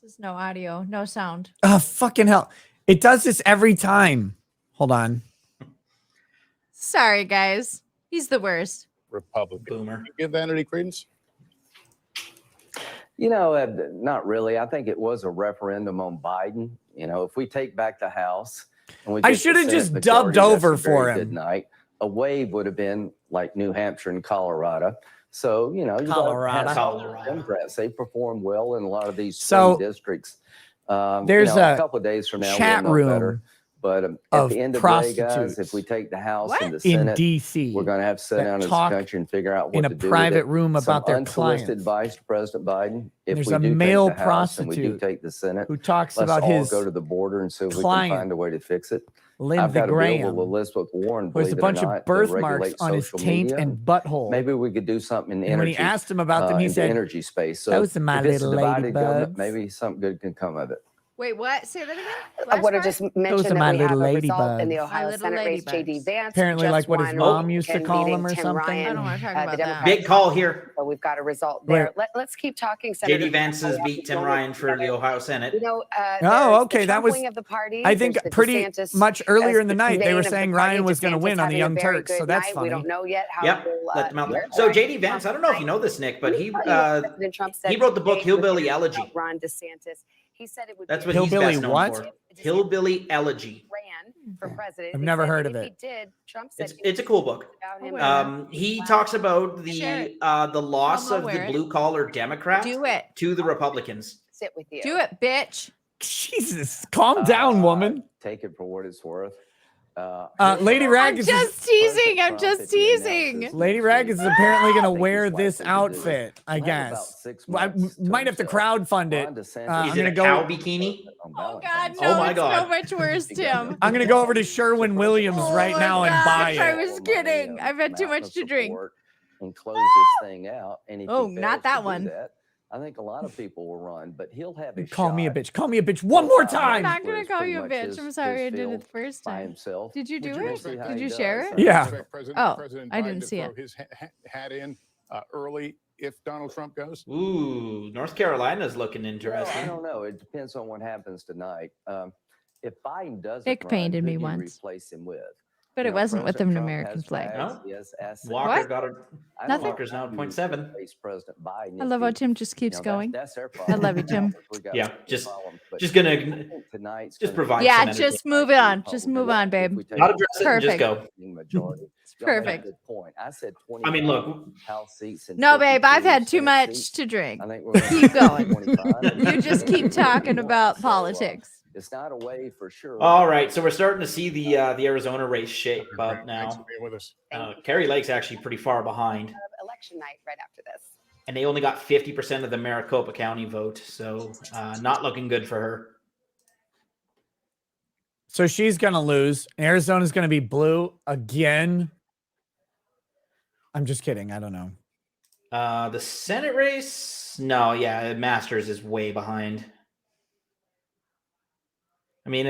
Speaker 11: There's no audio, no sound.
Speaker 2: Oh, fucking hell. It does this every time. Hold on.
Speaker 11: Sorry, guys. He's the worst.
Speaker 21: Republican.
Speaker 10: Boomer.
Speaker 21: You give that any credence?
Speaker 12: You know, not really. I think it was a referendum on Biden. You know, if we take back the House, and we
Speaker 2: I
Speaker 12: get the
Speaker 2: should have
Speaker 12: Senate
Speaker 2: just
Speaker 12: majority,
Speaker 2: dubbed
Speaker 12: that's
Speaker 2: over
Speaker 12: a
Speaker 2: for
Speaker 12: very
Speaker 2: him.
Speaker 12: Good night. A wave would have been like New Hampshire and Colorado. So you know,
Speaker 2: Colorado.
Speaker 12: Democrats, they perform well in a lot of these
Speaker 2: So,
Speaker 12: swing districts.
Speaker 2: There's
Speaker 12: you know,
Speaker 2: a
Speaker 12: a couple of days from now,
Speaker 2: chat
Speaker 12: we'll know
Speaker 2: room
Speaker 12: better. But at
Speaker 2: of
Speaker 12: the end of the day, guys,
Speaker 2: prostitutes
Speaker 12: if we take the House and the
Speaker 2: in
Speaker 12: Senate,
Speaker 2: DC
Speaker 12: we're going to have to sit
Speaker 2: that
Speaker 12: down as a
Speaker 2: talk
Speaker 12: country and figure out what
Speaker 2: in a
Speaker 12: to do
Speaker 2: private
Speaker 12: with it.
Speaker 2: room
Speaker 12: Some
Speaker 2: about their
Speaker 12: unsolicited
Speaker 2: clients.
Speaker 12: advice to President Biden. If
Speaker 2: There's
Speaker 12: we
Speaker 2: a
Speaker 12: do
Speaker 2: male
Speaker 12: take the House and we do
Speaker 2: prostitute
Speaker 12: take the Senate,
Speaker 2: who talks
Speaker 12: let's
Speaker 2: about
Speaker 12: all
Speaker 2: his
Speaker 12: go to the border and see if we can
Speaker 2: client,
Speaker 12: find a way to fix it.
Speaker 2: Lindsey
Speaker 12: I've got a
Speaker 2: Graham,
Speaker 12: bill with Elizabeth Warren,
Speaker 2: who has a
Speaker 12: believe it or
Speaker 2: bunch
Speaker 12: not,
Speaker 2: of
Speaker 12: to
Speaker 2: birthmarks
Speaker 12: regulate
Speaker 2: on his
Speaker 12: social
Speaker 2: taint
Speaker 12: media.
Speaker 2: and butthole.
Speaker 12: Maybe we could do something in
Speaker 2: And
Speaker 12: energy.
Speaker 2: when he asked him about them, he
Speaker 12: in the
Speaker 2: said,
Speaker 12: energy space. So
Speaker 2: "Those are my
Speaker 12: if it's a
Speaker 2: little
Speaker 12: divided government,
Speaker 2: ladybugs."
Speaker 12: maybe something good can come of it.
Speaker 11: Wait, what? Say that again.
Speaker 19: I want to just mention
Speaker 2: are my
Speaker 19: that we have a
Speaker 2: little
Speaker 19: result in the
Speaker 2: ladybugs.
Speaker 19: Ohio
Speaker 11: little
Speaker 19: Senate race.
Speaker 11: ladybugs.
Speaker 19: J.D. Vance
Speaker 2: Apparently,
Speaker 19: just
Speaker 2: like what his
Speaker 19: won
Speaker 2: mom used to
Speaker 19: and
Speaker 2: call
Speaker 19: beating
Speaker 2: him or
Speaker 19: Tim
Speaker 2: something.
Speaker 19: Ryan,
Speaker 11: I don't want to talk
Speaker 19: the
Speaker 11: about that.
Speaker 19: Democratic
Speaker 10: Big call here.
Speaker 19: So we've got a result
Speaker 2: Wait.
Speaker 19: there. Let's keep talking.
Speaker 10: JD Vance has beat Tim Ryan for the Ohio Senate.
Speaker 19: You know,
Speaker 2: Oh, okay. That was,
Speaker 19: of the party.
Speaker 2: I think,
Speaker 19: There's the
Speaker 2: pretty
Speaker 19: DeSantis
Speaker 2: much earlier in the
Speaker 19: as
Speaker 2: night. They
Speaker 19: vein
Speaker 2: were
Speaker 19: of the
Speaker 2: saying
Speaker 19: party.
Speaker 2: Ryan was going to
Speaker 19: DeSantis
Speaker 2: win on the
Speaker 19: having a
Speaker 2: Young
Speaker 19: very
Speaker 2: Turks,
Speaker 19: good
Speaker 2: so that's
Speaker 19: night.
Speaker 2: funny.
Speaker 19: We don't know yet how.
Speaker 10: Yep, let them out. So JD Vance, I don't know if you know this, Nick, but he
Speaker 19: President Trump said
Speaker 10: he wrote the book
Speaker 19: today with
Speaker 10: Hillbilly Elegy.
Speaker 19: Ron DeSantis. He said it would
Speaker 10: That's
Speaker 19: be
Speaker 10: what he's
Speaker 2: Hillbilly
Speaker 10: best known
Speaker 2: what?
Speaker 10: for. Hillbilly Elegy.
Speaker 19: ran for president.
Speaker 2: I've
Speaker 19: He
Speaker 2: never
Speaker 19: said
Speaker 2: heard
Speaker 19: that
Speaker 2: of
Speaker 19: if
Speaker 2: it.
Speaker 19: He did. Trump said
Speaker 10: It's a cool book. He talks about the loss
Speaker 11: I'll
Speaker 10: of
Speaker 11: wear
Speaker 10: the
Speaker 11: it.
Speaker 10: blue collar Democrats
Speaker 11: Do it.
Speaker 10: to the Republicans.
Speaker 19: sit with you.
Speaker 11: Do it, bitch.
Speaker 2: Jesus, calm down, woman.
Speaker 12: Take it for what it's worth.
Speaker 2: Lady Rag
Speaker 11: I'm
Speaker 2: is
Speaker 11: just teasing. I'm
Speaker 12: Trump,
Speaker 11: just
Speaker 12: if he announces
Speaker 11: teasing.
Speaker 2: Lady Rag is apparently going to wear
Speaker 12: wife
Speaker 2: this
Speaker 12: will do it.
Speaker 2: outfit, I
Speaker 12: We'll have about
Speaker 2: guess.
Speaker 12: 6
Speaker 2: Well, I
Speaker 12: months to
Speaker 2: might have to
Speaker 12: himself.
Speaker 2: crowdfund it.
Speaker 12: Ron DeSantis
Speaker 2: I'm
Speaker 10: Is
Speaker 2: going
Speaker 10: it
Speaker 2: to
Speaker 10: a cow
Speaker 2: go.
Speaker 10: bikini?
Speaker 11: Oh God, no!
Speaker 10: Oh my
Speaker 11: it's so
Speaker 10: God.
Speaker 11: much worse, Tim.
Speaker 2: I'm going to go over to Sherwin Williams
Speaker 11: Oh
Speaker 2: right
Speaker 11: my
Speaker 2: now and buy
Speaker 11: gosh, I
Speaker 2: it.
Speaker 11: was kidding. I've had too much to drink.
Speaker 12: And close this thing out. And if
Speaker 11: Oh,
Speaker 12: he
Speaker 11: not
Speaker 12: fails
Speaker 11: that
Speaker 12: to do
Speaker 11: one.
Speaker 12: that, I think a lot of people will run, but he'll have his
Speaker 2: Call me a
Speaker 12: shot.
Speaker 2: bitch. Call me a bitch one more
Speaker 11: I'm
Speaker 2: time.
Speaker 11: not gonna
Speaker 12: It's
Speaker 11: call
Speaker 12: pretty
Speaker 11: you a
Speaker 12: much
Speaker 11: bitch.
Speaker 12: his-
Speaker 11: I'm sorry I
Speaker 12: his
Speaker 11: did it
Speaker 12: field
Speaker 11: the first
Speaker 12: by
Speaker 11: time.
Speaker 12: himself.
Speaker 11: Did you do
Speaker 12: We'll
Speaker 11: it?
Speaker 12: see how
Speaker 11: Did
Speaker 12: he
Speaker 11: you
Speaker 12: does.
Speaker 11: share it?
Speaker 2: Yeah.
Speaker 11: Oh,
Speaker 21: President
Speaker 11: I
Speaker 21: Biden
Speaker 11: didn't
Speaker 21: to
Speaker 11: see
Speaker 21: throw
Speaker 11: it.
Speaker 21: his hat in early if Donald Trump goes?
Speaker 10: Ooh, North Carolina's looking
Speaker 12: Well, I
Speaker 10: interesting.
Speaker 12: don't know. It depends on what happens tonight. If Biden doesn't
Speaker 11: Nick
Speaker 12: run,
Speaker 11: painted
Speaker 12: who
Speaker 11: me
Speaker 12: do you
Speaker 11: once.
Speaker 12: replace him with?
Speaker 11: But
Speaker 12: You
Speaker 11: it
Speaker 12: know,
Speaker 11: wasn't with
Speaker 12: President
Speaker 11: an
Speaker 12: Trump
Speaker 11: American
Speaker 12: has
Speaker 11: flag.
Speaker 12: flags,
Speaker 10: No?
Speaker 12: he has assets.
Speaker 10: Walker
Speaker 11: What?
Speaker 10: got a
Speaker 12: I don't
Speaker 11: Nothing?
Speaker 12: know
Speaker 10: Walker's now at
Speaker 12: who
Speaker 10: 0.7.
Speaker 12: replace President Biden
Speaker 11: I
Speaker 12: if
Speaker 11: love how
Speaker 12: he-
Speaker 11: Tim just keeps
Speaker 12: you know,
Speaker 11: going.
Speaker 12: That's their
Speaker 11: I
Speaker 12: problem.
Speaker 11: love you, Tim.
Speaker 12: We got
Speaker 10: Yeah,
Speaker 12: some
Speaker 10: just
Speaker 12: problems, but
Speaker 10: gonna
Speaker 12: I think tonight's
Speaker 10: just
Speaker 12: gonna
Speaker 10: provide
Speaker 12: be-
Speaker 11: Yeah,
Speaker 10: some
Speaker 11: just
Speaker 10: entertainment.
Speaker 11: move it on. Just move on, babe.
Speaker 12: If we take
Speaker 10: Not
Speaker 12: the
Speaker 10: address it and just
Speaker 11: Perfect.
Speaker 10: go.
Speaker 12: majority.
Speaker 11: It's
Speaker 12: Y'all made a
Speaker 11: perfect.
Speaker 12: good point. I said
Speaker 10: I mean,
Speaker 12: 25
Speaker 10: look.
Speaker 12: House seats and
Speaker 11: No, babe, I've
Speaker 12: 52
Speaker 11: had too
Speaker 12: Senate
Speaker 11: much
Speaker 12: seats.
Speaker 11: to drink.
Speaker 12: I think we're gonna
Speaker 11: Keep
Speaker 12: have
Speaker 11: going.
Speaker 12: 25.
Speaker 11: You just keep talking about
Speaker 12: So,
Speaker 11: politics.
Speaker 12: it's not a way for sure.
Speaker 10: All right, so we're starting to see the Arizona race shape up
Speaker 21: Thanks
Speaker 10: now.
Speaker 21: for being with us.
Speaker 10: Carrie Lake's actually pretty far behind,
Speaker 19: Election night right after this.
Speaker 10: and they only got 50% of the Maricopa County vote, so not looking good for her.
Speaker 2: So she's going to lose. Arizona's going to be blue again. I'm just kidding. I don't know.
Speaker 10: The Senate race, no, yeah, Masters is way behind. I mean,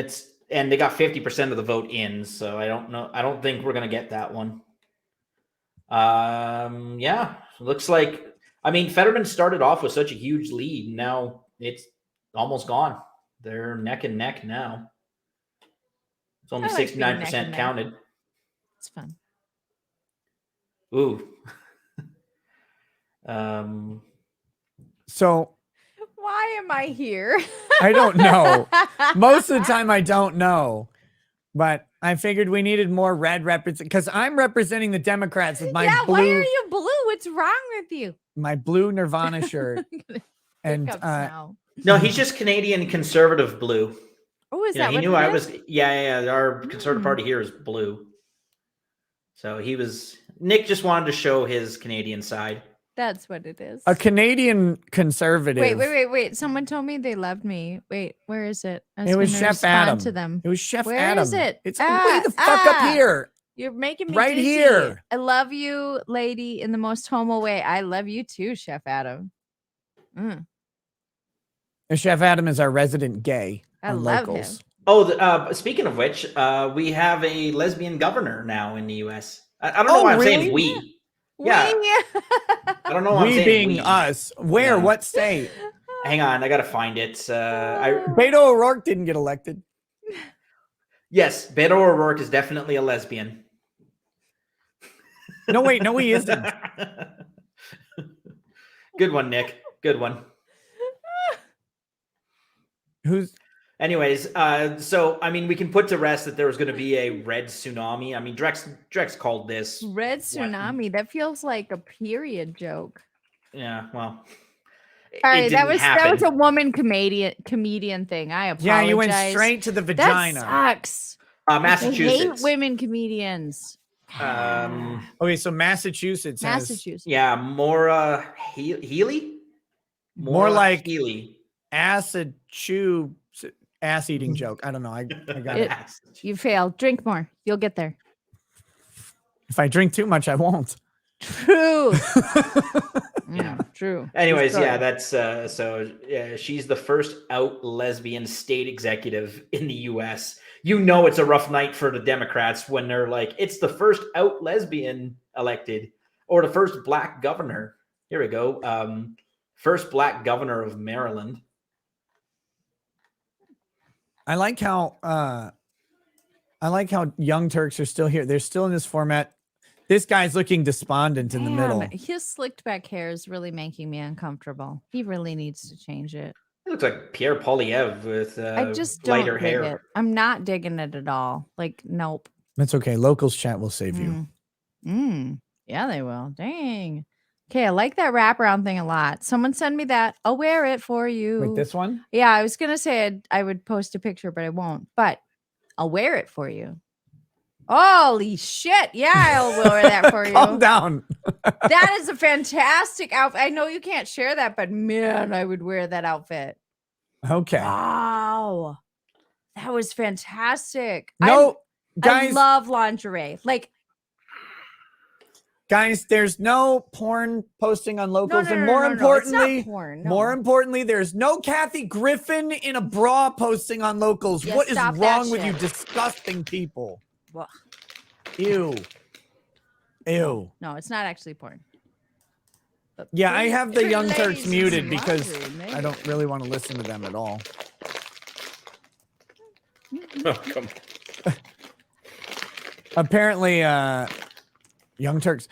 Speaker 10: and they got 50% of the vote in, so I don't know. I don't think we're gonna get that one. Yeah, looks like. I mean, Fetterman started off with such a huge lead. Now it's almost gone. They're neck and neck now. It's only
Speaker 11: I like being neck and
Speaker 10: 69%
Speaker 11: neck.
Speaker 10: counted.
Speaker 11: It's fun.
Speaker 10: Ooh.
Speaker 2: So
Speaker 11: Why am I here?
Speaker 2: I don't know. Most of the time, I don't know. But I figured we needed more red represent because I'm representing the Democrats with my
Speaker 11: yeah,
Speaker 2: blue,
Speaker 11: why are you blue? What's wrong with you?
Speaker 2: my blue Nirvana shirt. And
Speaker 11: Hiccups now.
Speaker 10: No, he's just Canadian conservative blue.
Speaker 11: Oh, is
Speaker 10: You know,
Speaker 11: that
Speaker 10: he
Speaker 11: what
Speaker 10: knew
Speaker 11: it
Speaker 10: I
Speaker 11: is?
Speaker 10: was. Yeah. Our conservative party here is blue. So he was. Nick just wanted to show his Canadian side.
Speaker 11: That's what it is.
Speaker 2: a Canadian conservative.
Speaker 11: Wait. Someone told me they loved me. Wait, where is it? I
Speaker 2: It was
Speaker 11: gonna
Speaker 2: Chef
Speaker 11: respond
Speaker 2: Adam.
Speaker 11: to them.
Speaker 2: It was Chef
Speaker 11: Where
Speaker 2: Adam.
Speaker 11: is it?
Speaker 2: It's way the fuck up here.
Speaker 11: You're making me
Speaker 2: Right
Speaker 11: dizzy.
Speaker 2: here.
Speaker 11: I love you, lady, in the most homo way. I love you too, Chef Adam. Mm.
Speaker 2: And Chef Adam is our resident gay.
Speaker 11: I
Speaker 2: on
Speaker 11: love
Speaker 2: Locals.
Speaker 11: him.
Speaker 10: Oh, speaking of which, we have a lesbian governor now in the U.S. I don't know why I'm saying we. Yeah. I don't know why I'm
Speaker 2: We
Speaker 10: saying
Speaker 2: being
Speaker 10: we.
Speaker 2: us. Where?
Speaker 10: Yeah.
Speaker 2: What state?
Speaker 10: Hang on, I gotta find it.
Speaker 2: Beto O'Rourke didn't get elected.
Speaker 10: Yes, Beto O'Rourke is definitely a lesbian.
Speaker 2: No, wait, no, he isn't.
Speaker 10: Good one, Nick. Good one.
Speaker 2: Who's?
Speaker 10: Anyways, so I mean, we can put to rest that there was going to be a red tsunami. I mean, Drex called this
Speaker 11: Red tsunami. That feels like a period joke.
Speaker 10: Yeah, well,
Speaker 11: All right, that was
Speaker 10: happen.
Speaker 11: a woman comedian thing. I apologize.
Speaker 2: Yeah, you went straight to the vagina.
Speaker 11: That sucks.
Speaker 10: Massachusetts.
Speaker 11: I hate women comedians.
Speaker 2: Okay, so Massachusetts.
Speaker 11: Massachusetts.
Speaker 10: Yeah, Maura Healy.
Speaker 2: More like
Speaker 10: Healy.
Speaker 2: Acid chew ass eating joke. I don't know. I got it.
Speaker 11: You failed. Drink more. You'll get there.
Speaker 2: If I drink too much, I won't.
Speaker 11: True.
Speaker 10: Yeah,
Speaker 11: true.
Speaker 10: Anyways, yeah, that's she's the first out lesbian state executive in the U.S. You know, it's a rough night for the Democrats when they're like, it's the first out lesbian elected, or the first black governor. Here we go. First black governor of Maryland.
Speaker 2: I like how Young Turks are still here. They're still in this format. This guy's looking despondent in the middle.
Speaker 11: His slicked back hair is really making me uncomfortable. He really needs to change it.
Speaker 10: It looks like Pierre Polyev with
Speaker 11: I just don't
Speaker 10: lighter
Speaker 11: dig
Speaker 10: hair.
Speaker 11: it. I'm not digging it at all. Like, nope.
Speaker 2: That's okay. Locals chat will save you.
Speaker 11: Yeah, they will. Dang. Okay, I like that wraparound thing a lot. Someone send me that. I'll wear it for you.
Speaker 2: Wait, this one?
Speaker 11: Yeah, I was gonna say I would post a picture, but I won't. But I'll wear it for you. Holy shit! Yeah, I'll wear that for you.
Speaker 2: Calm down.
Speaker 11: That is a fantastic outfit. I know you can't share that, but man, I would wear that outfit.
Speaker 2: Okay.
Speaker 11: Wow, that was fantastic.
Speaker 2: No,
Speaker 11: I
Speaker 2: guys.
Speaker 11: love lingerie. Like,
Speaker 2: guys, there's no porn posting on locals, and more importantly,
Speaker 11: it's not porn, no.
Speaker 2: more importantly, there's no Kathy Griffin in a bra posting on locals.
Speaker 11: Yeah,
Speaker 2: what is
Speaker 11: stop that
Speaker 2: wrong with you,
Speaker 11: shit.
Speaker 2: disgusting people?
Speaker 11: Well,
Speaker 2: Ew. Ew.
Speaker 11: no, it's not actually porn. But
Speaker 2: Yeah, I have the
Speaker 11: pretty
Speaker 2: Young Turks
Speaker 11: ladies
Speaker 2: muted
Speaker 11: and
Speaker 2: because
Speaker 11: laundry,
Speaker 2: I don't really want to listen to them at all.
Speaker 22: Oh, come on.
Speaker 2: Apparently, Young Turks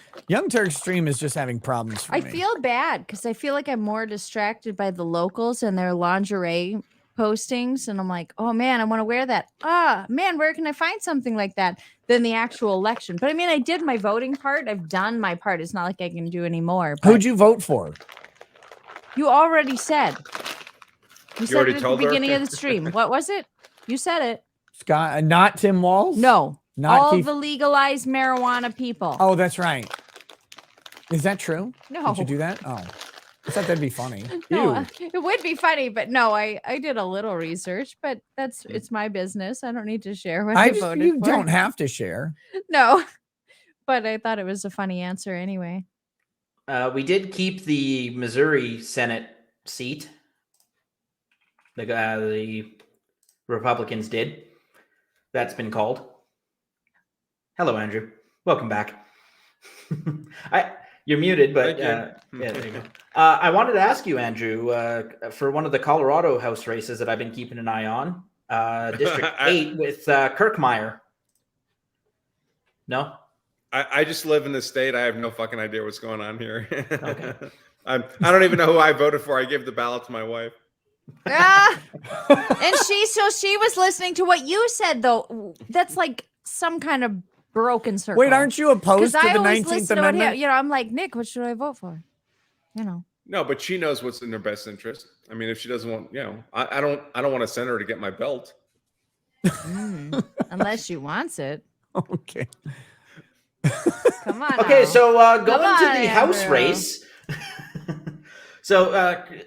Speaker 2: stream is just having problems for
Speaker 11: I
Speaker 2: me.
Speaker 11: feel bad because I feel like I'm more distracted by the locals and their lingerie postings, and I'm like, oh man, I want to wear that. Man, where can I find something like that than the actual election? But I mean, I did my voting part. I've done my part. It's not like I can do any more. But
Speaker 2: Who'd you vote for?
Speaker 11: you already said. You said
Speaker 22: already
Speaker 11: it at the
Speaker 22: told her?
Speaker 11: beginning of the stream. What was it? You said it.
Speaker 2: Scott, not Tim Walz?
Speaker 11: No.
Speaker 2: Not
Speaker 11: all
Speaker 2: Keith.
Speaker 11: the legalized marijuana people.
Speaker 2: Oh, that's right. Is that true?
Speaker 11: No.
Speaker 2: Did you do that? Oh, I thought that'd be funny.
Speaker 11: No,
Speaker 2: Ew.
Speaker 11: it would be funny, but no, I did a little research, but it's my business. I don't need to share what I voted
Speaker 2: You
Speaker 11: for.
Speaker 2: don't have to share.
Speaker 11: No, but I thought it was a funny answer anyway.
Speaker 10: We did keep the Missouri Senate seat. The Republicans did. That's been called. Hello, Andrew. Welcome back. You're muted, but yeah, there you go. I wanted to ask you, Andrew, for one of the Colorado House races that I've been keeping an eye on, District 8 with Kirkmeyer. No?
Speaker 22: I just live in the state. I have no fucking idea what's going on here.
Speaker 10: Okay.
Speaker 22: I don't even know who I voted for. I gave the ballot to my wife.
Speaker 11: And she was listening to what you said, though. That's like some kind of broken circle.
Speaker 2: Wait, aren't you opposed to
Speaker 11: I
Speaker 2: the
Speaker 11: always
Speaker 2: 19th
Speaker 11: listen to what
Speaker 2: Amendment?
Speaker 11: I'm like, Nick, what should I vote for? You know.
Speaker 22: No, but she knows what's in her best interest. I mean, if she doesn't want, I don't want to send her to get my belt.
Speaker 11: Unless she wants it.
Speaker 2: Okay.
Speaker 11: Come on.
Speaker 10: Okay,
Speaker 11: now.
Speaker 10: so going
Speaker 11: Come on,
Speaker 10: to the House
Speaker 11: Andrew.
Speaker 10: race. So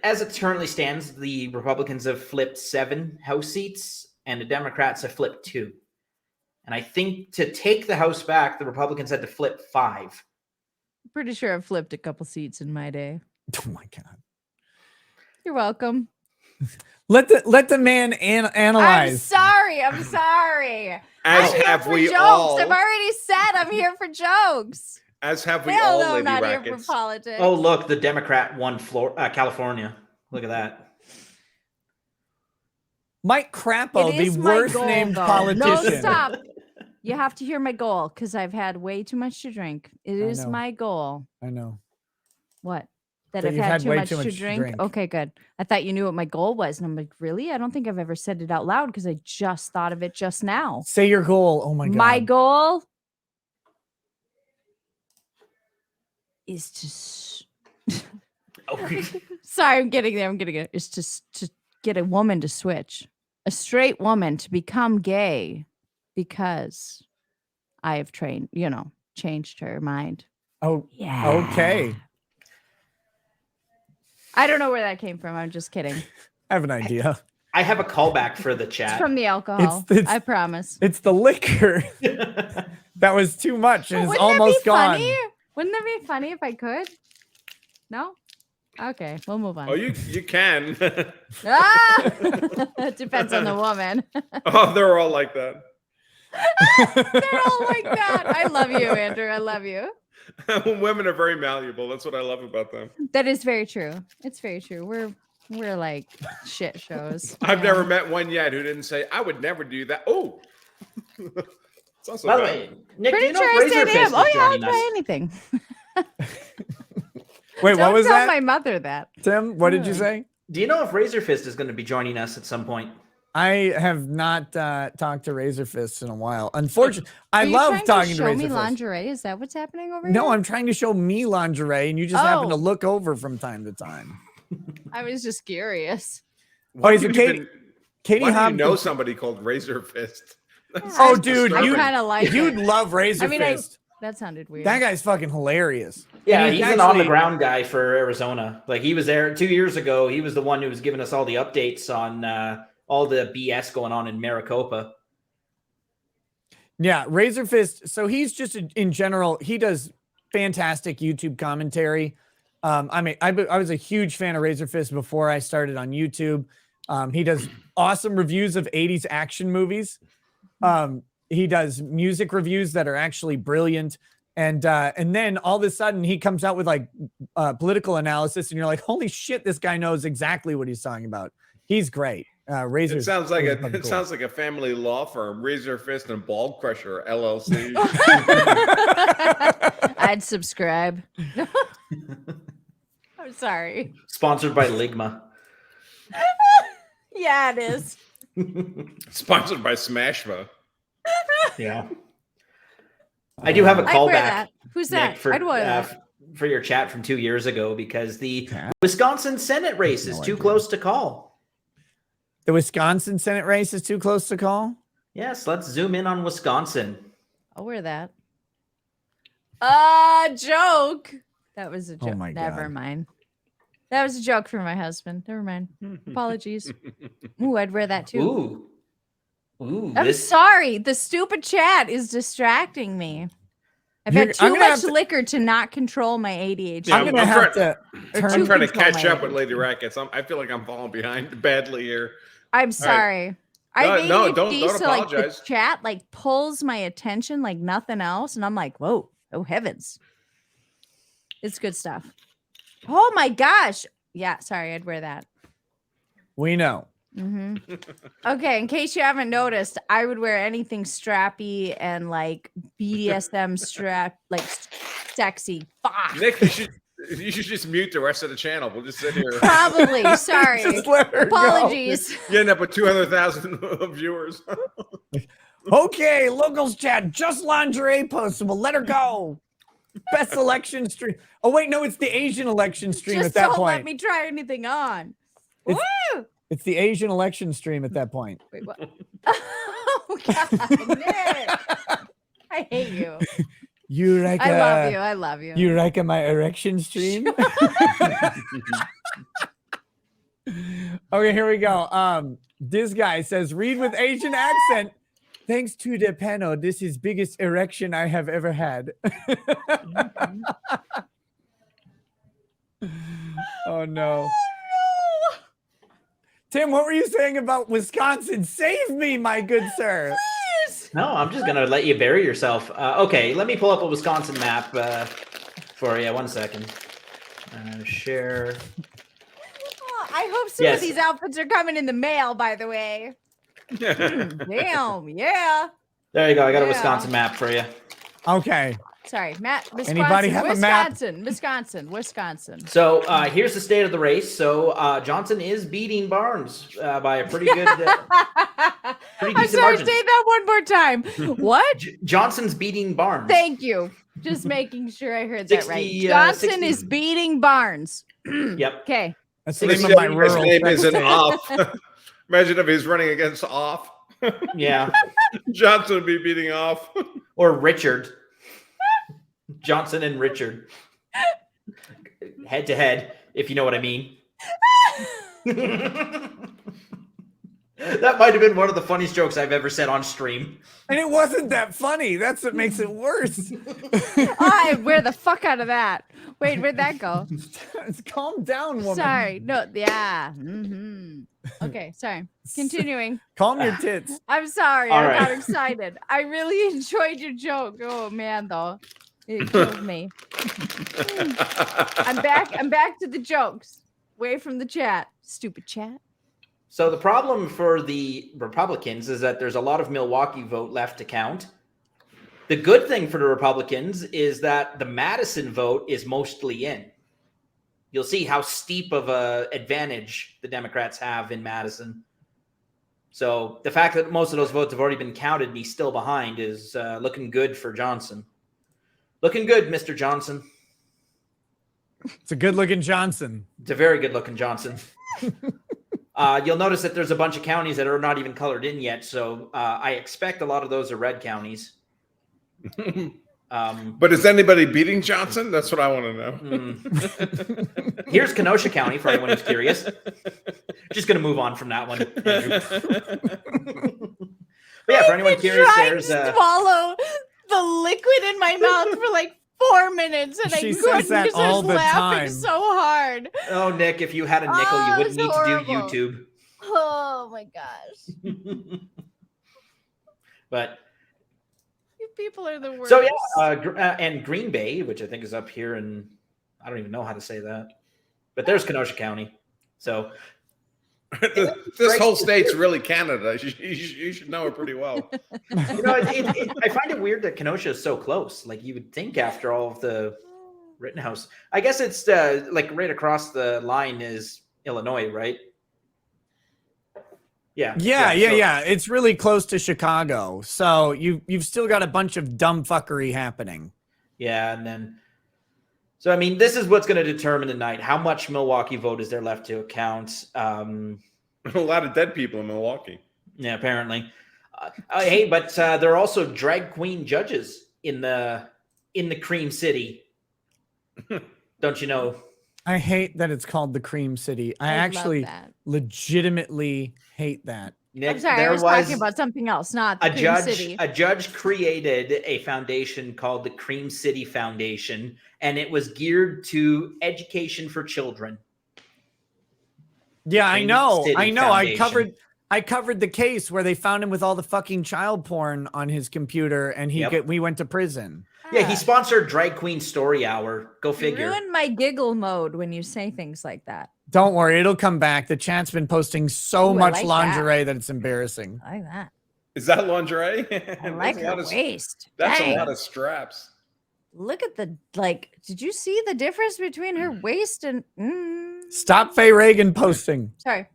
Speaker 10: as it currently stands, the Republicans have flipped 7 House seats and the Democrats have flipped 2. And I think to take the House back, the Republicans had to flip 5.
Speaker 11: Pretty sure I've flipped a couple seats in my day.
Speaker 2: Oh my God.
Speaker 11: You're welcome.
Speaker 2: Let the man analyze.
Speaker 11: I'm sorry.
Speaker 22: As
Speaker 11: I'm here
Speaker 22: have
Speaker 11: for
Speaker 22: we
Speaker 11: jokes.
Speaker 22: all.
Speaker 11: I've already said I'm here for jokes.
Speaker 22: As have we
Speaker 11: Hell
Speaker 22: all,
Speaker 11: no, I'm
Speaker 22: Lady
Speaker 11: not here
Speaker 22: Rackets.
Speaker 11: for politics.
Speaker 10: Oh, look, the Democrat won California. Look at that.
Speaker 2: Mike Crapo,
Speaker 11: It
Speaker 2: the
Speaker 11: is my
Speaker 2: worst
Speaker 11: goal,
Speaker 2: named
Speaker 11: though.
Speaker 2: politician.
Speaker 11: No, stop. You have to hear my goal because I've had way too much to drink. It is
Speaker 2: know.
Speaker 11: my goal.
Speaker 2: I know.
Speaker 11: What? That
Speaker 2: That
Speaker 11: I've
Speaker 2: you've
Speaker 11: had
Speaker 2: had
Speaker 11: too
Speaker 2: way
Speaker 11: much
Speaker 2: too
Speaker 11: to
Speaker 2: much to
Speaker 11: drink?
Speaker 2: drink.
Speaker 11: Okay, good. I thought you knew what my goal was. And I'm like, really? I don't think I've ever said it out loud because I just thought of it just now.
Speaker 2: Say your goal. Oh my God.
Speaker 11: My goal is to. Sorry, I'm getting there. I'm getting it. Is to get a woman to switch, a straight woman to become gay, because I have changed her mind.
Speaker 2: Oh,
Speaker 11: yeah.
Speaker 2: Okay.
Speaker 11: I don't know where that came from. I'm just kidding.
Speaker 2: I have an idea.
Speaker 10: I have a callback for the
Speaker 11: It's
Speaker 10: chat.
Speaker 11: from the alcohol.
Speaker 2: It's-
Speaker 11: I promise.
Speaker 2: It's the liquor. That was too much. And it's
Speaker 11: Wouldn't that
Speaker 2: almost
Speaker 11: be
Speaker 2: gone.
Speaker 11: funny? Wouldn't that be funny if I could? No? Okay, we'll move on.
Speaker 22: Oh, you can.
Speaker 11: Ah! It depends on the woman.
Speaker 22: Oh, they're all like that.
Speaker 11: They're all like that. I love you, Andrew. I love you.
Speaker 22: Women are very malleable. That's what I love about them.
Speaker 11: That is very true. It's very true. We're like shit shows.
Speaker 22: I've never met one yet who didn't say, I would never do that. Oh. It's also
Speaker 10: By the
Speaker 22: bad.
Speaker 10: way, Nick,
Speaker 11: Pretty
Speaker 10: do you know
Speaker 11: sure I
Speaker 10: Razor
Speaker 11: said
Speaker 10: Fist
Speaker 11: him.
Speaker 10: is
Speaker 11: Oh yeah, I'll
Speaker 10: joining
Speaker 11: try
Speaker 10: us?
Speaker 11: anything.
Speaker 2: Wait,
Speaker 11: Don't
Speaker 2: what was
Speaker 11: tell
Speaker 2: that?
Speaker 11: my mother that.
Speaker 2: Tim, what did you say?
Speaker 10: Do you know if Razor Fist is going to be joining us at some point?
Speaker 2: I have not talked to Razor Fist in a while. Unfortunately, I
Speaker 11: Are you
Speaker 2: love
Speaker 11: trying
Speaker 2: talking to
Speaker 11: show
Speaker 2: Razor
Speaker 11: me
Speaker 2: Fist.
Speaker 11: lingerie. Is that what's happening over here?
Speaker 2: No, I'm trying to show me lingerie, and you just happen to
Speaker 11: Oh.
Speaker 2: look over from time to time.
Speaker 11: I was just curious.
Speaker 2: Oh, he's
Speaker 22: do
Speaker 2: a
Speaker 22: you
Speaker 2: Katie.
Speaker 22: even-
Speaker 2: Katie
Speaker 22: Why do you
Speaker 2: Hopkins.
Speaker 22: know somebody called Razor Fist?
Speaker 2: Oh, dude,
Speaker 11: I
Speaker 2: you
Speaker 11: kind of like
Speaker 2: you'd
Speaker 11: it.
Speaker 2: love Razor
Speaker 11: I mean,
Speaker 2: Fist.
Speaker 11: that sounded weird.
Speaker 2: That guy's fucking hilarious.
Speaker 10: Yeah,
Speaker 2: And
Speaker 10: he's an
Speaker 2: actually-
Speaker 10: on-the-ground guy for Arizona. Like, he was there 2 years ago. He was the one who was giving us all the updates on all the BS going on in Maricopa.
Speaker 2: Yeah, Razor Fist. So he's just in general, he does fantastic YouTube commentary. I was a huge fan of Razor Fist before I started on YouTube. He does awesome reviews of 80s action movies. He does music reviews that are actually brilliant. And then all of a sudden he comes out with like political analysis, and you're like, holy shit, this guy knows exactly what he's talking about. He's great. Razor.
Speaker 22: It sounds like sounds like a family law firm, Razor Fist and Ball Crusher LLC.
Speaker 11: I'd subscribe. I'm sorry.
Speaker 10: Sponsored by Ligma.
Speaker 11: Yeah, it is.
Speaker 22: Sponsored by Smashmo.
Speaker 10: Yeah. I do have a
Speaker 11: I'd wear
Speaker 10: callback.
Speaker 11: that. Who's
Speaker 10: Nick,
Speaker 11: that?
Speaker 10: For,
Speaker 11: I'd wear that.
Speaker 10: for your chat from 2 years ago, because the Wisconsin Senate race is too close to call.
Speaker 2: The Wisconsin Senate race is too close to call?
Speaker 10: Yes, let's zoom in on Wisconsin.
Speaker 11: I'll wear that. Joke. That was a joke.
Speaker 2: my
Speaker 11: Never
Speaker 2: God.
Speaker 11: mind. That was a joke for my husband. Never mind. Apologies. Ooh, I'd wear that too.
Speaker 10: Ooh,
Speaker 11: I'm
Speaker 10: this
Speaker 11: sorry. The stupid chat is distracting me. I've
Speaker 2: You're-
Speaker 11: had
Speaker 2: I'm
Speaker 11: too
Speaker 2: gonna
Speaker 11: much
Speaker 2: have to-
Speaker 11: liquor to not control my ADHD.
Speaker 22: Yeah,
Speaker 2: I'm gonna have to
Speaker 22: I'm
Speaker 2: turn.
Speaker 22: trying to
Speaker 11: control
Speaker 22: catch
Speaker 11: my
Speaker 22: up with Lady Rackets. I feel like I'm falling behind badly here.
Speaker 11: I'm
Speaker 22: right.
Speaker 11: sorry. I have
Speaker 22: No,
Speaker 11: ADHD,
Speaker 22: don't
Speaker 11: so like the
Speaker 22: apologize.
Speaker 11: chat like pulls my attention like nothing else, and I'm like, whoa, oh heavens. It's good stuff. Oh my gosh. Yeah, sorry, I'd wear that.
Speaker 2: We know.
Speaker 11: hmm Okay, in case you haven't noticed, I would wear anything strappy and like BDSM strap, like sexy. Fuck.
Speaker 22: Nick, you should just mute the rest of the channel. We'll just sit here.
Speaker 11: Probably. Sorry.
Speaker 2: Just let her go.
Speaker 11: Apologies.
Speaker 22: You end up with 200,000 viewers.
Speaker 2: Okay, locals chat, just lingerie postable. Let her go. Best election stream. Oh wait, no, it's the Asian election stream
Speaker 11: Just
Speaker 2: at that
Speaker 11: don't
Speaker 2: point.
Speaker 11: let me try anything on.
Speaker 2: It's-
Speaker 11: Woo!
Speaker 2: It's the Asian election stream at that point.
Speaker 11: Wait, what? Oh God, Nick. I hate you.
Speaker 2: Eureka.
Speaker 11: I love you. I love you.
Speaker 2: Eureka, my erection stream. Okay, here we go. This guy says, read with Asian accent. Thanks to the panel, this is biggest erection I have ever had. Oh no. Tim, what were you saying about Wisconsin? Save me, my good sir.
Speaker 10: No, I'm just gonna let you bury yourself. Okay, let me pull up a Wisconsin map for you. 1 second. Share.
Speaker 11: Oh, I hope some
Speaker 10: Yes.
Speaker 11: of these outfits are coming in the mail, by the way. Damn, yeah.
Speaker 10: There you go. I got a
Speaker 11: Yeah.
Speaker 10: Wisconsin map for you.
Speaker 2: Okay.
Speaker 11: Sorry, Matt. Wisconsin.
Speaker 2: Anybody have a map?
Speaker 11: Wisconsin.
Speaker 10: So here's the state of the race. So Johnson is beating Barnes by a pretty good, pretty
Speaker 11: I'm
Speaker 10: decent
Speaker 11: sorry.
Speaker 10: margin.
Speaker 11: Say that one more time. What?
Speaker 10: Johnson's beating Barnes.
Speaker 11: Thank you. Just making sure I heard that right.
Speaker 10: 60,
Speaker 11: Johnson
Speaker 10: 60.
Speaker 11: is beating Barnes.
Speaker 10: Yep.
Speaker 11: Okay.
Speaker 2: That's the
Speaker 22: His
Speaker 2: name of my
Speaker 22: name
Speaker 2: rural
Speaker 22: is an
Speaker 2: state.
Speaker 22: off. Imagine if he's running against off.
Speaker 10: Yeah.
Speaker 22: Johnson would be beating off.
Speaker 10: Or Richard. Johnson and Richard. Head to head, if you know what I mean. That might have been one of the funniest jokes I've ever said on stream.
Speaker 2: And it wasn't that funny. That's what makes it worse.
Speaker 11: I wear the fuck out of that. Wait, where'd that go?
Speaker 2: Calm down, woman.
Speaker 11: Sorry. No, yeah. Okay, sorry. Continuing.
Speaker 2: Calm your tits.
Speaker 11: I'm sorry.
Speaker 10: All
Speaker 11: I
Speaker 10: right.
Speaker 11: got excited. I really enjoyed your joke. Oh man, though. It killed me. I'm back to the jokes. Away from the chat. Stupid chat.
Speaker 10: So the problem for the Republicans is that there's a lot of Milwaukee vote left to count. The good thing for the Republicans is that the Madison vote is mostly in. You'll see how steep of a advantage the Democrats have in Madison. So the fact that most of those votes have already been counted and he's still behind is looking good for Johnson. Looking good, Mr. Johnson.
Speaker 2: It's a good-looking Johnson.
Speaker 10: It's a very good-looking Johnson. You'll notice that there's a bunch of counties that are not even colored in yet, so I expect a lot of those are red counties.
Speaker 22: But is anybody beating Johnson? That's what I want to know.
Speaker 10: Here's Kenosha County for anyone who's curious. Just going to move on from that one, Andrew. But yeah, for anyone curious, there's
Speaker 11: swallow the liquid in my mouth for like 4 minutes, and
Speaker 2: She
Speaker 11: I
Speaker 2: says
Speaker 11: couldn't
Speaker 2: that
Speaker 11: because I
Speaker 2: all
Speaker 11: was
Speaker 2: the
Speaker 11: laughing
Speaker 2: time.
Speaker 11: so hard.
Speaker 10: Oh, Nick, if you had a nickel, you wouldn't need to do YouTube.
Speaker 11: Oh my gosh.
Speaker 10: But
Speaker 11: You people are the worst.
Speaker 10: so yeah, and Green Bay, which I think is up here, and I don't even know how to say that, but there's Kenosha County. So
Speaker 22: This whole state's really Canada. You should know it pretty well.
Speaker 10: you know, I find it weird that Kenosha is so close. Like you would think after all of the Rittenhouse, I guess it's like right across the line is Illinois, right? Yeah.
Speaker 2: Yeah. It's really close to Chicago. So you've still got a bunch of dumb fuckery happening.
Speaker 10: Yeah, and then so I mean, this is what's going to determine tonight. How much Milwaukee vote is there left to account?
Speaker 22: A lot of dead people in Milwaukee.
Speaker 10: Yeah, apparently. Hey, but there are also drag queen judges in the Cream City. Don't you know?
Speaker 2: I hate that it's called the Cream City. I
Speaker 11: love
Speaker 2: actually
Speaker 11: that.
Speaker 2: legitimately hate that.
Speaker 10: Nick,
Speaker 11: I'm sorry, I
Speaker 10: there
Speaker 11: was talking about something else, not the
Speaker 10: a
Speaker 11: Cream
Speaker 10: judge.
Speaker 11: City.
Speaker 10: A judge created a foundation called the Cream City Foundation, and it was geared to education for children.
Speaker 2: Yeah, I
Speaker 10: Cream
Speaker 2: know.
Speaker 10: City
Speaker 2: I know.
Speaker 10: Foundation.
Speaker 2: I covered the case where they found him with all the fucking child porn on his computer, and we went to prison.
Speaker 10: Yeah, he sponsored Drag Queen Story Hour. Go figure.
Speaker 11: Ruin my giggle mode when you say things like that.
Speaker 2: Don't worry, it'll come back. The chat's been posting so
Speaker 11: Ooh, I
Speaker 2: much
Speaker 11: like
Speaker 2: lingerie that it's embarrassing.
Speaker 11: I like that.
Speaker 22: Is that lingerie?
Speaker 11: I like her waist.
Speaker 22: That's
Speaker 11: Dang.
Speaker 22: a lot of straps.
Speaker 11: Look at the did you see the difference between her waist and
Speaker 2: Stop Faye Reagan posting.
Speaker 11: sorry.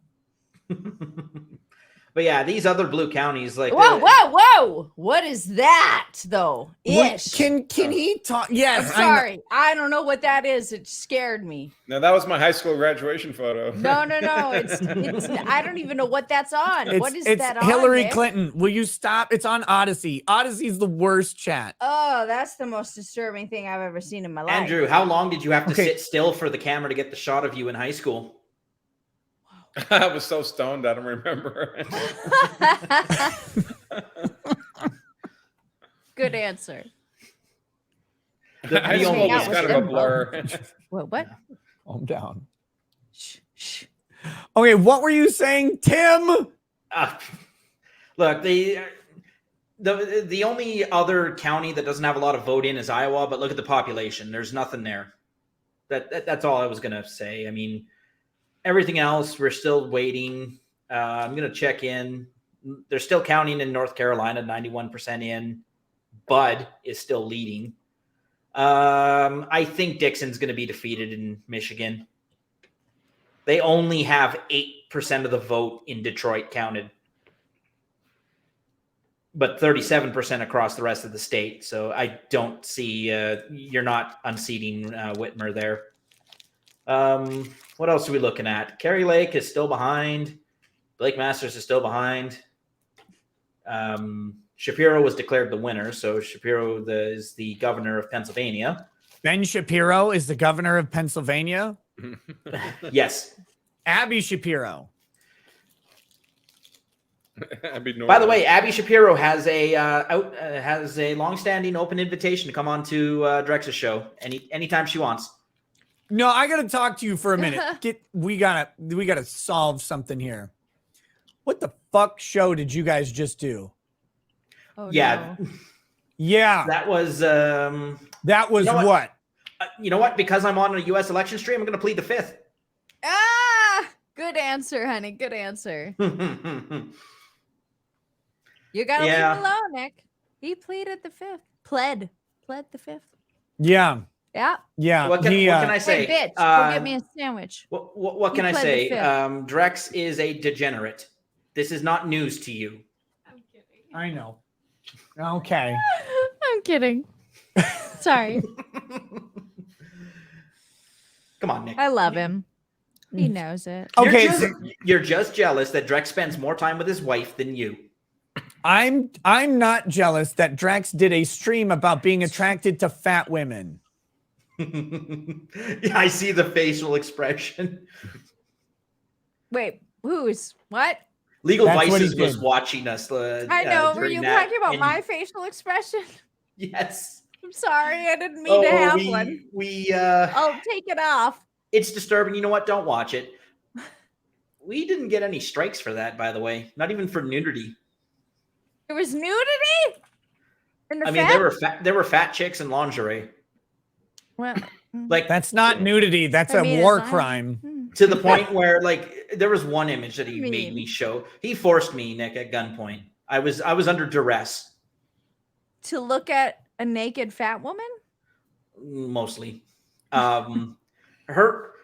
Speaker 10: But yeah, these other blue counties, like
Speaker 11: Whoa. What is that though? Ish.
Speaker 2: Can he talk? Yes.
Speaker 11: I'm sorry. I don't know what that is. It scared me.
Speaker 22: Now that was my high school graduation photo.
Speaker 11: No. It's I don't even know what that's on. What is that on?
Speaker 2: Hillary
Speaker 11: Nick?
Speaker 2: Clinton. Will you stop? It's on Odyssey. Odyssey's the worst chat.
Speaker 11: Oh, that's the most disturbing thing I've ever seen in my life.
Speaker 10: Andrew, how long did you have to sit still for the camera to get the shot of you in high school?
Speaker 22: I was so stoned, I don't remember.
Speaker 11: Good answer.
Speaker 22: High school was kind of a blur.
Speaker 11: What?
Speaker 2: Calm down. Shh. Okay, what were you saying, Tim?
Speaker 10: Look, the only other county that doesn't have a lot of vote in is Iowa, but look at the population. There's nothing there. That's all I was gonna say. I mean, everything else, we're still waiting. I'm gonna check in They're still counting in North Carolina, 91% in. Bud is still leading. I think Dixon's going to be defeated in Michigan. They only have 8% of the vote in Detroit counted, but 37% across the rest of the state. So I don't see you're not unseating Whitmer there. What else are we looking at? Kerry Lake is still behind. Blake Masters is still behind. Shapiro was declared the winner, so Shapiro is the governor of Pennsylvania.
Speaker 2: Ben Shapiro is the governor of Pennsylvania?
Speaker 10: Yes.
Speaker 2: Abby Shapiro.
Speaker 10: By the way, Abby Shapiro has a long-standing open invitation to come on to Drex's show anytime she wants.
Speaker 2: No, I gotta talk to you for a minute. We gotta solve something here. What the fuck show did you guys just do?
Speaker 11: Oh,
Speaker 10: yeah.
Speaker 11: no.
Speaker 2: Yeah.
Speaker 10: That was
Speaker 2: what?
Speaker 10: You know what? Because I'm on a U.S. election stream, I'm going to plead the fifth.
Speaker 11: Ah, good answer, honey. Good answer. You gotta leave him alone, Nick. He pleaded the fifth. Pled the fifth.
Speaker 2: Yeah.
Speaker 11: Yeah.
Speaker 2: Yeah.
Speaker 10: What can I say?
Speaker 11: Hey, bitch, go get me a sandwich.
Speaker 10: What can I say? Drex is a degenerate. This is not news to you.
Speaker 2: I know. Okay.
Speaker 11: I'm kidding. Sorry.
Speaker 10: Come on, Nick.
Speaker 11: I love him. He knows it.
Speaker 2: Okay,
Speaker 10: you're just jealous that Drex spends more time with his wife than you.
Speaker 2: I'm not jealous that Drax did a stream about being attracted to fat women.
Speaker 10: Yeah, I see the facial expression.
Speaker 11: Wait, who's what?
Speaker 10: Legal Vices was watching us.
Speaker 11: I know. Were you talking about my facial expression?
Speaker 10: Yes.
Speaker 11: I'm sorry. I didn't mean to have one.
Speaker 10: I'll
Speaker 11: take it off.
Speaker 10: It's disturbing. You know what? Don't watch it. We didn't get any strikes for that, by the way. Not even for nudity.
Speaker 11: There was nudity?
Speaker 10: There were fat chicks in lingerie.
Speaker 11: Well,
Speaker 10: like
Speaker 2: that's not nudity. That's a war crime.
Speaker 10: To the point where, like, there was one image that he made me show. He forced me, Nick, at gunpoint. I was under duress.
Speaker 11: To look at a naked fat woman?
Speaker 10: Mostly.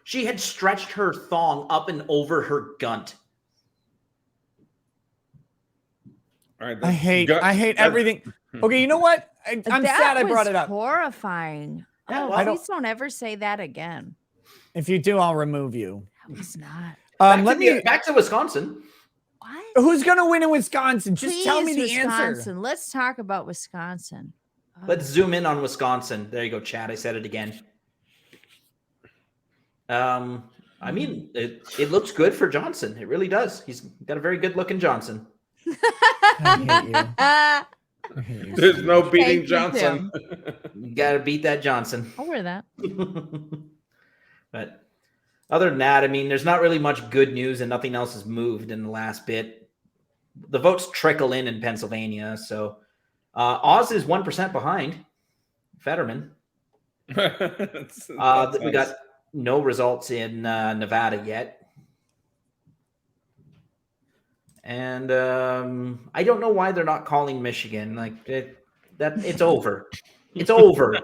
Speaker 10: She had stretched her thong up and over her gunt.
Speaker 22: All right,
Speaker 2: I hate everything. Okay, you know what? I'm sad I brought it up.
Speaker 11: Horrifying.
Speaker 10: Yeah,
Speaker 11: Oh, please don't ever say that again.
Speaker 2: If you do, I'll remove you.
Speaker 11: That was not.
Speaker 10: Back to Wisconsin.
Speaker 11: What?
Speaker 2: Who's gonna win in Wisconsin? Just tell me the
Speaker 11: Wisconsin.
Speaker 2: answer.
Speaker 11: Let's talk about Wisconsin.
Speaker 10: Let's zoom in on Wisconsin. There you go, Chad. I said it again. I mean, it looks good for Johnson. It really does. He's got a very good-looking Johnson.
Speaker 2: I hate you.
Speaker 22: There's no beating Johnson.
Speaker 10: You gotta beat that Johnson.
Speaker 11: I'll wear that.
Speaker 10: But other than that, I mean, there's not really much good news, and nothing else has moved in the last bit. The votes trickle in Pennsylvania, so Oz is 1% behind Fetterman. We got no results in Nevada yet. And I don't know why they're not calling Michigan. Like it's over. It's over.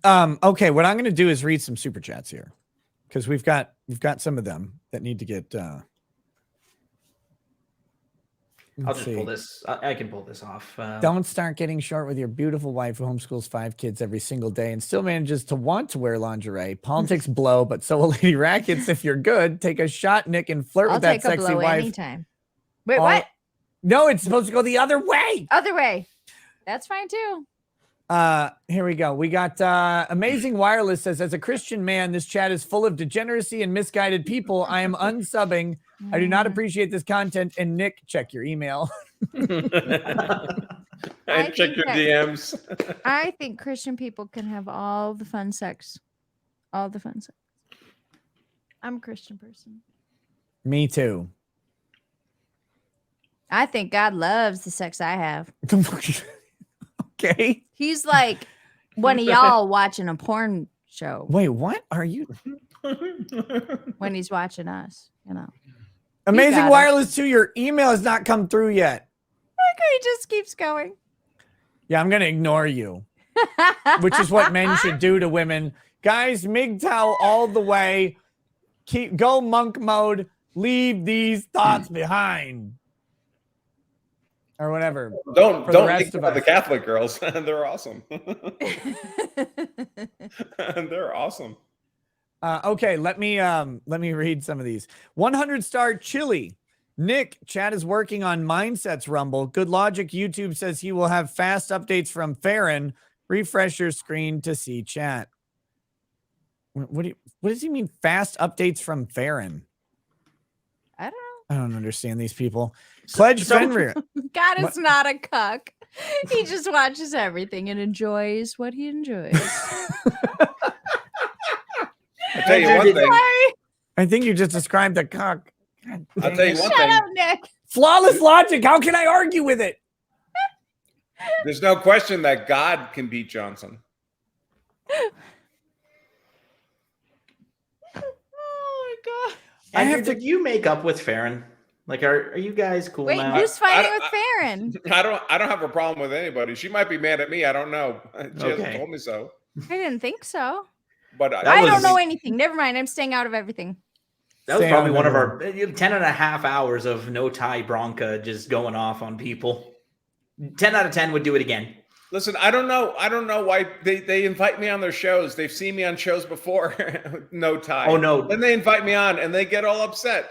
Speaker 2: Okay, what I'm going to do is read some super chats here because we've got some of them that need to get.
Speaker 10: I'll just pull this. I can pull this off.
Speaker 2: Don't start getting short with your beautiful wife who homeschools 5 kids every single day and still manages to want to wear lingerie. Politics blow, but so will Lady Rackets. If you're good, take a shot, Nick, and flirt with that sexy wife.
Speaker 11: Anytime. Wait, what?
Speaker 2: No, it's supposed to go the other way.
Speaker 11: Other way. That's fine too.
Speaker 2: Here we go. We got Amazing Wireless says, as a Christian man, this chat is full of degeneracy and misguided people. I am unsubbing. I do not appreciate this content. And Nick, check your email.
Speaker 22: And check your DMs.
Speaker 11: I think Christian people can have all the fun sex. All the fun sex. I'm a Christian person.
Speaker 2: Me too.
Speaker 11: I think God loves the sex I have.
Speaker 2: Okay.
Speaker 11: He's like one of y'all watching a porn show.
Speaker 2: Wait, what are you?
Speaker 11: When he's watching us, you know.
Speaker 2: Amazing
Speaker 11: got it.
Speaker 2: Wireless 2, your email has not come through yet.
Speaker 11: He just keeps going.
Speaker 2: Yeah, I'm going to ignore you, which is what men should do to women. Guys, MGTOW all the way. Go monk mode. Leave these thoughts behind. Or whatever.
Speaker 22: Don't
Speaker 2: for the
Speaker 22: think
Speaker 2: rest of
Speaker 22: about the
Speaker 2: us.
Speaker 22: Catholic girls. They're awesome. They're awesome.
Speaker 2: Okay, let me read some of these. 100-star Chili. Nick, Chad is working on Mindsets Rumble. Good Logic YouTube says he will have fast updates from Farron. Refresh your screen to see chat. What does he mean fast updates from Farron?
Speaker 11: I don't know.
Speaker 2: I don't understand these people. Pledge Fenrir.
Speaker 11: God is not a cuck. He just watches everything and enjoys what he enjoys.
Speaker 22: I'll tell you one thing.
Speaker 2: I think you just described the cock.
Speaker 22: I'll tell you one
Speaker 11: Shut
Speaker 22: thing.
Speaker 11: up, Nick.
Speaker 2: Flawless logic. How can I argue with it?
Speaker 22: There's no question that God can beat Johnson.
Speaker 11: Oh my god.
Speaker 10: Andrew, did you make up with Farron? Like, are you guys cool
Speaker 11: Wait,
Speaker 10: now?
Speaker 11: who's fighting with Farron?
Speaker 22: I don't have a problem with anybody. She might be mad at me. I don't know. She hasn't told me so.
Speaker 11: I didn't think so.
Speaker 22: But
Speaker 11: I don't know anything. Never mind. I'm staying out of everything.
Speaker 10: That was probably one of our 10 and a half hours of no tie Bronca just going off on people. 10 out of 10 would do it again.
Speaker 22: Listen, I don't know why they invite me on their shows. They've seen me on shows before. No tie.
Speaker 10: Oh, no.
Speaker 22: Then they invite me on and they get all upset.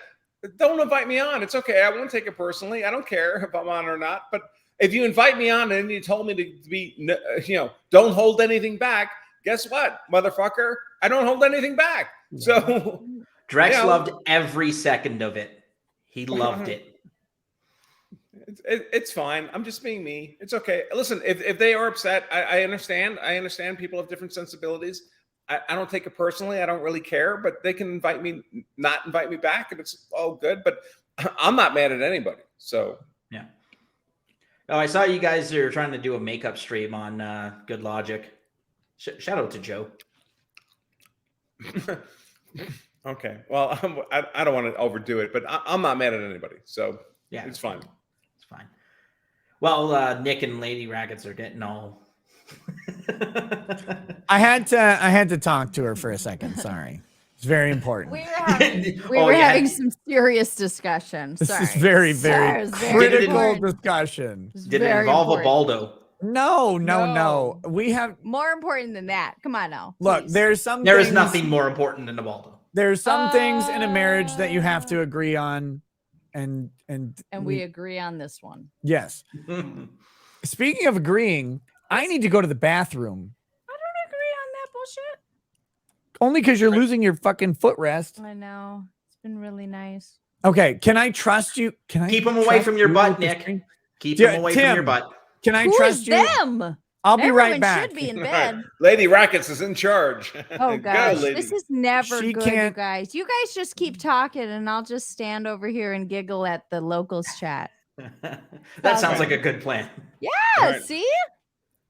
Speaker 22: Don't invite me on. It's okay. I won't take it personally. I don't care if I'm on or not. But if you invite me on and you told me to be, don't hold anything back, guess what, motherfucker? I don't hold anything back. So
Speaker 10: Drex loved every second of it. He loved it.
Speaker 22: It's fine. I'm just being me. It's okay. Listen, if they are upset, I understand. I understand people have different sensibilities. I don't take it personally. I don't really care, but they can not invite me back, and it's all good. But I'm not mad at anybody. So
Speaker 10: yeah. Oh, I saw you guys are trying to do a makeup stream on Good Logic. Shout out to Joe.
Speaker 22: Okay. Well, I don't want to overdo it, but I'm not mad at anybody. So
Speaker 10: yeah,
Speaker 22: it's fine.
Speaker 10: It's fine. Well, Nick and Lady Rackets are getting all.
Speaker 2: I had to talk to her for a second. Sorry. It's very important.
Speaker 11: We were having some serious discussion.
Speaker 2: This
Speaker 11: Sorry.
Speaker 2: is very, very critical
Speaker 11: important.
Speaker 2: discussion.
Speaker 10: Did it involve a Baldo?
Speaker 2: No. We have
Speaker 11: more important than that. Come on now.
Speaker 2: Look,
Speaker 11: please.
Speaker 2: there is
Speaker 10: is nothing more important than a Baldo.
Speaker 2: There's some things in a marriage that you have to agree on, and
Speaker 11: we agree on this one.
Speaker 2: Yes. Speaking of agreeing, I need to go to the bathroom.
Speaker 11: I don't agree on that bullshit.
Speaker 2: Only because you're losing your fucking footrest.
Speaker 11: I know. It's been really nice.
Speaker 2: Okay, can I trust you? Can I
Speaker 10: keep him away from your butt, Nick? Keep him away from your butt.
Speaker 2: Can I
Speaker 11: Who
Speaker 2: trust
Speaker 11: is
Speaker 2: you?
Speaker 11: them?
Speaker 2: I'll be right
Speaker 11: Everyone
Speaker 2: back.
Speaker 11: should be in bed.
Speaker 22: Lady Rackets is in charge.
Speaker 11: Oh gosh,
Speaker 22: lady.
Speaker 11: this is never
Speaker 2: She
Speaker 11: good, you
Speaker 2: can't-
Speaker 11: guys. You guys just keep talking, and I'll just stand over here and giggle at the locals chat.
Speaker 10: That sounds like a good plan.
Speaker 11: Yeah,
Speaker 22: Right.
Speaker 11: see,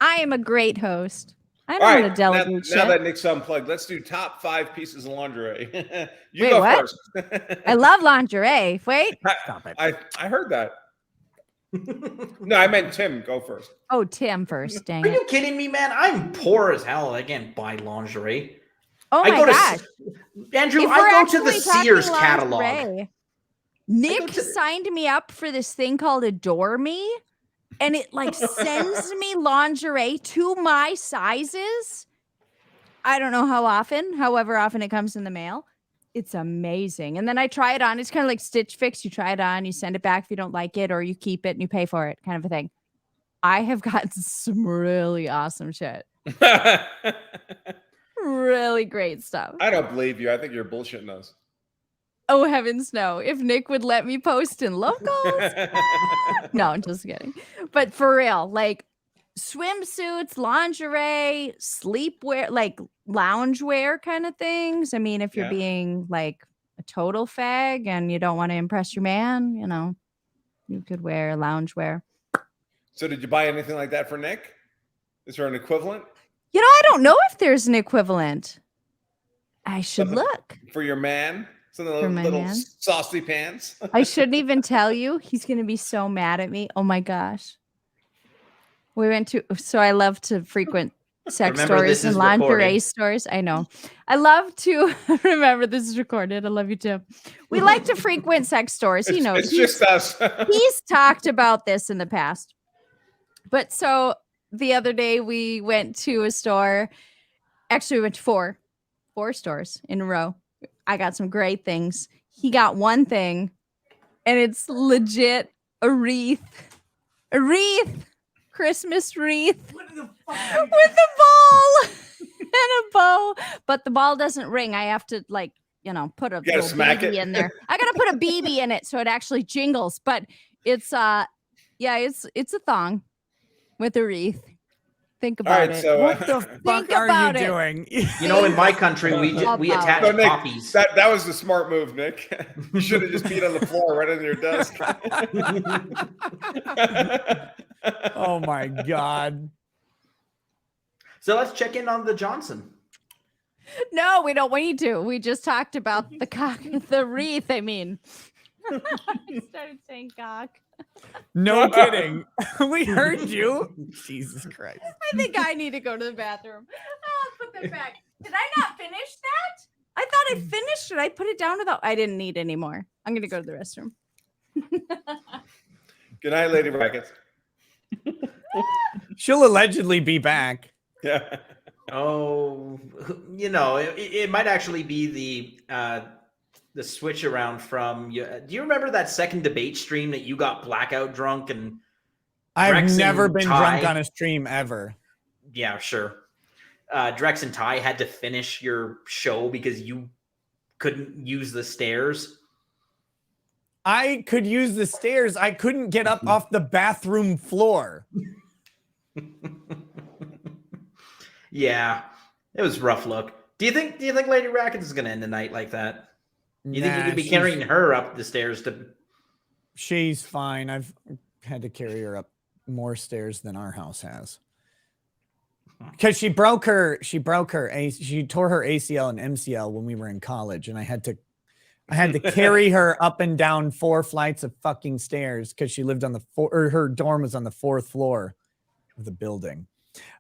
Speaker 11: I am a great host. I
Speaker 22: All
Speaker 11: know how to
Speaker 22: right.
Speaker 11: delegate shit.
Speaker 22: Now that Nick's unplugged, let's do top 5 pieces of lingerie. You
Speaker 11: Wait,
Speaker 22: go
Speaker 11: what?
Speaker 22: first.
Speaker 11: I love lingerie. Wait.
Speaker 2: Stop it.
Speaker 22: I heard that. No, I meant Tim. Go first.
Speaker 11: Oh, Tim first. Dang
Speaker 10: Are
Speaker 11: it.
Speaker 10: you kidding me, man? I'm poor as hell. I can't buy lingerie.
Speaker 11: Oh
Speaker 10: I
Speaker 11: my
Speaker 10: go to
Speaker 11: gosh.
Speaker 10: Andrew,
Speaker 11: If
Speaker 10: I
Speaker 11: we're
Speaker 10: go to the
Speaker 11: actually talking
Speaker 10: Sears catalog.
Speaker 11: lingerie, Nick signed me up for this thing called Adore Me, and it like sends me lingerie to my sizes. I don't know how often, however often it comes in the mail. It's amazing. And then I try it on. It's kind of like Stitch Fix. You try it on, you send it back if you don't like it, or you keep it and you pay for it, kind of a thing. I have gotten some really awesome shit. Really great stuff.
Speaker 22: I don't believe you. I think you're bullshitting us.
Speaker 11: Oh, heavens no. If Nick would let me post in locals. No, I'm just kidding. But for real, like swimsuits, lingerie, sleepwear, like loungewear kind of things. I mean, if you're
Speaker 22: Yeah.
Speaker 11: being like a total fag and you don't want to impress your man, you could wear loungewear.
Speaker 22: So did you buy anything like that for Nick? Is there an equivalent?
Speaker 11: I don't know if there's an equivalent. I should
Speaker 22: Something
Speaker 11: look.
Speaker 22: for your man? Some of
Speaker 11: For
Speaker 22: the
Speaker 11: my
Speaker 22: little
Speaker 11: man?
Speaker 22: saucy pants.
Speaker 11: I shouldn't even tell you. He's going to be so mad at me. Oh my gosh. We went to, so I love to frequent sex
Speaker 10: Remember, this
Speaker 11: stores and
Speaker 10: is
Speaker 11: lingerie
Speaker 10: recorded.
Speaker 11: stores. I know. I love to remember this is recorded. I love you too. We like to frequent sex stores. You know,
Speaker 22: It's just us.
Speaker 11: he's talked about this in the past. But so the other day we went to a store. Actually, we went to four stores in a row. I got some great things. He got one thing, and it's legit a wreath. A wreath. Christmas wreath. With a ball and a bow. But the ball doesn't ring. I have to put a
Speaker 22: gotta
Speaker 11: little
Speaker 22: smack
Speaker 11: BB
Speaker 22: it.
Speaker 11: in there. I gotta put a BB in it so it actually jingles. But it's it's a thong with a wreath. Think
Speaker 22: All
Speaker 11: about
Speaker 22: right,
Speaker 11: it.
Speaker 22: so
Speaker 2: What the fuck are you
Speaker 11: about it.
Speaker 2: doing?
Speaker 10: You know, in my country, we
Speaker 11: About
Speaker 10: attach
Speaker 22: So, Nick,
Speaker 10: poppies.
Speaker 22: that was the smart move, Nick. You should have just peed on the floor right under your desk.
Speaker 2: Oh my God.
Speaker 10: So let's check in on the Johnson.
Speaker 11: No, we don't need to. We just talked about the cock, the wreath. I mean, I started saying cock.
Speaker 2: No kidding. We heard you. Jesus Christ.
Speaker 11: I think I need to go to the bathroom. I'll put that back. Did I not finish that? I thought I finished it. I put it down without. I didn't need any more. I'm gonna go to the restroom.
Speaker 22: Good night, Lady Rackets.
Speaker 2: She'll allegedly be back.
Speaker 22: Yeah.
Speaker 10: Oh, you know, it might actually be the switch around from you. Do you remember that second debate stream that you got blackout drunk and
Speaker 2: I've
Speaker 10: Drex
Speaker 2: never
Speaker 10: and
Speaker 2: been
Speaker 10: Ty-
Speaker 2: drunk on a stream ever.
Speaker 10: Yeah, sure. Drex and Ty had to finish your show because you couldn't use the stairs.
Speaker 2: I could use the stairs. I couldn't get up off the bathroom floor.
Speaker 10: Yeah, it was a rough look. Do you think Lady Rackets is going to end the night like that? Do you think you could be carrying her up the stairs to?
Speaker 2: She's fine. I've had to carry her up more stairs than our house has. Because she tore her ACL and MCL when we were in college, and I had to carry her up and down 4 flights of fucking stairs because she lived on her dorm was on the 4th floor of the building.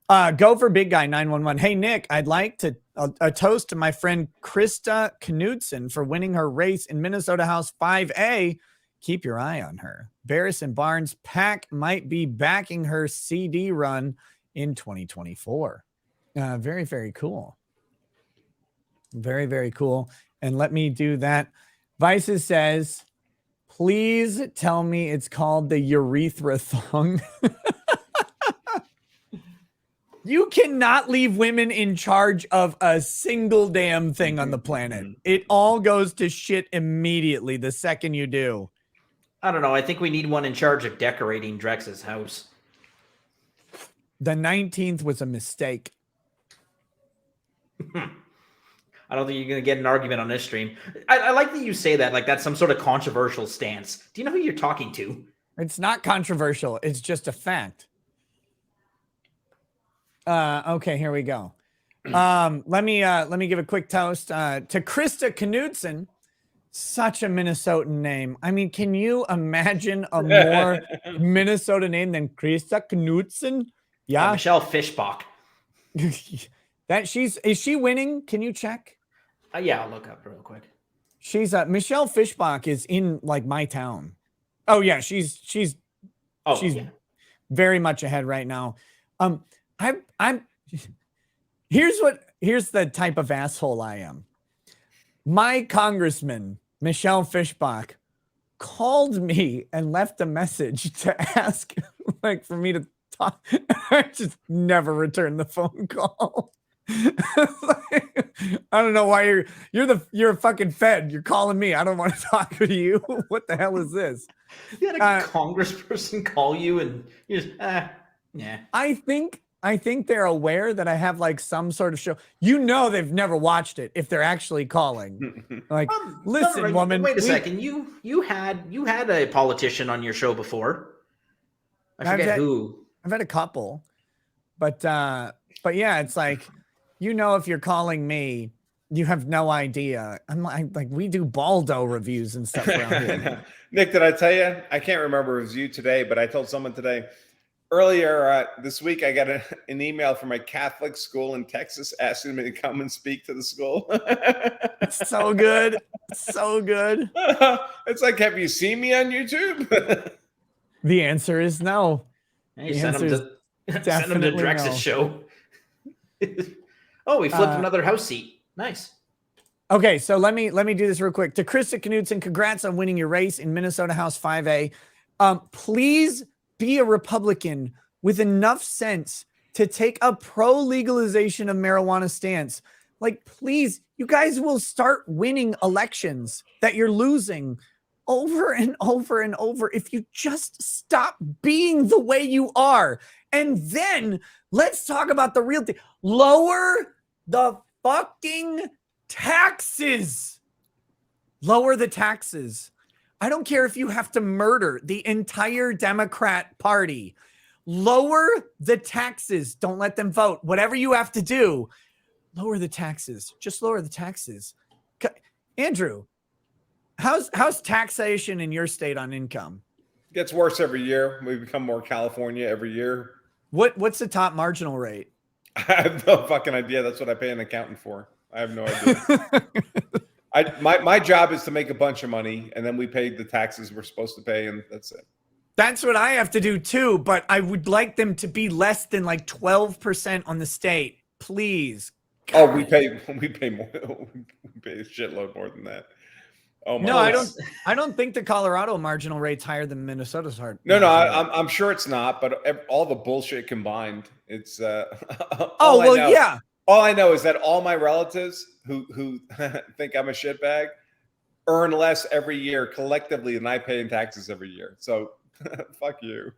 Speaker 2: Go for Big Guy 911. Hey Nick, I'd like to a toast to my friend Krista Knudsen for winning her race in Minnesota House 5A. Keep your eye on her. Barris and Barnes PAC might be backing her CD run in 2024. Very, very cool. Very, very cool. And let me do that. Vices says, please tell me it's called the urethra thong. You cannot leave women in charge of a single damn thing on the planet. It all goes to shit immediately the second you do.
Speaker 10: I don't know. I think we need one in charge of decorating Drex's house.
Speaker 2: The 19th was a mistake.
Speaker 10: I don't think you're going to get an argument on this stream. I like that you say that, like that's some sort of controversial stance. Do you know who you're talking to?
Speaker 2: It's not controversial. It's just a fact. Okay, here we go. Let me give a quick toast to Krista Knudsen. Such a Minnesotan name. I mean, can you imagine a more Minnesota name than Krista Knudsen? Yeah,
Speaker 10: Michelle Fishbach.
Speaker 2: Is she winning? Can you check?
Speaker 10: Yeah, I'll look up real quick.
Speaker 2: She's Michelle Fishbach is in like my town. Oh yeah, she's very much ahead right now. Here's the type of asshole I am. My congressman, Michelle Fishbach, called me and left a message to ask like for me to talk. I just never returned the phone call. I don't know why you're a fucking Fed. You're calling me. I don't want to talk to you. What the hell is this?
Speaker 10: You had a congressperson call you and you just yeah.
Speaker 2: I think they're aware that I have like some sort of show. You know, they've never watched it if they're actually calling. Like, listen, woman.
Speaker 10: Wait a second. You had a politician on your show before. I forget who.
Speaker 2: I've had a couple, but yeah, it's like, you know, if you're calling me, You have no idea. I'm like we do Baldo reviews and stuff around here.
Speaker 22: Nick, did I tell you? I can't remember if it was you today, but I told someone today. Earlier this week, I got an email from a Catholic school in Texas asking me to come and speak to the school.
Speaker 2: It's so good. So good.
Speaker 22: It's like, have you seen me on YouTube?
Speaker 2: The answer is no.
Speaker 10: Hey,
Speaker 2: The
Speaker 10: send
Speaker 2: answer
Speaker 10: them
Speaker 2: is
Speaker 10: to send them to
Speaker 2: definitely
Speaker 10: Drex's
Speaker 2: no.
Speaker 10: show. Oh, we flipped another house seat. Nice.
Speaker 2: Okay, so let me do this real quick. To Krista Knudsen, congrats on winning your race in Minnesota House 5A. Please be a Republican with enough sense to take a pro-legalization of marijuana stance. Like, please, you guys will start winning elections that you're losing over and over and over if you just stop being the way you are. And then let's talk about the real thing. Lower the fucking taxes. Lower the taxes. I don't care if you have to murder the entire Democrat Party. Lower the taxes. Don't let them vote. Whatever you have to do, lower the taxes. Just lower the taxes. Andrew, how's taxation in your state on income?
Speaker 22: Gets worse every year. We become more California every year.
Speaker 2: What's the top marginal rate?
Speaker 22: I have no fucking idea. That's what I pay an accountant for. I have no idea. My job is to make a bunch of money, and then we pay the taxes we're supposed to pay, and that's it.
Speaker 2: That's what I have to do too, but I would like them to be less than like 12% on the state, please.
Speaker 22: God. Oh, we pay more. We pay a shitload more than that. Oh my!
Speaker 2: No, I don't think the Colorado marginal rate's higher than Minnesota's hard.
Speaker 22: No, I'm sure it's not. But all the bullshit combined, it's.
Speaker 2: Oh well, yeah.
Speaker 22: All I know is that all my relatives who think I'm a shitbag earn less every year collectively than I pay in taxes every year. So fuck you.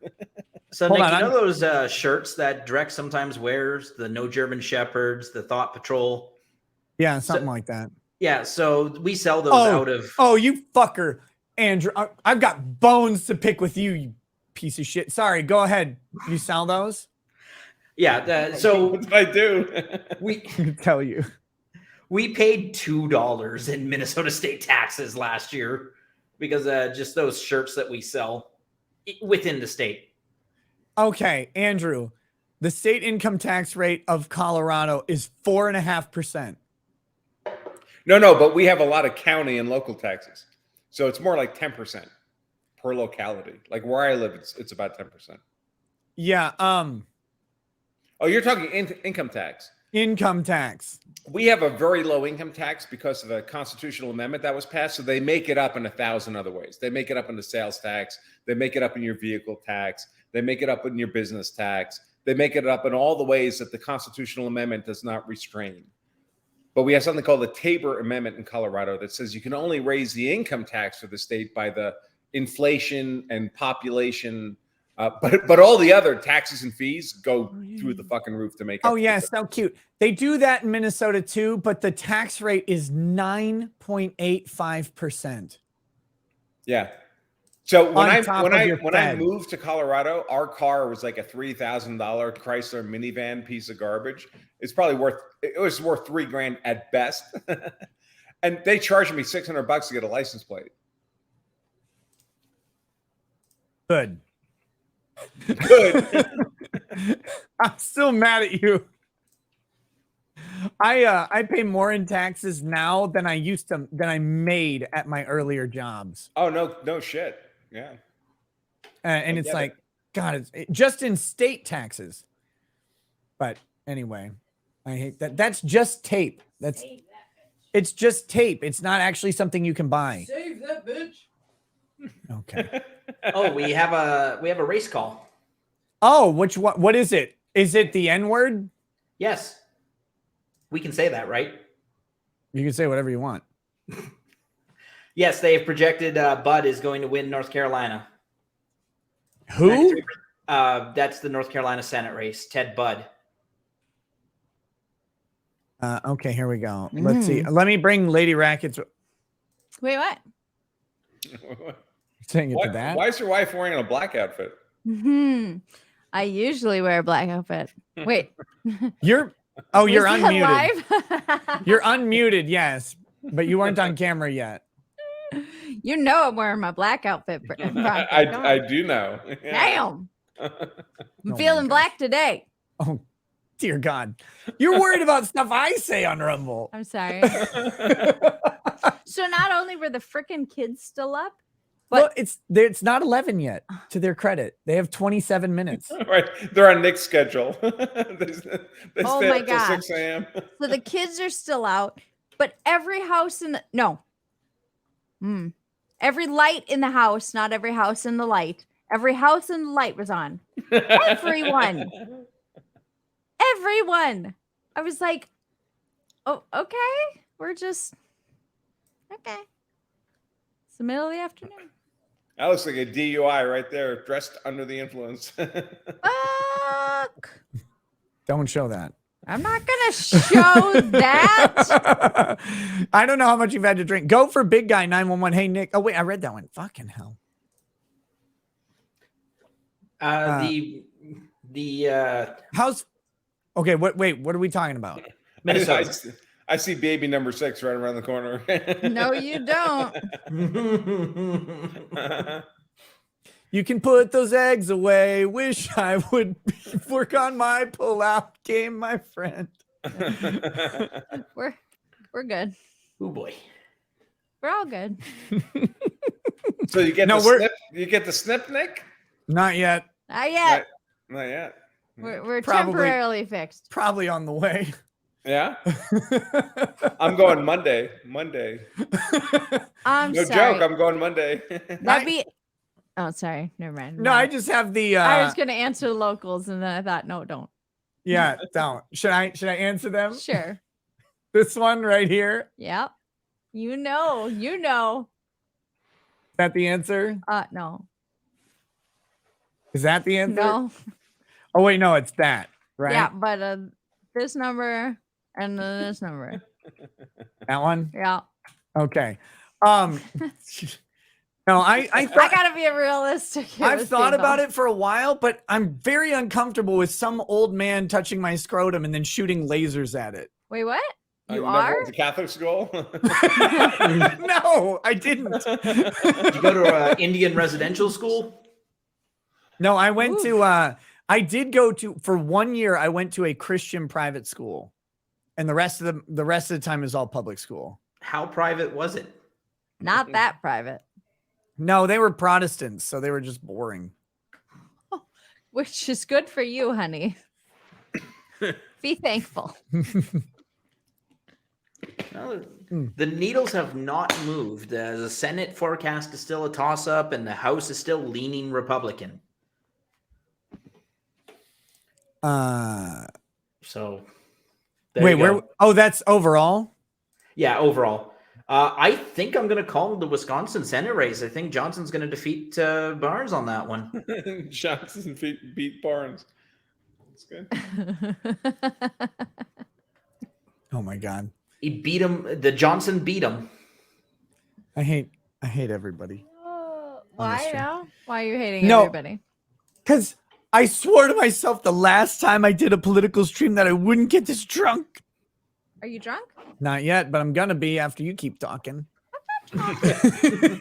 Speaker 10: So Nick, you know those shirts that Drex sometimes wears, the No German Shepherds, the Thought Patrol?
Speaker 2: Yeah, something like that.
Speaker 10: Yeah, so we sell those out of...
Speaker 2: Oh, you fucker. Andrew, I've got bones to pick with you, you piece of shit. Sorry, go ahead. You sell those?
Speaker 10: Yeah, so...
Speaker 22: What did I do?
Speaker 10: We
Speaker 2: can tell you.
Speaker 10: We paid $2 in Minnesota state taxes last year because just those shirts that we sell within the state.
Speaker 2: Okay, Andrew, the state income tax rate of Colorado is 4.5%.
Speaker 22: No, but we have a lot of county and local taxes. So it's more like 10% per locality. Like where I live, it's about 10%.
Speaker 2: Yeah.
Speaker 22: Oh, you're talking income tax.
Speaker 2: Income tax.
Speaker 22: We have a very low income tax because of a constitutional amendment that was passed. So they make it up in 1,000 other ways. They make it up in the sales tax. They make it up in your vehicle tax. They make it up in your business tax. They make it up in all the ways that the constitutional amendment does not restrain. But we have something called the Tabor Amendment in Colorado that says you can only raise the income tax for the state by the inflation and population. But all the other taxes and fees go through the fucking roof to make.
Speaker 2: Oh yeah, so cute. They do that in Minnesota too, but the tax rate is 9.85%.
Speaker 22: Yeah. So when I moved to Colorado, our car was like a $3,000 Chrysler minivan piece of garbage. It was worth $3,000 at best, and they charged me $600 to get a license plate.
Speaker 2: Good.
Speaker 22: Good.
Speaker 2: I'm still mad at you. I pay more in taxes now than I made at my earlier jobs.
Speaker 22: Oh no shit. Yeah.
Speaker 2: And it's like, God, it's just in state taxes. But anyway, I hate that. That's just tape. It's just tape. It's not actually something you can buy.
Speaker 10: Save that bitch.
Speaker 2: Okay.
Speaker 10: Oh, we have a race call.
Speaker 2: Oh, which one? What is it? Is it the N-word?
Speaker 10: Yes. We can say that, right?
Speaker 2: You can say whatever you want.
Speaker 10: Yes, they have projected Bud is going to win North Carolina.
Speaker 2: Who?
Speaker 10: That's the North Carolina Senate race. Ted Budd.
Speaker 2: Okay, here we go. Let's see. Let me bring Lady Rackets.
Speaker 11: Wait, what?
Speaker 2: Saying it to that?
Speaker 22: Why is your wife wearing a black outfit?
Speaker 11: I usually wear a black outfit. Wait.
Speaker 2: Oh, you're
Speaker 11: Was that
Speaker 2: unmuted.
Speaker 11: live?
Speaker 2: You're unmuted, yes, but you weren't on camera yet.
Speaker 11: You know I'm wearing my black outfit.
Speaker 22: I do know.
Speaker 11: Damn. I'm
Speaker 2: my
Speaker 11: feeling black today.
Speaker 2: Oh, dear God. You're worried about stuff I say on Rumble.
Speaker 11: I'm sorry. So not only were the freaking kids still up,
Speaker 2: Well, it's not 11 yet, to their credit. They have 27 minutes.
Speaker 22: Right. They're on Nick's schedule. they
Speaker 11: oh
Speaker 22: stay
Speaker 11: my
Speaker 22: up till
Speaker 11: gosh.
Speaker 22: 6 a.m.
Speaker 11: So the kids are still out, but every house in the no. Every light in the house, not every house in the light. Every house in the light was on. Everyone. Everyone. I was like, oh, okay. We're just okay. It's the middle of the afternoon.
Speaker 22: That looks like a DUI right there, dressed under the influence.
Speaker 11: Fuck.
Speaker 2: Don't show that.
Speaker 11: I'm not gonna show that.
Speaker 2: I don't know how much you've had to drink. Go for big guy 911. Hey Nick. Oh wait, I read that one. Fucking hell.
Speaker 10: The
Speaker 2: how's okay? Wait, what are we talking about?
Speaker 10: Minnesota.
Speaker 22: I see baby number 6 right around the corner.
Speaker 11: No, you don't.
Speaker 2: You can put those eggs away. Wish I would work on my pull-out game, my friend.
Speaker 11: We're good.
Speaker 10: Oh boy.
Speaker 11: We're all good.
Speaker 22: So you get
Speaker 2: No,
Speaker 22: the
Speaker 2: we're-
Speaker 22: snip? You get the snip, Nick?
Speaker 2: Not yet.
Speaker 11: Not yet.
Speaker 22: Not yet.
Speaker 11: We're
Speaker 2: Probably-
Speaker 11: temporarily fixed.
Speaker 2: Probably on the way.
Speaker 22: Yeah. I'm going Monday.
Speaker 11: I'm
Speaker 22: No
Speaker 11: sorry.
Speaker 22: joke. I'm going Monday.
Speaker 11: That'd be. Oh, sorry. Never mind.
Speaker 2: No, I just have the.
Speaker 11: I was gonna answer locals, and then I thought, no, don't.
Speaker 2: Yeah, don't. Should I answer them?
Speaker 11: Sure.
Speaker 2: This one right here.
Speaker 11: Yep. You know.
Speaker 2: Is that the answer?
Speaker 11: No.
Speaker 2: Is that the answer?
Speaker 11: No.
Speaker 2: Oh wait, no, it's that. Right.
Speaker 11: Yeah, but this number and then this number.
Speaker 2: That one.
Speaker 11: Yeah.
Speaker 2: Okay. No, I thought,
Speaker 11: I gotta be a realistic. here
Speaker 2: I've
Speaker 11: with
Speaker 2: thought
Speaker 11: people.
Speaker 2: about it for a while, but I'm very uncomfortable with some old man touching my scrotum and then shooting lasers at it.
Speaker 11: Wait, what? You
Speaker 22: never
Speaker 11: are?
Speaker 22: went to Catholic school?
Speaker 2: No, I didn't.
Speaker 10: Did you go to Indian residential school?
Speaker 2: No, I went to I did go to for 1 year I went to a Christian private school. And the rest of the time is all public school.
Speaker 10: How private was it?
Speaker 11: Not that private.
Speaker 2: No, they were Protestants, so they were just boring.
Speaker 11: Which is good for you, honey. Be thankful.
Speaker 10: Well, the needles have not moved. The Senate forecast is still a toss-up, and the House is still leaning Republican. So,
Speaker 2: wait, where? Oh, that's overall.
Speaker 10: Yeah, overall. I think I'm going to call the Wisconsin Senate race. I think Johnson's going to defeat Barnes on that one.
Speaker 22: Johnson beat Barnes. That's good.
Speaker 2: Oh my God.
Speaker 10: He beat him. The Johnson beat him.
Speaker 2: I hate everybody.
Speaker 11: Why now? Why are you hating
Speaker 2: No.
Speaker 11: everybody?
Speaker 2: Because I swore to myself the last time I did a political stream that I wouldn't get this drunk.
Speaker 11: Are you drunk?
Speaker 2: Not yet, but I'm gonna be after you keep talking.
Speaker 11: I'm not talking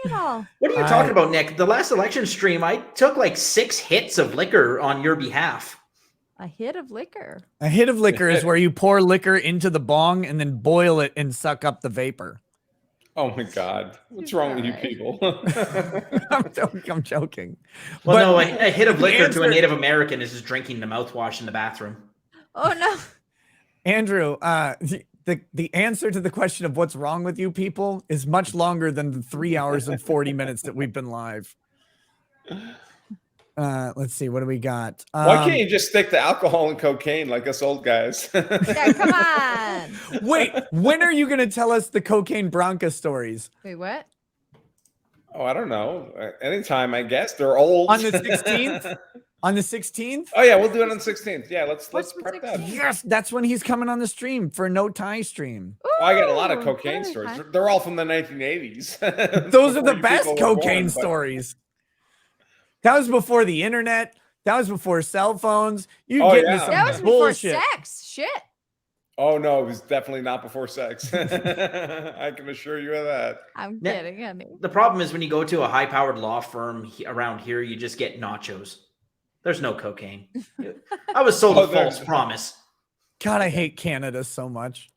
Speaker 11: at all.
Speaker 10: What are you talking about, Nick? The last election stream, I took like 6 hits of liquor on your behalf.
Speaker 11: A hit of liquor.
Speaker 2: A hit of liquor is where you pour liquor into the bong and then boil it and suck up the vapor.
Speaker 22: Oh my God. What's wrong with you people?
Speaker 2: I'm joking.
Speaker 10: Well,
Speaker 2: But
Speaker 10: no, a hit of
Speaker 2: the
Speaker 10: liquor to a
Speaker 2: answer-
Speaker 10: Native American is just drinking the mouthwash in the bathroom.
Speaker 11: Oh no.
Speaker 2: Andrew, the answer to the question of what's wrong with you people is much longer than the 3 hours and 40 minutes that we've been live. Let's see, what do we got?
Speaker 22: Why can't you just stick to alcohol and cocaine like us old guys?
Speaker 11: Yeah, come on.
Speaker 2: Wait, when are you going to tell us the cocaine Bronca stories?
Speaker 11: Wait, what?
Speaker 22: Oh, I don't know. Anytime, I guess. They're old.
Speaker 2: On the 16th? On the 16th?
Speaker 22: Oh yeah, we'll do it on the 16th. Yeah, let's prep that.
Speaker 2: Yes, that's when he's coming on the stream for a no tie stream.
Speaker 22: Oh, I got a lot of
Speaker 11: Ooh,
Speaker 22: cocaine
Speaker 11: very
Speaker 22: stories.
Speaker 11: fun.
Speaker 22: They're all from the 1980s.
Speaker 2: Those are the
Speaker 22: Before you
Speaker 2: best
Speaker 22: people were
Speaker 2: cocaine
Speaker 22: born, but-
Speaker 2: stories. That was before the internet. That was before cell phones. You
Speaker 22: Oh,
Speaker 2: get into
Speaker 22: yeah.
Speaker 2: some
Speaker 11: That was before
Speaker 2: bullshit.
Speaker 11: sex. Shit.
Speaker 22: Oh no, it was definitely not before sex. I can assure you of that.
Speaker 11: I'm
Speaker 10: Yeah.
Speaker 11: kidding. Honey.
Speaker 10: The problem is when you go to a high-powered law firm around here, you just get nachos. There's no cocaine. I was sold a false promise.
Speaker 2: God, I hate Canada so much.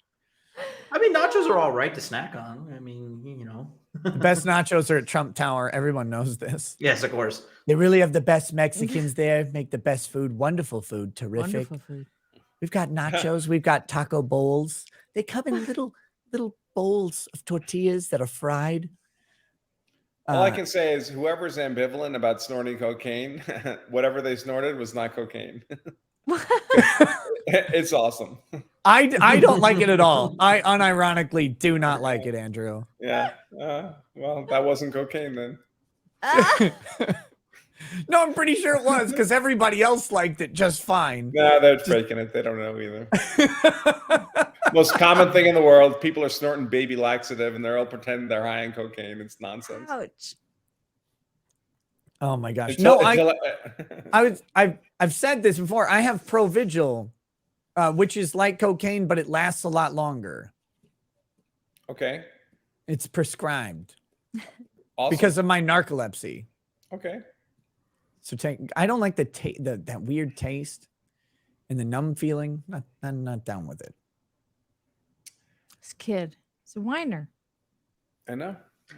Speaker 10: I mean, nachos are all right to snack on. I mean, you know.
Speaker 2: The best nachos are at Trump Tower. Everyone knows this.
Speaker 10: Yes, of course.
Speaker 2: They really have the best Mexicans there. Make the best food. Wonderful food. Terrific.
Speaker 11: Wonderful food.
Speaker 2: We've got nachos. We've got taco bowls. They come in little bowls of tortillas that are fried.
Speaker 22: All I can say is whoever's ambivalent about snorting cocaine, whatever they snorted was not cocaine. It's awesome.
Speaker 2: I don't like it at all. I unironically do not like it, Andrew.
Speaker 22: Yeah. Well, that wasn't cocaine then.
Speaker 2: No, I'm pretty sure it was because everybody else liked it just fine.
Speaker 22: No, they're faking it. They don't know either. Most common thing in the world, people are snorting baby laxative and they're all pretending they're high on cocaine. It's nonsense.
Speaker 11: Ouch.
Speaker 2: Oh my gosh. I've said this before. I have Provigil, which is like cocaine, but it lasts a lot longer.
Speaker 22: Okay.
Speaker 2: It's prescribed.
Speaker 22: Awesome.
Speaker 2: Because of my narcolepsy.
Speaker 22: Okay.
Speaker 2: So I don't like that weird taste and the numb feeling. I'm not down with it.
Speaker 11: This kid, he's a whiner.
Speaker 22: I know.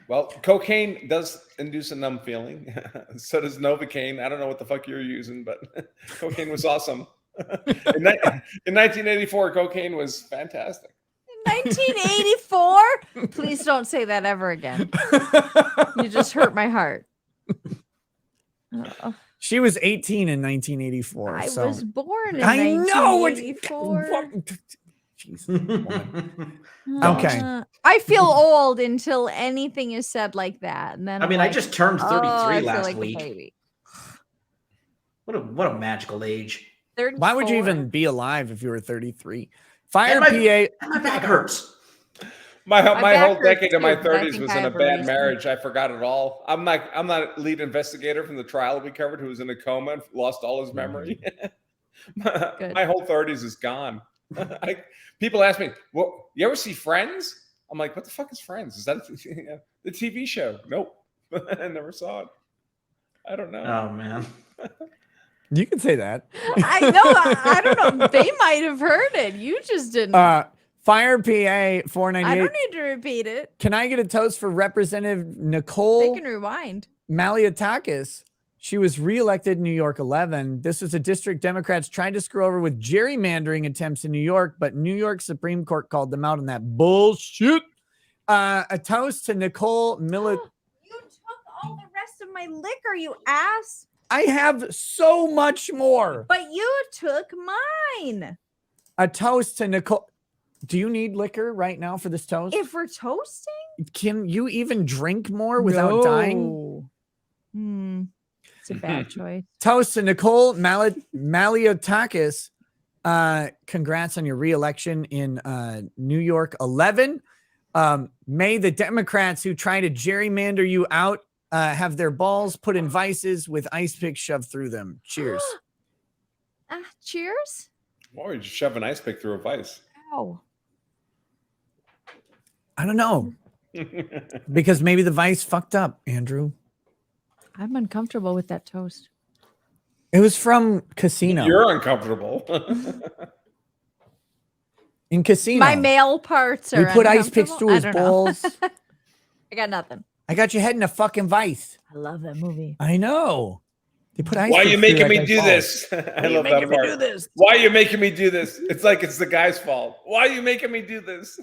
Speaker 22: Well, cocaine does induce a numb feeling. So does Novocaine. I don't know what the fuck you're using, but cocaine was awesome. In 1984, cocaine was fantastic.
Speaker 11: 1984? Please don't say that ever again. You just hurt my heart.
Speaker 2: She was 18 in 1984.
Speaker 11: I
Speaker 2: so.
Speaker 11: was born in
Speaker 2: I know.
Speaker 11: 1984.
Speaker 2: Okay.
Speaker 11: I feel old until anything is said like that. And then
Speaker 10: I mean, I just turned 33 last
Speaker 11: like
Speaker 10: week.
Speaker 11: A baby.
Speaker 10: What a magical age.
Speaker 11: 34.
Speaker 2: Why would you even be alive if you were 33? Fire
Speaker 10: my
Speaker 2: PA.
Speaker 10: back hurts.
Speaker 22: My
Speaker 11: back
Speaker 22: whole
Speaker 11: hurts
Speaker 22: decade of my
Speaker 11: too, but I
Speaker 22: 30s
Speaker 11: think
Speaker 22: was
Speaker 11: I
Speaker 22: in a
Speaker 11: have a
Speaker 22: bad
Speaker 11: reason.
Speaker 22: marriage. I forgot it all. I'm not a lead investigator from the trial we covered who was in a coma and lost all his memory. My whole 30s is gone. People ask me, "Well, you ever see Friends?" I'm like, "What the fuck is Friends? Is that the TV show?" Nope, I never saw it. I don't know.
Speaker 10: Oh man,
Speaker 2: you can say that.
Speaker 11: I know. I don't know. They might have heard it. You just didn't.
Speaker 2: Fire PA 498.
Speaker 11: I don't need to repeat it.
Speaker 2: Can I get a toast for Representative Nicole
Speaker 11: They can rewind.
Speaker 2: Malliotakis? She was reelected in New York 11. This was a district Democrats tried to screw over with gerrymandering attempts in New York, but New York Supreme Court called them out on that bullshit. A toast to Nicole
Speaker 11: You took all the rest of my liquor, you ass.
Speaker 2: I have so much more.
Speaker 11: But you took mine.
Speaker 2: A toast to Nicole. Do you need liquor right now for this toast?
Speaker 11: If we're toasting?
Speaker 2: Can you even drink more without dying?
Speaker 11: It's a bad choice.
Speaker 2: Toast to Nicole Malliotakis. Congrats on your reelection in New York 11. May the Democrats who try to gerrymander you out have their balls put in vices with ice picks shoved through them. Cheers.
Speaker 11: Cheers.
Speaker 22: Why would you shove an ice pick through a vice?
Speaker 11: Ow.
Speaker 2: I don't know. Because maybe the vice fucked up, Andrew.
Speaker 11: I'm uncomfortable with that toast.
Speaker 2: It was from Casino.
Speaker 22: You're uncomfortable.
Speaker 2: In Casino.
Speaker 11: My male parts are
Speaker 2: We put ice picks through his balls.
Speaker 11: I got nothing.
Speaker 2: I got your head in a fucking vice.
Speaker 11: I love that movie.
Speaker 2: I know. They put ice
Speaker 22: Why are you
Speaker 2: picks through
Speaker 22: making
Speaker 2: that
Speaker 22: me
Speaker 2: guy's
Speaker 22: do
Speaker 2: balls.
Speaker 22: this? I love that part. Why are you making me do this? It's like it's the guy's fault. Why are you making me do this?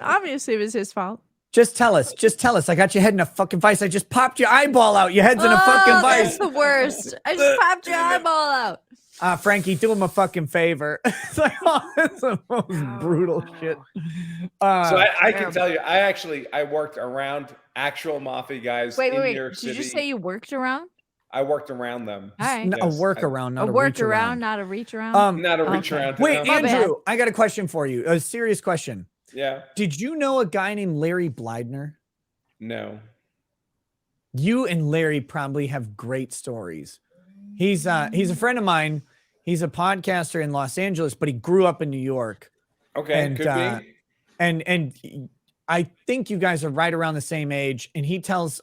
Speaker 11: Obviously, it was his fault.
Speaker 2: Just tell us. Just tell us. I got your head in a fucking vice. I just popped your eyeball out. Your head's in a fucking vice.
Speaker 11: That's the worst. I just popped your eyeball out.
Speaker 2: Frankie, do him a fucking favor. It's like, oh, that's the most brutal shit.
Speaker 22: So I can tell you, I worked around actual mafia guys in New York City.
Speaker 11: Did you say you worked around?
Speaker 22: I worked around them.
Speaker 11: All right.
Speaker 2: A workaround, not
Speaker 11: A
Speaker 2: a reach
Speaker 11: workaround,
Speaker 2: around.
Speaker 11: not a reach around.
Speaker 22: Not a reach around.
Speaker 2: Wait,
Speaker 22: No.
Speaker 2: Andrew, I got a question for you. A serious question.
Speaker 22: Yeah.
Speaker 2: Did you know a guy named Larry Blydner?
Speaker 22: No.
Speaker 2: You and Larry probably have great stories. He's a friend of mine. He's a podcaster in Los Angeles, but he grew up in New York.
Speaker 22: Okay,
Speaker 2: And
Speaker 22: could be.
Speaker 2: and I think you guys are right around the same age. And he tells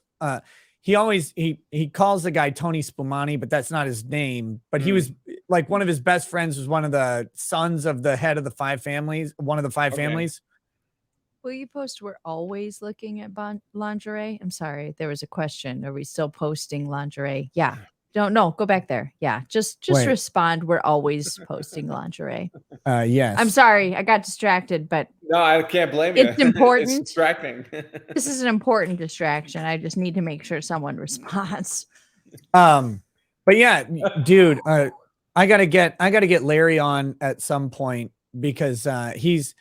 Speaker 2: he calls the guy Tony Spumani, but that's not his name. But he was like one of his best friends was one of the sons of the head of the five families, one of the five families.
Speaker 11: Will you post we're always looking at lingerie? I'm sorry, there was a question. Are we still posting lingerie? Yeah. Don't no, go back there. Yeah. Just
Speaker 2: Wait.
Speaker 11: respond. We're always posting lingerie.
Speaker 2: Yes.
Speaker 11: I'm sorry, I got distracted, but
Speaker 22: No, I can't blame you.
Speaker 11: it's important.
Speaker 22: It's distracting.
Speaker 11: This is an important distraction. I just need to make sure someone responds.
Speaker 2: But yeah, dude, I gotta get Larry on at some point because his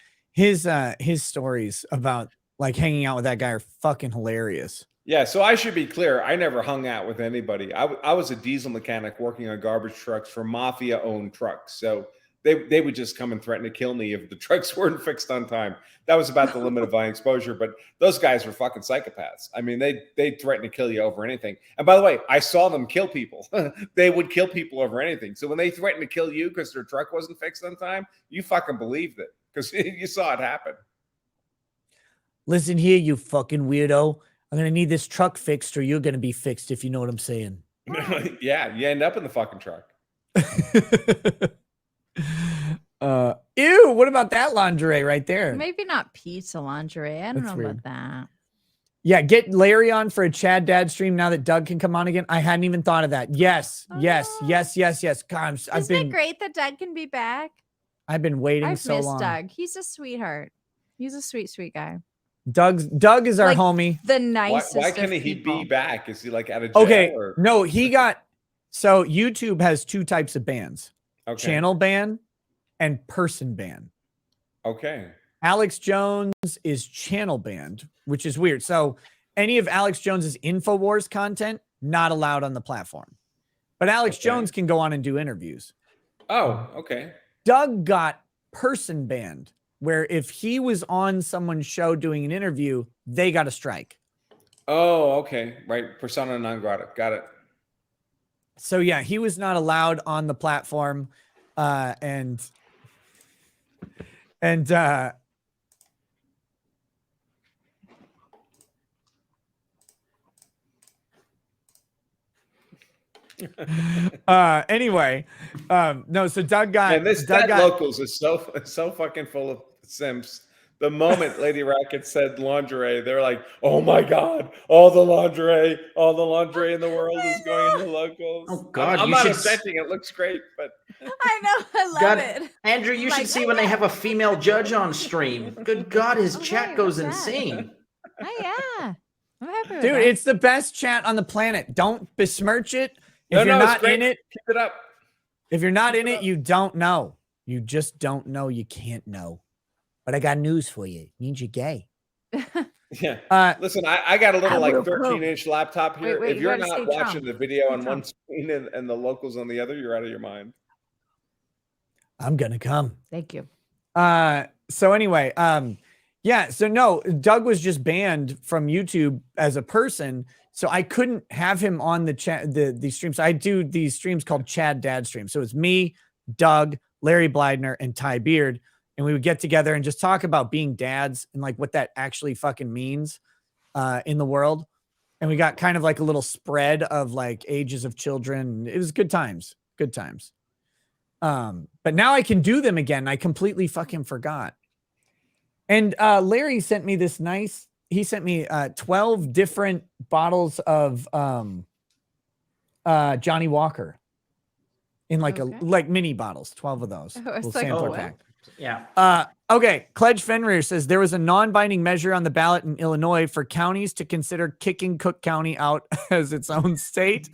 Speaker 2: stories about like hanging out with that guy are fucking hilarious.
Speaker 22: Yeah, so I should be clear. I never hung out with anybody. I was a diesel mechanic working on garbage trucks for mafia-owned trucks. So they would just come and threaten to kill me if the trucks weren't fixed on time. That was about the limit of my exposure. But those guys were fucking psychopaths. I mean, they'd threaten to kill you over anything. And by the way, I saw them kill people. They would kill people over anything. So when they threatened to kill you because their truck wasn't fixed on time, you fucking believed it because you saw it happen.
Speaker 2: Listen here, you fucking weirdo. I'm gonna need this truck fixed, or you're gonna be fixed. If you know what I'm saying.
Speaker 22: Yeah, you end up in the fucking truck.
Speaker 2: Ew, what about that lingerie right there?
Speaker 11: Maybe not pizza lingerie. I don't
Speaker 2: That's
Speaker 11: know
Speaker 2: weird.
Speaker 11: about that.
Speaker 2: Yeah, get Larry on for a Chad Dad stream now that Doug can come on again. I hadn't even thought of that. Yes. God,
Speaker 11: Isn't it great that Doug can be back?
Speaker 2: I've been waiting
Speaker 11: I've
Speaker 2: so
Speaker 11: missed
Speaker 2: long.
Speaker 11: Doug. He's a sweetheart. He's a sweet, sweet guy.
Speaker 2: Doug is our
Speaker 11: Like,
Speaker 2: homie.
Speaker 11: The nicest.
Speaker 22: Why can't
Speaker 11: of
Speaker 22: he
Speaker 11: people.
Speaker 22: be back? Is he like out of jail?
Speaker 2: Okay,
Speaker 22: Or?
Speaker 2: no, he got so YouTube has two types of bans:
Speaker 22: Okay.
Speaker 2: channel ban and person ban.
Speaker 22: Okay.
Speaker 2: Alex Jones is channel banned, which is weird. So any of Alex Jones's InfoWars content not allowed on the platform, but Alex Jones can go on and do interviews.
Speaker 22: Oh, okay.
Speaker 2: Doug got person banned, where if he was on someone's show doing an interview, they got a strike.
Speaker 22: Oh, okay. Right. Persona non grata. Got it.
Speaker 2: So yeah, he was not allowed on the platform. And anyway, no, so Doug got
Speaker 22: And this
Speaker 2: Doug got
Speaker 22: locals is so fucking full of simps. The moment Lady Racket said lingerie, they're like, "Oh my god, all the lingerie in the world is going into locals."
Speaker 10: Oh God,
Speaker 22: I'm
Speaker 10: you
Speaker 22: not
Speaker 10: should
Speaker 22: offending. It looks great, but
Speaker 11: I know. I love
Speaker 10: God,
Speaker 11: it.
Speaker 10: Andrew, you should see when they have a female judge on stream. Good God, his chat goes insane.
Speaker 11: Oh yeah. I'm happy with
Speaker 2: dude,
Speaker 11: that.
Speaker 2: it's the best chat on the planet. Don't besmirch it. If
Speaker 22: No,
Speaker 2: you're
Speaker 22: it's
Speaker 2: not
Speaker 22: great.
Speaker 2: in it,
Speaker 22: Keep it up.
Speaker 2: if you're not in it, you don't know. You just don't know. You can't know. But I got news for you. It means you're gay.
Speaker 22: Yeah. Listen, I got a little like
Speaker 11: will
Speaker 22: 13-inch laptop here.
Speaker 11: Wait,
Speaker 22: if
Speaker 11: you
Speaker 22: you're
Speaker 11: gotta
Speaker 22: not
Speaker 11: say
Speaker 22: watching
Speaker 11: Trump.
Speaker 22: the video on
Speaker 11: Say
Speaker 22: one
Speaker 11: Trump.
Speaker 22: screen and the locals on the other, you're out of your mind.
Speaker 2: I'm gonna come.
Speaker 11: Thank you.
Speaker 2: So anyway, yeah, so no, Doug was just banned from YouTube as a person, so I couldn't have him on the chat the streams. I do these streams called Chad Dad streams. So it's me, Doug, Larry Blydner, and Ty Beard, and we would get together and just talk about being dads and like what that actually fucking means in the world. And we got kind of like a little spread of like ages of children. It was good times. Good times. But now I can do them again. I completely fucking forgot. And Larry sent me this nice, he sent me 12 different bottles of Johnny Walker in like like mini bottles, 12 of those.
Speaker 11: Oh, it's
Speaker 2: Little
Speaker 11: like
Speaker 2: sampler
Speaker 11: what?
Speaker 2: pack.
Speaker 10: Yeah.
Speaker 2: Okay. Cledge Fenrir says there was a non-binding measure on the ballot in Illinois for counties to consider kicking Cook County out as its own state.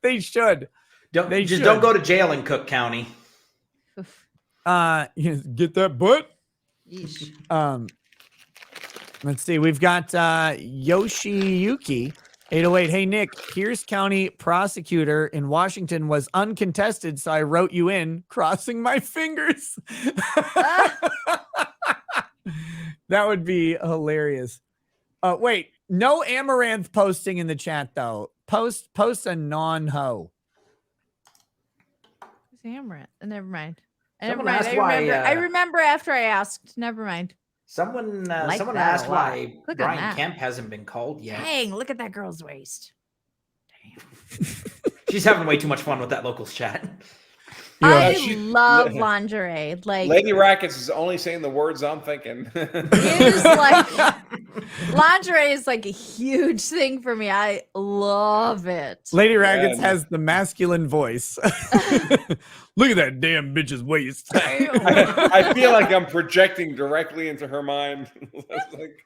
Speaker 2: They should.
Speaker 10: Don't
Speaker 2: should.
Speaker 10: don't go to jail in Cook County.
Speaker 2: Get that butt.
Speaker 11: Yeesh.
Speaker 2: Let's see. We've got Yoshiyuki 808. Hey Nick, Pierce County prosecutor in Washington was uncontested, so I wrote you in, crossing my fingers. That would be hilarious. Wait, no Amaranth posting in the chat though. post a non-ho.
Speaker 11: Never mind.
Speaker 10: Someone asked why,
Speaker 11: I remember after I asked. Never mind.
Speaker 10: Someone
Speaker 11: Like
Speaker 10: someone
Speaker 11: that a
Speaker 10: asked
Speaker 11: lot.
Speaker 10: why
Speaker 11: Look at
Speaker 10: Brian
Speaker 11: that.
Speaker 10: Kemp hasn't been called yet.
Speaker 11: Dang, look at that girl's waist.
Speaker 10: She's having way too much fun with that locals chat.
Speaker 11: I
Speaker 22: she-
Speaker 11: love lingerie. Like
Speaker 22: Lady Rackets is only saying the words I'm thinking.
Speaker 11: it is like lingerie is like a huge thing for me. I love it.
Speaker 2: Lady Raggets
Speaker 22: And-
Speaker 2: has the masculine voice. Look at that damn bitch's waist.
Speaker 22: I feel like I'm projecting directly into her mind. Like,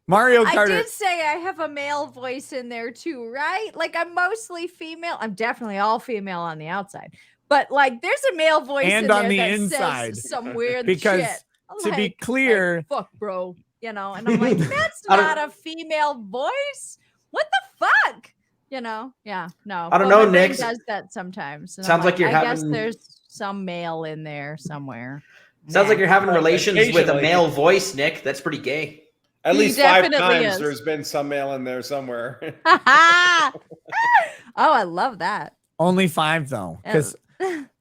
Speaker 2: Mario
Speaker 11: I
Speaker 2: Carter.
Speaker 11: did say I have a male voice in there too, right? Like I'm mostly female. I'm definitely all female on the outside, but like there's a male voice
Speaker 2: And
Speaker 11: in
Speaker 2: on
Speaker 11: there
Speaker 2: the
Speaker 11: that
Speaker 2: inside.
Speaker 11: says some weird
Speaker 2: Because
Speaker 11: shit.
Speaker 2: to be
Speaker 11: Like,
Speaker 2: clear,
Speaker 11: fuck, bro, and I'm like, that's
Speaker 10: I don't-
Speaker 11: not a female voice. What the fuck? Yeah, no.
Speaker 10: I don't
Speaker 11: But
Speaker 10: know,
Speaker 11: my brain
Speaker 10: Nick.
Speaker 11: does that sometimes. And
Speaker 10: Sounds
Speaker 11: I'm
Speaker 10: like you're
Speaker 11: I guess
Speaker 10: having-
Speaker 11: there's some male in there somewhere.
Speaker 10: Sounds like you're having relations with a
Speaker 22: occasionally.
Speaker 10: male voice, Nick. That's pretty gay.
Speaker 22: at
Speaker 11: He
Speaker 22: least 5
Speaker 11: definitely
Speaker 22: times
Speaker 11: is.
Speaker 22: there's been some male in there somewhere.
Speaker 11: Oh, I love that.
Speaker 2: only 5 though, because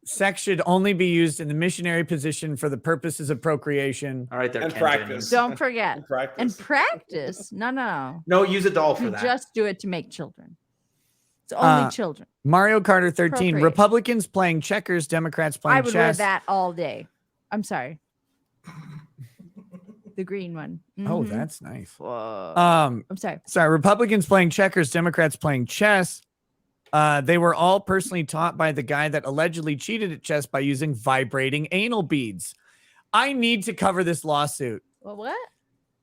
Speaker 2: sex should only be used in the missionary position for the purposes of procreation.
Speaker 10: All right, there,
Speaker 22: And
Speaker 10: Ken
Speaker 22: practice.
Speaker 10: Jennings.
Speaker 11: Don't forget.
Speaker 22: In practice.
Speaker 11: And practice. No.
Speaker 10: No, use a doll for
Speaker 11: You
Speaker 10: that.
Speaker 11: just do it to make children. It's only children.
Speaker 2: Mario Carter 13.
Speaker 11: Procreate.
Speaker 2: Republicans playing checkers, Democrats playing
Speaker 11: I would wear
Speaker 2: chess.
Speaker 11: that all day. I'm sorry. The green one.
Speaker 2: Oh,
Speaker 11: Mhm.
Speaker 2: that's nice.
Speaker 11: Whoa.
Speaker 2: I'm
Speaker 11: sorry.
Speaker 2: Republicans playing checkers, Democrats playing chess. They were all personally taught by the guy that allegedly cheated at chess by using vibrating anal beads. I need to cover this lawsuit.
Speaker 11: Well, what?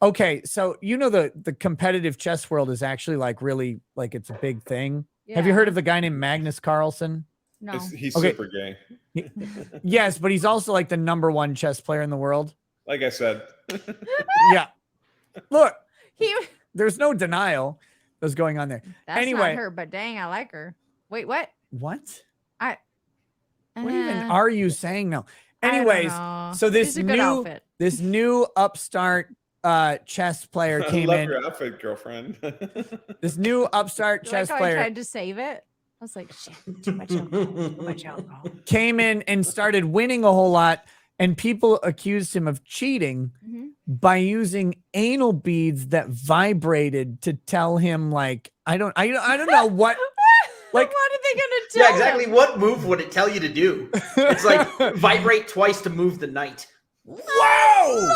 Speaker 2: Okay, so you know the competitive chess world is actually like really like it's a big thing. Have you
Speaker 11: Yeah.
Speaker 2: heard of the guy named Magnus Carlsen?
Speaker 11: No.
Speaker 22: He's
Speaker 2: Okay.
Speaker 22: super gay.
Speaker 2: Yes, but he's also like the #1 chess player in the world.
Speaker 22: Like I said.
Speaker 2: Yeah. Look,
Speaker 11: He.
Speaker 2: there's no denial that's going on there.
Speaker 11: That's
Speaker 2: Anyway,
Speaker 11: not her, but dang, I like her. Wait, what?
Speaker 2: what?
Speaker 11: I.
Speaker 2: What even
Speaker 11: Uh,
Speaker 2: are you saying now?
Speaker 11: I don't
Speaker 2: Anyways,
Speaker 11: know.
Speaker 2: so this
Speaker 11: It's a good
Speaker 2: new
Speaker 11: outfit.
Speaker 2: this new upstart chess player
Speaker 22: I
Speaker 2: came
Speaker 22: love
Speaker 2: in.
Speaker 22: your outfit, girlfriend.
Speaker 2: This new upstart
Speaker 11: You
Speaker 2: chess
Speaker 11: like how I
Speaker 2: player
Speaker 11: tried to save it? I was like, shit, too much alcohol. Too much alcohol.
Speaker 2: came in and started winning a whole lot, and people accused him of cheating
Speaker 11: Mhm.
Speaker 2: by using anal beads that vibrated to tell him like I don't know what like
Speaker 11: What are they gonna tell
Speaker 10: Yeah, exactly.
Speaker 11: him?
Speaker 10: What move would it tell you to do? It's like vibrate twice to move the knight.
Speaker 2: Whoa!
Speaker 11: I love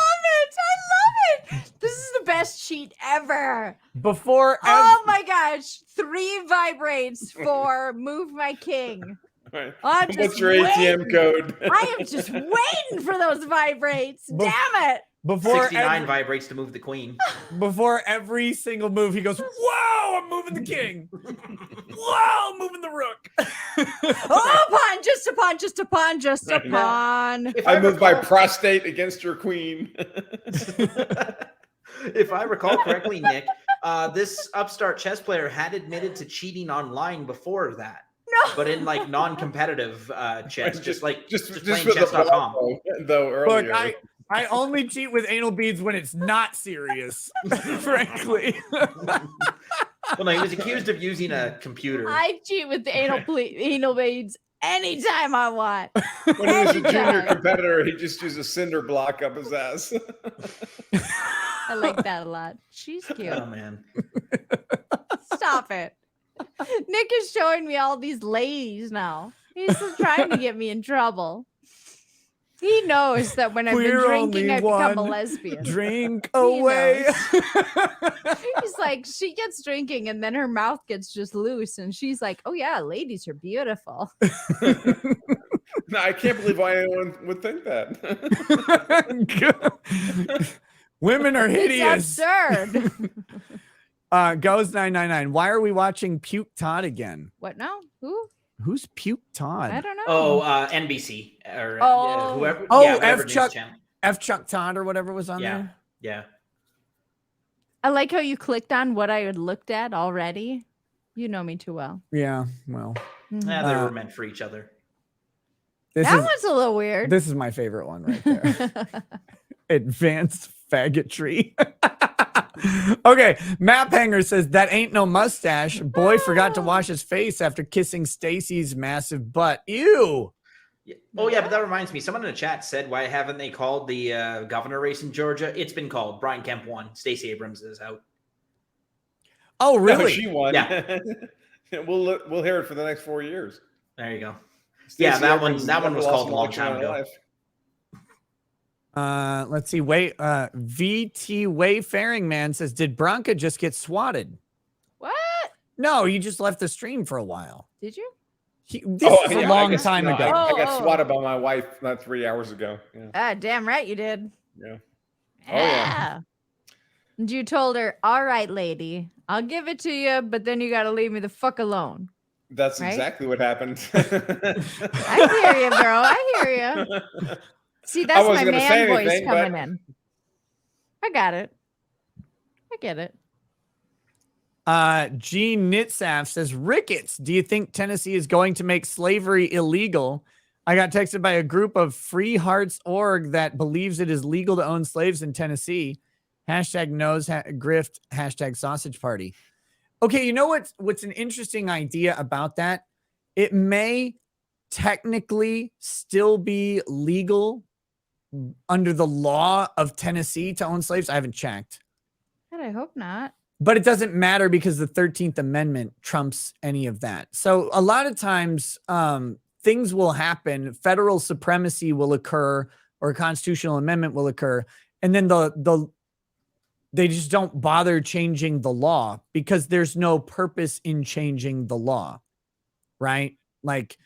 Speaker 11: it. This is the best cheat ever.
Speaker 2: Before
Speaker 11: Oh my gosh. 3 vibrates for move my king.
Speaker 22: Right.
Speaker 11: I'm
Speaker 22: What's
Speaker 11: just
Speaker 22: your ATM
Speaker 11: waiting.
Speaker 22: code?
Speaker 11: I am just waiting for those vibrates. Damn it.
Speaker 2: before
Speaker 10: 69 vibrates to move the queen.
Speaker 2: before every single move, he goes, "Whoa, I'm moving the king! Whoa, I'm moving the rook!"
Speaker 11: Oh, pawn, just a pawn, just a pawn, just a
Speaker 22: Right.
Speaker 11: pawn.
Speaker 10: If
Speaker 22: I moved my
Speaker 10: recall-
Speaker 22: prostate against your queen.
Speaker 10: If I recall correctly, Nick, this upstart chess player had admitted to cheating online before that.
Speaker 11: No.
Speaker 10: But in like non-competitive chess, just
Speaker 22: for
Speaker 10: playing
Speaker 22: the
Speaker 10: chess.com.
Speaker 22: ball, though
Speaker 2: Look,
Speaker 22: earlier.
Speaker 2: I only cheat with anal beads when it's not serious, frankly.
Speaker 10: Well, no, he was accused of using a computer.
Speaker 11: I cheat with the anal beads anytime I want.
Speaker 22: When he was a junior
Speaker 11: Anytime.
Speaker 22: competitor, he just used a cinder block up his ass.
Speaker 11: I like that a lot. She's cute.
Speaker 10: Oh man.
Speaker 11: Stop it. Nick is showing me all these ladies now. He's just trying to get me in trouble. He knows that when I've been
Speaker 2: We're
Speaker 11: drinking,
Speaker 2: only
Speaker 11: I become a
Speaker 2: one
Speaker 11: lesbian.
Speaker 2: Drink
Speaker 11: He
Speaker 2: away.
Speaker 11: He's like, she gets drinking and then her mouth gets just loose. And she's like, oh, yeah, ladies are beautiful.
Speaker 22: No, I can't believe why anyone would think that.
Speaker 2: Women are
Speaker 11: It's
Speaker 2: hideous.
Speaker 11: absurd.
Speaker 2: Goes 999. Why are we watching Puke Todd again?
Speaker 11: What now? Who?
Speaker 2: Who's Puke Todd?
Speaker 11: I don't know.
Speaker 10: Oh, NBC or
Speaker 11: Oh.
Speaker 10: whoever.
Speaker 2: Oh,
Speaker 10: yeah, whatever
Speaker 2: F
Speaker 10: news
Speaker 2: Chuck
Speaker 10: channel.
Speaker 2: F Chuck Todd or whatever was on
Speaker 10: Yeah,
Speaker 2: there.
Speaker 10: yeah.
Speaker 11: I like how you clicked on what I had looked at already. You know me too well.
Speaker 2: Yeah, well.
Speaker 10: Yeah, they were meant for each other.
Speaker 2: This
Speaker 11: That
Speaker 2: is,
Speaker 11: one's a little weird.
Speaker 2: This is my favorite one right there. Advanced faggotry. Okay, Map Hanger says that ain't no mustache. Boy forgot to wash his face after kissing Stacy's massive butt. Ew.
Speaker 10: Oh yeah, but that reminds me. Someone in the chat said, "Why haven't they called the governor race in Georgia?" It's been called. Brian Kemp won. Stacey Abrams is out.
Speaker 2: Oh
Speaker 22: No,
Speaker 2: really?
Speaker 22: she won.
Speaker 10: Yeah.
Speaker 22: We'll hear it for the next 4 years.
Speaker 10: There you go.
Speaker 22: Stacey
Speaker 10: Yeah, that
Speaker 22: Abrams
Speaker 10: one. That one
Speaker 22: never
Speaker 10: was
Speaker 22: lost
Speaker 10: called
Speaker 22: an
Speaker 10: a long
Speaker 22: election in
Speaker 10: time
Speaker 22: her
Speaker 10: ago.
Speaker 22: life.
Speaker 2: Let's see. Wait, VT Wayfaring Man says, did Bronca just get swatted?
Speaker 11: What?
Speaker 2: No, he just left the stream for a while.
Speaker 11: Did you?
Speaker 2: This is a long time ago.
Speaker 22: I got swatted by my wife not 3 hours ago. Yeah.
Speaker 11: Ah, damn right you did.
Speaker 22: Yeah.
Speaker 11: Oh yeah. And you told her, "All right, lady, I'll give it to you, but then you got to leave me the fuck alone."
Speaker 22: That's
Speaker 11: Right?
Speaker 22: exactly what happened.
Speaker 11: I hear you, bro. I hear you. See, that's my
Speaker 22: wasn't gonna say
Speaker 11: man voice
Speaker 22: anything,
Speaker 11: coming
Speaker 22: but-
Speaker 11: in. I got it. I get it.
Speaker 2: G Nitsaf says, Ricketts, do you think Tennessee is going to make slavery illegal? I got texted by a group of Free Hearts org that believes it is legal to own slaves in Tennessee. Hashtag knows grift, hashtag sausage party. Okay, you know what's an interesting idea about that? It may technically still be legal under the law of Tennessee to own slaves. I haven't checked.
Speaker 11: God, I hope not.
Speaker 2: But it doesn't matter because the 13th Amendment trumps any of that. So a lot of times things will happen, federal supremacy will occur, or a constitutional amendment will occur, and then they just don't bother changing the law because there's no purpose in changing the law, right? Like,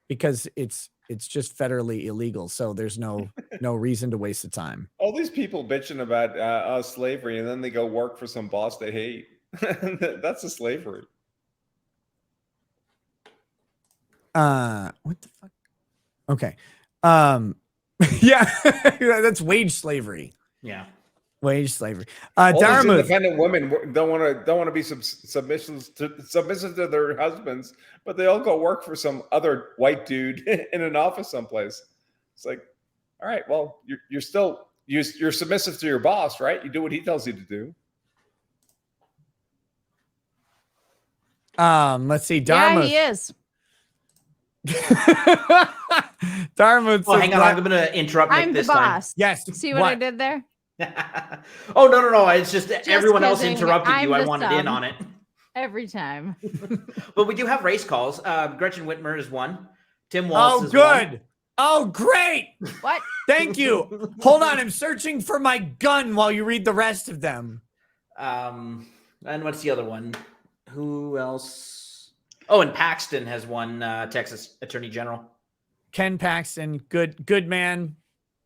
Speaker 2: because it's just federally illegal, so there's no reason to waste the time.
Speaker 22: All these people bitching about slavery, and then they go work for some boss they hate. That's a slavery.
Speaker 2: What the fuck? Okay. Yeah, that's wage slavery.
Speaker 10: Yeah.
Speaker 2: Wage slavery.
Speaker 22: All these
Speaker 2: Dharma,
Speaker 22: independent women don't want to be submissive to their husbands, but they all go work for some other white dude in an office someplace. It's like, all right, well, you're still you're submissive to your boss, right? You do what he tells you to do.
Speaker 2: let's see. Dharma.
Speaker 11: Yeah, he is.
Speaker 2: Dharma.
Speaker 10: Oh, hang on. I'm going to interrupt Nick
Speaker 11: I'm the
Speaker 10: this time.
Speaker 11: boss.
Speaker 2: Yes.
Speaker 11: See what I did there?
Speaker 10: Oh, no. It's just everyone else
Speaker 11: kidding.
Speaker 10: interrupted
Speaker 11: I'm
Speaker 10: you. I
Speaker 11: the
Speaker 10: wanted in
Speaker 11: sub.
Speaker 10: on it.
Speaker 11: Every time.
Speaker 10: But we do have race calls. Gretchen Whitmer is one. Tim Walz
Speaker 2: Oh,
Speaker 10: is
Speaker 2: good.
Speaker 10: one.
Speaker 2: Oh, great.
Speaker 11: What?
Speaker 2: Thank you. Hold on. I'm searching for my gun while you read the rest of them.
Speaker 10: And what's the other one? Who else? Oh, and Paxton has one, Texas Attorney General.
Speaker 2: Ken Paxton, good man.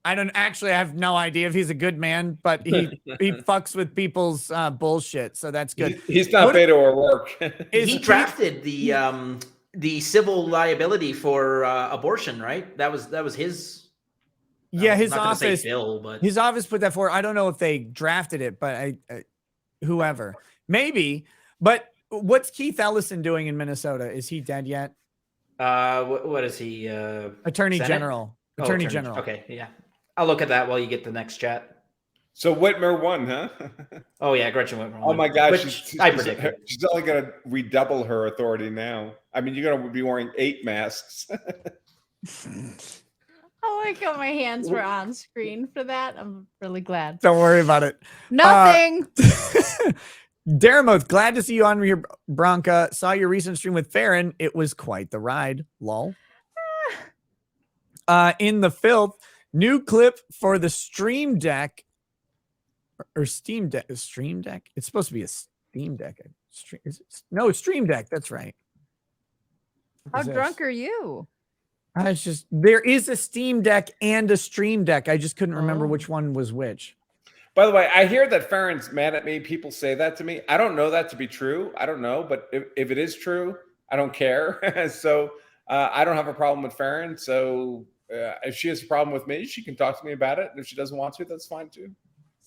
Speaker 2: I have no idea if he's a good man, but he fucks with people's bullshit, so that's good.
Speaker 22: He's not Beto O'Rourke.
Speaker 10: He drafted the civil liability for abortion, right? That was his.
Speaker 2: Yeah,
Speaker 10: I'm
Speaker 2: his
Speaker 10: not gonna say
Speaker 2: office.
Speaker 10: bill, but
Speaker 2: His office put that forward. I don't know if they drafted it, but I whoever, maybe. But what's Keith Ellison doing in Minnesota? Is he dead yet?
Speaker 10: what is he?
Speaker 2: Attorney
Speaker 10: Senate?
Speaker 2: General.
Speaker 10: Oh,
Speaker 2: Attorney General.
Speaker 10: Okay, yeah. I'll look at that while you get the next chat.
Speaker 22: So Whitmer won, huh?
Speaker 10: Oh yeah, Gretchen Whitmer.
Speaker 22: Oh my God,
Speaker 10: I predicted.
Speaker 22: She's only going to redouble her authority now. I mean, you're going to be wearing 8 masks.
Speaker 11: I like how my hands were on screen for that. I'm really glad.
Speaker 2: Don't worry about it.
Speaker 11: Nothing.
Speaker 2: Daramoth, glad to see you on your Bronca. Saw your recent stream with Farron. It was quite the ride. Lol. In the filth, new clip for the Stream Deck or Steam Deck. Stream Deck? It's supposed to be a Steam Deck. No, Stream Deck. That's right.
Speaker 11: How drunk are you?
Speaker 2: It's just there is a Steam Deck and a Stream Deck. I just couldn't remember which one was which.
Speaker 22: By the way, I hear that Farron's mad at me. People say that to me. I don't know that to be true. I don't know, but if it is true, I don't care. So I don't have a problem with Farron. So if she has a problem with me, she can talk to me about it. And if she doesn't want to, that's fine too.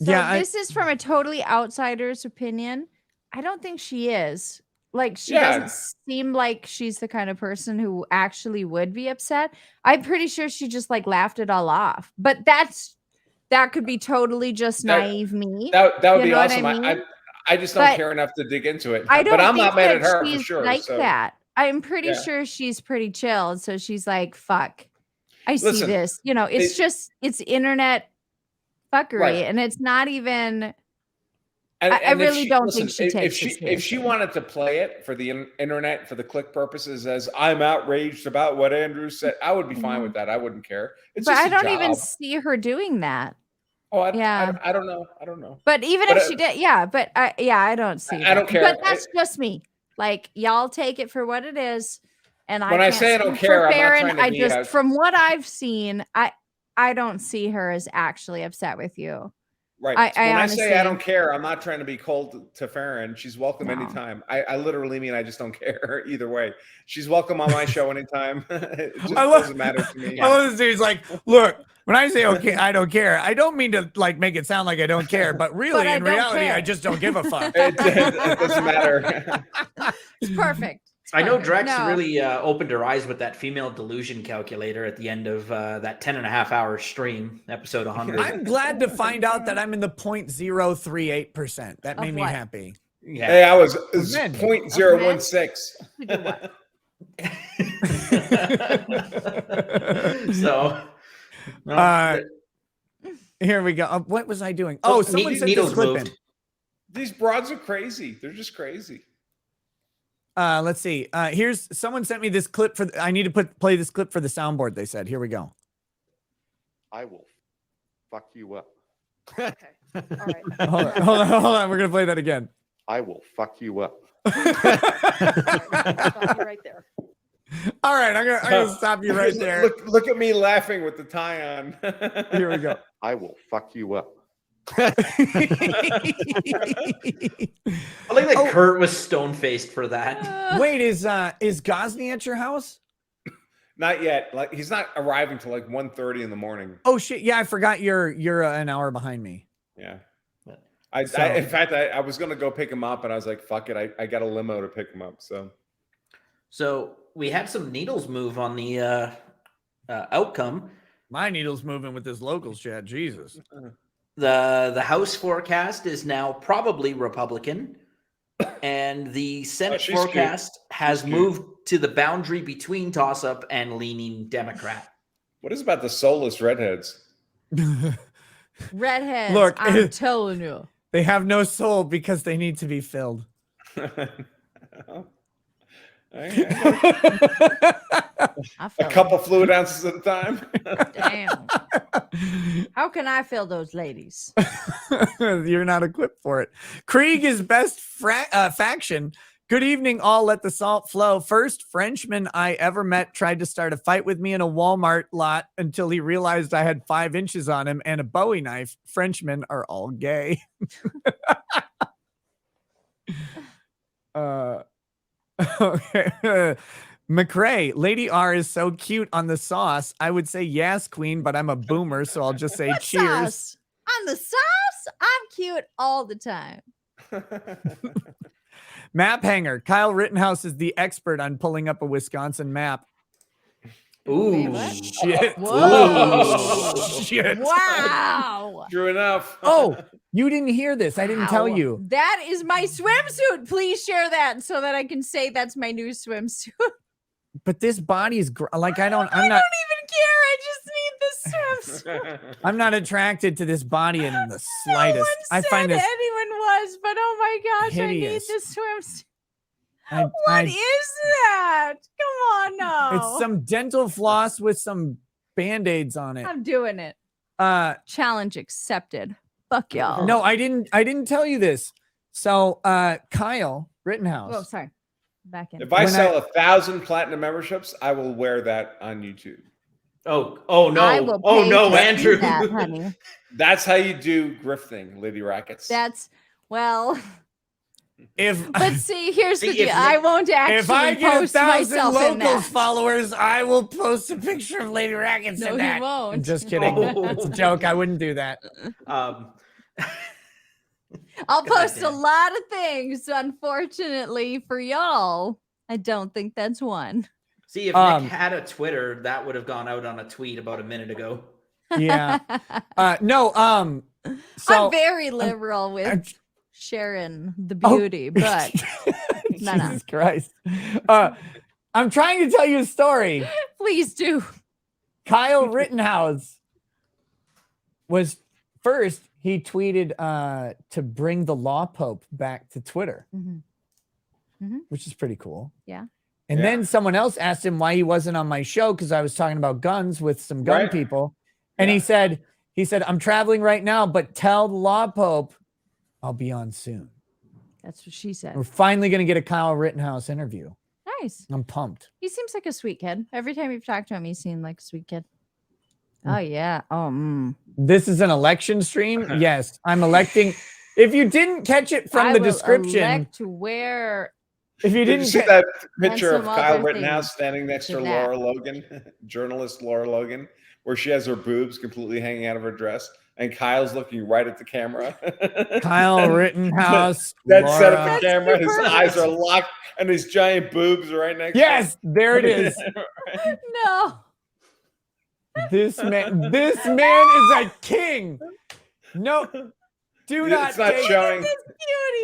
Speaker 11: So this is from a totally outsider's opinion. I don't think she is. Like, she doesn't seem like she's the kind of person who actually would be upset. I'm pretty sure she just like laughed it all off. But that's that could be totally just naive me.
Speaker 22: That would
Speaker 11: You
Speaker 22: be
Speaker 11: know what
Speaker 22: awesome.
Speaker 11: I mean?
Speaker 22: I just don't
Speaker 11: But
Speaker 22: care enough to dig into it.
Speaker 11: I don't
Speaker 22: But I'm
Speaker 11: think
Speaker 22: not mad at
Speaker 11: that
Speaker 22: her for
Speaker 11: she's
Speaker 22: sure.
Speaker 11: like
Speaker 22: So
Speaker 11: that. I'm pretty
Speaker 22: yeah.
Speaker 11: sure she's pretty chilled. So she's like, fuck, I see
Speaker 22: Listen,
Speaker 11: this. You know, it's it's internet fuckery.
Speaker 22: Right.
Speaker 11: And it's not even,
Speaker 22: And,
Speaker 11: I
Speaker 22: and if
Speaker 11: really
Speaker 22: she-
Speaker 11: don't
Speaker 22: listen,
Speaker 11: think she
Speaker 22: if
Speaker 11: takes
Speaker 22: she
Speaker 11: it
Speaker 22: if she
Speaker 11: seriously.
Speaker 22: wanted to play it for the internet for the click purposes as I'm outraged about what Andrew said, I would be fine with that. I wouldn't care. It's
Speaker 11: But
Speaker 22: just
Speaker 11: I
Speaker 22: a
Speaker 11: don't even
Speaker 22: job.
Speaker 11: see her doing that.
Speaker 22: Oh,
Speaker 11: Yeah.
Speaker 22: I don't know. I don't know.
Speaker 11: But even
Speaker 22: But,
Speaker 11: if she did, yeah, but I don't see
Speaker 22: I don't
Speaker 11: that.
Speaker 22: care.
Speaker 11: But that's just me. Like, y'all take it for what it is. And
Speaker 22: When I
Speaker 11: can't
Speaker 22: say I don't
Speaker 11: speak for
Speaker 22: care, I'm not
Speaker 11: Farron.
Speaker 22: trying to
Speaker 11: I
Speaker 22: be
Speaker 11: just,
Speaker 22: a-
Speaker 11: from what I've seen, I don't see her as actually upset with you.
Speaker 22: Right.
Speaker 11: I
Speaker 22: When
Speaker 11: honestly,
Speaker 22: I say I don't care, I'm not trying to be cold to Farron. She's welcome
Speaker 11: No.
Speaker 22: anytime. I literally mean I just don't care either way. She's welcome on my show anytime. It just
Speaker 2: I love-
Speaker 22: doesn't matter to me.
Speaker 2: I love this dude. He's like, look, when I say okay, I don't care. I don't mean to like make it sound like I don't care, but really,
Speaker 11: I
Speaker 2: in
Speaker 11: don't
Speaker 2: reality,
Speaker 11: care.
Speaker 2: I just don't give a fuck.
Speaker 22: It doesn't matter.
Speaker 11: It's perfect. It's
Speaker 10: I know
Speaker 11: perfect.
Speaker 10: Drex
Speaker 11: No.
Speaker 10: really opened her eyes with that female delusion calculator at the end of that 10.5-hour stream, episode 100.
Speaker 2: I'm glad to find out that I'm in the 0.038%. That made me
Speaker 11: what?
Speaker 2: happy.
Speaker 10: Yeah.
Speaker 22: Hey, I was
Speaker 2: Men.
Speaker 22: 0.016.
Speaker 10: So,
Speaker 2: Here we go. What was I doing? Oh, someone sent this
Speaker 10: Needles
Speaker 2: clip
Speaker 10: moved.
Speaker 2: in.
Speaker 22: These broads are crazy. They're just crazy.
Speaker 2: Let's see. Here's someone sent me this clip for. I need to play this clip for the soundboard. They said. Here we go.
Speaker 13: I will fuck you up.
Speaker 5: Okay. All right.
Speaker 2: Hold on. We're gonna play that again.
Speaker 13: I will fuck you up.
Speaker 5: Stop you right there.
Speaker 2: All right, I'm gonna stop you right there.
Speaker 22: Look at me laughing with the tie on.
Speaker 2: Here we go.
Speaker 13: I will fuck you up.
Speaker 10: I like that Kurt was stone faced for that.
Speaker 2: Wait, is Gosney at your house?
Speaker 22: Not yet. Like he's not arriving till like 1:30 in the morning.
Speaker 2: Oh shit! Yeah, I forgot you're an hour behind me.
Speaker 22: Yeah.
Speaker 2: So-
Speaker 22: In fact, I was gonna go pick him up, and I was like, "Fuck it, I got a limo to pick him up."
Speaker 10: So we had some needles move on the outcome.
Speaker 2: My needle's moving with this locals chat. Jesus.
Speaker 10: The House forecast is now probably Republican, and the Senate
Speaker 22: she's
Speaker 10: forecast
Speaker 22: cute.
Speaker 10: has
Speaker 22: She's cute.
Speaker 10: moved to the boundary between toss-up and leaning Democrat.
Speaker 22: What is about the soulless redheads?
Speaker 11: Redheads.
Speaker 2: Look,
Speaker 11: I'm telling you.
Speaker 2: They have no soul because they need to be filled.
Speaker 11: I
Speaker 22: A
Speaker 11: feel
Speaker 22: couple fluid ounces at a time.
Speaker 11: Damn. How can I fill those ladies?
Speaker 2: You're not equipped for it. Krieg is best faction. Good evening, all. Let the salt flow. First Frenchman I ever met tried to start a fight with me in a Walmart lot until he realized I had 5 inches on him and a Bowie knife. Frenchmen are all gay. Okay. McRae, Lady R is so cute on the sauce. I would say yes, queen, but I'm a boomer, so I'll just say
Speaker 11: What
Speaker 2: cheers.
Speaker 11: sauce? On the sauce? I'm cute all the time.
Speaker 2: Map hanger. Kyle Rittenhouse is the expert on pulling up a Wisconsin map.
Speaker 10: Ooh.
Speaker 2: Shit.
Speaker 11: Whoa.
Speaker 2: Shit.
Speaker 11: Wow.
Speaker 22: True enough.
Speaker 2: Oh, you didn't hear this. I didn't tell
Speaker 11: Wow.
Speaker 2: you.
Speaker 11: That is my swimsuit. Please share that so that I can say that's my new swimsuit.
Speaker 2: But this body is like I'm not
Speaker 11: I don't even care. I just need this swimsuit.
Speaker 2: I'm not attracted to this body in the
Speaker 11: No
Speaker 2: slightest.
Speaker 11: one
Speaker 2: I
Speaker 11: said
Speaker 2: find this
Speaker 11: anyone was, but oh my gosh,
Speaker 2: hideous.
Speaker 11: I need this swimsuit.
Speaker 2: I-
Speaker 11: What is that? Come on, no.
Speaker 2: it's some dental floss with some band-aids on it.
Speaker 11: I'm doing it. Challenge accepted. Fuck y'all.
Speaker 2: No, I didn't tell you this. So Kyle Rittenhouse.
Speaker 11: Oh, sorry. Back in.
Speaker 22: If I
Speaker 2: When
Speaker 22: sell 1,000 platinum memberships, I will wear that on YouTube.
Speaker 10: Oh
Speaker 11: I
Speaker 10: no.
Speaker 11: will
Speaker 10: Oh
Speaker 11: pay
Speaker 10: no,
Speaker 11: to see
Speaker 10: Andrew.
Speaker 11: that, honey.
Speaker 22: That's how you do grifting, Lady Rackets.
Speaker 11: That's well.
Speaker 2: If
Speaker 11: But see, here's the
Speaker 10: See,
Speaker 11: deal.
Speaker 10: if
Speaker 11: I
Speaker 10: Nick-
Speaker 11: won't actually
Speaker 2: if I get
Speaker 11: post
Speaker 2: 1,000
Speaker 11: myself in that.
Speaker 2: locals followers, I will post a picture of Lady Rackets
Speaker 11: No,
Speaker 2: in
Speaker 11: he
Speaker 2: that.
Speaker 11: won't.
Speaker 2: I'm just kidding.
Speaker 10: Oh.
Speaker 2: It's a joke. I wouldn't do that.
Speaker 11: I'll post a lot of things. Unfortunately for y'all, I don't think that's one.
Speaker 10: See, if
Speaker 2: Um,
Speaker 10: Nick had a Twitter, that would have gone out on a tweet about a minute ago.
Speaker 2: Yeah. No. So
Speaker 11: I'm very liberal with sharing the beauty, but
Speaker 2: Jesus Christ. I'm trying to tell you a story.
Speaker 11: Please do.
Speaker 2: Kyle Rittenhouse was first. He tweeted to bring the law pope back to Twitter, which is pretty cool.
Speaker 11: Yeah.
Speaker 2: And then someone else asked him why he wasn't on my show because I was talking about guns with some gun people. And he said, I'm traveling right now, but tell the law pope I'll be on soon.
Speaker 11: That's what she said.
Speaker 2: We're finally going to get a Kyle Rittenhouse interview.
Speaker 11: Nice.
Speaker 2: I'm pumped.
Speaker 11: He seems like a sweet kid. Every time you've talked to him, he seemed like a sweet kid. Oh, yeah. Oh,
Speaker 2: This is an election stream. Yes, I'm electing. If you didn't catch it from the description,
Speaker 11: elect to wear.
Speaker 2: If you
Speaker 22: Did
Speaker 2: didn't
Speaker 22: you see
Speaker 2: ca-
Speaker 22: that picture
Speaker 11: and
Speaker 22: of
Speaker 11: some
Speaker 22: Kyle
Speaker 11: other
Speaker 22: Rittenhouse
Speaker 11: things
Speaker 22: standing next
Speaker 11: to
Speaker 22: to
Speaker 11: that.
Speaker 22: Laura Logan, journalist Laura Logan, where she has her boobs completely hanging out of her dress, and Kyle's looking right at the camera.
Speaker 2: Kyle Rittenhouse,
Speaker 22: That set up
Speaker 2: Laura.
Speaker 22: the camera. His eyes are locked, and his giant boobs are right next.
Speaker 2: Yes,
Speaker 22: to him.
Speaker 2: there it is.
Speaker 11: No.
Speaker 2: This man is a king. No, do not.
Speaker 22: It's not
Speaker 2: take-
Speaker 22: showing.
Speaker 11: Cutie.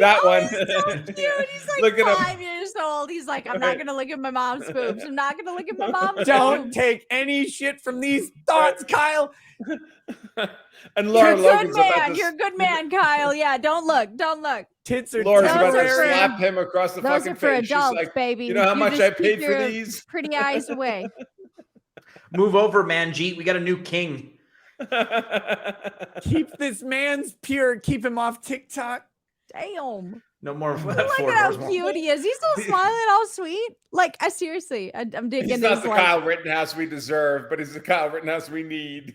Speaker 22: That
Speaker 11: Oh,
Speaker 22: one.
Speaker 11: He's so cute. He's like
Speaker 22: Look at him.
Speaker 11: 5 years old. He's like, I'm not gonna look at my mom's boobs. I'm not gonna look at my mom's
Speaker 2: Don't
Speaker 11: boobs.
Speaker 2: take any shit from these thoughts, Kyle.
Speaker 22: And Laura
Speaker 11: You're a good
Speaker 22: Logan's about
Speaker 11: man.
Speaker 22: to.
Speaker 11: You're a good man, Kyle. Yeah, don't look. Don't look.
Speaker 2: Tits are
Speaker 22: Laura's
Speaker 11: Those
Speaker 22: about
Speaker 11: are
Speaker 22: to
Speaker 11: for-
Speaker 22: slap him across the
Speaker 11: Those
Speaker 22: fucking
Speaker 11: are for
Speaker 22: face. She's
Speaker 11: adults,
Speaker 22: like,
Speaker 11: baby.
Speaker 22: you know how much
Speaker 11: just
Speaker 22: I
Speaker 11: keep
Speaker 22: paid for
Speaker 11: your
Speaker 22: these?
Speaker 11: pretty eyes away.
Speaker 10: Move over, Manjeet. We got a new king.
Speaker 2: Keep this man's pure. Keep him off TikTok.
Speaker 11: Damn.
Speaker 10: No more.
Speaker 11: Look at how cute he is. He's still smiling, all sweet. Like, seriously, I'm digging
Speaker 22: He's
Speaker 11: this.
Speaker 22: not the
Speaker 11: Like,
Speaker 22: Kyle Rittenhouse we deserve, but he's the Kyle Rittenhouse we need.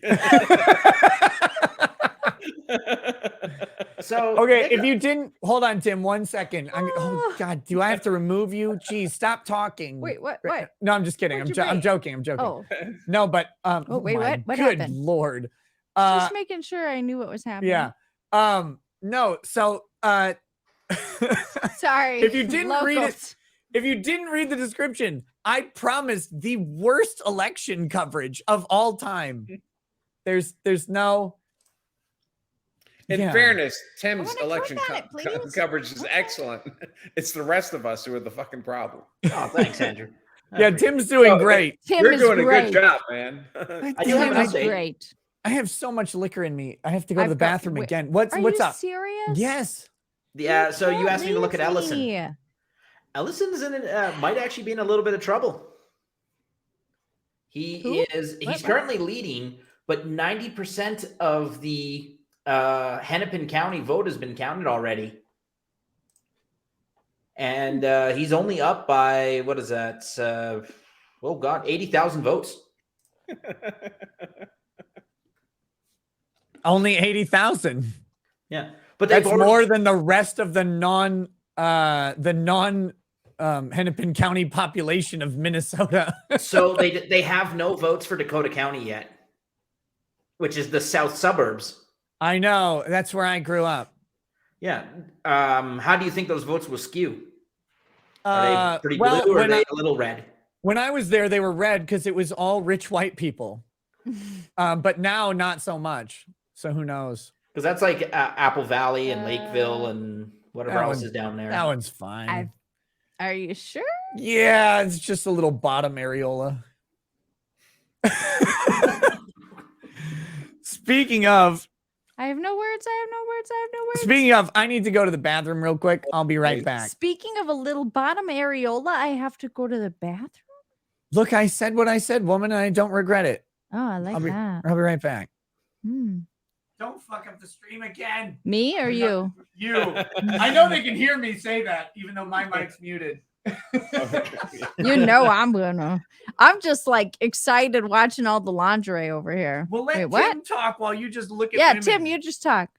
Speaker 10: So
Speaker 2: Okay, if you didn't hold on, Tim, 1 second. Oh God, do I have to remove you? Geez, stop talking.
Speaker 11: Wait, what? What?
Speaker 2: No, I'm just kidding.
Speaker 11: What'd
Speaker 2: I'm
Speaker 11: you break?
Speaker 2: joking. I'm joking.
Speaker 11: Oh.
Speaker 2: No, but
Speaker 11: Oh, wait,
Speaker 2: my
Speaker 11: what
Speaker 2: good
Speaker 11: happened?
Speaker 2: Lord.
Speaker 11: Just making sure I knew what was happening.
Speaker 2: Yeah. No. So
Speaker 11: Sorry.
Speaker 2: if you didn't read it,
Speaker 11: Locals.
Speaker 2: if you didn't read the description, I promise the worst election coverage of all time. There's no.
Speaker 22: In
Speaker 2: Yeah.
Speaker 22: fairness, Tim's
Speaker 11: I wanna
Speaker 22: election
Speaker 11: click on it, please.
Speaker 22: coverage is excellent. It's the rest of us who are the fucking problem.
Speaker 10: Oh, thanks, Andrew.
Speaker 2: Yeah, Tim's doing great.
Speaker 11: Tim
Speaker 22: You're
Speaker 11: is
Speaker 22: doing
Speaker 11: great.
Speaker 22: a good job, man.
Speaker 10: I do have
Speaker 11: Tim
Speaker 10: an
Speaker 11: is
Speaker 10: update.
Speaker 11: great.
Speaker 2: I have so much liquor in me. I have to go to
Speaker 11: I've
Speaker 2: the
Speaker 11: got-
Speaker 2: bathroom
Speaker 11: wait,
Speaker 2: again. What's
Speaker 11: Are
Speaker 2: what's
Speaker 11: you
Speaker 2: up?
Speaker 11: serious?
Speaker 2: Yes.
Speaker 10: Yeah. So you asked me to look at Ellison.
Speaker 11: Yeah.
Speaker 10: Ellison's might actually be in a little bit of trouble. He
Speaker 11: Who?
Speaker 10: is. He's
Speaker 11: What?
Speaker 10: currently leading, but 90% of the Hennepin County vote has been counted already, and he's only up by what is that? Oh God, 80,000 votes.
Speaker 2: Only 80,000.
Speaker 10: Yeah, but
Speaker 2: That's
Speaker 10: they've already-
Speaker 2: more than the rest of the non Hennepin County population of Minnesota.
Speaker 10: So they have no votes for Dakota County yet, which is the south suburbs.
Speaker 2: I know. That's where I grew up.
Speaker 10: Yeah. How do you think those votes will skew? Are they pretty
Speaker 2: well,
Speaker 10: blue or are
Speaker 2: when
Speaker 10: they
Speaker 2: I-
Speaker 10: a little red?
Speaker 2: When I was there, they were red because it was all rich white people. But now, not so much. So who knows?
Speaker 10: Because that's like Apple Valley and Lakeville and whatever
Speaker 2: That
Speaker 10: else
Speaker 2: one-
Speaker 10: is down there.
Speaker 2: That one's fine.
Speaker 11: Are you sure?
Speaker 2: Yeah, it's just a little bottom areola. Speaking of,
Speaker 11: I have no words. I have no words. I have no words.
Speaker 2: speaking of, I need to go to the bathroom real quick. I'll be right back.
Speaker 11: Speaking of a little bottom areola, I have to go to the bathroom.
Speaker 2: Look, I said what I said, woman, and I don't regret it.
Speaker 11: Oh, I like
Speaker 2: I'll be
Speaker 11: that.
Speaker 2: right back.
Speaker 11: Hmm.
Speaker 2: Don't fuck up the stream again.
Speaker 11: Me or you?
Speaker 2: You. I know they can hear me say that, even though my mic's muted.
Speaker 11: You know I'm gonna. I'm just like excited watching all the lingerie over here.
Speaker 2: Well, let
Speaker 11: Wait,
Speaker 2: Tim
Speaker 11: what?
Speaker 2: talk while you just look at
Speaker 11: Yeah,
Speaker 2: women.
Speaker 11: Tim, you just talk.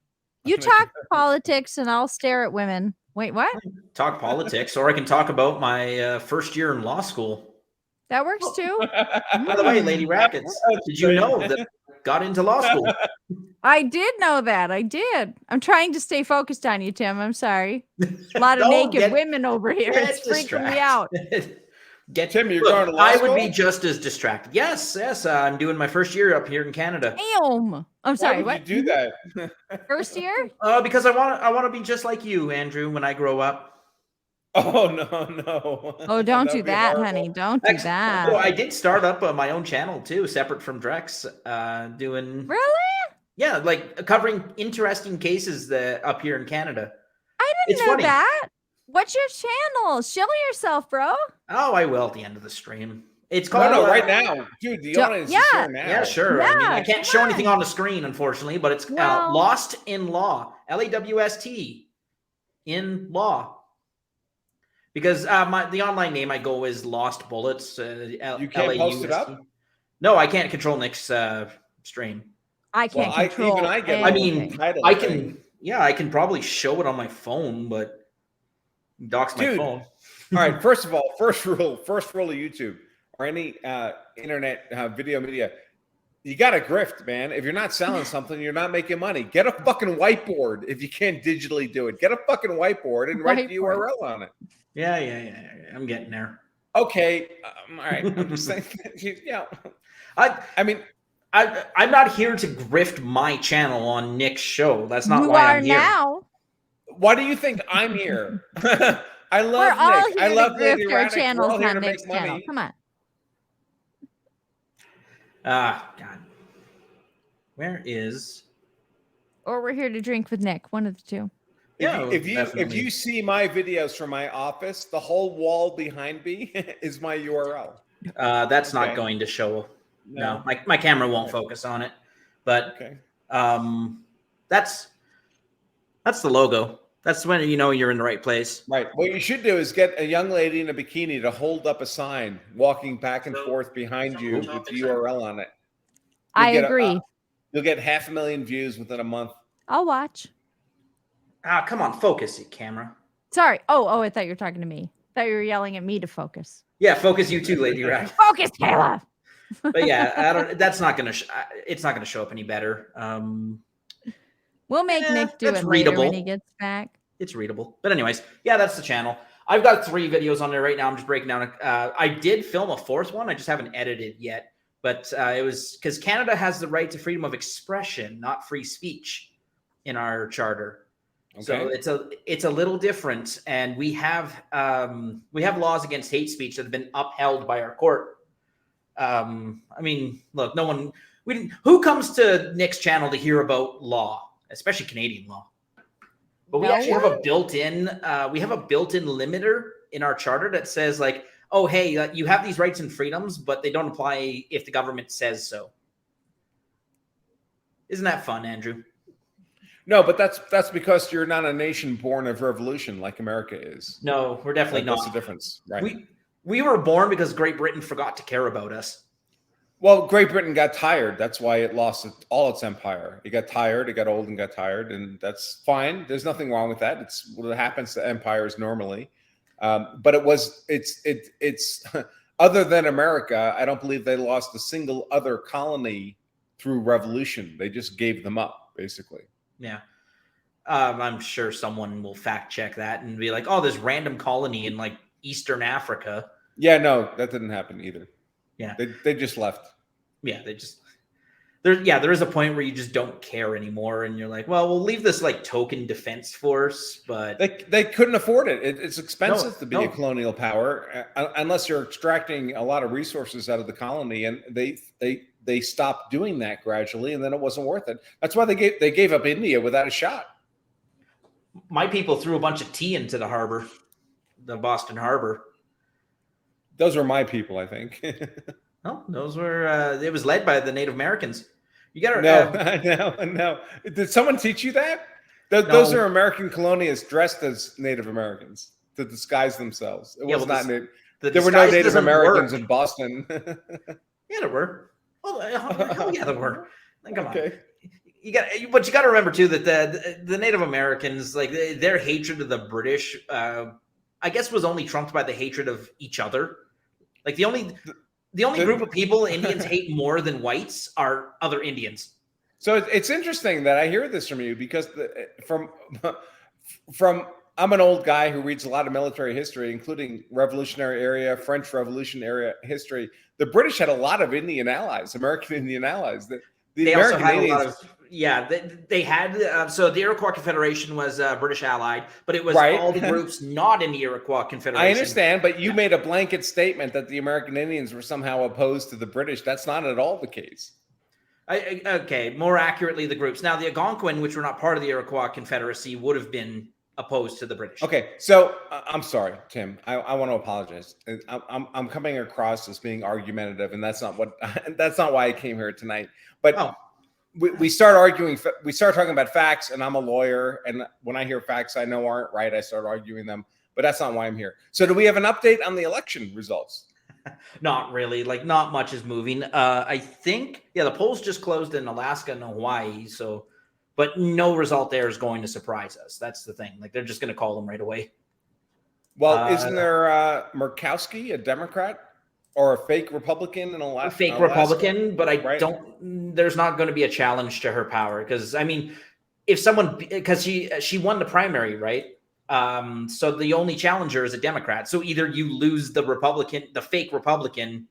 Speaker 11: You talk politics, and I'll stare at women. Wait, what?
Speaker 10: Talk politics, or I can talk about my first year in law school.
Speaker 11: That works too.
Speaker 10: By the way, Lady Rackets, did you know that I got into law school?
Speaker 11: I did know that. I did. I'm trying to stay focused on you, Tim. I'm sorry. A lot of
Speaker 10: Don't
Speaker 11: naked
Speaker 10: get-
Speaker 11: women over here.
Speaker 10: get
Speaker 11: It's freaking me out.
Speaker 10: Get
Speaker 22: Tim, you're
Speaker 10: Look,
Speaker 22: going to law
Speaker 10: I
Speaker 22: school?
Speaker 10: would be just as distracted. Yes, yes. I'm doing my first year up here in Canada.
Speaker 11: Damn. I'm sorry.
Speaker 22: Why would
Speaker 11: What?
Speaker 22: you do that?
Speaker 11: First year?
Speaker 10: Because I want to be just like you, Andrew, when I grow up.
Speaker 22: Oh no.
Speaker 11: Oh, don't
Speaker 22: That
Speaker 11: do
Speaker 22: would be
Speaker 11: that,
Speaker 22: horrible.
Speaker 11: honey. Don't do that.
Speaker 10: So I did start up my own channel too, separate from Drex, doing
Speaker 11: Really?
Speaker 10: like covering interesting cases that up here in Canada.
Speaker 11: I didn't
Speaker 10: It's
Speaker 11: know
Speaker 10: funny.
Speaker 11: that. What's your channel? Show yourself, bro.
Speaker 10: Oh, I will at the end of the stream. It's
Speaker 22: No,
Speaker 10: called
Speaker 22: right now, dude. The audience is here now.
Speaker 10: Yeah, sure. I mean, I
Speaker 11: Yeah,
Speaker 10: can't show anything on the screen, unfortunately, but it's
Speaker 11: Well-
Speaker 10: Lost in Law, LAWST in Law. Because the online name I go is Lost Bullets.
Speaker 22: You can't post it up?
Speaker 10: No, I can't control Nick's stream.
Speaker 11: I can't control.
Speaker 22: even I get
Speaker 10: I
Speaker 22: the
Speaker 10: mean,
Speaker 22: title
Speaker 10: I
Speaker 22: thing.
Speaker 10: can. Yeah, I can probably show it on my phone, but dox my
Speaker 22: Dude.
Speaker 10: phone.
Speaker 22: All right. First of all, first rule of YouTube or any internet video media, you got to grift, man. If you're not selling something, you're not making money. Get a fucking whiteboard if you can't digitally do it. Get a fucking whiteboard and write the URL on it.
Speaker 10: Yeah. I'm getting there.
Speaker 22: Okay. All right. I'm just saying. Yeah.
Speaker 10: I mean, I'm not here to grift my channel on Nick's show. That's not
Speaker 11: You
Speaker 10: why
Speaker 11: are
Speaker 10: I'm here.
Speaker 11: now.
Speaker 22: Why do you think I'm here? I love
Speaker 11: We're all
Speaker 22: Nick.
Speaker 11: here
Speaker 22: I love
Speaker 11: to
Speaker 22: Lady
Speaker 11: grift our
Speaker 22: Raddick. We're
Speaker 11: channels
Speaker 22: all here
Speaker 11: on
Speaker 22: to
Speaker 11: Nick's
Speaker 22: make money.
Speaker 11: channel. Come on.
Speaker 10: God. Where is?
Speaker 11: Or we're here to drink with Nick. One of the two.
Speaker 10: Yeah,
Speaker 22: If you
Speaker 10: definitely.
Speaker 22: see my videos from my office, the whole wall behind me is my URL.
Speaker 10: That's not
Speaker 22: Okay.
Speaker 10: going to show.
Speaker 22: No.
Speaker 10: No, my camera won't focus on it. But that's the logo. That's when you know you're in the right place.
Speaker 22: Right. What you should do is get a young lady in a bikini to hold up a sign, walking back and forth behind you with the URL on it.
Speaker 11: I agree.
Speaker 22: You'll get 500,000 views within a month.
Speaker 11: I'll watch.
Speaker 10: Come on, focus it, camera.
Speaker 11: Sorry. Oh, I thought you were talking to me. I thought you were yelling at me to focus.
Speaker 10: Yeah, focus you too, Lady Rack.
Speaker 11: Focus, Kayla.
Speaker 10: But yeah, I don't. That's not gonna. It's not gonna show up any better.
Speaker 11: We'll make Nick do
Speaker 10: that's
Speaker 11: it later when
Speaker 10: readable.
Speaker 11: he gets back.
Speaker 10: It's readable. But anyways, yeah, that's the channel. I've got 3 videos on there right now. I'm just breaking down. I did film a 4th one. I just haven't edited yet. But it was because Canada has the right to freedom of expression, not free speech, in our charter. So it's a little different, and we have laws against hate speech that have been upheld by our court. I mean, look, who comes to Nick's channel to hear about law, especially Canadian law? But we actually have a built-in limiter in our charter that says like, oh, hey, you have these rights and freedoms, but they don't apply if the government says so. Isn't that fun, Andrew?
Speaker 22: No, but that's because you're not a nation born of revolution like America is.
Speaker 10: No, we're definitely not.
Speaker 22: That's the difference, right?
Speaker 10: We were born because Great Britain forgot to care about us.
Speaker 22: Well, Great Britain got tired. That's why it lost all its empire. It got tired. It got old and got tired, and that's fine. There's nothing wrong with that. It's what happens to empires normally. But it's other than America, I don't believe they lost a single other colony through revolution. They just gave them up, basically.
Speaker 10: Yeah. I'm sure someone will fact check that and be like, oh, this random colony in like Eastern Africa.
Speaker 22: Yeah, no, that didn't happen either.
Speaker 10: Yeah.
Speaker 22: They just left.
Speaker 10: Yeah, there is a point where you just don't care anymore, and you're like, well, we'll leave this like token defense force, but
Speaker 22: they couldn't afford it. It's expensive to be
Speaker 10: no.
Speaker 22: a colonial power unless you're extracting a lot of resources out of the colony, and they stopped doing that gradually, and then it wasn't worth it. That's why they gave up India without a shot.
Speaker 10: My people threw a bunch of tea into the harbor, the Boston Harbor.
Speaker 22: Those were my people, I think.
Speaker 10: No, those were. It was led by the Native Americans. You got
Speaker 22: to. No. Did someone teach you that? Those are American colonialists dressed as Native Americans to disguise themselves. It was not. There were no Native Americans in Boston.
Speaker 10: Yeah, there were. Oh, hell yeah, there were. Come on. But you got to remember too that the Native Americans, like their hatred of the British, I guess, was only trumped by the hatred of each other. Like the only group of people Indians hate more than whites are other Indians.
Speaker 22: So it's interesting that I hear this from you because from I'm an old guy who reads a lot of military history, including Revolutionary era, French Revolution era history. The British had a lot of Indian allies, American Indian allies.
Speaker 10: They also had a lot of, they had, so the Iroquois Confederation was British allied, but it was all the groups not in the Iroquois Confederation.
Speaker 22: I understand, but you made a blanket statement that the American Indians were somehow opposed to the British. That's not at all the case.
Speaker 10: Okay, more accurately, the groups. Now, the Algonquin, which were not part of the Iroquois Confederacy, would have been opposed to the British.
Speaker 22: Okay, so I'm sorry, Tim. I want to apologize. I'm coming across as being argumentative, and that's not why I came here tonight. But we start arguing. We start talking about facts, and I'm a lawyer, and when I hear facts I know aren't right, I start arguing them. But that's not why I'm here. So, do we have an update on the election results?
Speaker 10: Not really. Like, not much is moving. I think, the polls just closed in Alaska and Hawaii. So, but no result there is going to surprise us. That's the thing. Like, they're just going to call them right away.
Speaker 22: Well, isn't there Murkowski, a Democrat, or a fake Republican in Alaska?
Speaker 10: A fake Republican, but I don't. There's not going to be a challenge to her power because, I mean, if someone, because she won the primary, right? So the only challenger is a Democrat. So either you lose the fake Republican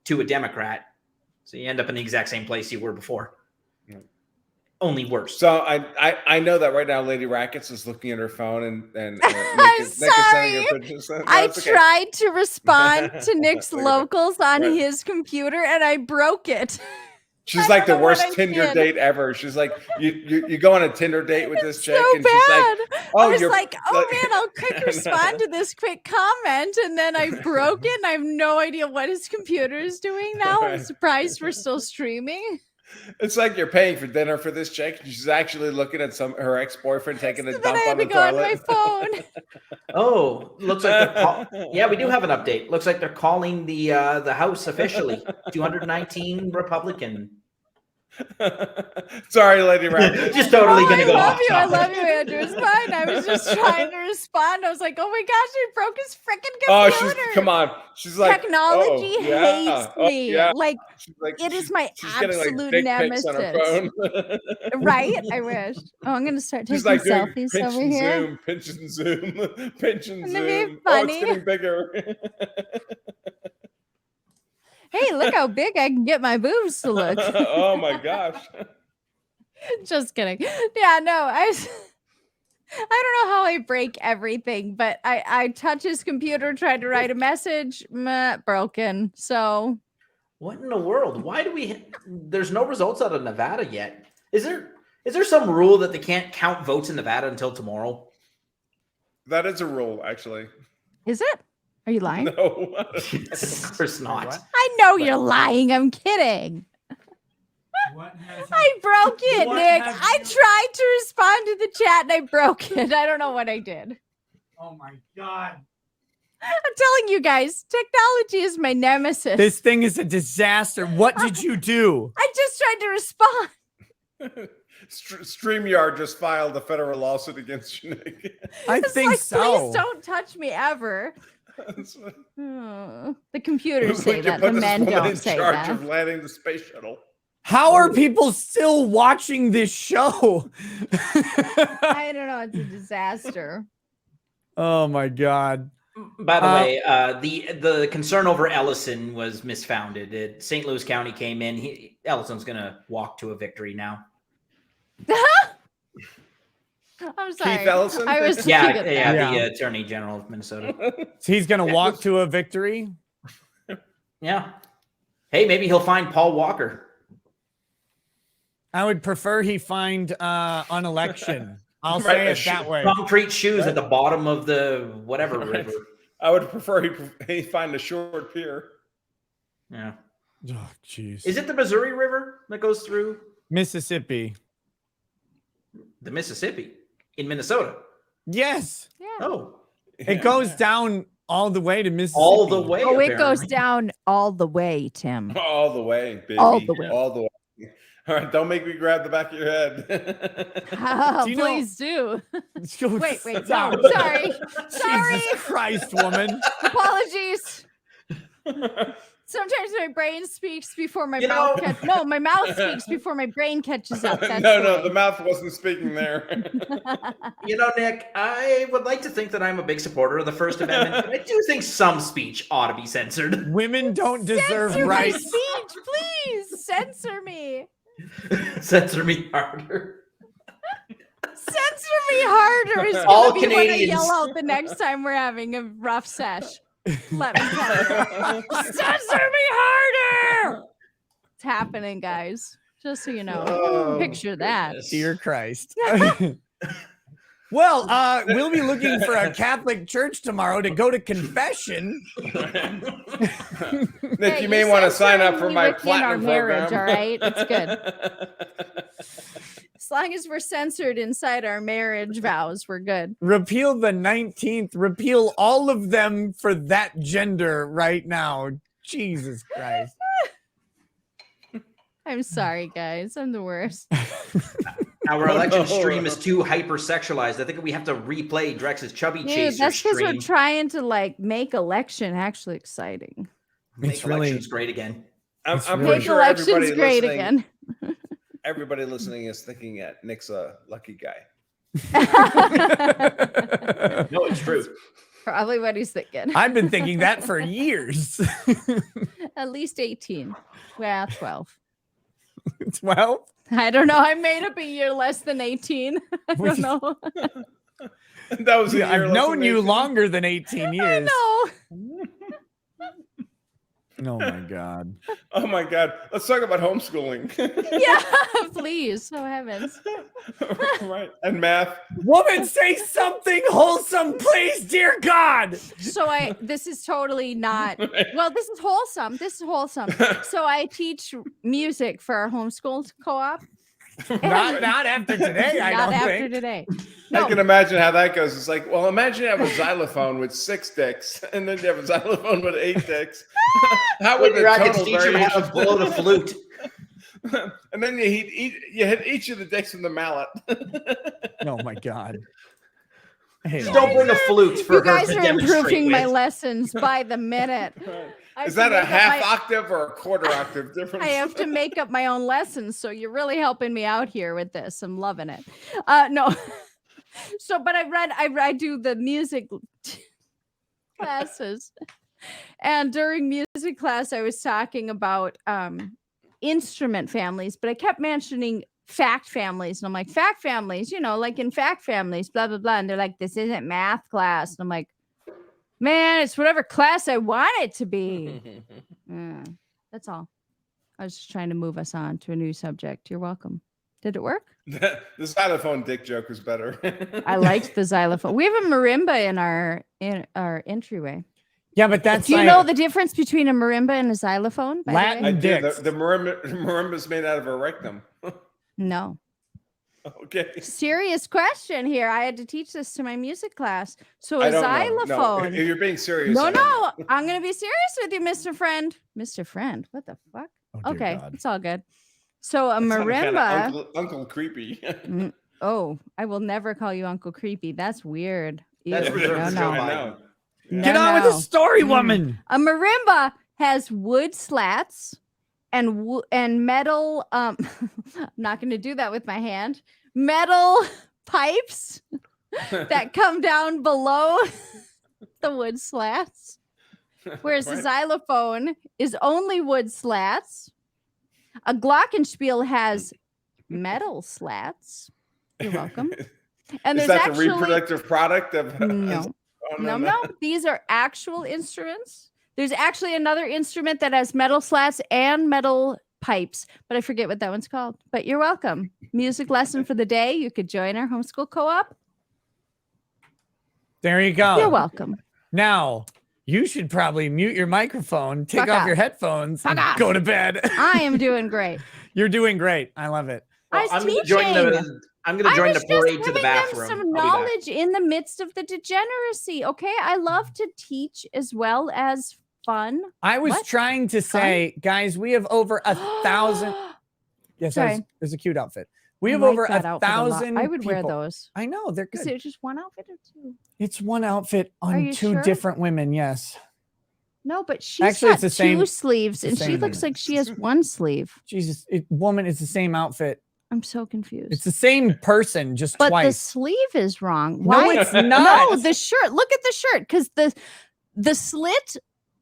Speaker 10: to a Democrat. So you end up in the exact same place you were before. Only worse.
Speaker 22: So I know that right now Lady Rackets is looking at her phone and
Speaker 11: I'm sorry. I tried to respond to Nick's locals on his computer and I broke it.
Speaker 22: She's like the worst Tinder date ever. She's like, you go on a Tinder date with this chick, and
Speaker 11: bad.
Speaker 22: she's like,
Speaker 11: I was like, oh man, I'll quick respond to this quick comment, and then I broke it, and I have no idea what his computer is doing now. I'm surprised we're still streaming.
Speaker 22: It's like you're paying for dinner for this chick, and she's actually looking at her ex-boyfriend taking a dump on the
Speaker 11: go
Speaker 22: toilet.
Speaker 11: on my phone.
Speaker 10: Oh, looks like we do have an update. Looks like they're calling the House officially 219 Republican.
Speaker 22: Sorry, Lady Rabbit.
Speaker 10: Just totally gonna go off.
Speaker 11: I love you, Andrew. It's fine. I was just trying to respond. I was like, oh my gosh, he broke his freaking computer.
Speaker 22: Come on. She's like,
Speaker 11: technology hates me.
Speaker 22: Yeah.
Speaker 11: Like, it is my absolute nemesis.
Speaker 22: On her phone.
Speaker 11: Right? I wish. Oh, I'm gonna start taking
Speaker 22: like
Speaker 11: selfies over here.
Speaker 22: Zoom, pinch and zoom, pinch and
Speaker 11: Wouldn't it
Speaker 22: zoom.
Speaker 11: be funny?
Speaker 22: Oh, it's getting bigger.
Speaker 11: Hey, look how big I can get my boobs to look.
Speaker 22: Oh my gosh.
Speaker 11: Just kidding. Yeah, no, I don't know how I break everything, but I touch his computer, tried to write a message, broken. So
Speaker 10: what in the world? Why do there's no results out of Nevada yet? Is there some rule that they can't count votes in Nevada until tomorrow?
Speaker 22: That is a rule, actually.
Speaker 11: Is it? Are you lying?
Speaker 22: No.
Speaker 10: Of course not.
Speaker 11: I know you're lying. I'm kidding. I broke it, Nick. I tried to respond to the chat and I broke it. I don't know what I did.
Speaker 2: Oh my God.
Speaker 11: I'm telling you guys, technology is my nemesis.
Speaker 2: This thing is a disaster. What did you do?
Speaker 11: I just tried to respond.
Speaker 22: StreamYard just filed a federal lawsuit against you, Nick.
Speaker 2: I think
Speaker 11: like,
Speaker 2: so.
Speaker 11: Please don't touch me ever. The computers say that. The men don't say
Speaker 22: in charge
Speaker 11: that.
Speaker 22: of landing the space shuttle.
Speaker 2: How are people still watching this show?
Speaker 11: I don't know. It's a disaster.
Speaker 2: Oh my God.
Speaker 10: By the way, the concern over Ellison was misfounded. St. Louis County came in. Ellison's going to walk to a victory now.
Speaker 11: I'm sorry.
Speaker 22: Keith Ellison?
Speaker 11: I was
Speaker 10: the Attorney General of Minnesota.
Speaker 2: So he's going to walk to a victory?
Speaker 10: Yeah. Hey, maybe he'll find Paul Walker.
Speaker 2: I would prefer he find an election. I'll say it that way.
Speaker 10: Concrete shoes at the bottom of the whatever river.
Speaker 22: I would prefer he find a short pier.
Speaker 10: Yeah.
Speaker 2: Oh, jeez.
Speaker 10: Is it the Missouri River that goes through?
Speaker 2: Mississippi.
Speaker 10: The Mississippi in Minnesota.
Speaker 2: Yes.
Speaker 11: Yeah.
Speaker 10: Oh.
Speaker 2: It goes down all the way to Mississippi.
Speaker 10: All the way.
Speaker 11: Oh, it goes down all the way, Tim.
Speaker 22: All the way, baby.
Speaker 11: All the way.
Speaker 22: All the way. All right, don't make me grab the back of your head.
Speaker 11: Oh,
Speaker 2: Do you know-
Speaker 11: please do. Wait, no,
Speaker 2: Stop.
Speaker 11: sorry. Sorry.
Speaker 2: Jesus Christ, woman.
Speaker 11: Apologies. Sometimes my brain speaks before my mouth catches. No, my mouth speaks before my brain catches up. That's
Speaker 22: The mouth wasn't speaking there.
Speaker 10: Nick, I would like to think that I'm a big supporter of the First Amendment, but I do think some speech ought to be censored.
Speaker 2: Women don't deserve
Speaker 11: Censor my
Speaker 2: rights.
Speaker 11: speech, please. Censor me.
Speaker 10: Censor me harder.
Speaker 11: Censor me harder is
Speaker 10: All
Speaker 11: gonna be what I
Speaker 10: Canadians.
Speaker 11: yell out the next time we're having a rough sesh. Let me tell you. Censor me harder. It's happening, guys. Just so you know.
Speaker 2: Oh,
Speaker 11: Picture that.
Speaker 2: Dear Christ. Well, we'll be looking for a Catholic church tomorrow to go to confession.
Speaker 22: Nick, you may want to sign up for my platinum
Speaker 11: marriage,
Speaker 22: program.
Speaker 11: all right? It's good. As long as we're censored inside our marriage vows, we're good.
Speaker 2: Repeal the 19th. Repeal all of them for that gender right now. Jesus Christ.
Speaker 11: I'm sorry, guys. I'm the worst.
Speaker 10: Our election stream is too hypersexualized. I think we have to replay Drex's Chubby
Speaker 11: Dude,
Speaker 10: Chaser
Speaker 11: that's because we're
Speaker 10: stream.
Speaker 11: trying to make election actually exciting.
Speaker 10: Make elections great again.
Speaker 22: I'm pretty
Speaker 11: Make
Speaker 22: sure
Speaker 11: elections
Speaker 22: everybody
Speaker 11: great
Speaker 22: listening,
Speaker 11: again.
Speaker 22: everybody listening is thinking that Nick's a lucky guy.
Speaker 10: No, it's true.
Speaker 11: Probably what he's thinking.
Speaker 2: I've been thinking that for years.
Speaker 11: At least 18. Well, 12.
Speaker 2: 12?
Speaker 11: I don't know. I made up a year less than 18. I don't know.
Speaker 22: That was a year
Speaker 2: I've
Speaker 22: less
Speaker 2: known
Speaker 22: than
Speaker 2: you
Speaker 22: 18.
Speaker 2: longer than 18 years.
Speaker 11: I
Speaker 2: Oh my God.
Speaker 22: Oh my God. Let's talk about homeschooling.
Speaker 11: Yeah, please. Oh heavens.
Speaker 22: Right. And math.
Speaker 2: Woman, say something wholesome, please, dear God.
Speaker 11: So this is totally not, well, this is wholesome. This is wholesome. So I teach music for our homeschool co-op.
Speaker 2: Not after today, I
Speaker 11: Not
Speaker 2: don't
Speaker 11: after
Speaker 2: think.
Speaker 11: today.
Speaker 22: I can imagine how that goes. It's like, well, imagine you have a xylophone with 6 dicks, and then you have a xylophone with 8 dicks. How would the
Speaker 10: I could
Speaker 22: total
Speaker 10: teach him how to
Speaker 22: variation-
Speaker 10: blow the flute.
Speaker 22: And then you hit each of the dicks with the mallet.
Speaker 2: Oh my God.
Speaker 10: Just don't bring a flute for
Speaker 11: You
Speaker 10: her
Speaker 11: guys
Speaker 10: to
Speaker 11: are
Speaker 10: demonstrate
Speaker 11: improving my
Speaker 10: with.
Speaker 11: lessons by the minute. I
Speaker 22: Is
Speaker 11: have
Speaker 22: that
Speaker 11: to
Speaker 22: a
Speaker 11: make up
Speaker 22: half
Speaker 11: my-
Speaker 22: octave or a quarter octave difference?
Speaker 11: I have to make up my own lessons, so you're really helping me out here with this. I'm loving it. No, so but I do the music classes, and during music class, I was talking about instrument families, but I kept mentioning fact families, and I'm like, fact families, like in fact families, blah blah blah, and they're like, this isn't math class, and I'm like, man, it's whatever class I want it to be. That's all. I was just trying to move us on to a new subject. You're welcome. Did it work?
Speaker 22: The xylophone dick joke was better.
Speaker 11: I liked the xylophone. We have a marimba in our entryway.
Speaker 2: Yeah, but that's
Speaker 11: Do you know the difference between a marimba and a xylophone? By
Speaker 2: Latin
Speaker 11: the way?
Speaker 22: I do.
Speaker 2: dicks.
Speaker 22: The marimba's made out of a rectum.
Speaker 11: No.
Speaker 22: Okay.
Speaker 11: Serious question here. I had to teach this to my music class. So
Speaker 22: I
Speaker 11: a
Speaker 22: don't know. No,
Speaker 11: xylophone.
Speaker 22: if you're being serious.
Speaker 11: No,
Speaker 22: I don't
Speaker 11: no. I'm going to be serious with you, Mr. Friend. Mr. Friend. What the fuck?
Speaker 22: dear
Speaker 11: Okay.
Speaker 22: God.
Speaker 11: It's all good. So a
Speaker 22: Sounded
Speaker 11: marimba.
Speaker 22: kinda Uncle creepy.
Speaker 11: Oh, I will never call you Uncle Creepy. That's weird.
Speaker 22: That's
Speaker 11: Ew,
Speaker 22: reserved
Speaker 11: no,
Speaker 22: for
Speaker 11: no.
Speaker 22: Joe Biden.
Speaker 11: No,
Speaker 2: Get on with the
Speaker 11: no.
Speaker 2: story, woman.
Speaker 11: A marimba has wood slats and metal. I'm not going to do that with my hand. Metal pipes that come down below the wood slats, whereas the
Speaker 14: Right.
Speaker 11: xylophone is only wood slats. A glockenspiel has metal slats. You're welcome. And
Speaker 22: Is
Speaker 11: there's
Speaker 22: that
Speaker 11: actually
Speaker 22: the reproductive product of?
Speaker 11: no.
Speaker 22: Oh,
Speaker 11: No. These are actual instruments. There's actually another instrument that has metal slats and metal pipes, but I forget what that one's called. But you're welcome. Music lesson for the day. You could join our homeschool co-op.
Speaker 2: There you go.
Speaker 11: You're welcome.
Speaker 2: Now, you should probably mute your microphone, take
Speaker 11: Fuck
Speaker 2: off
Speaker 11: off.
Speaker 2: your headphones,
Speaker 11: Fuck
Speaker 2: and
Speaker 11: off.
Speaker 2: go to bed.
Speaker 11: I am doing great.
Speaker 2: You're doing great. I love it.
Speaker 11: I was
Speaker 10: I'm gonna
Speaker 11: teaching.
Speaker 10: join the. I'm going to join the
Speaker 11: I was just
Speaker 10: parade to the
Speaker 11: giving them
Speaker 10: bathroom.
Speaker 11: some
Speaker 10: I'll be back.
Speaker 11: knowledge in the midst of the degeneracy. Okay, I love to teach as well as fun.
Speaker 2: I was
Speaker 11: What?
Speaker 2: trying to say, guys, we have over 1,000. Yes,
Speaker 11: Sorry.
Speaker 2: there's a cute outfit. We
Speaker 11: I
Speaker 2: have
Speaker 11: like
Speaker 2: over
Speaker 11: that outfit a lot.
Speaker 2: 1,000.
Speaker 11: I would wear
Speaker 2: people.
Speaker 11: those.
Speaker 2: I know they're
Speaker 11: Is
Speaker 2: good.
Speaker 11: it just one outfit or two?
Speaker 2: It's one outfit
Speaker 11: Are
Speaker 2: on
Speaker 11: you
Speaker 2: two
Speaker 11: sure?
Speaker 2: different women. Yes.
Speaker 11: No, but she's
Speaker 2: Actually,
Speaker 11: got
Speaker 2: it's the
Speaker 11: two
Speaker 2: same-
Speaker 11: sleeves,
Speaker 2: it's the
Speaker 11: and she
Speaker 2: same
Speaker 11: looks
Speaker 2: thing.
Speaker 11: like she has one sleeve.
Speaker 2: Jesus, woman, it's the same outfit.
Speaker 11: I'm so confused.
Speaker 2: It's the same person, just
Speaker 11: But the
Speaker 2: twice.
Speaker 11: sleeve is wrong.
Speaker 2: No,
Speaker 11: Why?
Speaker 2: it's not.
Speaker 11: No, the shirt. Look at the shirt, because the slit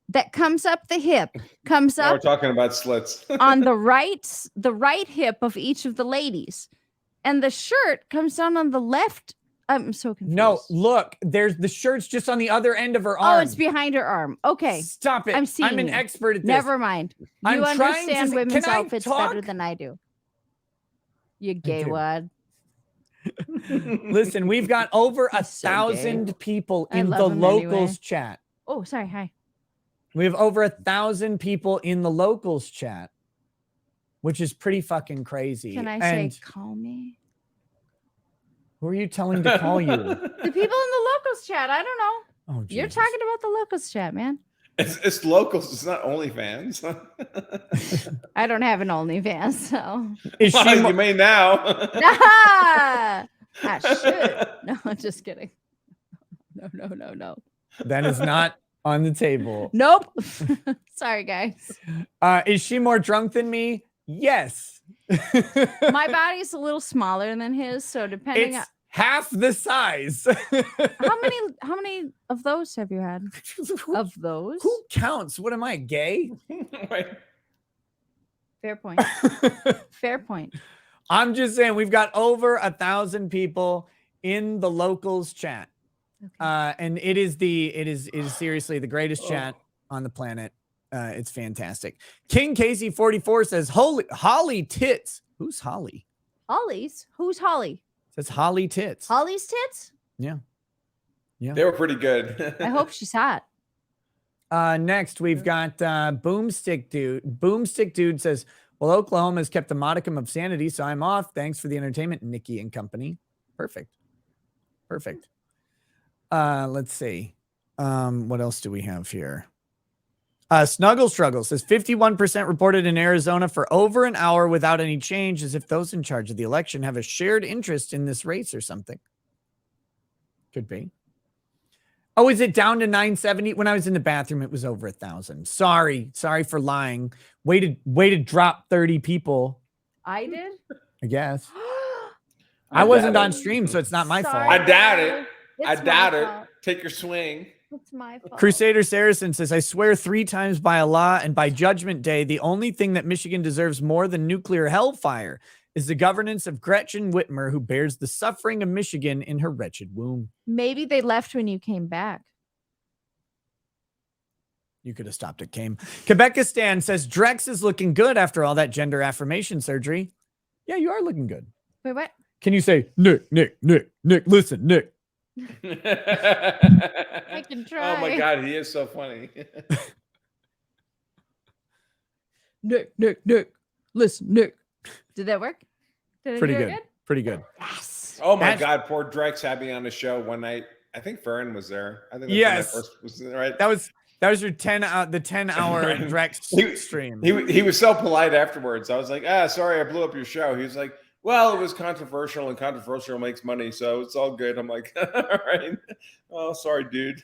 Speaker 11: that comes up the hip comes
Speaker 22: Now we're
Speaker 11: up
Speaker 22: talking about slits.
Speaker 11: on the right hip of each of the ladies, and the shirt comes down on the left. I'm so confused.
Speaker 2: No, look, there's the shirt's just on the other end of her
Speaker 11: Oh,
Speaker 2: arm.
Speaker 11: it's behind her arm. Okay.
Speaker 2: Stop it.
Speaker 11: I'm seeing
Speaker 2: I'm an
Speaker 11: you.
Speaker 2: expert at this.
Speaker 11: Never mind. You
Speaker 2: I'm trying to
Speaker 11: understand
Speaker 2: say-
Speaker 11: women's
Speaker 2: can I
Speaker 11: outfits
Speaker 2: talk?
Speaker 11: better than I do. You gay
Speaker 2: do.
Speaker 11: wad.
Speaker 2: Listen, we've got over
Speaker 11: so
Speaker 2: 1,000 people
Speaker 11: I
Speaker 2: in
Speaker 11: love
Speaker 2: the
Speaker 11: him
Speaker 2: locals
Speaker 11: anyway.
Speaker 2: chat.
Speaker 11: Oh, sorry. Hi.
Speaker 2: We have over 1,000 people in the locals chat, which is pretty fucking crazy.
Speaker 11: Can I
Speaker 2: and
Speaker 11: say call me?
Speaker 2: who are you telling to call you?
Speaker 11: The people in the locals chat. I don't know.
Speaker 2: Oh,
Speaker 11: You're talking about the locals chat, man.
Speaker 22: It's locals. It's not OnlyFans.
Speaker 11: I don't have an OnlyFans, so.
Speaker 2: Is she
Speaker 22: Well, you may now.
Speaker 11: Ah, I should. No, I'm just kidding. No.
Speaker 2: That is not on the table.
Speaker 11: Nope. Sorry, guys.
Speaker 2: Is she more drunk than me? Yes.
Speaker 11: My body's a little smaller than his, so depending
Speaker 2: It's
Speaker 11: on
Speaker 2: half the size.
Speaker 11: how many of those have you had? Of those?
Speaker 2: Who counts? What am I, gay?
Speaker 11: Fair point. Fair point.
Speaker 2: I'm just saying we've got over 1,000 people in the locals chat. And it is seriously the greatest chat on the planet. It's fantastic. King Casey 44 says, Holly tits. Who's Holly?
Speaker 11: Holly's? Who's Holly?
Speaker 2: Says Holly tits.
Speaker 11: Holly's tits?
Speaker 2: Yeah. Yeah.
Speaker 22: They were pretty good.
Speaker 11: I hope she's hot.
Speaker 2: Next, we've got Boomstick Dude. Boomstick Dude says, well, Oklahoma has kept a modicum of sanity, so I'm off. Thanks for the entertainment, Nikki and company. Perfect. Let's see. What else do we have here? Snuggle Struggle says 51% reported in Arizona for over an hour without any change, as if those in charge of the election have a shared interest in this race or something. Could be. Oh, is it down to 970? When I was in the bathroom, it was over 1,000. Sorry for lying. Way to drop 30 people,
Speaker 11: I did?
Speaker 2: I guess. I wasn't on stream, so it's not my
Speaker 11: Sorry.
Speaker 2: fault.
Speaker 22: I doubt it.
Speaker 11: It's
Speaker 22: I
Speaker 11: my
Speaker 22: doubt it.
Speaker 11: fault.
Speaker 22: Take your swing.
Speaker 11: It's my fault.
Speaker 2: Crusader Saracen says, I swear 3 times by Allah and by Judgment Day, the only thing that Michigan deserves more than nuclear hellfire is the governance of Gretchen Whitmer, who bears the suffering of Michigan in her wretched womb.
Speaker 11: Maybe they left when you came back.
Speaker 2: You could have stopped at Came. Quebecistan says, Drex is looking good after all that gender affirmation surgery. Yeah, you are looking good.
Speaker 11: Wait, what?
Speaker 2: Can you say, Nick, listen, Nick.
Speaker 11: I can try.
Speaker 22: Oh my God, he is so funny.
Speaker 11: Nick. Listen, Nick. Did that work? Did
Speaker 2: Pretty
Speaker 11: I do it
Speaker 2: good. Pretty good.
Speaker 11: Yes.
Speaker 22: Oh my
Speaker 2: That's-
Speaker 22: God, poor Drex had me on the show one night. I think Farron was there. I think that's
Speaker 2: Yes.
Speaker 22: when I first was there, right?
Speaker 2: That was your 10-hour Drex stream.
Speaker 22: He was so polite afterwards. I was like, sorry, I blew up your show. He was like, well, it was controversial, and controversial makes money, so it's all good. I'm like, all right. Oh, sorry, dude.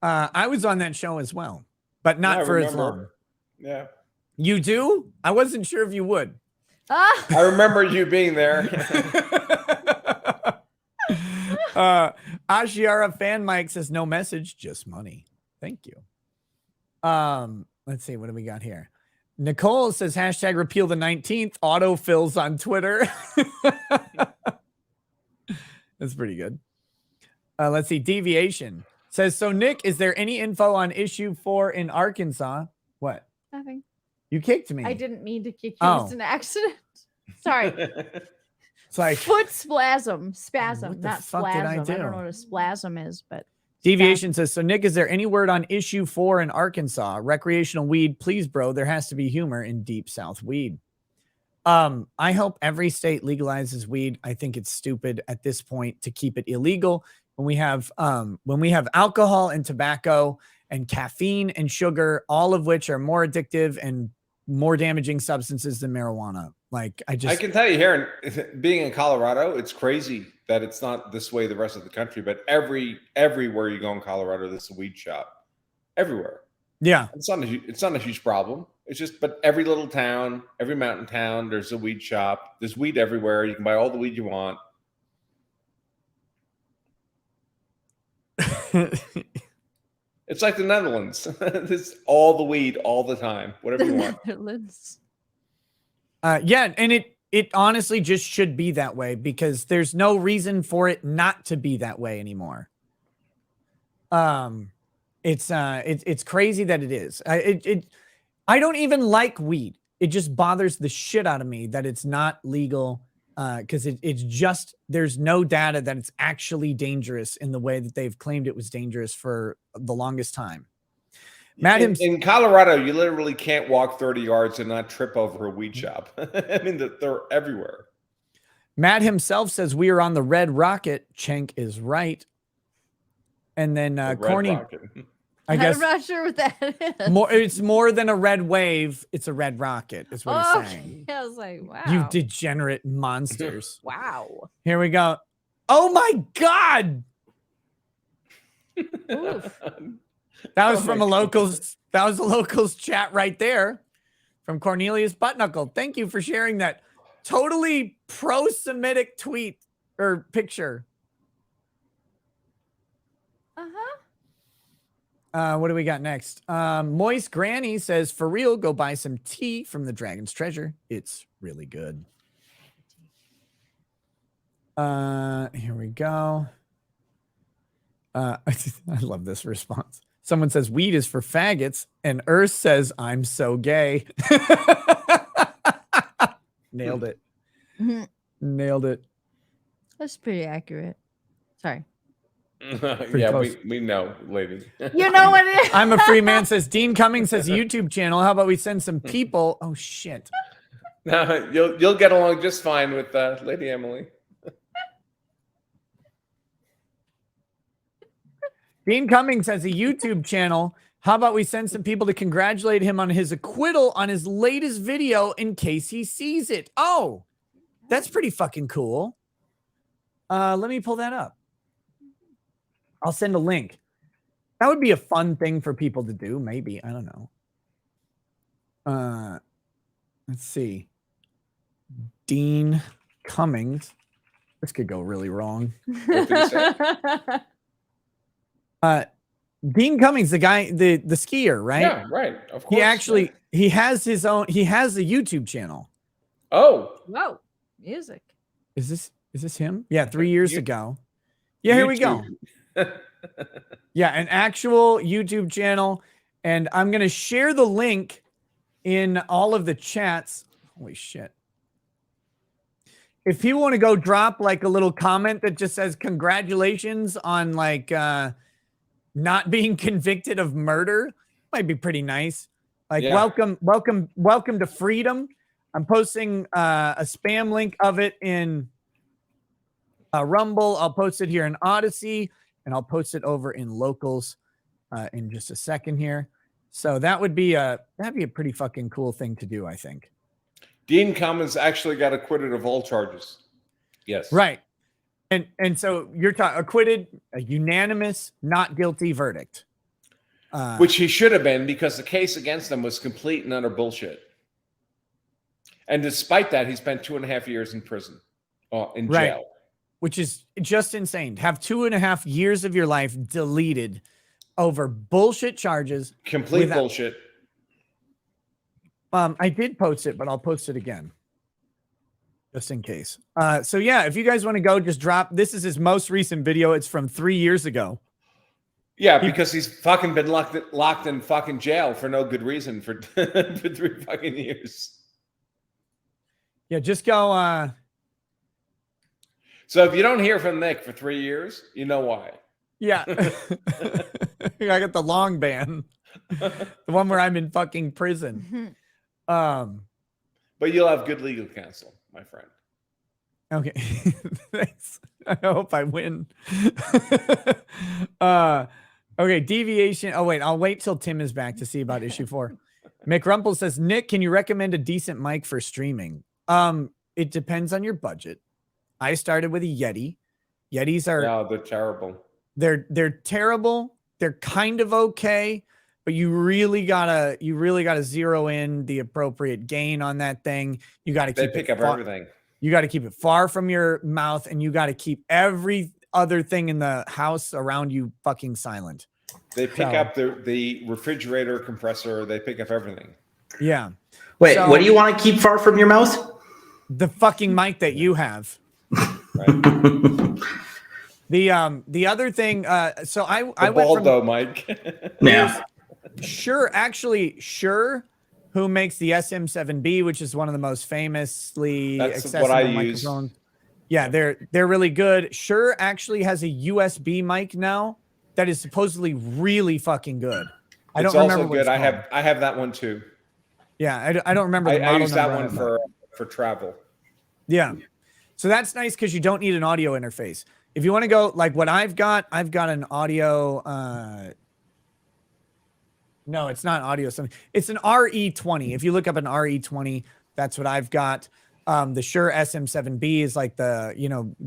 Speaker 2: I was on that show as well, but not
Speaker 22: Yeah, I
Speaker 2: for as
Speaker 22: remember.
Speaker 2: long.
Speaker 22: Yeah.
Speaker 2: You do? I wasn't sure if you would.
Speaker 11: Ah,
Speaker 22: I remember you being there.
Speaker 2: Ashiara Fan Mike says no message, just money. Thank you. Let's see, what do we got here? Nicole says hashtag repeal the 19th. Autofills on Twitter. That's pretty good. Let's see. Deviation says, so Nick, is there any info on issue 4 in Arkansas? What?
Speaker 11: nothing.
Speaker 2: You kicked me.
Speaker 11: I didn't mean to kick you.
Speaker 2: Oh.
Speaker 11: It's an accident. Sorry.
Speaker 2: It's like
Speaker 11: Foot spasm. Spasm,
Speaker 2: the
Speaker 11: not
Speaker 2: fuck did I
Speaker 11: splasm. I
Speaker 2: do?
Speaker 11: don't know what a spasm is, but
Speaker 2: Deviation says, so Nick, is there any word on issue 4 in Arkansas? Recreational weed, please, bro. There has to be humor in deep South weed. I hope every state legalizes weed. I think it's stupid at this point to keep it illegal when we have alcohol and tobacco and caffeine and sugar, all of which are more addictive and more damaging substances than marijuana. Like I
Speaker 22: can tell you here, being in Colorado, it's crazy that it's not this way the rest of the country, but everywhere you go in Colorado, there's a weed shop. everywhere.
Speaker 2: Yeah.
Speaker 22: It's not a huge problem. It's just, but every little town, every mountain town, there's a weed shop. There's weed everywhere. You can buy all the weed you want. It's like the Netherlands. There's all the weed all the time, whatever you want.
Speaker 11: Netherlands.
Speaker 2: Yeah, and it honestly just should be that way because there's no reason for it not to be that way anymore. It's crazy that it is. I don't even like weed. It just bothers the shit out of me that it's not legal because it's just there's no data that it's actually dangerous in the way that they've claimed it was dangerous for the longest time. Matt,
Speaker 22: in Colorado, you literally can't walk 30 yards and not trip over a weed shop. I mean, they're everywhere.
Speaker 2: Matt himself says we are on the red rocket. Chenk is right. And then Corny, I guess
Speaker 11: I'm not sure what that is.
Speaker 2: it's more than a red wave. It's a red rocket is what he's saying.
Speaker 11: I was like, wow.
Speaker 2: You degenerate monsters.
Speaker 11: Wow.
Speaker 2: Here we go. Oh my God.
Speaker 11: Oof.
Speaker 2: That was from a locals. That was a locals chat right there from Cornelius Buttknuckle. Thank you for sharing that totally pro-Semitic tweet or picture. What do we got next? Moist Granny says, for real, go buy some tea from the Dragon's Treasure. It's really good. Here we go. I love this response. Someone says weed is for faggots, and Earth says I'm so gay. Nailed it. Nailed it.
Speaker 11: That's pretty accurate. Sorry.
Speaker 22: Yeah, we know, lady.
Speaker 11: You know what it is.
Speaker 2: I'm a free man, says Dean Cummings, says YouTube channel. How about we send some people? Oh, shit.
Speaker 22: No, you'll get along just fine with Lady Emily.
Speaker 2: Dean Cummings has a YouTube channel. How about we send some people to congratulate him on his acquittal on his latest video in case he sees it? Oh, that's pretty fucking cool. Let me pull that up. I'll send a link. That would be a fun thing for people to do. Maybe. I don't know. Let's see. Dean Cummings. This could go really wrong. Dean Cummings, the guy, the skier, right?
Speaker 22: Yeah, right. Of course.
Speaker 2: He has his own, he has a YouTube channel.
Speaker 22: Oh.
Speaker 11: Whoa. Music.
Speaker 2: Is this him? Yeah, 3 years ago. Yeah, here we go. Yeah, an actual YouTube channel. And I'm going to share the link in all of the chats. Holy shit. If people want to go drop like a little comment that just says congratulations on like not being convicted of murder, might be pretty nice. Like welcome to freedom. I'm posting a spam link of it in Rumble. I'll post it here in Odyssey, and I'll post it over in Locals in just a second here. So that'd be a pretty fucking cool thing to do, I think.
Speaker 22: Dean Cummings actually got acquitted of all charges. Yes.
Speaker 2: Right. And so you're talking acquitted, a unanimous, not guilty verdict.
Speaker 22: Which he should have been, because the case against him was complete and utter bullshit. And despite that, he spent 2.5 years in prison, in jail.
Speaker 2: Which is just insane. Have 2.5 years of your life deleted over bullshit charges.
Speaker 22: Complete bullshit.
Speaker 2: I did post it, but I'll post it again. Just in case. So yeah, if you guys want to go, just drop. This is his most recent video. It's from 3 years ago.
Speaker 22: Yeah, because he's fucking been locked in fucking jail for no good reason for 3 fucking years.
Speaker 2: Yeah, just go.
Speaker 22: So if you don't hear from Nick for 3 years, you know why.
Speaker 2: Yeah. I got the long ban. The one where I'm in fucking prison.
Speaker 22: But you'll have good legal counsel, my friend.
Speaker 2: Okay. Thanks. I hope I win. Okay, deviation. Oh, wait. I'll wait till Tim is back to see about issue 4. Mick Rumpel says, Nick, can you recommend a decent mic for streaming? It depends on your budget. I started with a Yeti. Yetis are...
Speaker 22: No, they're terrible.
Speaker 2: They're terrible. They're kind of okay. but you really gotta zero in the appropriate gain on that thing. You got to
Speaker 22: They
Speaker 2: keep
Speaker 22: pick
Speaker 2: it
Speaker 22: up everything.
Speaker 2: You got to keep it far from your mouth, and you got to keep every other thing in the house around you fucking silent.
Speaker 22: They pick up the refrigerator compressor. They pick up everything.
Speaker 2: Yeah.
Speaker 10: Wait,
Speaker 2: So-
Speaker 10: what do you want to keep far from your mouth?
Speaker 2: The fucking mic that you have. The other thing, so I went from
Speaker 22: Baldo mic.
Speaker 10: Yeah.
Speaker 2: Shure, who makes the SM7B, which is one of the most famously
Speaker 22: That's
Speaker 2: accessible
Speaker 22: what I use.
Speaker 2: microphones. Yeah, they're really good. Shure actually has a USB mic now that is supposedly really fucking good. I don't
Speaker 22: It's
Speaker 2: remember
Speaker 22: also
Speaker 2: what it's
Speaker 22: good.
Speaker 2: called.
Speaker 22: I have that one too.
Speaker 2: Yeah, I don't remember the
Speaker 22: I
Speaker 2: model
Speaker 22: use that
Speaker 2: number
Speaker 22: one
Speaker 2: of it, but-
Speaker 22: for travel.
Speaker 2: Yeah. So that's nice because you don't need an audio interface. If you want to go like what I've got an audio. No, it's not audio. Something. It's an RE20. If you look up an RE20, that's what I've got. The Shure SM7B is like the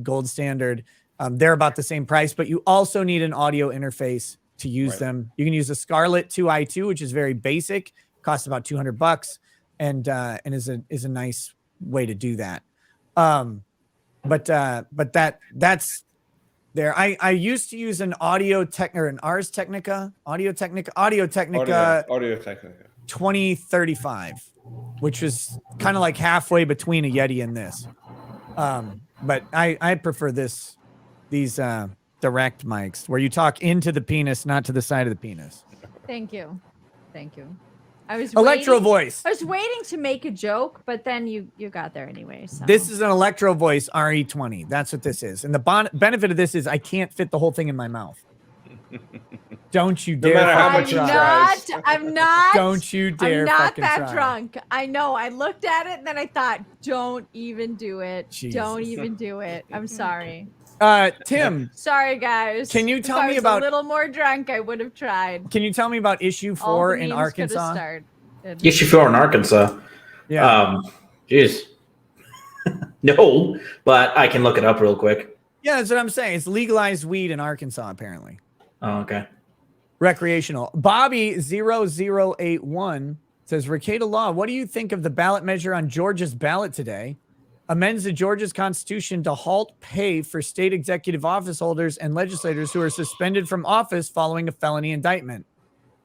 Speaker 2: gold standard. They're about the same price, but you also need an audio interface to use them. You can use a Scarlett 2i2, which is very basic, costs about $200, and is a nice way to do that. But that's there. I used to use an Audio Technica 2035, which was kind of like halfway between a Yeti and this. But I prefer these direct mics where you talk into the penis, not to the side of the penis.
Speaker 11: Thank you. I was
Speaker 2: Electro
Speaker 11: waiting-
Speaker 2: voice.
Speaker 11: I was waiting to make a joke, but then you got there anyway. So.
Speaker 2: This is an Electro Voice RE20. That's what this is. And the benefit of this is I can't fit the whole thing in my mouth. Don't you dare.
Speaker 22: matter how
Speaker 2: fucking
Speaker 22: much
Speaker 2: try.
Speaker 11: I'm not.
Speaker 2: Don't you dare
Speaker 11: I'm not
Speaker 2: fucking
Speaker 11: that
Speaker 2: try.
Speaker 11: drunk. I know. I looked at it and then I thought, don't even do it. Don't
Speaker 2: Jesus.
Speaker 11: even do it. I'm sorry.
Speaker 2: Tim,
Speaker 11: Sorry, guys.
Speaker 2: Can you tell
Speaker 11: if
Speaker 2: me
Speaker 11: I was
Speaker 2: about-
Speaker 11: a little more drunk? I would have tried.
Speaker 2: can you tell me about issue
Speaker 11: All
Speaker 2: 4
Speaker 11: the
Speaker 2: in
Speaker 11: memes coulda
Speaker 2: Arkansas?
Speaker 11: started.
Speaker 10: Issue 4 in Arkansas.
Speaker 2: Yeah.
Speaker 10: Jeez. No, but I can look it up real quick.
Speaker 2: Yeah, that's what I'm saying. It's legalized weed in Arkansas, apparently.
Speaker 10: Oh, okay.
Speaker 2: Recreational. Bobby0081 says, Rekieta Law, what do you think of the ballot measure on Georgia's ballot today? Amends the Georgia's constitution to halt pay for state executive office holders and legislators who are suspended from office following a felony indictment.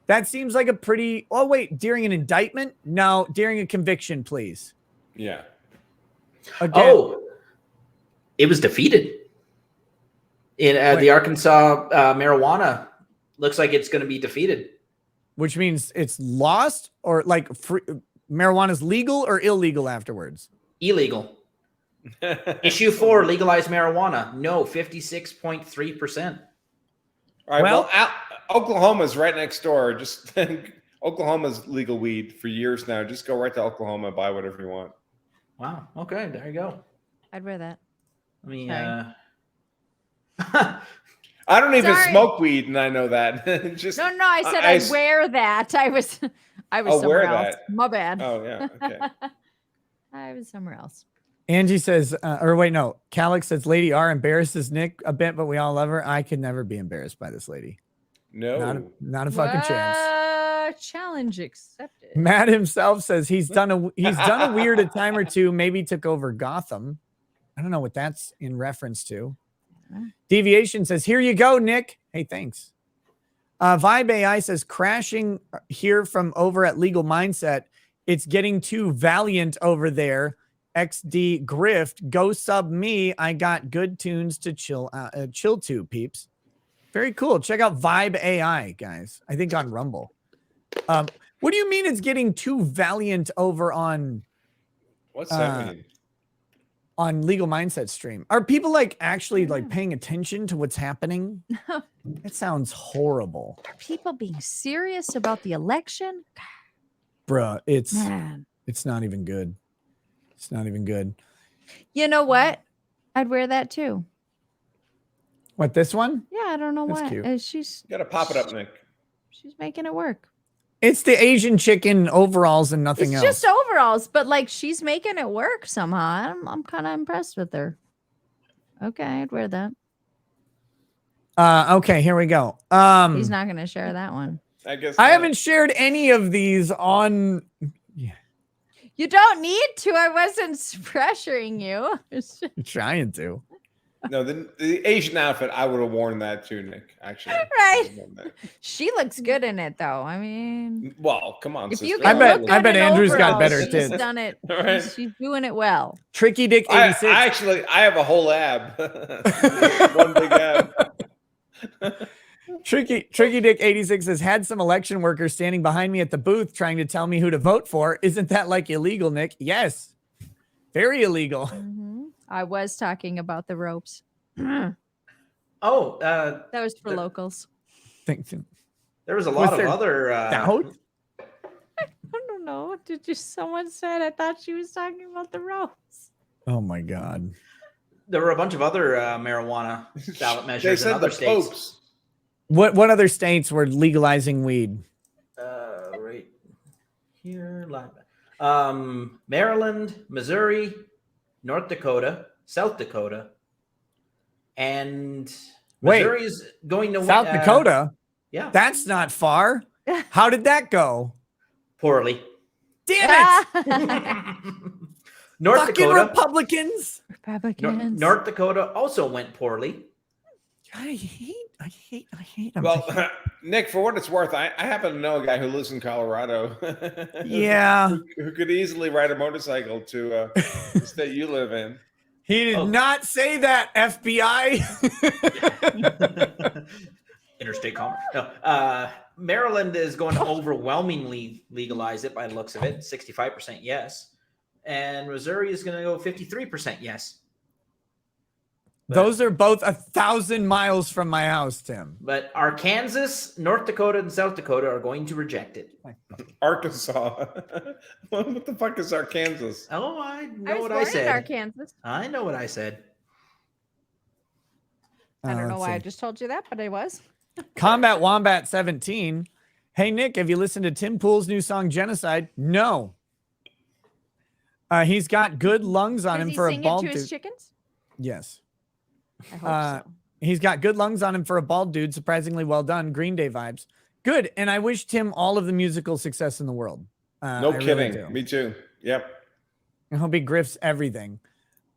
Speaker 2: That seems like a pretty... Oh, wait. During an indictment? No, during a conviction, please.
Speaker 22: Yeah.
Speaker 2: Again,
Speaker 10: Oh, it was defeated in the Arkansas marijuana. Looks like it's going to be defeated.
Speaker 2: which means it's lost, or like marijuana is legal or illegal afterwards?
Speaker 10: Illegal. Issue 4, legalized marijuana. No, 56.3%.
Speaker 22: All right. Well, Oklahoma's right next door. Just Oklahoma's legal weed for years now. Just go right to Oklahoma and buy whatever you want.
Speaker 10: Wow. Okay, there you go.
Speaker 11: I'd wear that.
Speaker 10: I mean,
Speaker 22: I don't even
Speaker 11: Sorry.
Speaker 22: smoke weed, and I know that. Just
Speaker 11: No, I said I'd wear that. I was
Speaker 22: I'll
Speaker 11: somewhere
Speaker 22: wear
Speaker 11: else.
Speaker 22: that.
Speaker 11: My bad.
Speaker 22: Oh yeah. Okay.
Speaker 11: I was somewhere else.
Speaker 2: Angie says, or wait, no. Calix says, Lady R embarrasses Nick a bit, but we all love her. I could never be embarrassed by this lady.
Speaker 22: No.
Speaker 2: Not a fucking chance.
Speaker 11: Challenge accepted.
Speaker 2: Matt himself says he's done a weird a time or two, maybe took over Gotham. I don't know what that's in reference to. Deviation says, here you go, Nick. Hey, thanks. Vibe AI says, crashing here from over at Legal Mindset. It's getting too valiant over there. XD Grift, go sub me. I got good tunes to chill to, peeps. Very cool. Check out Vibe AI, guys. I think on Rumble. What do you mean it's getting too valiant over on
Speaker 22: What's that mean?
Speaker 2: On Legal Mindset stream? Are people like actually like paying attention to what's happening? It sounds horrible.
Speaker 11: Are people being serious about the election?
Speaker 2: Bruh, it's
Speaker 11: Man.
Speaker 2: it's not even good. It's not even good.
Speaker 11: You know what? I'd wear that too.
Speaker 2: What, this one?
Speaker 11: Yeah, I don't know
Speaker 2: That's
Speaker 11: why.
Speaker 2: cute.
Speaker 11: She's
Speaker 22: You gotta pop it up, Nick.
Speaker 11: she's making it work.
Speaker 2: It's the Asian chicken overalls and nothing
Speaker 11: It's
Speaker 2: else.
Speaker 11: just overalls, but like she's making it work somehow. I'm kind of impressed with her. Okay, I'd wear that.
Speaker 2: Okay, here we go.
Speaker 11: He's not going to share that one.
Speaker 22: I guess
Speaker 2: I
Speaker 22: not.
Speaker 2: haven't shared any of these on.
Speaker 11: You don't need to. I wasn't pressuring you.
Speaker 2: Trying to.
Speaker 22: No, the Asian outfit, I would have worn that too, Nick. Actually,
Speaker 11: Right. She looks good in it, though. I mean,
Speaker 22: well, come on.
Speaker 11: if you
Speaker 22: sister.
Speaker 11: can
Speaker 2: bet-
Speaker 11: look
Speaker 2: I
Speaker 11: good
Speaker 2: bet
Speaker 11: in
Speaker 2: Andrew's got
Speaker 11: overalls,
Speaker 2: better
Speaker 11: she's
Speaker 2: tits.
Speaker 11: done it.
Speaker 22: Right.
Speaker 11: She's doing it well.
Speaker 2: Tricky Dick 86.
Speaker 22: I have a whole ab. One big ab.
Speaker 2: Tricky Dick 86 has had some election workers standing behind me at the booth trying to tell me who to vote for. Isn't that like illegal, Nick? Yes. Very illegal.
Speaker 11: I was talking about the ropes.
Speaker 10: Oh,
Speaker 11: That was for locals.
Speaker 10: there was a lot of
Speaker 2: there
Speaker 10: other.
Speaker 2: doubt?
Speaker 11: I don't know. Someone said I thought she was talking about the ropes.
Speaker 2: Oh my God.
Speaker 10: There were a bunch of other marijuana ballot
Speaker 22: They
Speaker 10: measures in
Speaker 22: said
Speaker 10: other
Speaker 22: the
Speaker 10: states.
Speaker 22: popes.
Speaker 2: What other states were legalizing weed?
Speaker 10: Right here, Maryland, Missouri, North Dakota, South Dakota, and
Speaker 2: Wait,
Speaker 10: Missouri is going to
Speaker 2: South Dakota?
Speaker 10: Yeah,
Speaker 2: That's not far. How did that go?
Speaker 10: poorly.
Speaker 2: Damn it!
Speaker 10: North
Speaker 2: Fucking
Speaker 10: Dakota,
Speaker 2: Republicans.
Speaker 11: Republicans.
Speaker 10: North Dakota also went poorly.
Speaker 2: I hate them.
Speaker 22: Well, Nick, for what it's worth, I happen to know a guy who lives in Colorado.
Speaker 2: Yeah.
Speaker 22: who could easily ride a motorcycle to the state you live in.
Speaker 2: He did not say that, FBI.
Speaker 10: Interstate commerce. No, Maryland is going to overwhelmingly legalize it by the looks of it. 65% yes. And Missouri is going to go 53% yes.
Speaker 2: Those are both 1,000 miles from my house, Tim.
Speaker 10: But Arkansas, North Dakota, and South Dakota are going to reject it.
Speaker 22: Arkansas. What the fuck is Arkansas?
Speaker 10: Oh, I know
Speaker 11: I was
Speaker 10: what
Speaker 11: born
Speaker 10: I said.
Speaker 11: in Arkansas.
Speaker 10: I know what I said.
Speaker 11: I don't know
Speaker 2: let's
Speaker 11: why I
Speaker 2: see.
Speaker 11: just told you that, but I was.
Speaker 2: Combat Wombat 17. Hey, Nick, have you listened to Tim Pool's new song, Genocide? No. He's got good lungs on
Speaker 11: Does
Speaker 2: him
Speaker 11: he
Speaker 2: for a
Speaker 11: sing it
Speaker 2: bald
Speaker 11: to his
Speaker 2: dude.
Speaker 11: chickens?
Speaker 2: Yes.
Speaker 11: I hope so.
Speaker 2: He's got good lungs on him for a bald dude. Surprisingly well done. Green Day vibes. Good. And I wish Tim all of the musical success in the world.
Speaker 22: No
Speaker 2: I really
Speaker 22: kidding.
Speaker 2: do.
Speaker 22: Me too. Yep.
Speaker 2: I hope he grifts everything.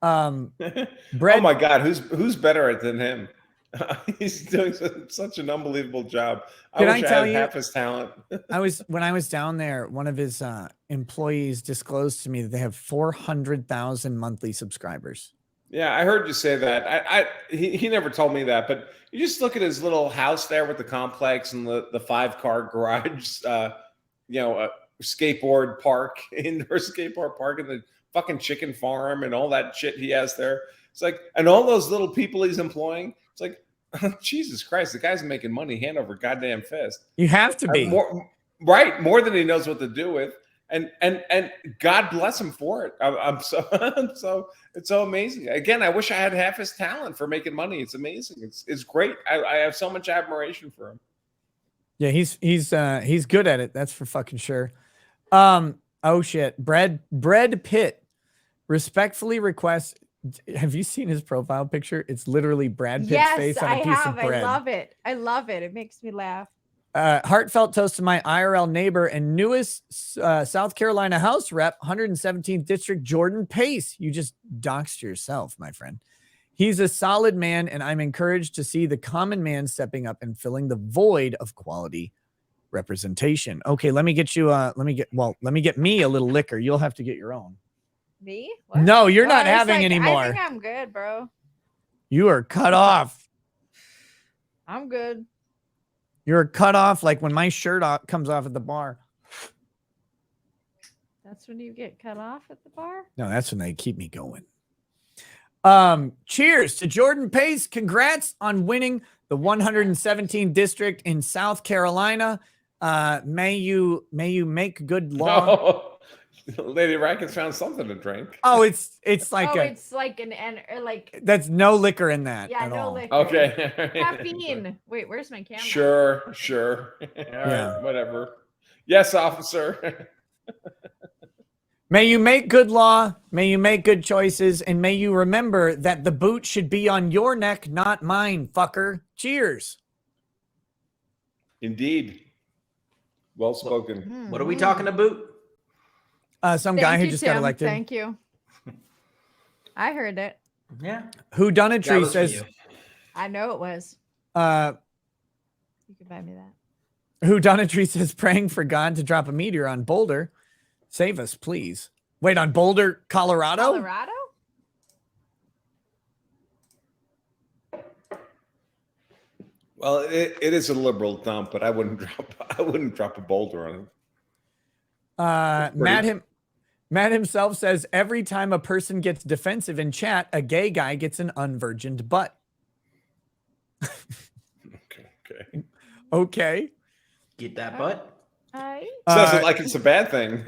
Speaker 22: Oh my God, who's better at than him? He's doing such an unbelievable job. I
Speaker 2: Did
Speaker 22: wish
Speaker 2: I
Speaker 22: I
Speaker 2: tell
Speaker 22: had
Speaker 2: you-
Speaker 22: half his talent.
Speaker 2: When I was down there, one of his employees disclosed to me that they have 400,000 monthly subscribers.
Speaker 22: Yeah, I heard you say that. He never told me that, but you just look at his little house there with the complex and the 5-car garage, skateboard park, indoor skateboard park, and the fucking chicken farm and all that shit he has there. It's like, and all those little people he's employing. It's like, Jesus Christ, the guy's making money hand over goddamn fist.
Speaker 2: You have to be.
Speaker 22: More than he knows what to do with. And God bless him for it. I'm so it's so amazing. Again, I wish I had half his talent for making money. It's amazing. It's great. I have so much admiration for him.
Speaker 2: Yeah, he's good at it. That's for fucking sure. Oh shit. Brad Pitt respectfully requests. Have you seen his profile picture? It's literally Brad Pitt's
Speaker 11: Yes,
Speaker 2: face on
Speaker 11: I
Speaker 2: a piece
Speaker 11: have.
Speaker 2: of bread.
Speaker 11: I love it. I love it. It makes me laugh.
Speaker 2: Heartfelt toast to my IRL neighbor and newest South Carolina House rep, 117th District, Jordan Pace. You just doxed yourself, my friend. He's a solid man, and I'm encouraged to see the common man stepping up and filling the void of quality representation. Okay, let me get me a little liquor. You'll have to get your own.
Speaker 11: Me?
Speaker 2: No, you're not
Speaker 11: I was
Speaker 2: having
Speaker 11: like,
Speaker 2: anymore.
Speaker 11: I think I'm good, bro.
Speaker 2: You are cut off.
Speaker 11: I'm good.
Speaker 2: You're cut off like when my shirt comes off at the bar.
Speaker 11: That's when you get cut off at the bar?
Speaker 2: No, that's when they keep me going. Cheers to Jordan Pace. Congrats on winning the 117th district in South Carolina. May you make good law.
Speaker 22: No. Lady Rackets found something to drink.
Speaker 2: Oh, it's like
Speaker 11: it's like like
Speaker 2: that's no liquor in that.
Speaker 11: yeah,
Speaker 2: at
Speaker 11: no
Speaker 2: all.
Speaker 11: liquor.
Speaker 22: Okay.
Speaker 11: Caffeine. Wait, where's my camera?
Speaker 22: Sure. All right, whatever. Yes, officer.
Speaker 2: May you make good law, may you make good choices, and may you remember that the boot should be on your neck, not mine, fucker. Cheers.
Speaker 22: Indeed. Well spoken.
Speaker 10: What are we talking about?
Speaker 2: Some guy
Speaker 11: Thank
Speaker 2: who
Speaker 11: you,
Speaker 2: just got
Speaker 11: Tim.
Speaker 2: elected.
Speaker 11: Thank you. I heard it.
Speaker 10: Yeah.
Speaker 2: Who Donatry
Speaker 10: Jealous for
Speaker 2: says
Speaker 10: you.
Speaker 11: I know it was.
Speaker 2: uh
Speaker 11: You could buy me that.
Speaker 2: Who Donatry says praying for God to drop a meteor on Boulder. Save us, please. Wait, on Boulder, Colorado?
Speaker 11: Colorado?
Speaker 22: Well, it is a liberal dump, but I wouldn't drop a boulder on him.
Speaker 2: Matt himself says every time a person gets defensive in chat, a gay guy gets an unvirgined butt.
Speaker 22: Okay.
Speaker 2: Okay.
Speaker 10: Get that butt.
Speaker 22: Says it like it's a bad thing.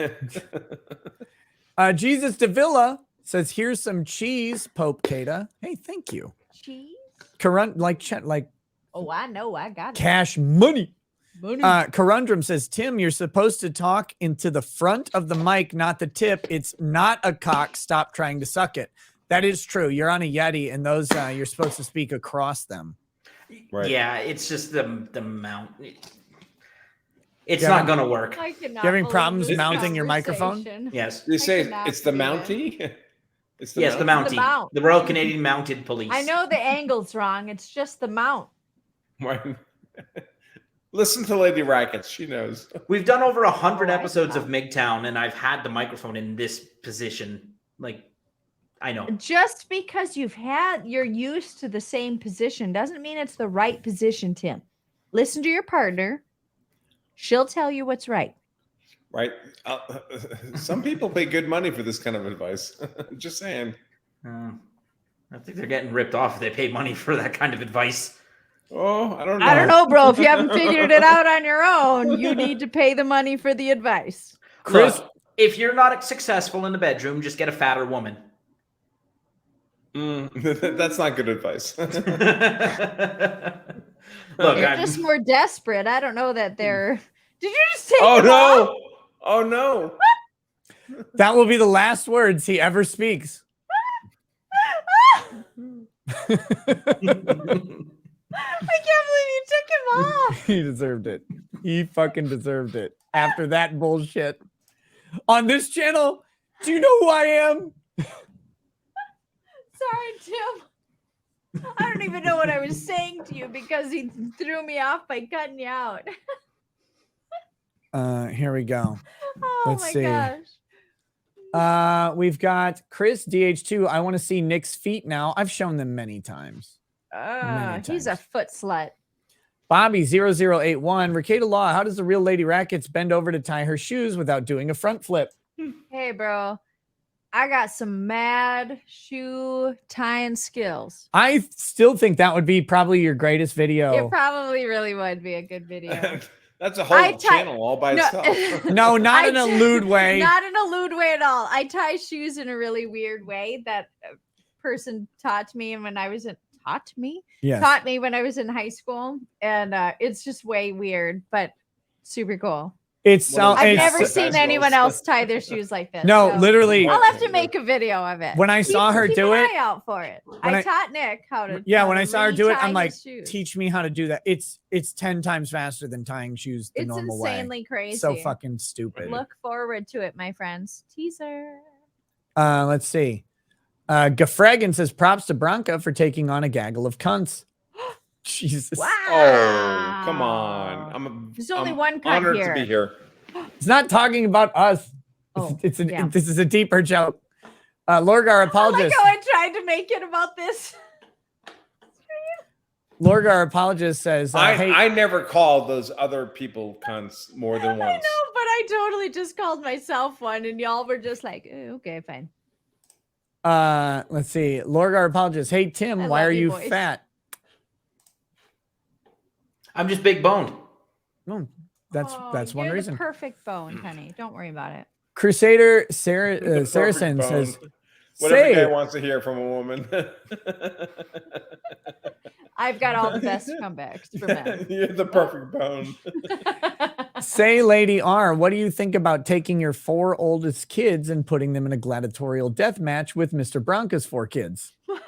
Speaker 2: Jesus Davila says, "Here's some cheese, Pope Kata." Hey, thank you.
Speaker 11: Cheese?
Speaker 2: Like
Speaker 11: Oh, I know. I got it.
Speaker 2: cash money.
Speaker 11: Money.
Speaker 2: Corundrum says, Tim, you're supposed to talk into the front of the mic, not the tip. It's not a cock. Stop trying to suck it. That is true. You're on a Yeti, and those you're supposed to speak across them.
Speaker 22: Right.
Speaker 10: Yeah, it's just the mount. It's not going to work.
Speaker 11: I cannot
Speaker 2: You having
Speaker 11: believe
Speaker 2: problems
Speaker 11: this
Speaker 2: mounting your microphone?
Speaker 11: conversation.
Speaker 10: Yes.
Speaker 22: You say
Speaker 11: cannot
Speaker 22: it's the
Speaker 11: believe
Speaker 22: Mountie? It's
Speaker 10: Yes, the
Speaker 22: Mountie?
Speaker 10: Mountie.
Speaker 11: mount.
Speaker 10: The Royal Canadian Mounted Police.
Speaker 11: I know the angle's wrong. It's just the mount.
Speaker 22: Right. Listen to Lady Rackets. She knows.
Speaker 10: We've done over 100 episodes of MGTOwn, and I've had the microphone in this position. Like, I know.
Speaker 11: Just because you're used to the same position doesn't mean it's the right position, Tim. Listen to your partner. She'll tell you what's right.
Speaker 22: Right. Some people pay good money for this kind of advice. Just saying.
Speaker 10: I think they're getting ripped off if they pay money for that kind of advice.
Speaker 22: Oh, I don't know.
Speaker 11: I don't know, bro. If you haven't figured it out on your own, you need to pay the money for the advice.
Speaker 10: Chris, if you're not successful in the bedroom, just get a fatter woman.
Speaker 22: That's not good advice.
Speaker 10: Look,
Speaker 11: They're just more desperate. I don't know that they're. Did you just take
Speaker 22: Oh
Speaker 11: them
Speaker 22: no!
Speaker 11: off?
Speaker 22: Oh no!
Speaker 2: That will be the last words he ever speaks.
Speaker 11: I can't believe you took him off.
Speaker 2: He deserved it. He fucking deserved it. After that bullshit. On this channel, do you know who I am?
Speaker 11: Sorry, Tim. I don't even know what I was saying to you because he threw me off by cutting you out.
Speaker 2: Here we go.
Speaker 11: Oh
Speaker 2: Let's
Speaker 11: my
Speaker 2: see.
Speaker 11: gosh.
Speaker 2: We've got Chris DH2. I want to see Nick's feet now. I've shown them many times. Many
Speaker 11: He's a foot slut.
Speaker 2: Bobby 0081. Rekieta Law, how does the real Lady Rackets bend over to tie her shoes without doing a front flip?
Speaker 11: Hey, bro. I got some mad shoe tying skills.
Speaker 2: I still think that would be probably your greatest video.
Speaker 11: It probably really would be a good video.
Speaker 22: That's a whole channel all by itself.
Speaker 2: No, not in a lewd way.
Speaker 11: Not in a lewd way at all. I tie shoes in a really weird way that a person taught me when I was in
Speaker 2: Yes.
Speaker 11: taught me when I was in high school, and it's just way weird, but super cool. I've never seen anyone else tie their shoes like this.
Speaker 2: No, literally.
Speaker 11: I'll have to make a video of it.
Speaker 2: When I saw her
Speaker 11: keep
Speaker 2: do
Speaker 11: an
Speaker 2: it-
Speaker 11: eye out for it.
Speaker 2: when
Speaker 11: I
Speaker 2: I-
Speaker 11: taught Nick how to.
Speaker 2: Yeah,
Speaker 11: how
Speaker 2: when
Speaker 11: to
Speaker 2: I saw her
Speaker 11: really
Speaker 2: do it,
Speaker 11: tie
Speaker 2: I'm like,
Speaker 11: his shoes.
Speaker 2: teach me how to do that. It's 10 times faster than tying shoes the
Speaker 11: It's
Speaker 2: normal way.
Speaker 11: insanely crazy.
Speaker 2: So fucking stupid.
Speaker 11: Look forward to it, my friends. Teaser.
Speaker 2: Let's see. Gafragan says props to Bronca for taking on a gaggle of cunts. Jesus.
Speaker 22: Oh, come on.
Speaker 11: There's only one cut
Speaker 22: honored
Speaker 11: here.
Speaker 22: to be here.
Speaker 2: It's not talking about us. This is a deeper joke. Lorgar
Speaker 11: I
Speaker 2: apologist.
Speaker 11: like how I tried to make it about this.
Speaker 2: Lorgar apologist says, hey,
Speaker 22: I never called those other people cunts more than once.
Speaker 11: I know, but I totally just called myself one, and y'all were just like, okay, fine.
Speaker 2: let's see. Lorgar apologist. Hey, Tim,
Speaker 11: I
Speaker 2: why
Speaker 11: love
Speaker 2: are
Speaker 11: you,
Speaker 2: you
Speaker 11: boys.
Speaker 2: fat?
Speaker 10: I'm just big boned.
Speaker 2: No, that's one
Speaker 11: You're
Speaker 2: reason.
Speaker 11: the perfect bone, honey. Don't worry about it.
Speaker 2: Crusader
Speaker 22: The
Speaker 2: Saracen
Speaker 22: perfect
Speaker 2: says,
Speaker 22: bone. What every guy
Speaker 2: say,
Speaker 22: wants to hear from a woman.
Speaker 11: I've got all the best comebacks for men.
Speaker 22: You're the perfect bone.
Speaker 2: say, Lady R, what do you think about taking your 4 oldest kids and putting them in a gladiatorial death match with Mr. Bronca's 4 kids?
Speaker 11: What?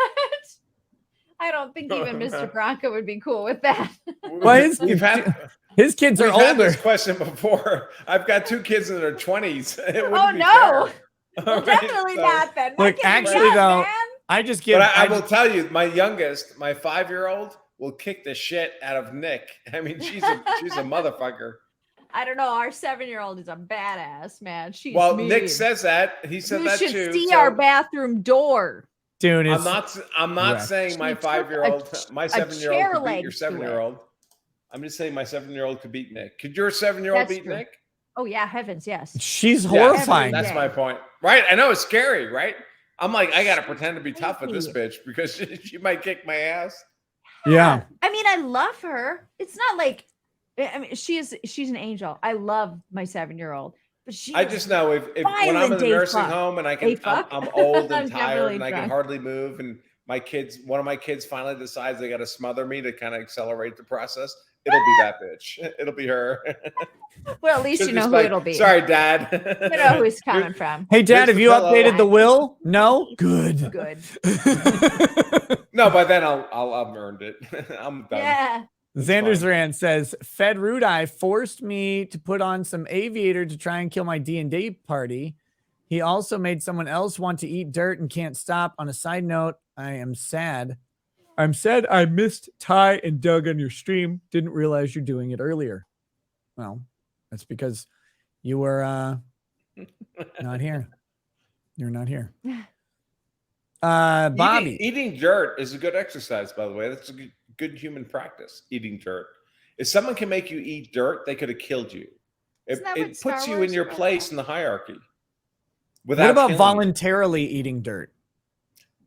Speaker 11: I don't think even Mr. Bronco would be cool with that.
Speaker 2: Well, his kids are
Speaker 22: We've had
Speaker 2: older.
Speaker 22: this question before. I've got 2 kids in their 20s. It
Speaker 11: Oh
Speaker 22: wouldn't be
Speaker 11: no!
Speaker 22: fair.
Speaker 11: Well,
Speaker 22: All right,
Speaker 11: definitely
Speaker 22: so-
Speaker 11: not then.
Speaker 2: Look, actually, though, I just give.
Speaker 22: But I will tell you, my youngest, my 5-year-old, will kick the shit out of Nick. I mean, she's a motherfucker.
Speaker 11: I don't know. Our 7-year-old is a badass, man. She's
Speaker 22: Well,
Speaker 11: mean.
Speaker 22: Nick says that. He said
Speaker 11: you
Speaker 22: that
Speaker 11: should
Speaker 22: too.
Speaker 11: see
Speaker 22: so-
Speaker 11: our bathroom door.
Speaker 2: Dude,
Speaker 22: I'm not
Speaker 2: wrecked.
Speaker 22: saying my
Speaker 11: She took
Speaker 22: 5-year-old, my
Speaker 11: a
Speaker 22: 7-year-old
Speaker 11: chair
Speaker 22: could beat
Speaker 11: leg
Speaker 22: your
Speaker 11: to it.
Speaker 22: 7-year-old. I'm just saying my 7-year-old could beat Nick. Could your 7-year-old
Speaker 11: That's
Speaker 22: beat
Speaker 11: true.
Speaker 22: Nick?
Speaker 11: Oh yeah, heavens, yes.
Speaker 2: She's
Speaker 22: Yes,
Speaker 2: horrifying.
Speaker 22: That's
Speaker 11: day.
Speaker 22: my point. Right? I know it's scary, right? I'm like, I gotta pretend to be tough with this bitch because she might kick my ass.
Speaker 2: Yeah.
Speaker 11: I mean, I love her. It's not like, I mean, she's an angel. I love my 7-year-old, but she.
Speaker 22: I
Speaker 11: is
Speaker 22: just know if when I'm in
Speaker 11: violent
Speaker 22: the
Speaker 11: day
Speaker 22: nursing
Speaker 11: fuck.
Speaker 22: home and I
Speaker 11: Day
Speaker 22: can,
Speaker 11: fuck?
Speaker 22: I'm old
Speaker 11: I'm
Speaker 22: and
Speaker 11: definitely
Speaker 22: tired and I can
Speaker 11: drunk.
Speaker 22: hardly move, and one of my kids finally decides they got to smother me to kind of accelerate the process. It'll be that bitch. It'll be her.
Speaker 11: Well, at least
Speaker 22: She'll
Speaker 11: you know
Speaker 22: just
Speaker 11: who
Speaker 22: like,
Speaker 11: it'll be.
Speaker 22: Sorry, Dad.
Speaker 11: You know who it's coming from.
Speaker 2: Hey, Dad,
Speaker 22: Here's
Speaker 2: have
Speaker 22: the
Speaker 2: you
Speaker 22: pillow.
Speaker 2: updated the will? No? Good.
Speaker 11: Good.
Speaker 22: No, by then I've earned it. I'm done.
Speaker 11: Yeah.
Speaker 2: Xander's Rand says, Fed Rudai forced me to put on some aviator to try and kill my D&D party. He also made someone else want to eat dirt and can't stop. On a side note, I am sad. I'm sad I missed Ty and Doug on your stream. Didn't realize you're doing it earlier. Well, that's because you were not here. You're not here. Bobby.
Speaker 22: Eating dirt is a good exercise, by the way. That's a good human practice, eating dirt. If someone can make you eat dirt, they could have killed you.
Speaker 11: Isn't that what
Speaker 22: It
Speaker 11: Star
Speaker 22: puts you
Speaker 11: Wars
Speaker 22: in your
Speaker 11: was?
Speaker 22: place in the hierarchy.
Speaker 2: What
Speaker 22: Without
Speaker 2: about
Speaker 22: killing
Speaker 2: voluntarily eating dirt?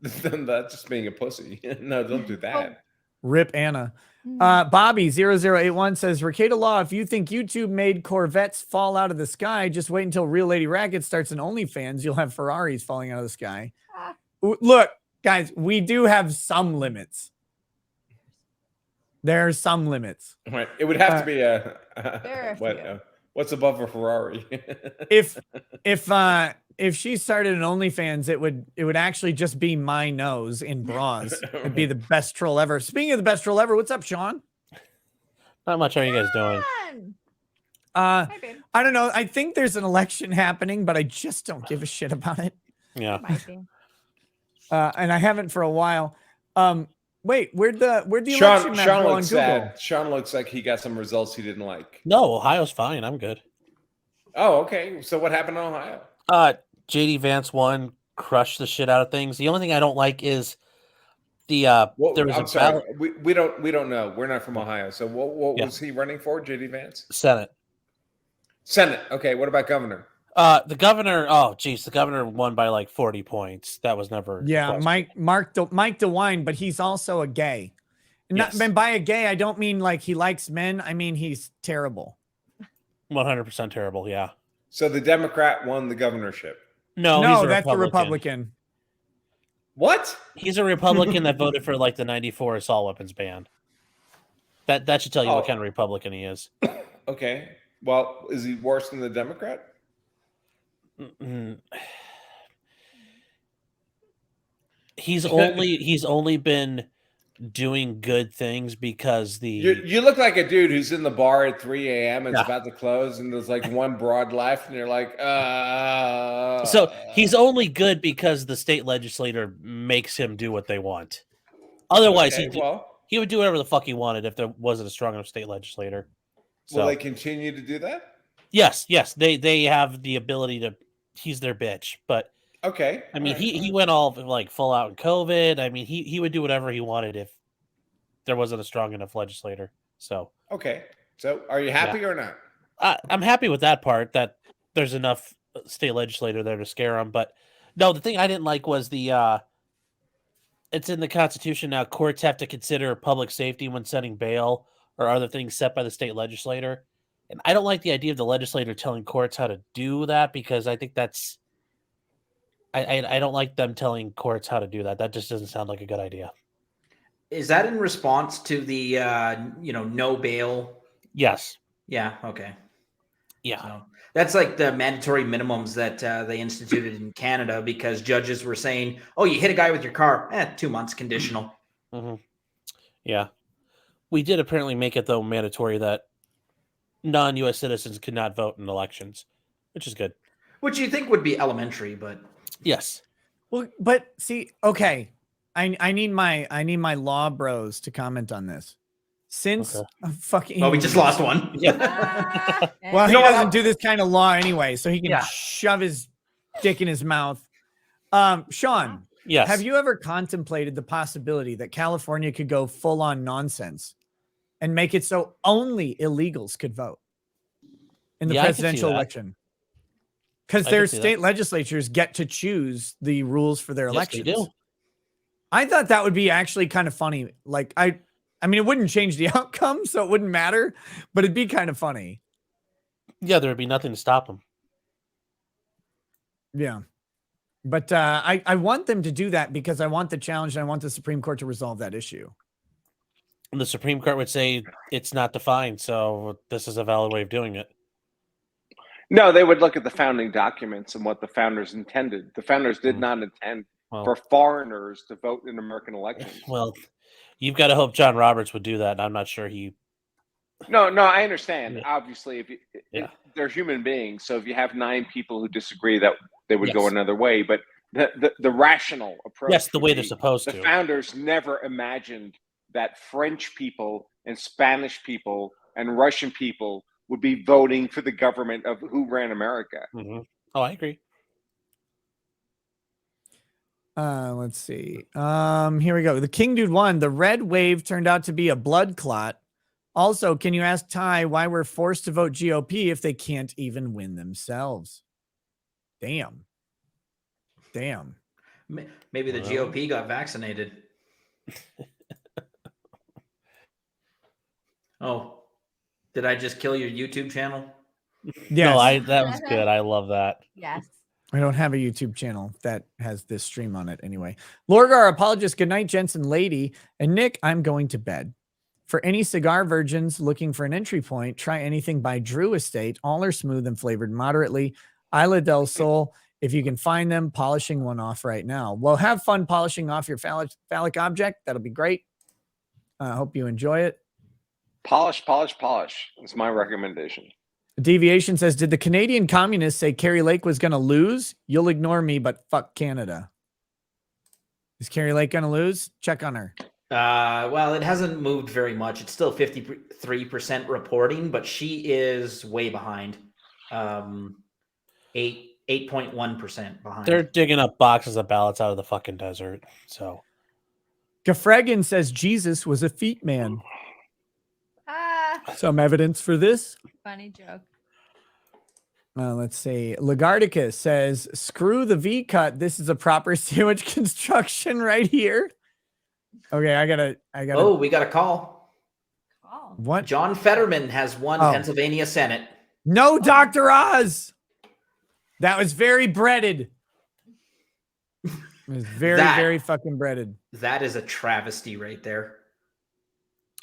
Speaker 22: you. Then that's just being a pussy. No, don't do that.
Speaker 2: Rip Anna. Bobby0081 says, Rekieta Law, if you think YouTube made Corvettes fall out of the sky, just wait until Real Lady Racket starts an OnlyFans. You'll have Ferraris falling out of the sky. Look, guys, we do have some limits. There are some limits.
Speaker 22: Right. It would have to be
Speaker 11: There are a
Speaker 22: what's above a Ferrari?
Speaker 2: If she started an OnlyFans, it would actually just be my nose in bras. It'd be the best troll ever. Speaking of the best troll ever, what's up, Sean?
Speaker 14: Not much. How are you guys doing?
Speaker 2: I don't know. I think there's an election happening, but I just don't give a shit about it.
Speaker 14: Yeah.
Speaker 2: And I haven't for a while. Wait, where'd the election
Speaker 22: Sean
Speaker 2: map go on
Speaker 22: looks
Speaker 2: Google?
Speaker 22: sad. Sean looks like he got some results he didn't like.
Speaker 14: No, Ohio's fine. I'm good.
Speaker 22: Oh, okay. So what happened in Ohio?
Speaker 14: JD Vance won, crushed the shit out of things. The only thing I don't like is the there was
Speaker 22: I'm
Speaker 14: a
Speaker 22: sorry.
Speaker 14: ballot
Speaker 22: We don't know. We're not from Ohio. So what was he running for? JD Vance?
Speaker 14: Senate.
Speaker 22: Okay. What about governor?
Speaker 14: The governor. Oh, geez, the governor won by like 40 points. That was never.
Speaker 2: Yeah, Mike DeWine, but he's also a gay.
Speaker 14: Yes.
Speaker 2: And by a gay, I don't mean like he likes men. I mean he's terrible.
Speaker 14: 100% terrible. Yeah.
Speaker 22: So the Democrat won the governorship.
Speaker 14: No,
Speaker 2: No,
Speaker 14: he's a
Speaker 2: that's the
Speaker 14: Republican.
Speaker 2: Republican.
Speaker 22: What?
Speaker 14: He's a Republican that voted for like the '94 assault weapons ban. That should tell you what kind of Republican he is.
Speaker 22: Okay. Well, is he worse than the Democrat?
Speaker 14: He's only been doing good things because
Speaker 22: You look like a dude who's in the bar at 3 a.m. and it's about to close, and there's like one broad left, and you're like,
Speaker 14: So he's only good because the state legislator makes him do what they want. Otherwise,
Speaker 22: Okay,
Speaker 14: he would do whatever the fuck he wanted if there wasn't a strong enough state legislator.
Speaker 22: Will
Speaker 14: So
Speaker 22: they continue to do that?
Speaker 14: yes, they have the ability to. He's their bitch, but
Speaker 22: okay.
Speaker 14: I mean, he went all like full out in COVID. I mean, he would do whatever he wanted if there wasn't a strong enough legislator. So
Speaker 22: Okay. So are you happy or not?
Speaker 14: I'm happy with that part, that there's enough state legislator there to scare him. But no, the thing I didn't like was it's in the Constitution now. Courts have to consider public safety when setting bail or other things set by the state legislator. And I don't like the idea of the legislator telling courts how to do that, because I think that's I don't like them telling courts how to do that. That just doesn't sound like a good idea.
Speaker 10: Is that in response to the no bail?
Speaker 14: Yes.
Speaker 10: Yeah. Okay.
Speaker 14: Yeah.
Speaker 10: So that's like the mandatory minimums that they instituted in Canada, because judges were saying, "Oh, you hit a guy with your car, 2 months conditional."
Speaker 14: Mm-hmm. Yeah. We did apparently make it, though, mandatory that non-U.S. citizens could not vote in elections, which is good.
Speaker 10: Which you think would be elementary, but
Speaker 14: yes.
Speaker 2: Well, but see, okay, I need my law bros to comment on this. Since fucking
Speaker 10: well, we just lost one.
Speaker 14: Yeah.
Speaker 2: well, he
Speaker 10: You know what?
Speaker 2: doesn't do this kind of law anyway, so he can shove his dick in his mouth. Sean,
Speaker 14: Yes.
Speaker 2: have you ever contemplated the possibility that California could go full on nonsense and make it so only illegals could vote in the
Speaker 14: Yeah, I could see
Speaker 2: presidential
Speaker 14: that.
Speaker 2: election? Because
Speaker 14: I
Speaker 2: their
Speaker 14: could see that.
Speaker 2: state legislatures get to choose the rules for their
Speaker 14: Yes, they
Speaker 2: elections.
Speaker 14: do.
Speaker 2: I thought that would be actually kind of funny. Like I mean, it wouldn't change the outcome, so it wouldn't matter, but it'd be kind of funny.
Speaker 14: Yeah, there would be nothing to stop them.
Speaker 2: Yeah. But I want them to do that because I want the challenge and I want the Supreme Court to resolve that issue.
Speaker 14: And the Supreme Court would say it's not defined, so this is a valid way of doing it.
Speaker 8: No, they would look at the founding documents and what the founders intended. The founders did not intend for foreigners to vote in American elections.
Speaker 14: Well, you've got to hope John Roberts would do that. And I'm not sure he.
Speaker 8: No, I understand. Obviously, if they're human beings, so if you have 9 people who disagree, that they would go another way. But the rational approach.
Speaker 14: Yes, the
Speaker 8: would
Speaker 14: way
Speaker 8: be
Speaker 14: they're supposed
Speaker 8: the
Speaker 14: to.
Speaker 8: founders never imagined that French people and Spanish people and Russian people would be voting for the government of who ran America.
Speaker 14: Mm-hmm. Oh, I agree.
Speaker 2: Let's see. Here we go. The King Dude won. The red wave turned out to be a blood clot. Also, can you ask Ty why we're forced to vote GOP if they can't even win themselves? Damn.
Speaker 10: Maybe the GOP got vaccinated. Oh, did I just kill your YouTube channel?
Speaker 2: Yes.
Speaker 14: No, that was good. I love that.
Speaker 11: Yes.
Speaker 2: I don't have a YouTube channel that has this stream on it anyway. Lorgar, apologist. Good night, Jensen Lady. And Nick, I'm going to bed. For any cigar virgins looking for an entry point, try anything by Drew Estate. All are smooth and flavored moderately. Isla del Sol, if you can find them, polishing one off right now. Well, have fun polishing off your phallic object. That'll be great. I hope you enjoy it.
Speaker 8: Polish. That's my recommendation.
Speaker 2: Deviation says, did the Canadian communists say Carrie Lake was going to lose? You'll ignore me, but fuck Canada. Is Carrie Lake going to lose? Check on her.
Speaker 10: Well, it hasn't moved very much. It's still 53% reporting, but she is way behind. 8.1% behind.
Speaker 14: They're digging up boxes of ballots out of the fucking desert. So
Speaker 2: Gaffregan says Jesus was a feet man. Some evidence for this.
Speaker 11: Funny joke.
Speaker 2: Let's see. Lagardica says, screw the V cut. This is a proper sandwich construction right here. Okay, I gotta.
Speaker 10: Oh, we got a call.
Speaker 2: What?
Speaker 10: John Fetterman has won Pennsylvania Senate.
Speaker 2: No, Dr. Oz. That was very breaded. It was very fucking breaded.
Speaker 10: That is a travesty right there.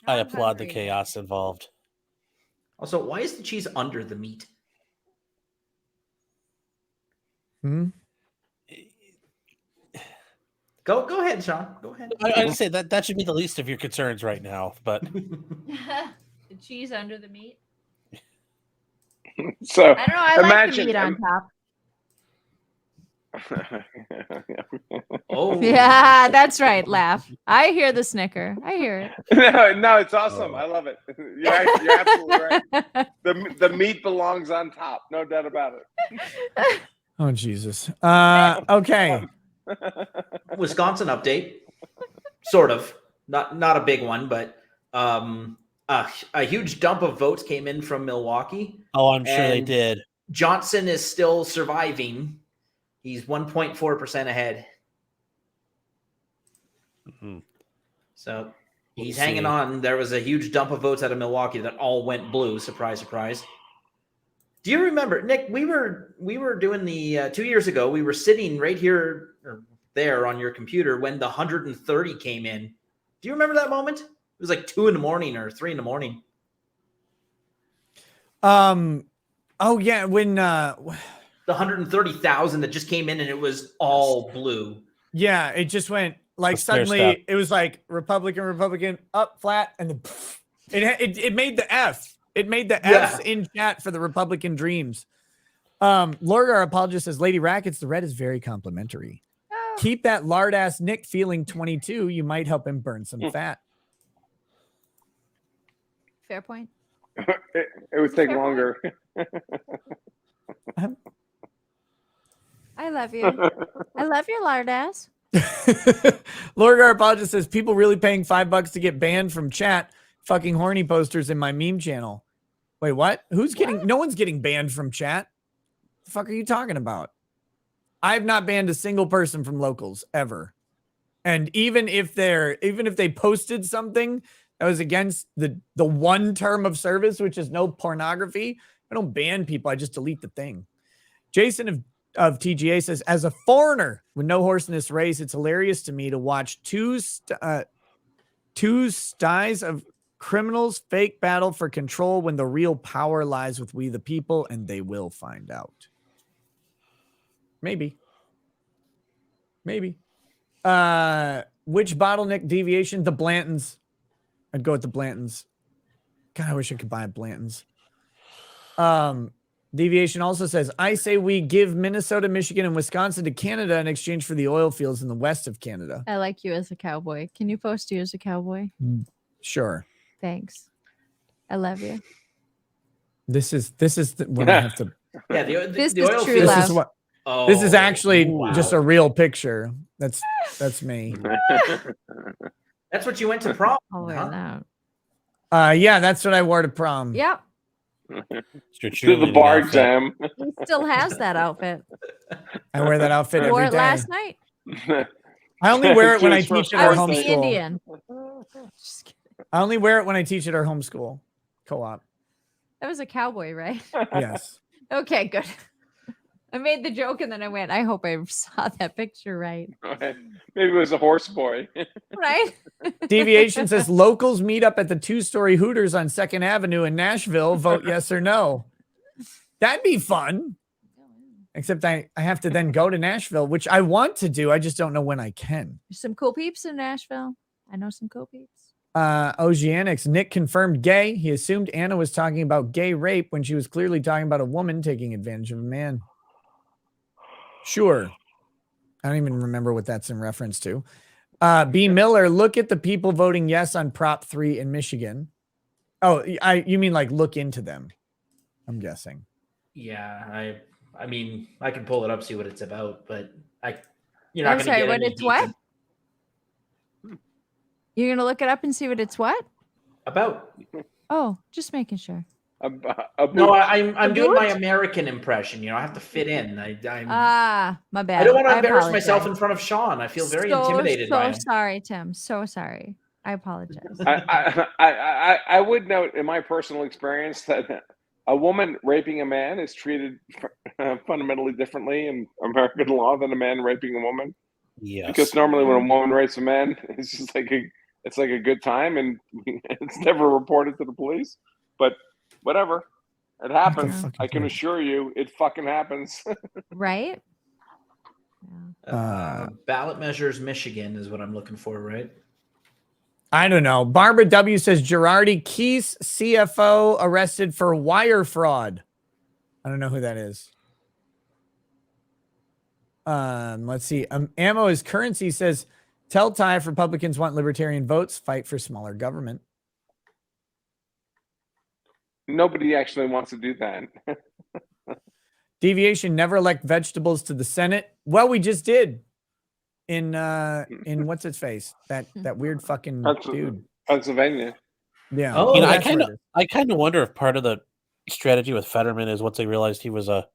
Speaker 14: I applaud the chaos involved.
Speaker 10: Also, why is the cheese under the meat? Go ahead, Sean. Go ahead.
Speaker 14: I would say that should be the least of your concerns right now. But
Speaker 11: The cheese under the meat.
Speaker 8: So
Speaker 11: I don't know. I like the meat on top.
Speaker 10: Oh
Speaker 11: yeah, that's right. Laugh. I hear the snicker. I hear it.
Speaker 8: No, it's awesome. I love it. You're absolutely right. The meat belongs on top, no doubt about it.
Speaker 2: Oh Jesus. Okay.
Speaker 10: Wisconsin update. Sort of. Not a big one, but a huge dump of votes came in from Milwaukee.
Speaker 14: Oh, I'm sure they did.
Speaker 10: Johnson is still surviving. He's 1.4% ahead.
Speaker 14: Mm-hmm.
Speaker 10: So he's hanging on. There was a huge dump of votes out of Milwaukee that all went blue. Surprise, surprise. Do you remember, Nick? We were doing the 2 years ago. We were sitting right here or there on your computer when the 130 came in. Do you remember that moment? It was like 2 a.m. or 3 a.m.
Speaker 2: Oh yeah, when
Speaker 10: the 130,000 that just came in and it was all blue.
Speaker 2: Yeah, it just went like
Speaker 14: The stair step.
Speaker 2: suddenly it was like Republican, up, flat, and then it made the F. It made the F's in chat for the Republican dreams. Lorgar apologist says, Lady Rackets, the red is very complimentary. Keep that lard ass Nick feeling 22. You might help him burn some fat.
Speaker 11: Fair point.
Speaker 8: It would take longer.
Speaker 11: I love you. I love your lard ass.
Speaker 2: Lorgar apologist says, people really paying $5 to get banned from chat. Fucking horny posters in my meme channel. Wait, what? Who's getting? No one's getting banned from chat. The fuck are you talking about? I've not banned a single person from locals ever. And even if they posted something that was against the one term of service, which is no pornography, I don't ban people. I just delete the thing. Jason of TGA says, as a foreigner with no horse in this race, it's hilarious to me to watch two styes of criminals fake battle for control when the real power lies with we the people, and they will find out. Maybe. Which bottleneck deviation? The Blantons. I'd go with the Blantons. God, I wish I could buy a Blantons. Deviation also says, I say we give Minnesota, Michigan, and Wisconsin to Canada in exchange for the oil fields in the west of Canada.
Speaker 11: I like you as a cowboy. Can you post you as a cowboy?
Speaker 2: Sure.
Speaker 11: Thanks. I love you.
Speaker 2: This is when I have to.
Speaker 10: Yeah,
Speaker 11: This
Speaker 10: the
Speaker 11: is
Speaker 10: oil
Speaker 11: true
Speaker 10: fields.
Speaker 11: love.
Speaker 2: This is actually
Speaker 10: wow.
Speaker 2: just a real picture. That's me.
Speaker 10: That's what you went to prom.
Speaker 11: I'll wear that.
Speaker 2: Yeah, that's what I wore to prom.
Speaker 11: Yep.
Speaker 8: To the bar exam.
Speaker 11: He still has that outfit.
Speaker 2: I wear that outfit
Speaker 11: Wore
Speaker 2: every
Speaker 11: it
Speaker 2: day.
Speaker 11: last night.
Speaker 2: I only wear it when I teach at
Speaker 11: I
Speaker 2: our
Speaker 11: was
Speaker 2: home
Speaker 11: the
Speaker 2: school.
Speaker 11: Indian.
Speaker 2: I only wear it when I teach at our homeschool co-op.
Speaker 11: That was a cowboy, right?
Speaker 2: Yes.
Speaker 11: Okay, good. I made the joke and then I went, I hope I saw that picture right.
Speaker 8: Maybe it was a horse boy.
Speaker 11: Right?
Speaker 2: Deviation says locals meet up at the 2-story Hooters on 2nd Avenue in Nashville. Vote yes or no. That'd be fun. Except I have to then go to Nashville, which I want to do. I just don't know when I can.
Speaker 11: There's some cool peeps in Nashville. I know some cool peeps.
Speaker 2: Oceanics, Nick confirmed gay. He assumed Anna was talking about gay rape when she was clearly talking about a woman taking advantage of a man. Sure. I don't even remember what that's in reference to. B. Miller, look at the people voting yes on Prop 3 in Michigan. Oh, you mean like look into them, I'm guessing.
Speaker 10: Yeah, I mean, I can pull it up, see what it's about, but you're
Speaker 11: I'm
Speaker 10: not going to
Speaker 11: sorry,
Speaker 10: get
Speaker 11: what
Speaker 10: any
Speaker 11: it's what?
Speaker 10: decent-
Speaker 11: You're going to look it up and see what it's what?
Speaker 10: about.
Speaker 11: Oh, just making sure.
Speaker 10: No, I'm doing my
Speaker 11: boot?
Speaker 10: American impression. I have to fit in.
Speaker 11: My bad.
Speaker 10: I don't want to embarrass
Speaker 11: apologize.
Speaker 10: myself in front of Sean. I feel very intimidated by him.
Speaker 11: So sorry, Tim. So sorry. I apologize.
Speaker 8: I would note in my personal experience that a woman raping a man is treated fundamentally differently in American law than a man raping a woman.
Speaker 14: Yes.
Speaker 8: Because normally when a woman rapes a man, it's just like a good time and it's never reported to the police. But whatever. It happens. I can assure you it fucking happens.
Speaker 11: Right?
Speaker 10: Ballot measures Michigan is what I'm looking for, right?
Speaker 2: I don't know. Barbara W says Girardi Keys, CFO, arrested for wire fraud. I don't know who that is. Let's see. Ammo is currency says, tell Ty if Republicans want libertarian votes, fight for smaller government.
Speaker 8: Nobody actually wants to do that.
Speaker 2: Deviation, never elect vegetables to the Senate. Well, we just did in what's its face? That weird fucking dude.
Speaker 8: Pennsylvania.
Speaker 2: Yeah.
Speaker 14: Oh, I
Speaker 2: that's where it
Speaker 14: kind of wonder if part of the strategy with Fetterman is once they realized he was a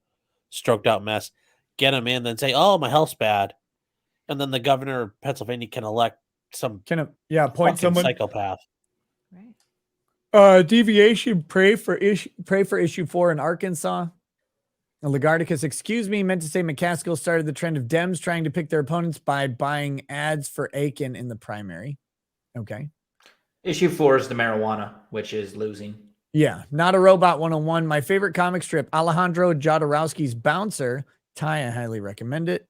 Speaker 14: stroked out mess, get him in, then say, "Oh, my health's bad," and then the governor of Pennsylvania can elect some
Speaker 2: appoint someone
Speaker 14: psychopath.
Speaker 2: Deviation, pray for issue 4 in Arkansas. Legardicus, excuse me, meant to say McCaskill started the trend of Dems trying to pick their opponents by buying ads for Aiken in the primary. Okay.
Speaker 10: Issue 4 is the marijuana, which is losing.
Speaker 2: Yeah, Not a Robot 101. My favorite comic strip, Alejandro Jodorowsky's Bouncer. Ty, I highly recommend it.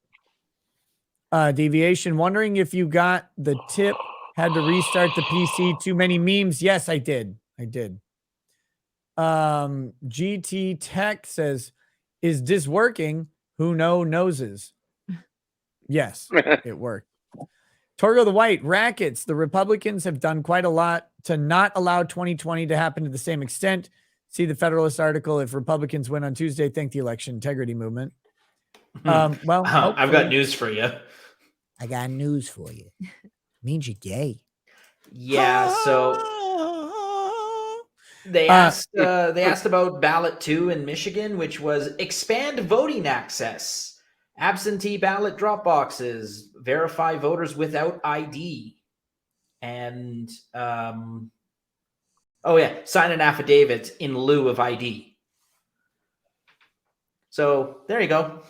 Speaker 2: Deviation, wondering if you got the tip, had to restart the PC, too many memes. Yes, I did. GT Tech says, is this working? Who noses? Yes, it worked. Torgo the White, rackets. The Republicans have done quite a lot to not allow 2020 to happen to the same extent. See the Federalist article. If Republicans win on Tuesday, thank the election integrity movement. Well,
Speaker 10: I've got news for you.
Speaker 2: I got news for you. Means you're gay.
Speaker 10: Yeah, so they asked about ballot 2 in Michigan, which was expand voting access, absentee ballot drop boxes, verify voters without ID, and sign an affidavit in lieu of ID. So there you go.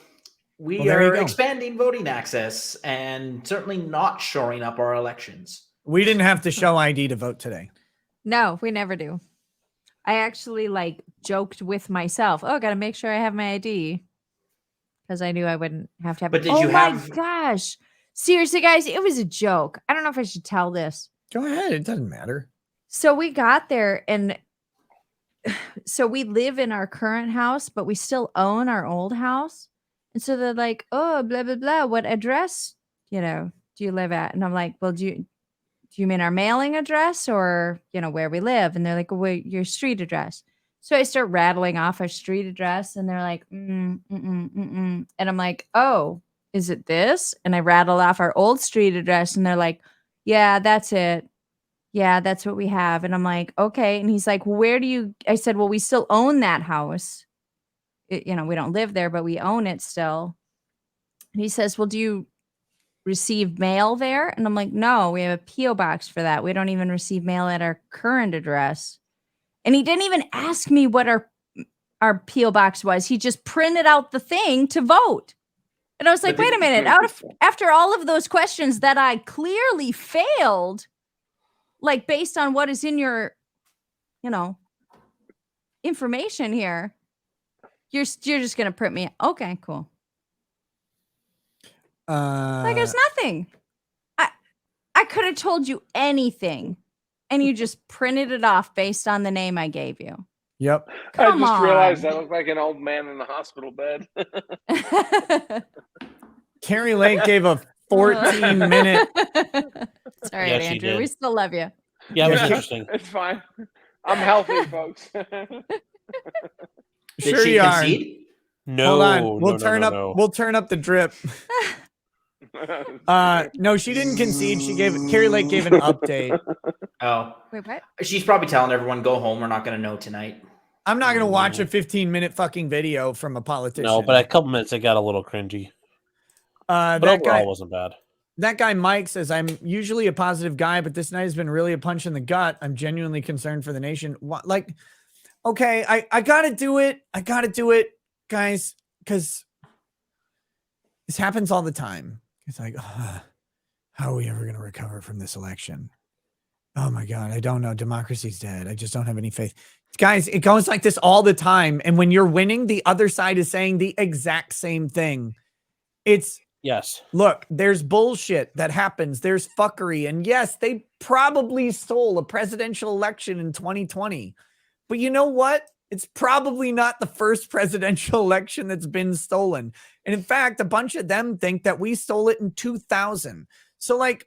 Speaker 10: We are expanding voting access and certainly not shoring up our elections.
Speaker 2: We didn't have to show ID to vote today.
Speaker 11: No, we never do. I actually joked with myself. Oh, got to make sure I have my ID because I knew I wouldn't have to have.
Speaker 10: But did you have?
Speaker 11: My gosh! Seriously, guys, it was a joke. I don't know if I should tell this.
Speaker 2: Go ahead. It doesn't matter.
Speaker 11: So we got there, and so we live in our current house, but we still own our old house. And so they're like, "Oh, blah blah blah. What address, do you live at?" And I'm like, "Well, do you mean our mailing address or, where we live?" And they're like, "Well, your street address." So I start rattling off our street address and they're like, And I'm like, "Oh, is it this?" And I rattle off our old street address and they're like, "Yeah, that's it. Yeah, that's what we have." And I'm like, "Okay." And he's like, "Where do you," I said, "Well, we still own that house. We don't live there, but we own it still." And he says, "Well, do you receive mail there?" And I'm like, "No, we have a P.O. box for that. We don't even receive mail at our current address." And he didn't even ask me what our P.O. box was. He just printed out the thing to vote. And I was like, wait a minute, after all of those questions that I clearly failed, based on what is in your, information here, you're just going to print me. Okay, cool. There's nothing. I could have told you anything, and you just printed it off based on the name I gave you.
Speaker 2: Yep.
Speaker 11: Come
Speaker 8: I just realized
Speaker 11: on.
Speaker 8: I look like an old man in the hospital bed.
Speaker 2: Carrie Lake gave a 14-minute.
Speaker 11: It's all right, Andrew. We still love you.
Speaker 14: Yeah, it was interesting.
Speaker 8: It's fine. I'm healthy, folks.
Speaker 2: Sure you are.
Speaker 14: No.
Speaker 2: Hold on. We'll turn up.
Speaker 14: No.
Speaker 2: We'll turn up the drip. No, she didn't concede. Carrie Lake gave an update.
Speaker 10: Oh.
Speaker 11: Wait, what?
Speaker 10: She's probably telling everyone, go home. We're not going to know tonight.
Speaker 2: I'm not going to watch a 15-minute fucking video from a politician.
Speaker 14: No, but a couple minutes it got a little cringy. But
Speaker 2: that
Speaker 14: overall
Speaker 2: guy
Speaker 14: wasn't bad.
Speaker 2: That guy Mike says, "I'm usually a positive guy, but this night has been really a punch in the gut. I'm genuinely concerned for the nation." Okay, I gotta do it. I gotta do it, guys, because this happens all the time. It's like, how are we ever gonna recover from this election? Oh my God, I don't know. Democracy's dead. I just don't have any faith. Guys, it goes like this all the time. And when you're winning, the other side is saying the exact same thing.
Speaker 14: Yes.
Speaker 2: Look, there's bullshit that happens. There's fuckery. And yes, they probably stole a presidential election in 2020. But you know what? It's probably not the first presidential election that's been stolen. And in fact, a bunch of them think that we stole it in 2000. So I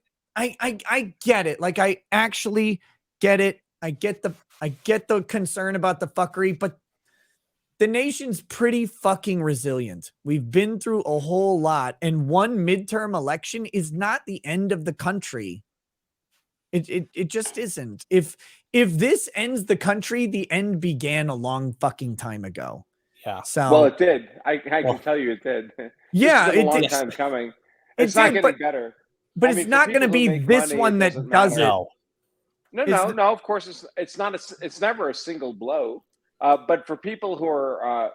Speaker 2: get it. I actually get it. I get the concern about the fuckery, but the nation's pretty fucking resilient. We've been through a whole lot, and one midterm election is not the end of the country. It just isn't. If this ends the country, the end began a long fucking time ago.
Speaker 14: Yeah.
Speaker 2: So
Speaker 8: well, it did. I can tell you it did.
Speaker 2: Yeah,
Speaker 8: it's been a long
Speaker 2: did.
Speaker 8: time coming. It's not getting better.
Speaker 2: But it's not going to be this one that does it.
Speaker 8: No. Of course, it's not. It's never a single blow. But for people who are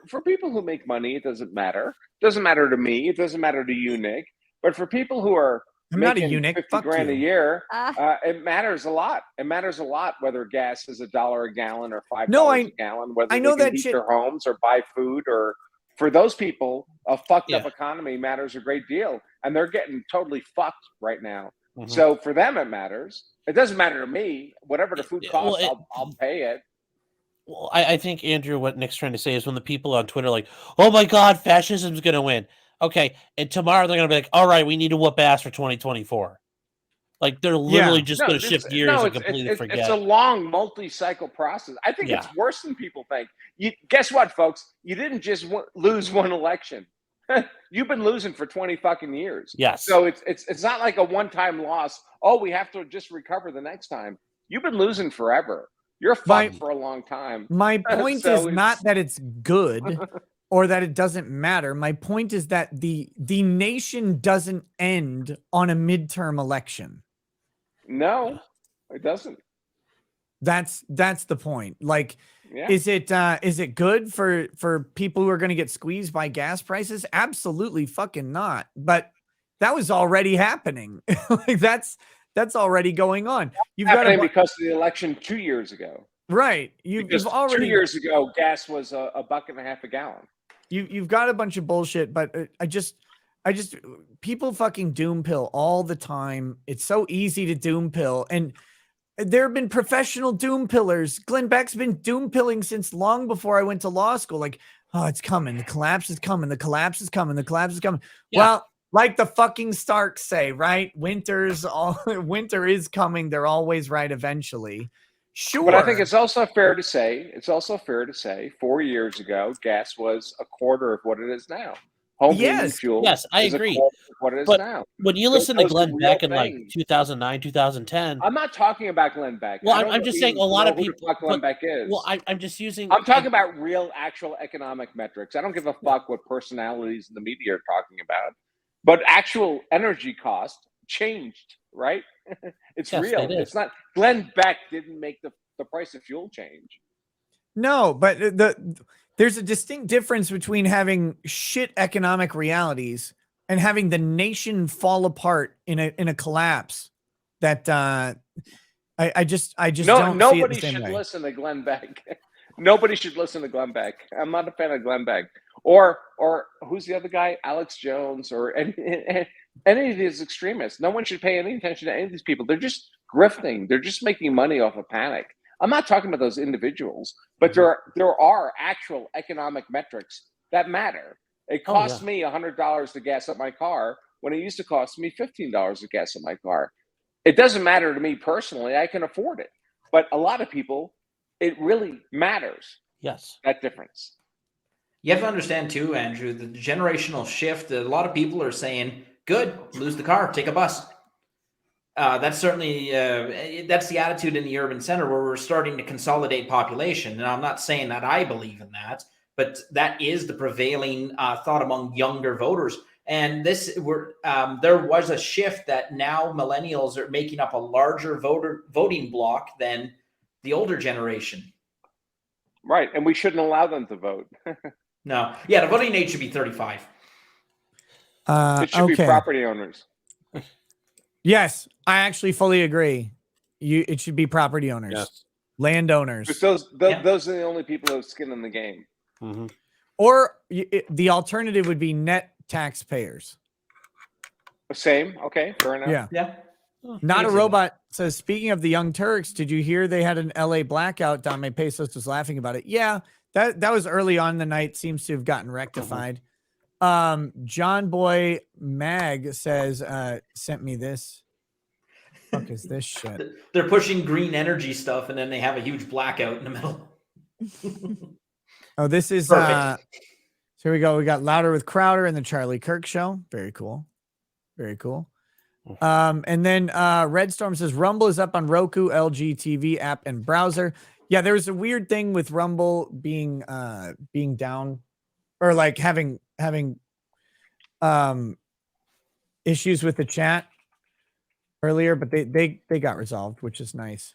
Speaker 8: for people who make money, it doesn't matter. It doesn't matter to me. It doesn't matter to you, Nick. But for people who are making $50,000 a year, it matters a lot. It matters a lot whether gas is $1 a gallon or $5 a gallon. Whether they can heat their homes or buy food or for those people, a fucked up economy matters a great deal, and they're getting totally fucked right now. So for them, it matters. It doesn't matter to me. Whatever the food costs, I'll pay it.
Speaker 14: Well, I think, Andrew, what Nick's trying to say is when the people on Twitter are like, oh my God, fascism's going to win. Okay. And tomorrow they're going to be like, all right, we need to whoop ass for 2024. Like, they're literally just going to shift gears and completely forget.
Speaker 8: It's a long multi-cycle process. I think it's worse than people think. Guess what, folks? You didn't just lose one election. You've been losing for 20 fucking years.
Speaker 14: Yes.
Speaker 8: So it's not like a one-time loss. Oh, we have to just recover the next time. You've been losing forever. You're fucked for a long time.
Speaker 2: My point is not that it's good or that it doesn't matter. My point is that the nation doesn't end on a midterm election.
Speaker 8: No, it doesn't.
Speaker 2: That's the point. Like, is it good for people who are going to get squeezed by gas prices? Absolutely fucking not. But that was already happening. Like that's already going on. You've got
Speaker 8: because of the election 2 years ago.
Speaker 2: Right. You've already
Speaker 8: 2 years ago, gas was $1.50 a gallon.
Speaker 2: You've got a bunch of bullshit, but I just people fucking doom pill all the time. It's so easy to doom pill, and there have been professional doom pillers. Glenn Beck's been doom pilling since long before I went to law school. Like, oh, it's coming. The collapse is coming. The collapse is coming. The collapse is coming. Yeah. Well, like the fucking Starks say, right? Winter is coming. They're always right eventually. Sure.
Speaker 8: But I think it's also fair to say 4 years ago, gas was a quarter of what it is now. Home heating fuel.
Speaker 14: Yes, I agree.
Speaker 8: What it is
Speaker 14: but
Speaker 8: now.
Speaker 14: When you listen to Glenn Beck in like 2009, 2010.
Speaker 8: I'm not talking about Glenn Beck.
Speaker 14: Well, I'm just saying a lot of people.
Speaker 8: What Glenn Beck is.
Speaker 14: Well, I'm just using.
Speaker 8: I'm talking about real, actual economic metrics. I don't give a fuck what personalities in the media are talking about. But actual energy cost changed, right? It's real. It's not. Glenn Beck didn't make the price of fuel change.
Speaker 2: No, but there's a distinct difference between having shit economic realities and having the nation fall apart in a collapse. That I just don't see it the same way.
Speaker 8: Nobody should listen to Glenn Beck. Nobody should listen to Glenn Beck. I'm not a fan of Glenn Beck. Or who's the other guy? Alex Jones or any of these extremists. No one should pay any attention to any of these people. They're just grifting. They're just making money off of panic. I'm not talking about those individuals, but there are actual economic metrics that matter. It costs me $100 to gas up my car when it used to cost me $15 to gas up my car. It doesn't matter to me personally. I can afford it. But a lot of people, it really matters.
Speaker 14: Yes.
Speaker 8: That difference.
Speaker 10: You have to understand too, Andrew, the generational shift. A lot of people are saying, good, lose the car, take a bus. That's certainly, that's the attitude in the urban center where we're starting to consolidate population. And I'm not saying that I believe in that, but that is the prevailing thought among younger voters. And there was a shift that now millennials are making up a larger voting bloc than the older generation.
Speaker 8: Right. And we shouldn't allow them to vote.
Speaker 10: No. Yeah, the voting age should be 35.
Speaker 8: It should be property owners.
Speaker 2: Yes, I actually fully agree. It should be property owners, landowners.
Speaker 8: Because those are the only people who have skin in the game.
Speaker 14: Mm-hmm.
Speaker 2: Or the alternative would be net taxpayers.
Speaker 8: Same. Okay, fair enough.
Speaker 2: Yeah. Not a robot says, speaking of the Young Turks, did you hear they had an LA blackout? Dame Pesos was laughing about it. Yeah, that was early on in the night. Seems to have gotten rectified. John Boy Mag says, sent me this. Fuck is this shit?
Speaker 10: They're pushing green energy stuff, and then they have a huge blackout in the middle.
Speaker 2: Oh, this is so here we go. We got Louder with Crowder and the Charlie Kirk Show. Very cool. Very cool. And then Red Storm says Rumble is up on Roku, LG TV app, and browser. Yeah, there was a weird thing with Rumble being down, or like having issues with the chat earlier, but they got resolved, which is nice.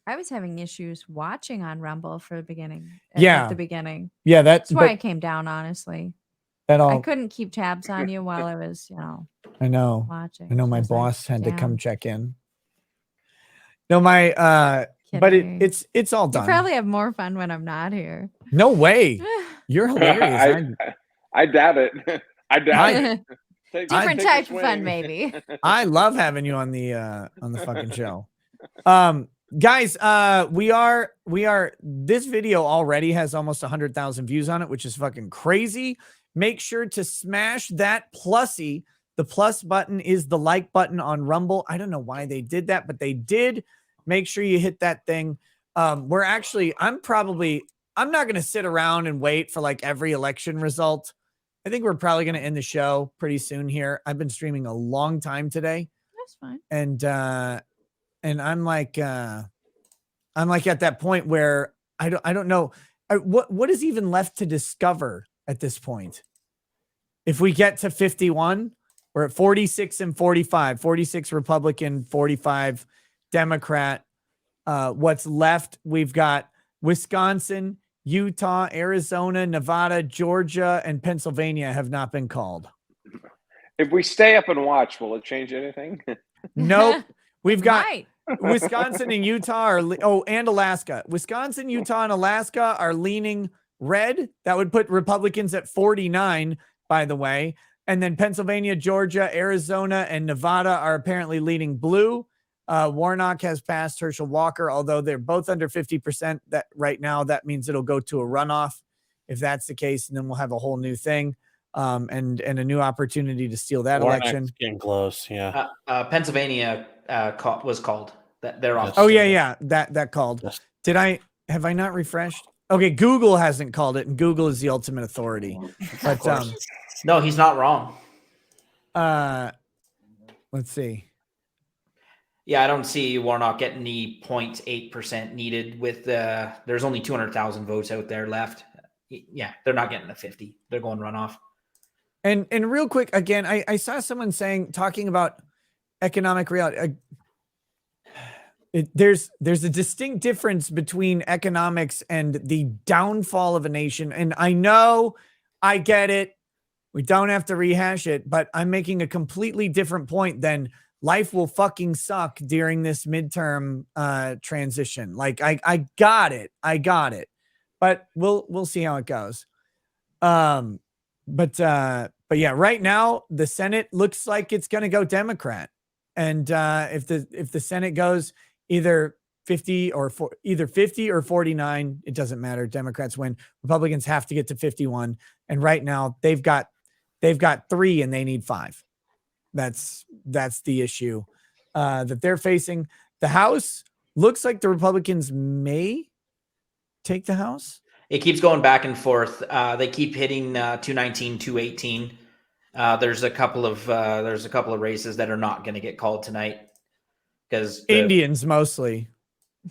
Speaker 11: I was having issues watching on Rumble for the beginning.
Speaker 2: At
Speaker 11: the beginning.
Speaker 2: Yeah,
Speaker 11: that's why I came down, honestly.
Speaker 2: I
Speaker 11: couldn't keep tabs on you while I was,
Speaker 2: I know.
Speaker 11: watching.
Speaker 2: I know my
Speaker 11: So
Speaker 2: boss had to
Speaker 11: yeah.
Speaker 2: come check in. No, but it's all
Speaker 11: You
Speaker 2: done.
Speaker 11: probably have more fun when I'm not here.
Speaker 2: No way. You're hilarious.
Speaker 8: I doubt it. I doubt it.
Speaker 11: Different
Speaker 8: take a
Speaker 11: type of fun,
Speaker 8: swing.
Speaker 11: maybe.
Speaker 2: I love having you on the fucking show. Guys, we are this video already has almost 100,000 views on it, which is fucking crazy. Make sure to smash that plussy. The plus button is the like button on Rumble. I don't know why they did that, but they did. Make sure you hit that thing. I'm not going to sit around and wait for like every election result. I think we're probably going to end the show pretty soon here. I've been streaming a long time today.
Speaker 11: That's fine.
Speaker 2: And I'm like at that point where I don't know what is even left to discover at this point. If we get to 51, we're at 46 and 45, 46 Republican, 45 Democrat. What's left? We've got Wisconsin, Utah, Arizona, Nevada, Georgia, and Pennsylvania have not been called.
Speaker 8: If we stay up and watch, will it change anything?
Speaker 2: Nope. We've got
Speaker 11: Right.
Speaker 2: Wisconsin and Utah and Alaska. Wisconsin, Utah, and Alaska are leaning red. That would put Republicans at 49, by the way. And then Pennsylvania, Georgia, Arizona, and Nevada are apparently leaning blue. Warnock has passed Herschel Walker, although they're both under 50% that right now. That means it'll go to a runoff if that's the case, and then we'll have a whole new thing and a new opportunity to steal that
Speaker 14: Warnock's
Speaker 2: election.
Speaker 14: getting close, yeah.
Speaker 10: Pennsylvania was called. They're off.
Speaker 2: Oh yeah, that called. Have I not refreshed? Okay, Google hasn't called it, and Google is the ultimate authority. But
Speaker 10: no, he's not wrong.
Speaker 2: Let's see.
Speaker 10: Yeah, I don't see Warnock getting the 0.8% needed with there's only 200,000 votes out there left. Yeah, they're not getting the 50. They're going runoff.
Speaker 2: And real quick, again, I saw someone talking about economic reality. There's a distinct difference between economics and the downfall of a nation. And I know, I get it. We don't have to rehash it, but I'm making a completely different point than life will fucking suck during this midterm transition. Like I got it. But we'll see how it goes. But yeah, right now the Senate looks like it's going to go Democrat. And if the Senate goes either 50 or 49, it doesn't matter. Democrats win. Republicans have to get to 51. And right now they've got 3 and they need 5. That's the issue that they're facing. The House looks like the Republicans may take the House.
Speaker 10: It keeps going back and forth. They keep hitting 219, 218. There's a couple of races that are not going to get called tonight because
Speaker 2: Indians mostly.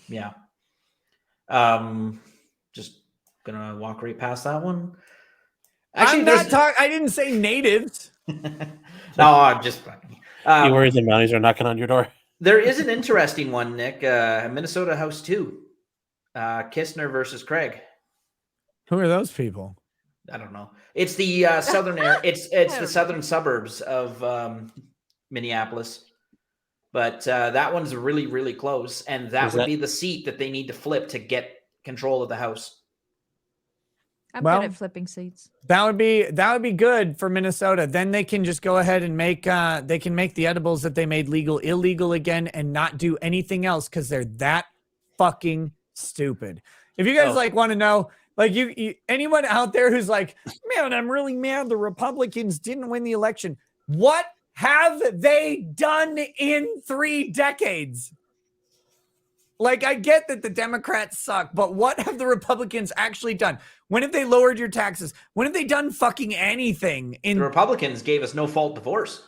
Speaker 10: Yeah. Just gonna walk right past that one. Actually,
Speaker 2: I didn't say natives.
Speaker 10: No, I'm just.
Speaker 14: You worried the Mounties are knocking on your door?
Speaker 10: There is an interesting one, Nick. Minnesota House 2. Kistner versus Craig.
Speaker 2: Who are those people?
Speaker 10: I don't know. It's the southern area. It's the southern suburbs of Minneapolis. But that one's really, really close. And that would be the seat that they need to flip to get control of the House.
Speaker 11: I'm good at flipping seats.
Speaker 2: That would be good for Minnesota. Then they can just go ahead and make the edibles that they made illegal again and not do anything else because they're that fucking stupid. If you guys want to know, like you anyone out there who's like, man, I'm really mad the Republicans didn't win the election. What have they done in 3 decades? Like, I get that the Democrats suck, but what have the Republicans actually done? When have they lowered your taxes? When have they done fucking anything?
Speaker 10: The Republicans gave us no-fault divorce.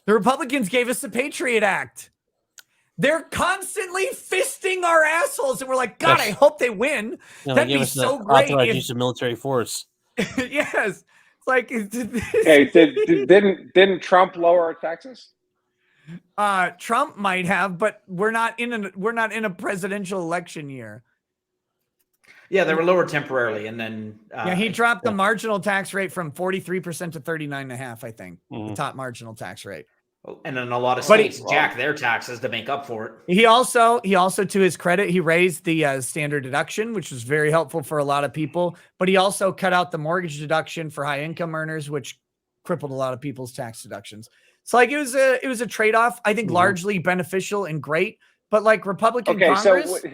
Speaker 2: The Republicans gave us the Patriot Act. They're constantly fisting our assholes, and we're like, God, I hope they win. That'd be so great.
Speaker 14: Authorized use of military force.
Speaker 2: Yes. It's like,
Speaker 8: Hey, didn't Trump lower our taxes?
Speaker 2: Trump might have, but we're not in a presidential election year.
Speaker 10: Yeah, they were lowered temporarily, and then
Speaker 2: he dropped the marginal tax rate from 43% to 39.5%. I think the top marginal tax rate.
Speaker 10: And in a lot of
Speaker 2: But he-
Speaker 10: states, jack their taxes to make up for it.
Speaker 2: He also, to his credit, he raised the standard deduction, which was very helpful for a lot of people. But he also cut out the mortgage deduction for high income earners, which crippled a lot of people's tax deductions. So like it was a trade off. I think largely beneficial and great. But like Republican Congress,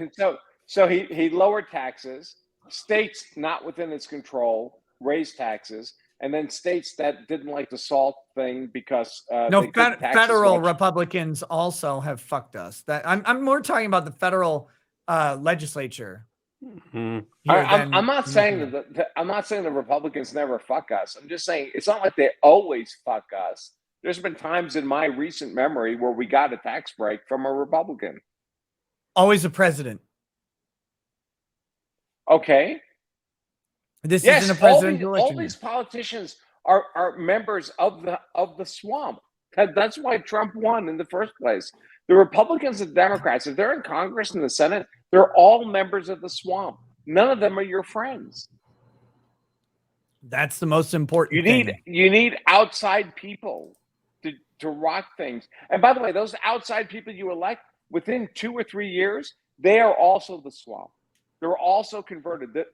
Speaker 8: so he lowered taxes. States not within its control raised taxes, and then states that didn't like the SALT thing because
Speaker 2: no,
Speaker 8: they couldn't tax as
Speaker 2: federal
Speaker 8: much.
Speaker 2: Republicans also have fucked us. That I'm more talking about the federal legislature.
Speaker 8: I'm not saying that I'm not saying the Republicans never fuck us. I'm just saying it's not like they always fuck us. There's been times in my recent memory where we got a tax break from a Republican.
Speaker 2: Always a president.
Speaker 8: Okay.
Speaker 2: This isn't a presidential election.
Speaker 8: All these politicians are members of the swamp. That's why Trump won in the first place. The Republicans and Democrats, if they're in Congress and the Senate, they're all members of the swamp. None of them are your friends.
Speaker 2: That's the most important thing.
Speaker 8: You need outside people to rock things. And by the way, those outside people you elect, within 2 or 3 years, they are also the swamp. They're also converted.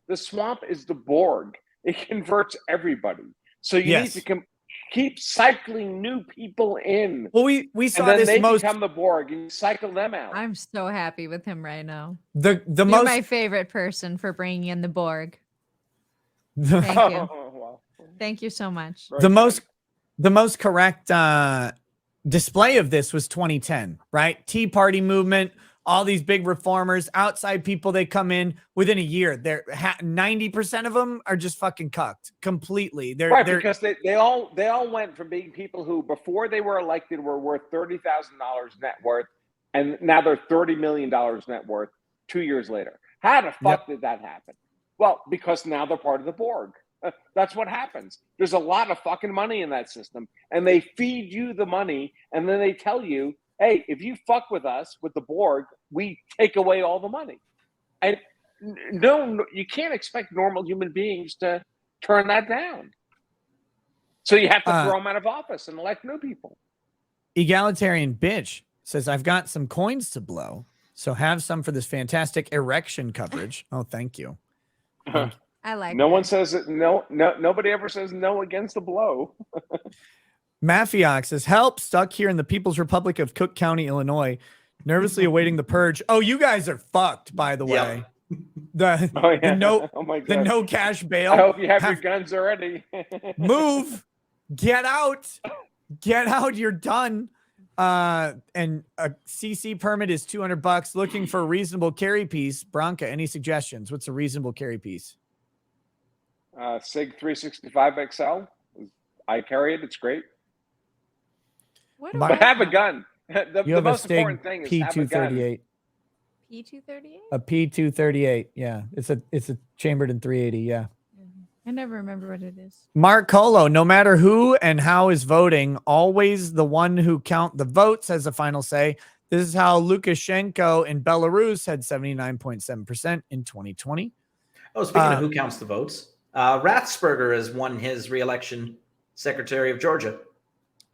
Speaker 8: The swamp is the Borg. It converts everybody. So you need to keep cycling new people in.
Speaker 2: Well, we saw
Speaker 8: and then
Speaker 2: this
Speaker 8: they
Speaker 2: most.
Speaker 8: become the Borg, and you cycle them out.
Speaker 11: I'm so happy with him right now.
Speaker 2: The
Speaker 11: You're
Speaker 2: most
Speaker 11: my favorite person for bringing in the Borg. Thank you. Thank you so much.
Speaker 2: The most correct display of this was 2010, right? Tea Party movement, all these big reformers, outside people, they come in within a year. They're 90% of them are just fucking cucked completely. They're
Speaker 8: because they all went from being people who before they were elected were worth $30,000 net worth, and now they're $30 million net worth 2 years later. How the fuck did that happen? Well, because now they're part of the Borg. That's what happens. There's a lot of fucking money in that system, and they feed you the money, and then they tell you, hey, if you fuck with us, with the Borg, we take away all the money. And no, you can't expect normal human beings to turn that down. So you have to throw them out of office and elect new people.
Speaker 2: Egalitarian bitch says, I've got some coins to blow, so have some for this fantastic erection coverage. Oh, thank you.
Speaker 11: I like
Speaker 8: No one says it. No, nobody ever says no against the blow.
Speaker 2: Mafiox says, help, stuck here in the People's Republic of Cook County, Illinois, nervously awaiting the purge. Oh, you guys are fucked, by the way. The no cash bail.
Speaker 8: I hope you have your guns already.
Speaker 2: Move. Get out. Get out. You're done. And a CC permit is $200. Looking for a reasonable carry piece. Bronca, any suggestions? What's a reasonable carry piece?
Speaker 8: SIG 365 XL. I carry it. It's great. But have a gun. The most important thing is have a gun.
Speaker 2: P238.
Speaker 11: P238?
Speaker 2: A P238. Yeah. It's a chambered in 380. Yeah.
Speaker 11: I never remember what it is.
Speaker 2: Mark Colo, no matter who and how is voting, always the one who count the votes has the final say. This is how Lukashenko in Belarus had 79.7% in 2020.
Speaker 10: Oh, speaking of who counts the votes, Rathsperger has won his re-election Secretary of Georgia.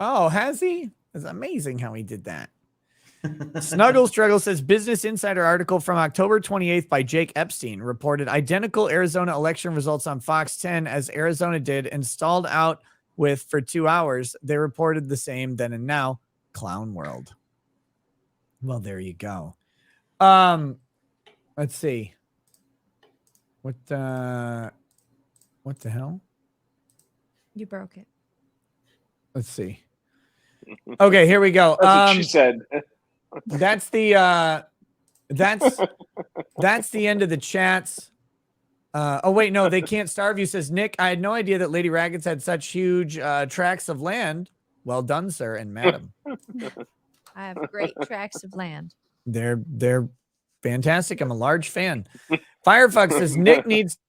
Speaker 2: Oh, has he? It's amazing how he did that. Snuggle Struggle says Business Insider article from October 28th by Jake Epstein reported identical Arizona election results on Fox 10 as Arizona did and stalled out with for 2 hours. They reported the same then and now. Clown world. Well, there you go. Let's see. What the hell?
Speaker 11: You broke it.
Speaker 2: Let's see. Okay, here we go.
Speaker 8: That's what she said.
Speaker 2: That's the end of the chats. Oh wait, no, they can't starve you, says Nick. I had no idea that Lady Raggeds had such huge tracts of land. Well done, sir and madam.
Speaker 11: I have great tracts of land.
Speaker 2: They're fantastic. I'm a large fan. Firefox says Nick needs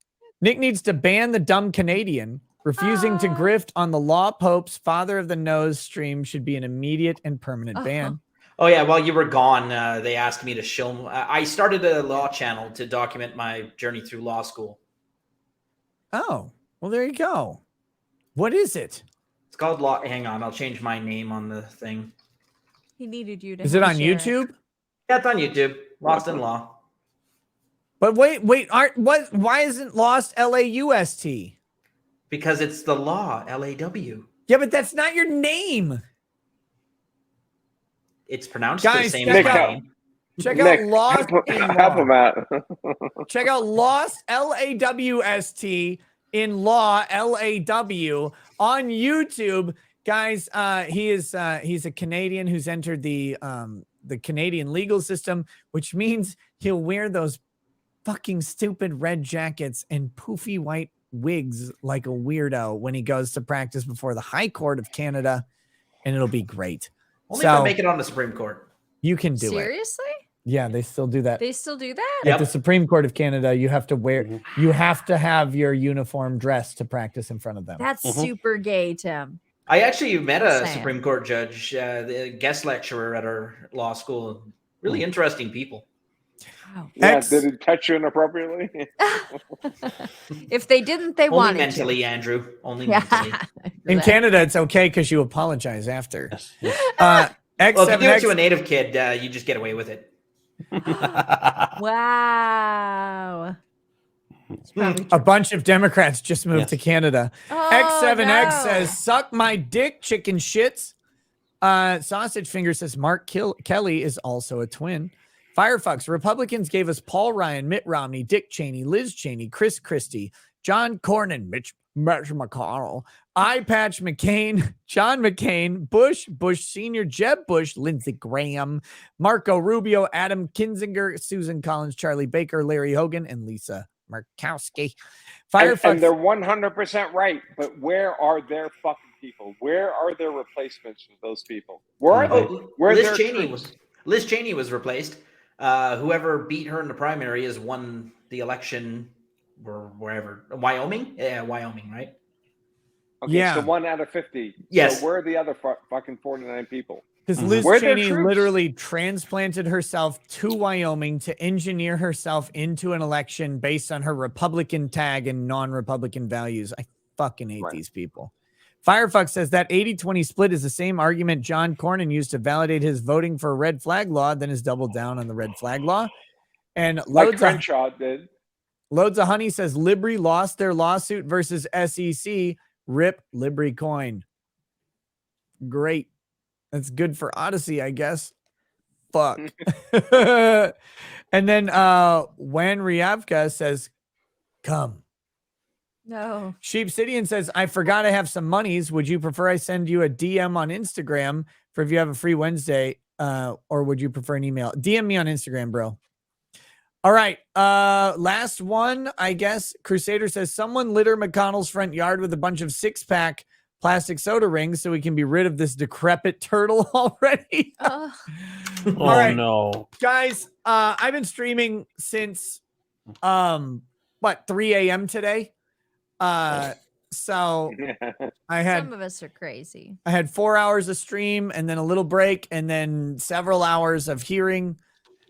Speaker 2: to ban the dumb Canadian. Refusing to grift on the law Pope's Father of the Nose stream should be an immediate and permanent ban.
Speaker 10: Oh yeah, while you were gone, they asked me to show. I started a law channel to document my journey through law school.
Speaker 2: Oh, well, there you go. What is it?
Speaker 10: It's called Law. Hang on, I'll change my name on the thing.
Speaker 11: He needed you to.
Speaker 2: Is it on
Speaker 11: share
Speaker 2: YouTube?
Speaker 10: Yeah, it's on YouTube. Lost in Law.
Speaker 2: But wait, why isn't Lost LAUST?
Speaker 10: Because it's the law, LAW.
Speaker 2: Yeah, but that's not your name.
Speaker 10: It's pronounced
Speaker 2: Guys,
Speaker 10: the same
Speaker 2: check
Speaker 10: as my
Speaker 2: out-
Speaker 10: name.
Speaker 2: Check out
Speaker 8: Nick,
Speaker 2: Lost in
Speaker 8: help him
Speaker 2: Law.
Speaker 8: out.
Speaker 2: Check out Lost LAWST in Law LAW on YouTube. Guys, he's a Canadian who's entered the Canadian legal system, which means he'll wear those fucking stupid red jackets and poofy white wigs like a weirdo when he goes to practice before the High Court of Canada, and it'll be great.
Speaker 10: Only if I make it on the Supreme Court.
Speaker 2: You can do it.
Speaker 11: Seriously?
Speaker 2: Yeah, they still do that.
Speaker 11: They still do that?
Speaker 2: At the Supreme Court of Canada, you have to wear, you have to have your uniform dress to practice in front of them.
Speaker 11: That's super gay, Tim.
Speaker 10: I actually met a
Speaker 11: Saying.
Speaker 10: Supreme Court judge, the guest lecturer at our law school. Really interesting people.
Speaker 8: Yeah, did it touch you inappropriately?
Speaker 11: If they didn't, they
Speaker 10: Only
Speaker 11: wanted
Speaker 10: mentally,
Speaker 11: to.
Speaker 10: Andrew. Only
Speaker 11: Yeah.
Speaker 10: mentally.
Speaker 2: In Canada, it's okay because you apologize after.
Speaker 10: Well, if you do it
Speaker 2: X7X
Speaker 10: to a native kid, you just get away with it.
Speaker 11: Wow.
Speaker 2: A bunch of Democrats just moved to Canada.
Speaker 11: Oh,
Speaker 2: X7X
Speaker 11: no.
Speaker 2: says, suck my dick, chicken shits. Sausage Finger says, Mark Kelly is also a twin. Firefox, Republicans gave us Paul Ryan, Mitt Romney, Dick Cheney, Liz Cheney, Chris Christie, John Cornyn, Mitch McConnell, Eye Patch McCain, John McCain, Bush Sr., Jeb Bush, Lindsey Graham, Marco Rubio, Adam Kinzinger, Susan Collins, Charlie Baker, Larry Hogan, and Lisa Murkowski. Firefox,
Speaker 8: And they're 100% right, but where are their fucking people? Where are their replacements for those people? Where are they? Where are their
Speaker 10: Liz Cheney was replaced. Whoever beat her in the primary has won the election or wherever. Wyoming? Yeah, Wyoming, right?
Speaker 8: Okay,
Speaker 2: Yeah.
Speaker 8: so 1 out of 50.
Speaker 10: Yes.
Speaker 8: So where are the other fucking 49 people?
Speaker 2: because Liz
Speaker 8: Where are their
Speaker 2: Cheney
Speaker 8: troops?
Speaker 2: literally transplanted herself to Wyoming to engineer herself into an election based on her Republican tag and non-Republican values. I fucking hate these people. Firefox says that 80-20 split is the same argument John Cornyn used to validate his voting for a red flag law, then has doubled down on the red flag law. And
Speaker 8: Like
Speaker 2: Loads
Speaker 8: Crenshaw did.
Speaker 2: Loads of Honey says Libri lost their lawsuit versus SEC. Rip Libri coin. Great. That's good for Odyssey, I guess. Fuck. And then when Ryavka says, come.
Speaker 11: No.
Speaker 2: Sheepsidian says, I forgot I have some monies. Would you prefer I send you a DM on Instagram for if you have a free Wednesday? Or would you prefer an email? DM me on Instagram, bro. All right. Last one, I guess. Crusader says, someone litter McConnell's front yard with a bunch of 6-pack plastic soda rings so we can be rid of this decrepit turtle already.
Speaker 11: Oh,
Speaker 2: All right.
Speaker 14: No.
Speaker 2: Guys, I've been streaming since 3 a.m. today. So I had
Speaker 11: some of us are crazy.
Speaker 2: I had 4 hours of stream and then a little break and then several hours of hearing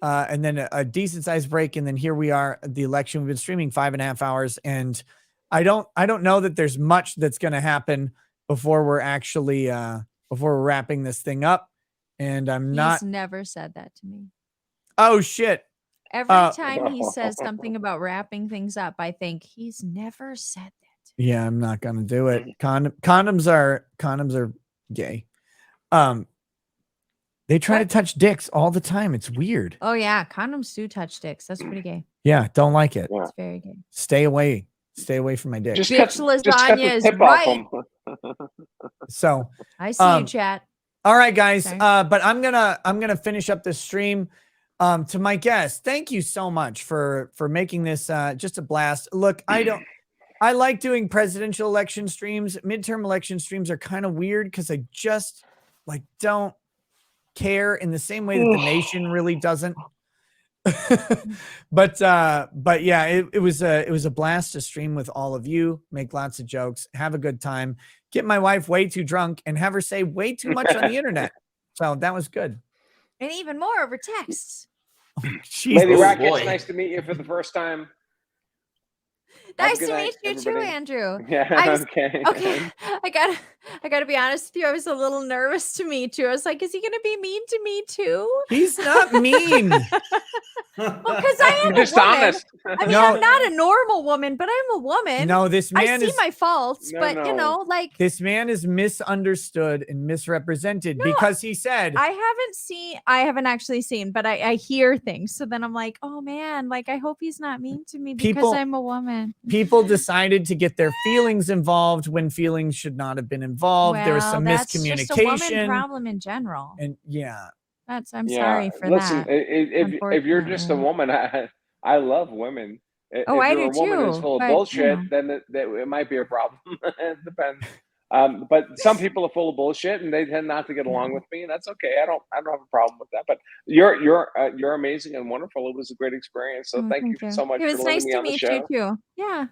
Speaker 2: and then a decent sized break. And then here we are at the election. We've been streaming 5.5 hours and I don't know that there's much that's going to happen before we're actually before we're wrapping this thing up. And I'm not.
Speaker 11: He's never said that to me.
Speaker 2: Oh shit.
Speaker 11: Every time he says something about wrapping things up, I think he's never said that.
Speaker 2: Yeah, I'm not gonna do it. Condoms are gay. They try to touch dicks all the time. It's weird.
Speaker 11: Oh yeah, condoms do touch dicks. That's pretty gay.
Speaker 2: Yeah, don't like it.
Speaker 11: It's very gay.
Speaker 2: Stay away. Stay away from my dick.
Speaker 11: Bitch lasagna is right.
Speaker 2: So
Speaker 11: I see you, chat.
Speaker 2: All right, guys.
Speaker 11: Sorry.
Speaker 2: But I'm gonna finish up this stream. To my guests, thank you so much for making this just a blast. Look, I like doing presidential election streams. Midterm election streams are kind of weird because I just don't care in the same way that the nation really doesn't. but yeah, it was a blast to stream with all of you, make lots of jokes, have a good time, get my wife way too drunk and have her say way too much on the internet. So that was good.
Speaker 11: And even more over texts.
Speaker 8: Lady Rackets, nice to meet you for the first time.
Speaker 11: Nice
Speaker 8: Have a
Speaker 11: to
Speaker 8: good
Speaker 11: meet
Speaker 8: night,
Speaker 11: you too,
Speaker 8: everybody.
Speaker 11: Andrew.
Speaker 8: Yeah,
Speaker 11: I
Speaker 8: okay.
Speaker 11: Okay. I gotta be honest with you. I was a little nervous to meet you. I was like, is he gonna be mean to me too?
Speaker 2: He's not mean.
Speaker 11: Well, because I am
Speaker 8: Just
Speaker 11: a woman.
Speaker 8: honest.
Speaker 11: I mean,
Speaker 2: No.
Speaker 11: I'm not a normal woman, but I'm a woman.
Speaker 2: No, this
Speaker 11: I
Speaker 2: man
Speaker 11: see
Speaker 2: is
Speaker 11: my faults,
Speaker 8: No,
Speaker 11: but you
Speaker 8: no.
Speaker 11: know, like
Speaker 2: this man is misunderstood and misrepresented because he said
Speaker 11: I haven't actually seen, but I hear things. So then I'm like, oh man, like I hope he's not mean to me because
Speaker 2: People-
Speaker 11: I'm a woman.
Speaker 2: people decided to get their feelings involved when feelings should not have been involved. There was some
Speaker 11: that's just a woman
Speaker 2: miscommunication.
Speaker 11: problem in general.
Speaker 2: And yeah,
Speaker 11: I'm sorry for
Speaker 8: listen,
Speaker 11: that.
Speaker 8: if you're just a
Speaker 11: unfortunately.
Speaker 8: woman, I love women.
Speaker 11: Oh,
Speaker 8: If
Speaker 11: I
Speaker 8: you're
Speaker 11: do
Speaker 8: a woman who's
Speaker 11: too,
Speaker 8: full of
Speaker 11: but,
Speaker 8: bullshit, then it might be a problem. It depends. But some people are full of bullshit, and they tend not to get along with me, and that's okay. I don't have a problem with that. But you're amazing and wonderful. It was a great experience. So
Speaker 11: Oh,
Speaker 8: thank you so much
Speaker 11: It was
Speaker 8: for letting
Speaker 11: nice
Speaker 8: me
Speaker 11: to
Speaker 8: on the
Speaker 11: meet
Speaker 8: show.
Speaker 11: you too. Yeah,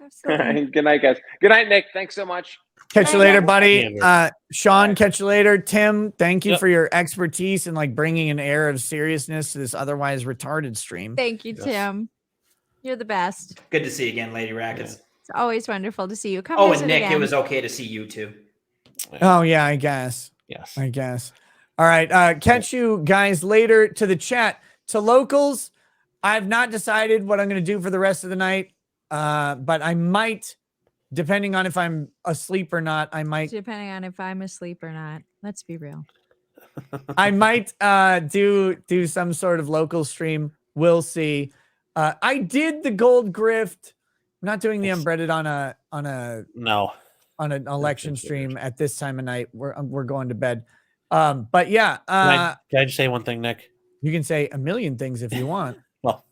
Speaker 11: absolutely.
Speaker 8: Good night, guys. Good night, Nick. Thanks so much.
Speaker 2: catch you
Speaker 11: Bye,
Speaker 2: later,
Speaker 11: guys.
Speaker 2: buddy. Sean, catch you later. Tim, thank you
Speaker 14: Yep.
Speaker 2: for your expertise and like bringing an air of seriousness to this otherwise retarded stream.
Speaker 11: Thank you, Tim. You're the best.
Speaker 10: Good to see you again, Lady Rackets.
Speaker 11: It's always wonderful to see you. Come
Speaker 10: Oh,
Speaker 11: visit
Speaker 10: and Nick,
Speaker 11: again.
Speaker 10: it was okay to see you too.
Speaker 2: Oh yeah, I guess.
Speaker 14: Yes.
Speaker 2: I guess. All right. Catch you guys later. To the chat. To locals, I've not decided what I'm going to do for the rest of the night. But I might, depending on if I'm asleep or not, I might
Speaker 11: Depending on if I'm asleep or not. Let's be real.
Speaker 2: I might do some sort of local stream. We'll see. I did the gold grift. I'm not doing the unbreaded on an election stream at this time of night. We're going to bed. But yeah,
Speaker 14: Can I just say one thing, Nick?
Speaker 2: you can say a million things if you want.
Speaker 14: Well,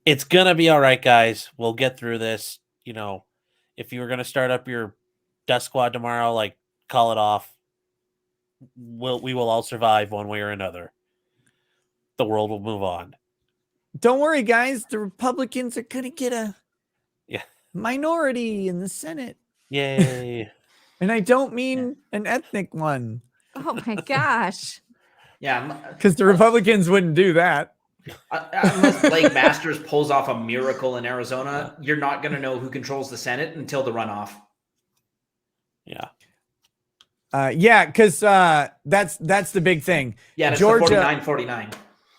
Speaker 14: it's gonna be all right, guys. We'll get through this. You know, if you were gonna start up your death squad tomorrow, like call it off. We will all survive one way or another. The world will move on.
Speaker 2: Don't worry, guys. The Republicans are gonna get a
Speaker 14: Yeah.
Speaker 2: minority in the Senate.
Speaker 14: Yay.
Speaker 2: And I don't mean an ethnic one,
Speaker 11: Oh my gosh.
Speaker 10: Yeah,
Speaker 2: because the Republicans wouldn't do that.
Speaker 10: unless Blake Masters pulls off a miracle in Arizona, you're not going to know who controls the Senate until the runoff.
Speaker 14: Yeah.
Speaker 2: Yeah, because that's the big thing.
Speaker 10: Yeah, it's
Speaker 2: Georgia,
Speaker 10: 49-49.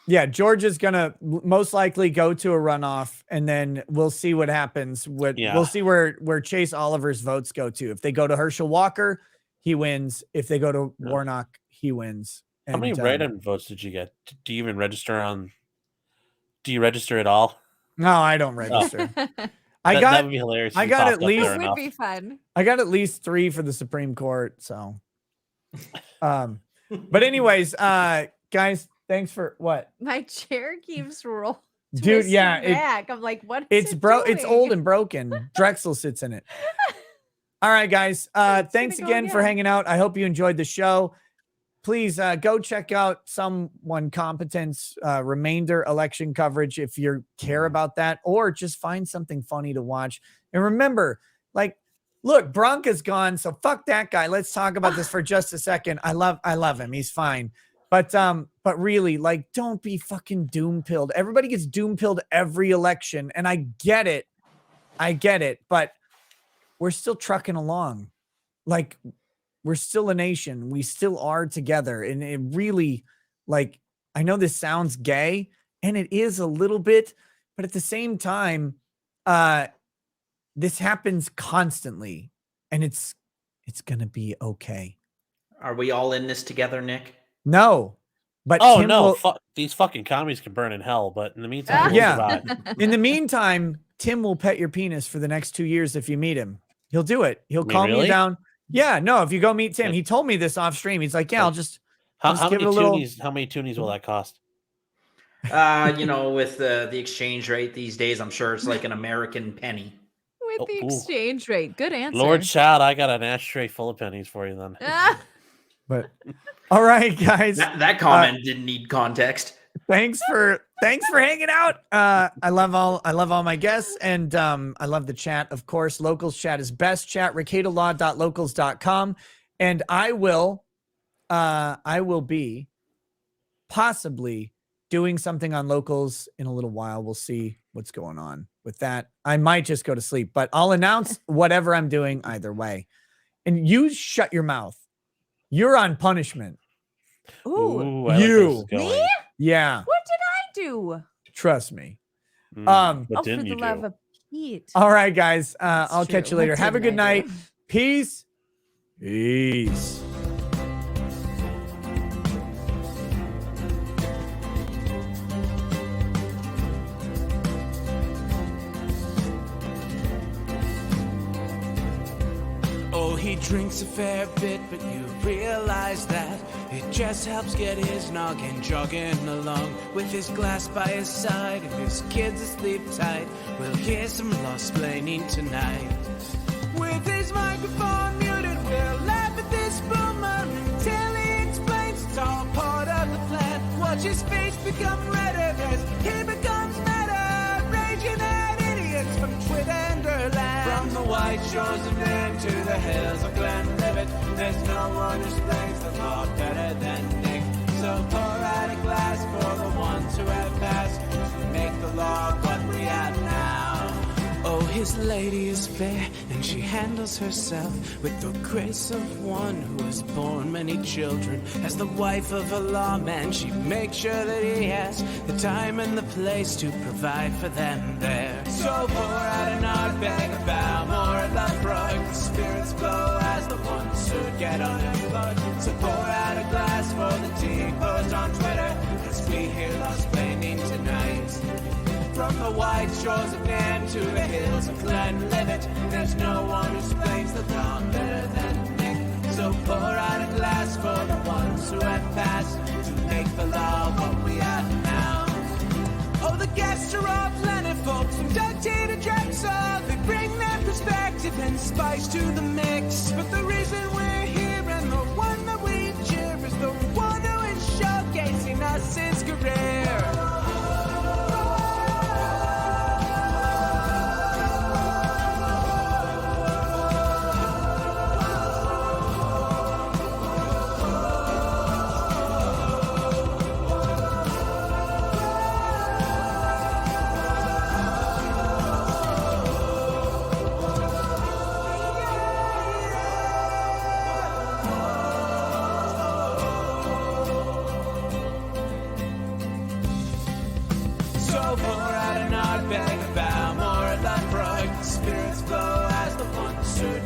Speaker 2: Yeah, Georgia's gonna most likely go to a runoff, and then we'll see what happens. We'll see where Chase Oliver's votes go to. If they go to Herschel Walker, he wins. If they go to Warnock, he wins.
Speaker 14: How many
Speaker 2: And,
Speaker 14: write-in votes did you get? Do you even register on? Do you register at all?
Speaker 2: No, I don't register.
Speaker 14: That would be hilarious.
Speaker 2: I
Speaker 14: if you
Speaker 2: got
Speaker 14: popped
Speaker 2: at
Speaker 14: up
Speaker 2: least.
Speaker 14: there
Speaker 11: It would
Speaker 14: enough.
Speaker 11: be fun.
Speaker 2: I got at least 3 for the Supreme Court. So, but anyways, guys, thanks for what,
Speaker 11: My chair keeps rolling.
Speaker 2: dude? Yeah,
Speaker 11: back. I'm like, what?
Speaker 2: it's it's old and broken. Drexel sits in it. All right, guys. Thanks again for hanging out. I hope you enjoyed the show. Please go check out Someone Competent's remainder election coverage if you care about that, or just find something funny to watch. And remember, like, look, Bronca's gone, so fuck that guy. Let's talk about this for just a second. I love him. He's fine. But really, like, don't be fucking doom pilled. Everybody gets doom pilled every election, and I get it. But we're still trucking along. Like, we're still a nation. We still are together. And it really, like, I know this sounds gay, and it is a little bit, but at the same time, this happens constantly, and it's going to be okay.
Speaker 10: Are we all in this together, Nick?
Speaker 2: No, but
Speaker 14: Oh
Speaker 2: Tim
Speaker 14: no,
Speaker 2: will-
Speaker 14: these fucking commies can burn in hell. But in the meantime, we'll survive.
Speaker 2: In the meantime, Tim will pet your penis for the next 2 years if you meet him. He'll do it. He'll calm you
Speaker 14: really?
Speaker 2: down. Yeah, no, if you go meet Tim, he told me this off stream. He's like, yeah, I'll just
Speaker 14: How
Speaker 2: give
Speaker 14: many
Speaker 2: it a little.
Speaker 14: toonies? How many toonies will that cost?
Speaker 10: With the exchange rate these days, I'm sure it's like an American penny.
Speaker 11: With the
Speaker 14: ooh.
Speaker 11: exchange rate. Good answer.
Speaker 14: Lord Child, I got an ashtray full of pennies for you then.
Speaker 11: Ah,
Speaker 2: But all right, guys.
Speaker 10: That comment didn't need context.
Speaker 2: Thanks for hanging out. I love all my guests, and I love the chat. Of course, Locals chat is best chat. RekietaLaw.locals.com, and I will be possibly doing something on Locals in a little while. We'll see what's going on with that. I might just go to sleep, but I'll announce whatever I'm doing either way. and you shut your mouth. You're on punishment.
Speaker 11: Ooh.
Speaker 14: I like where this is going.
Speaker 11: Me?
Speaker 2: Yeah.
Speaker 11: What did I do?
Speaker 2: Trust me.
Speaker 14: What
Speaker 11: Oh, for
Speaker 14: didn't
Speaker 11: the
Speaker 14: you
Speaker 11: love
Speaker 14: do?
Speaker 11: of Pete.
Speaker 2: All right, guys. I'll catch you
Speaker 11: true.
Speaker 2: later.
Speaker 11: What
Speaker 2: Have a good
Speaker 11: didn't I
Speaker 2: night.
Speaker 11: do?
Speaker 2: Peace. Peace.
Speaker 15: Oh, he drinks a fair bit, but you realize that it just helps get his noggin jogging along. With his glass by his side and his kids asleep tight, we'll hear some lost-plaining tonight. With his microphone muted, we'll laugh at this boomer until he explains it's all part of the plan. Watch his face become redder as he becomes meta, raging at idiots from Twitterland. From the white shores of Maine to the hills of Glenlivet, there's no one who explains the law better than Nick. So pour out a glass for the ones who have passed, to make the law what we have now. Oh, his lady is fair, and she handles herself with the grace of one who has borne many children. As the wife of a lawman, she makes sure that he has the time and the place to provide for them there. So pour out an Ardbeg, a Balmore, a Lubrook. The spirits blow as the ones who get unemployed. So pour out a glass for the T-post on Twitter, as we hear lost-plaining tonight. From the white shores of Nam to the hills of Glenlivet, there's no one who explains the law better than Nick. So pour out a glass for the ones who have passed, to make the law what we have now. Oh, the guests are all plentiful, from Doug T to Drexel. They bring their perspective and spice to the mix. But the reason we're here and the one that we cheer is the one who is showcasing us his career.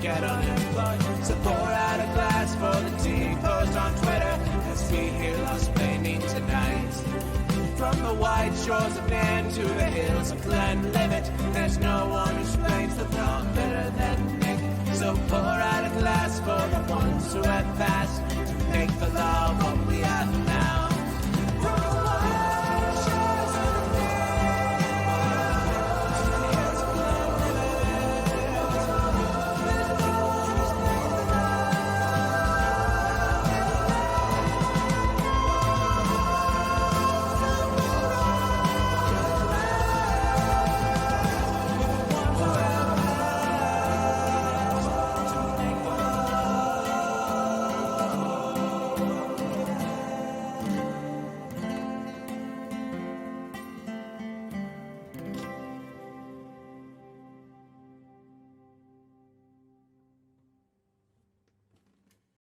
Speaker 15: Get unemployed. So pour out a glass for the T-post on Twitter, as we hear lost-plaining tonight. From the white shores of Nan to the hills of Glenlivet, there's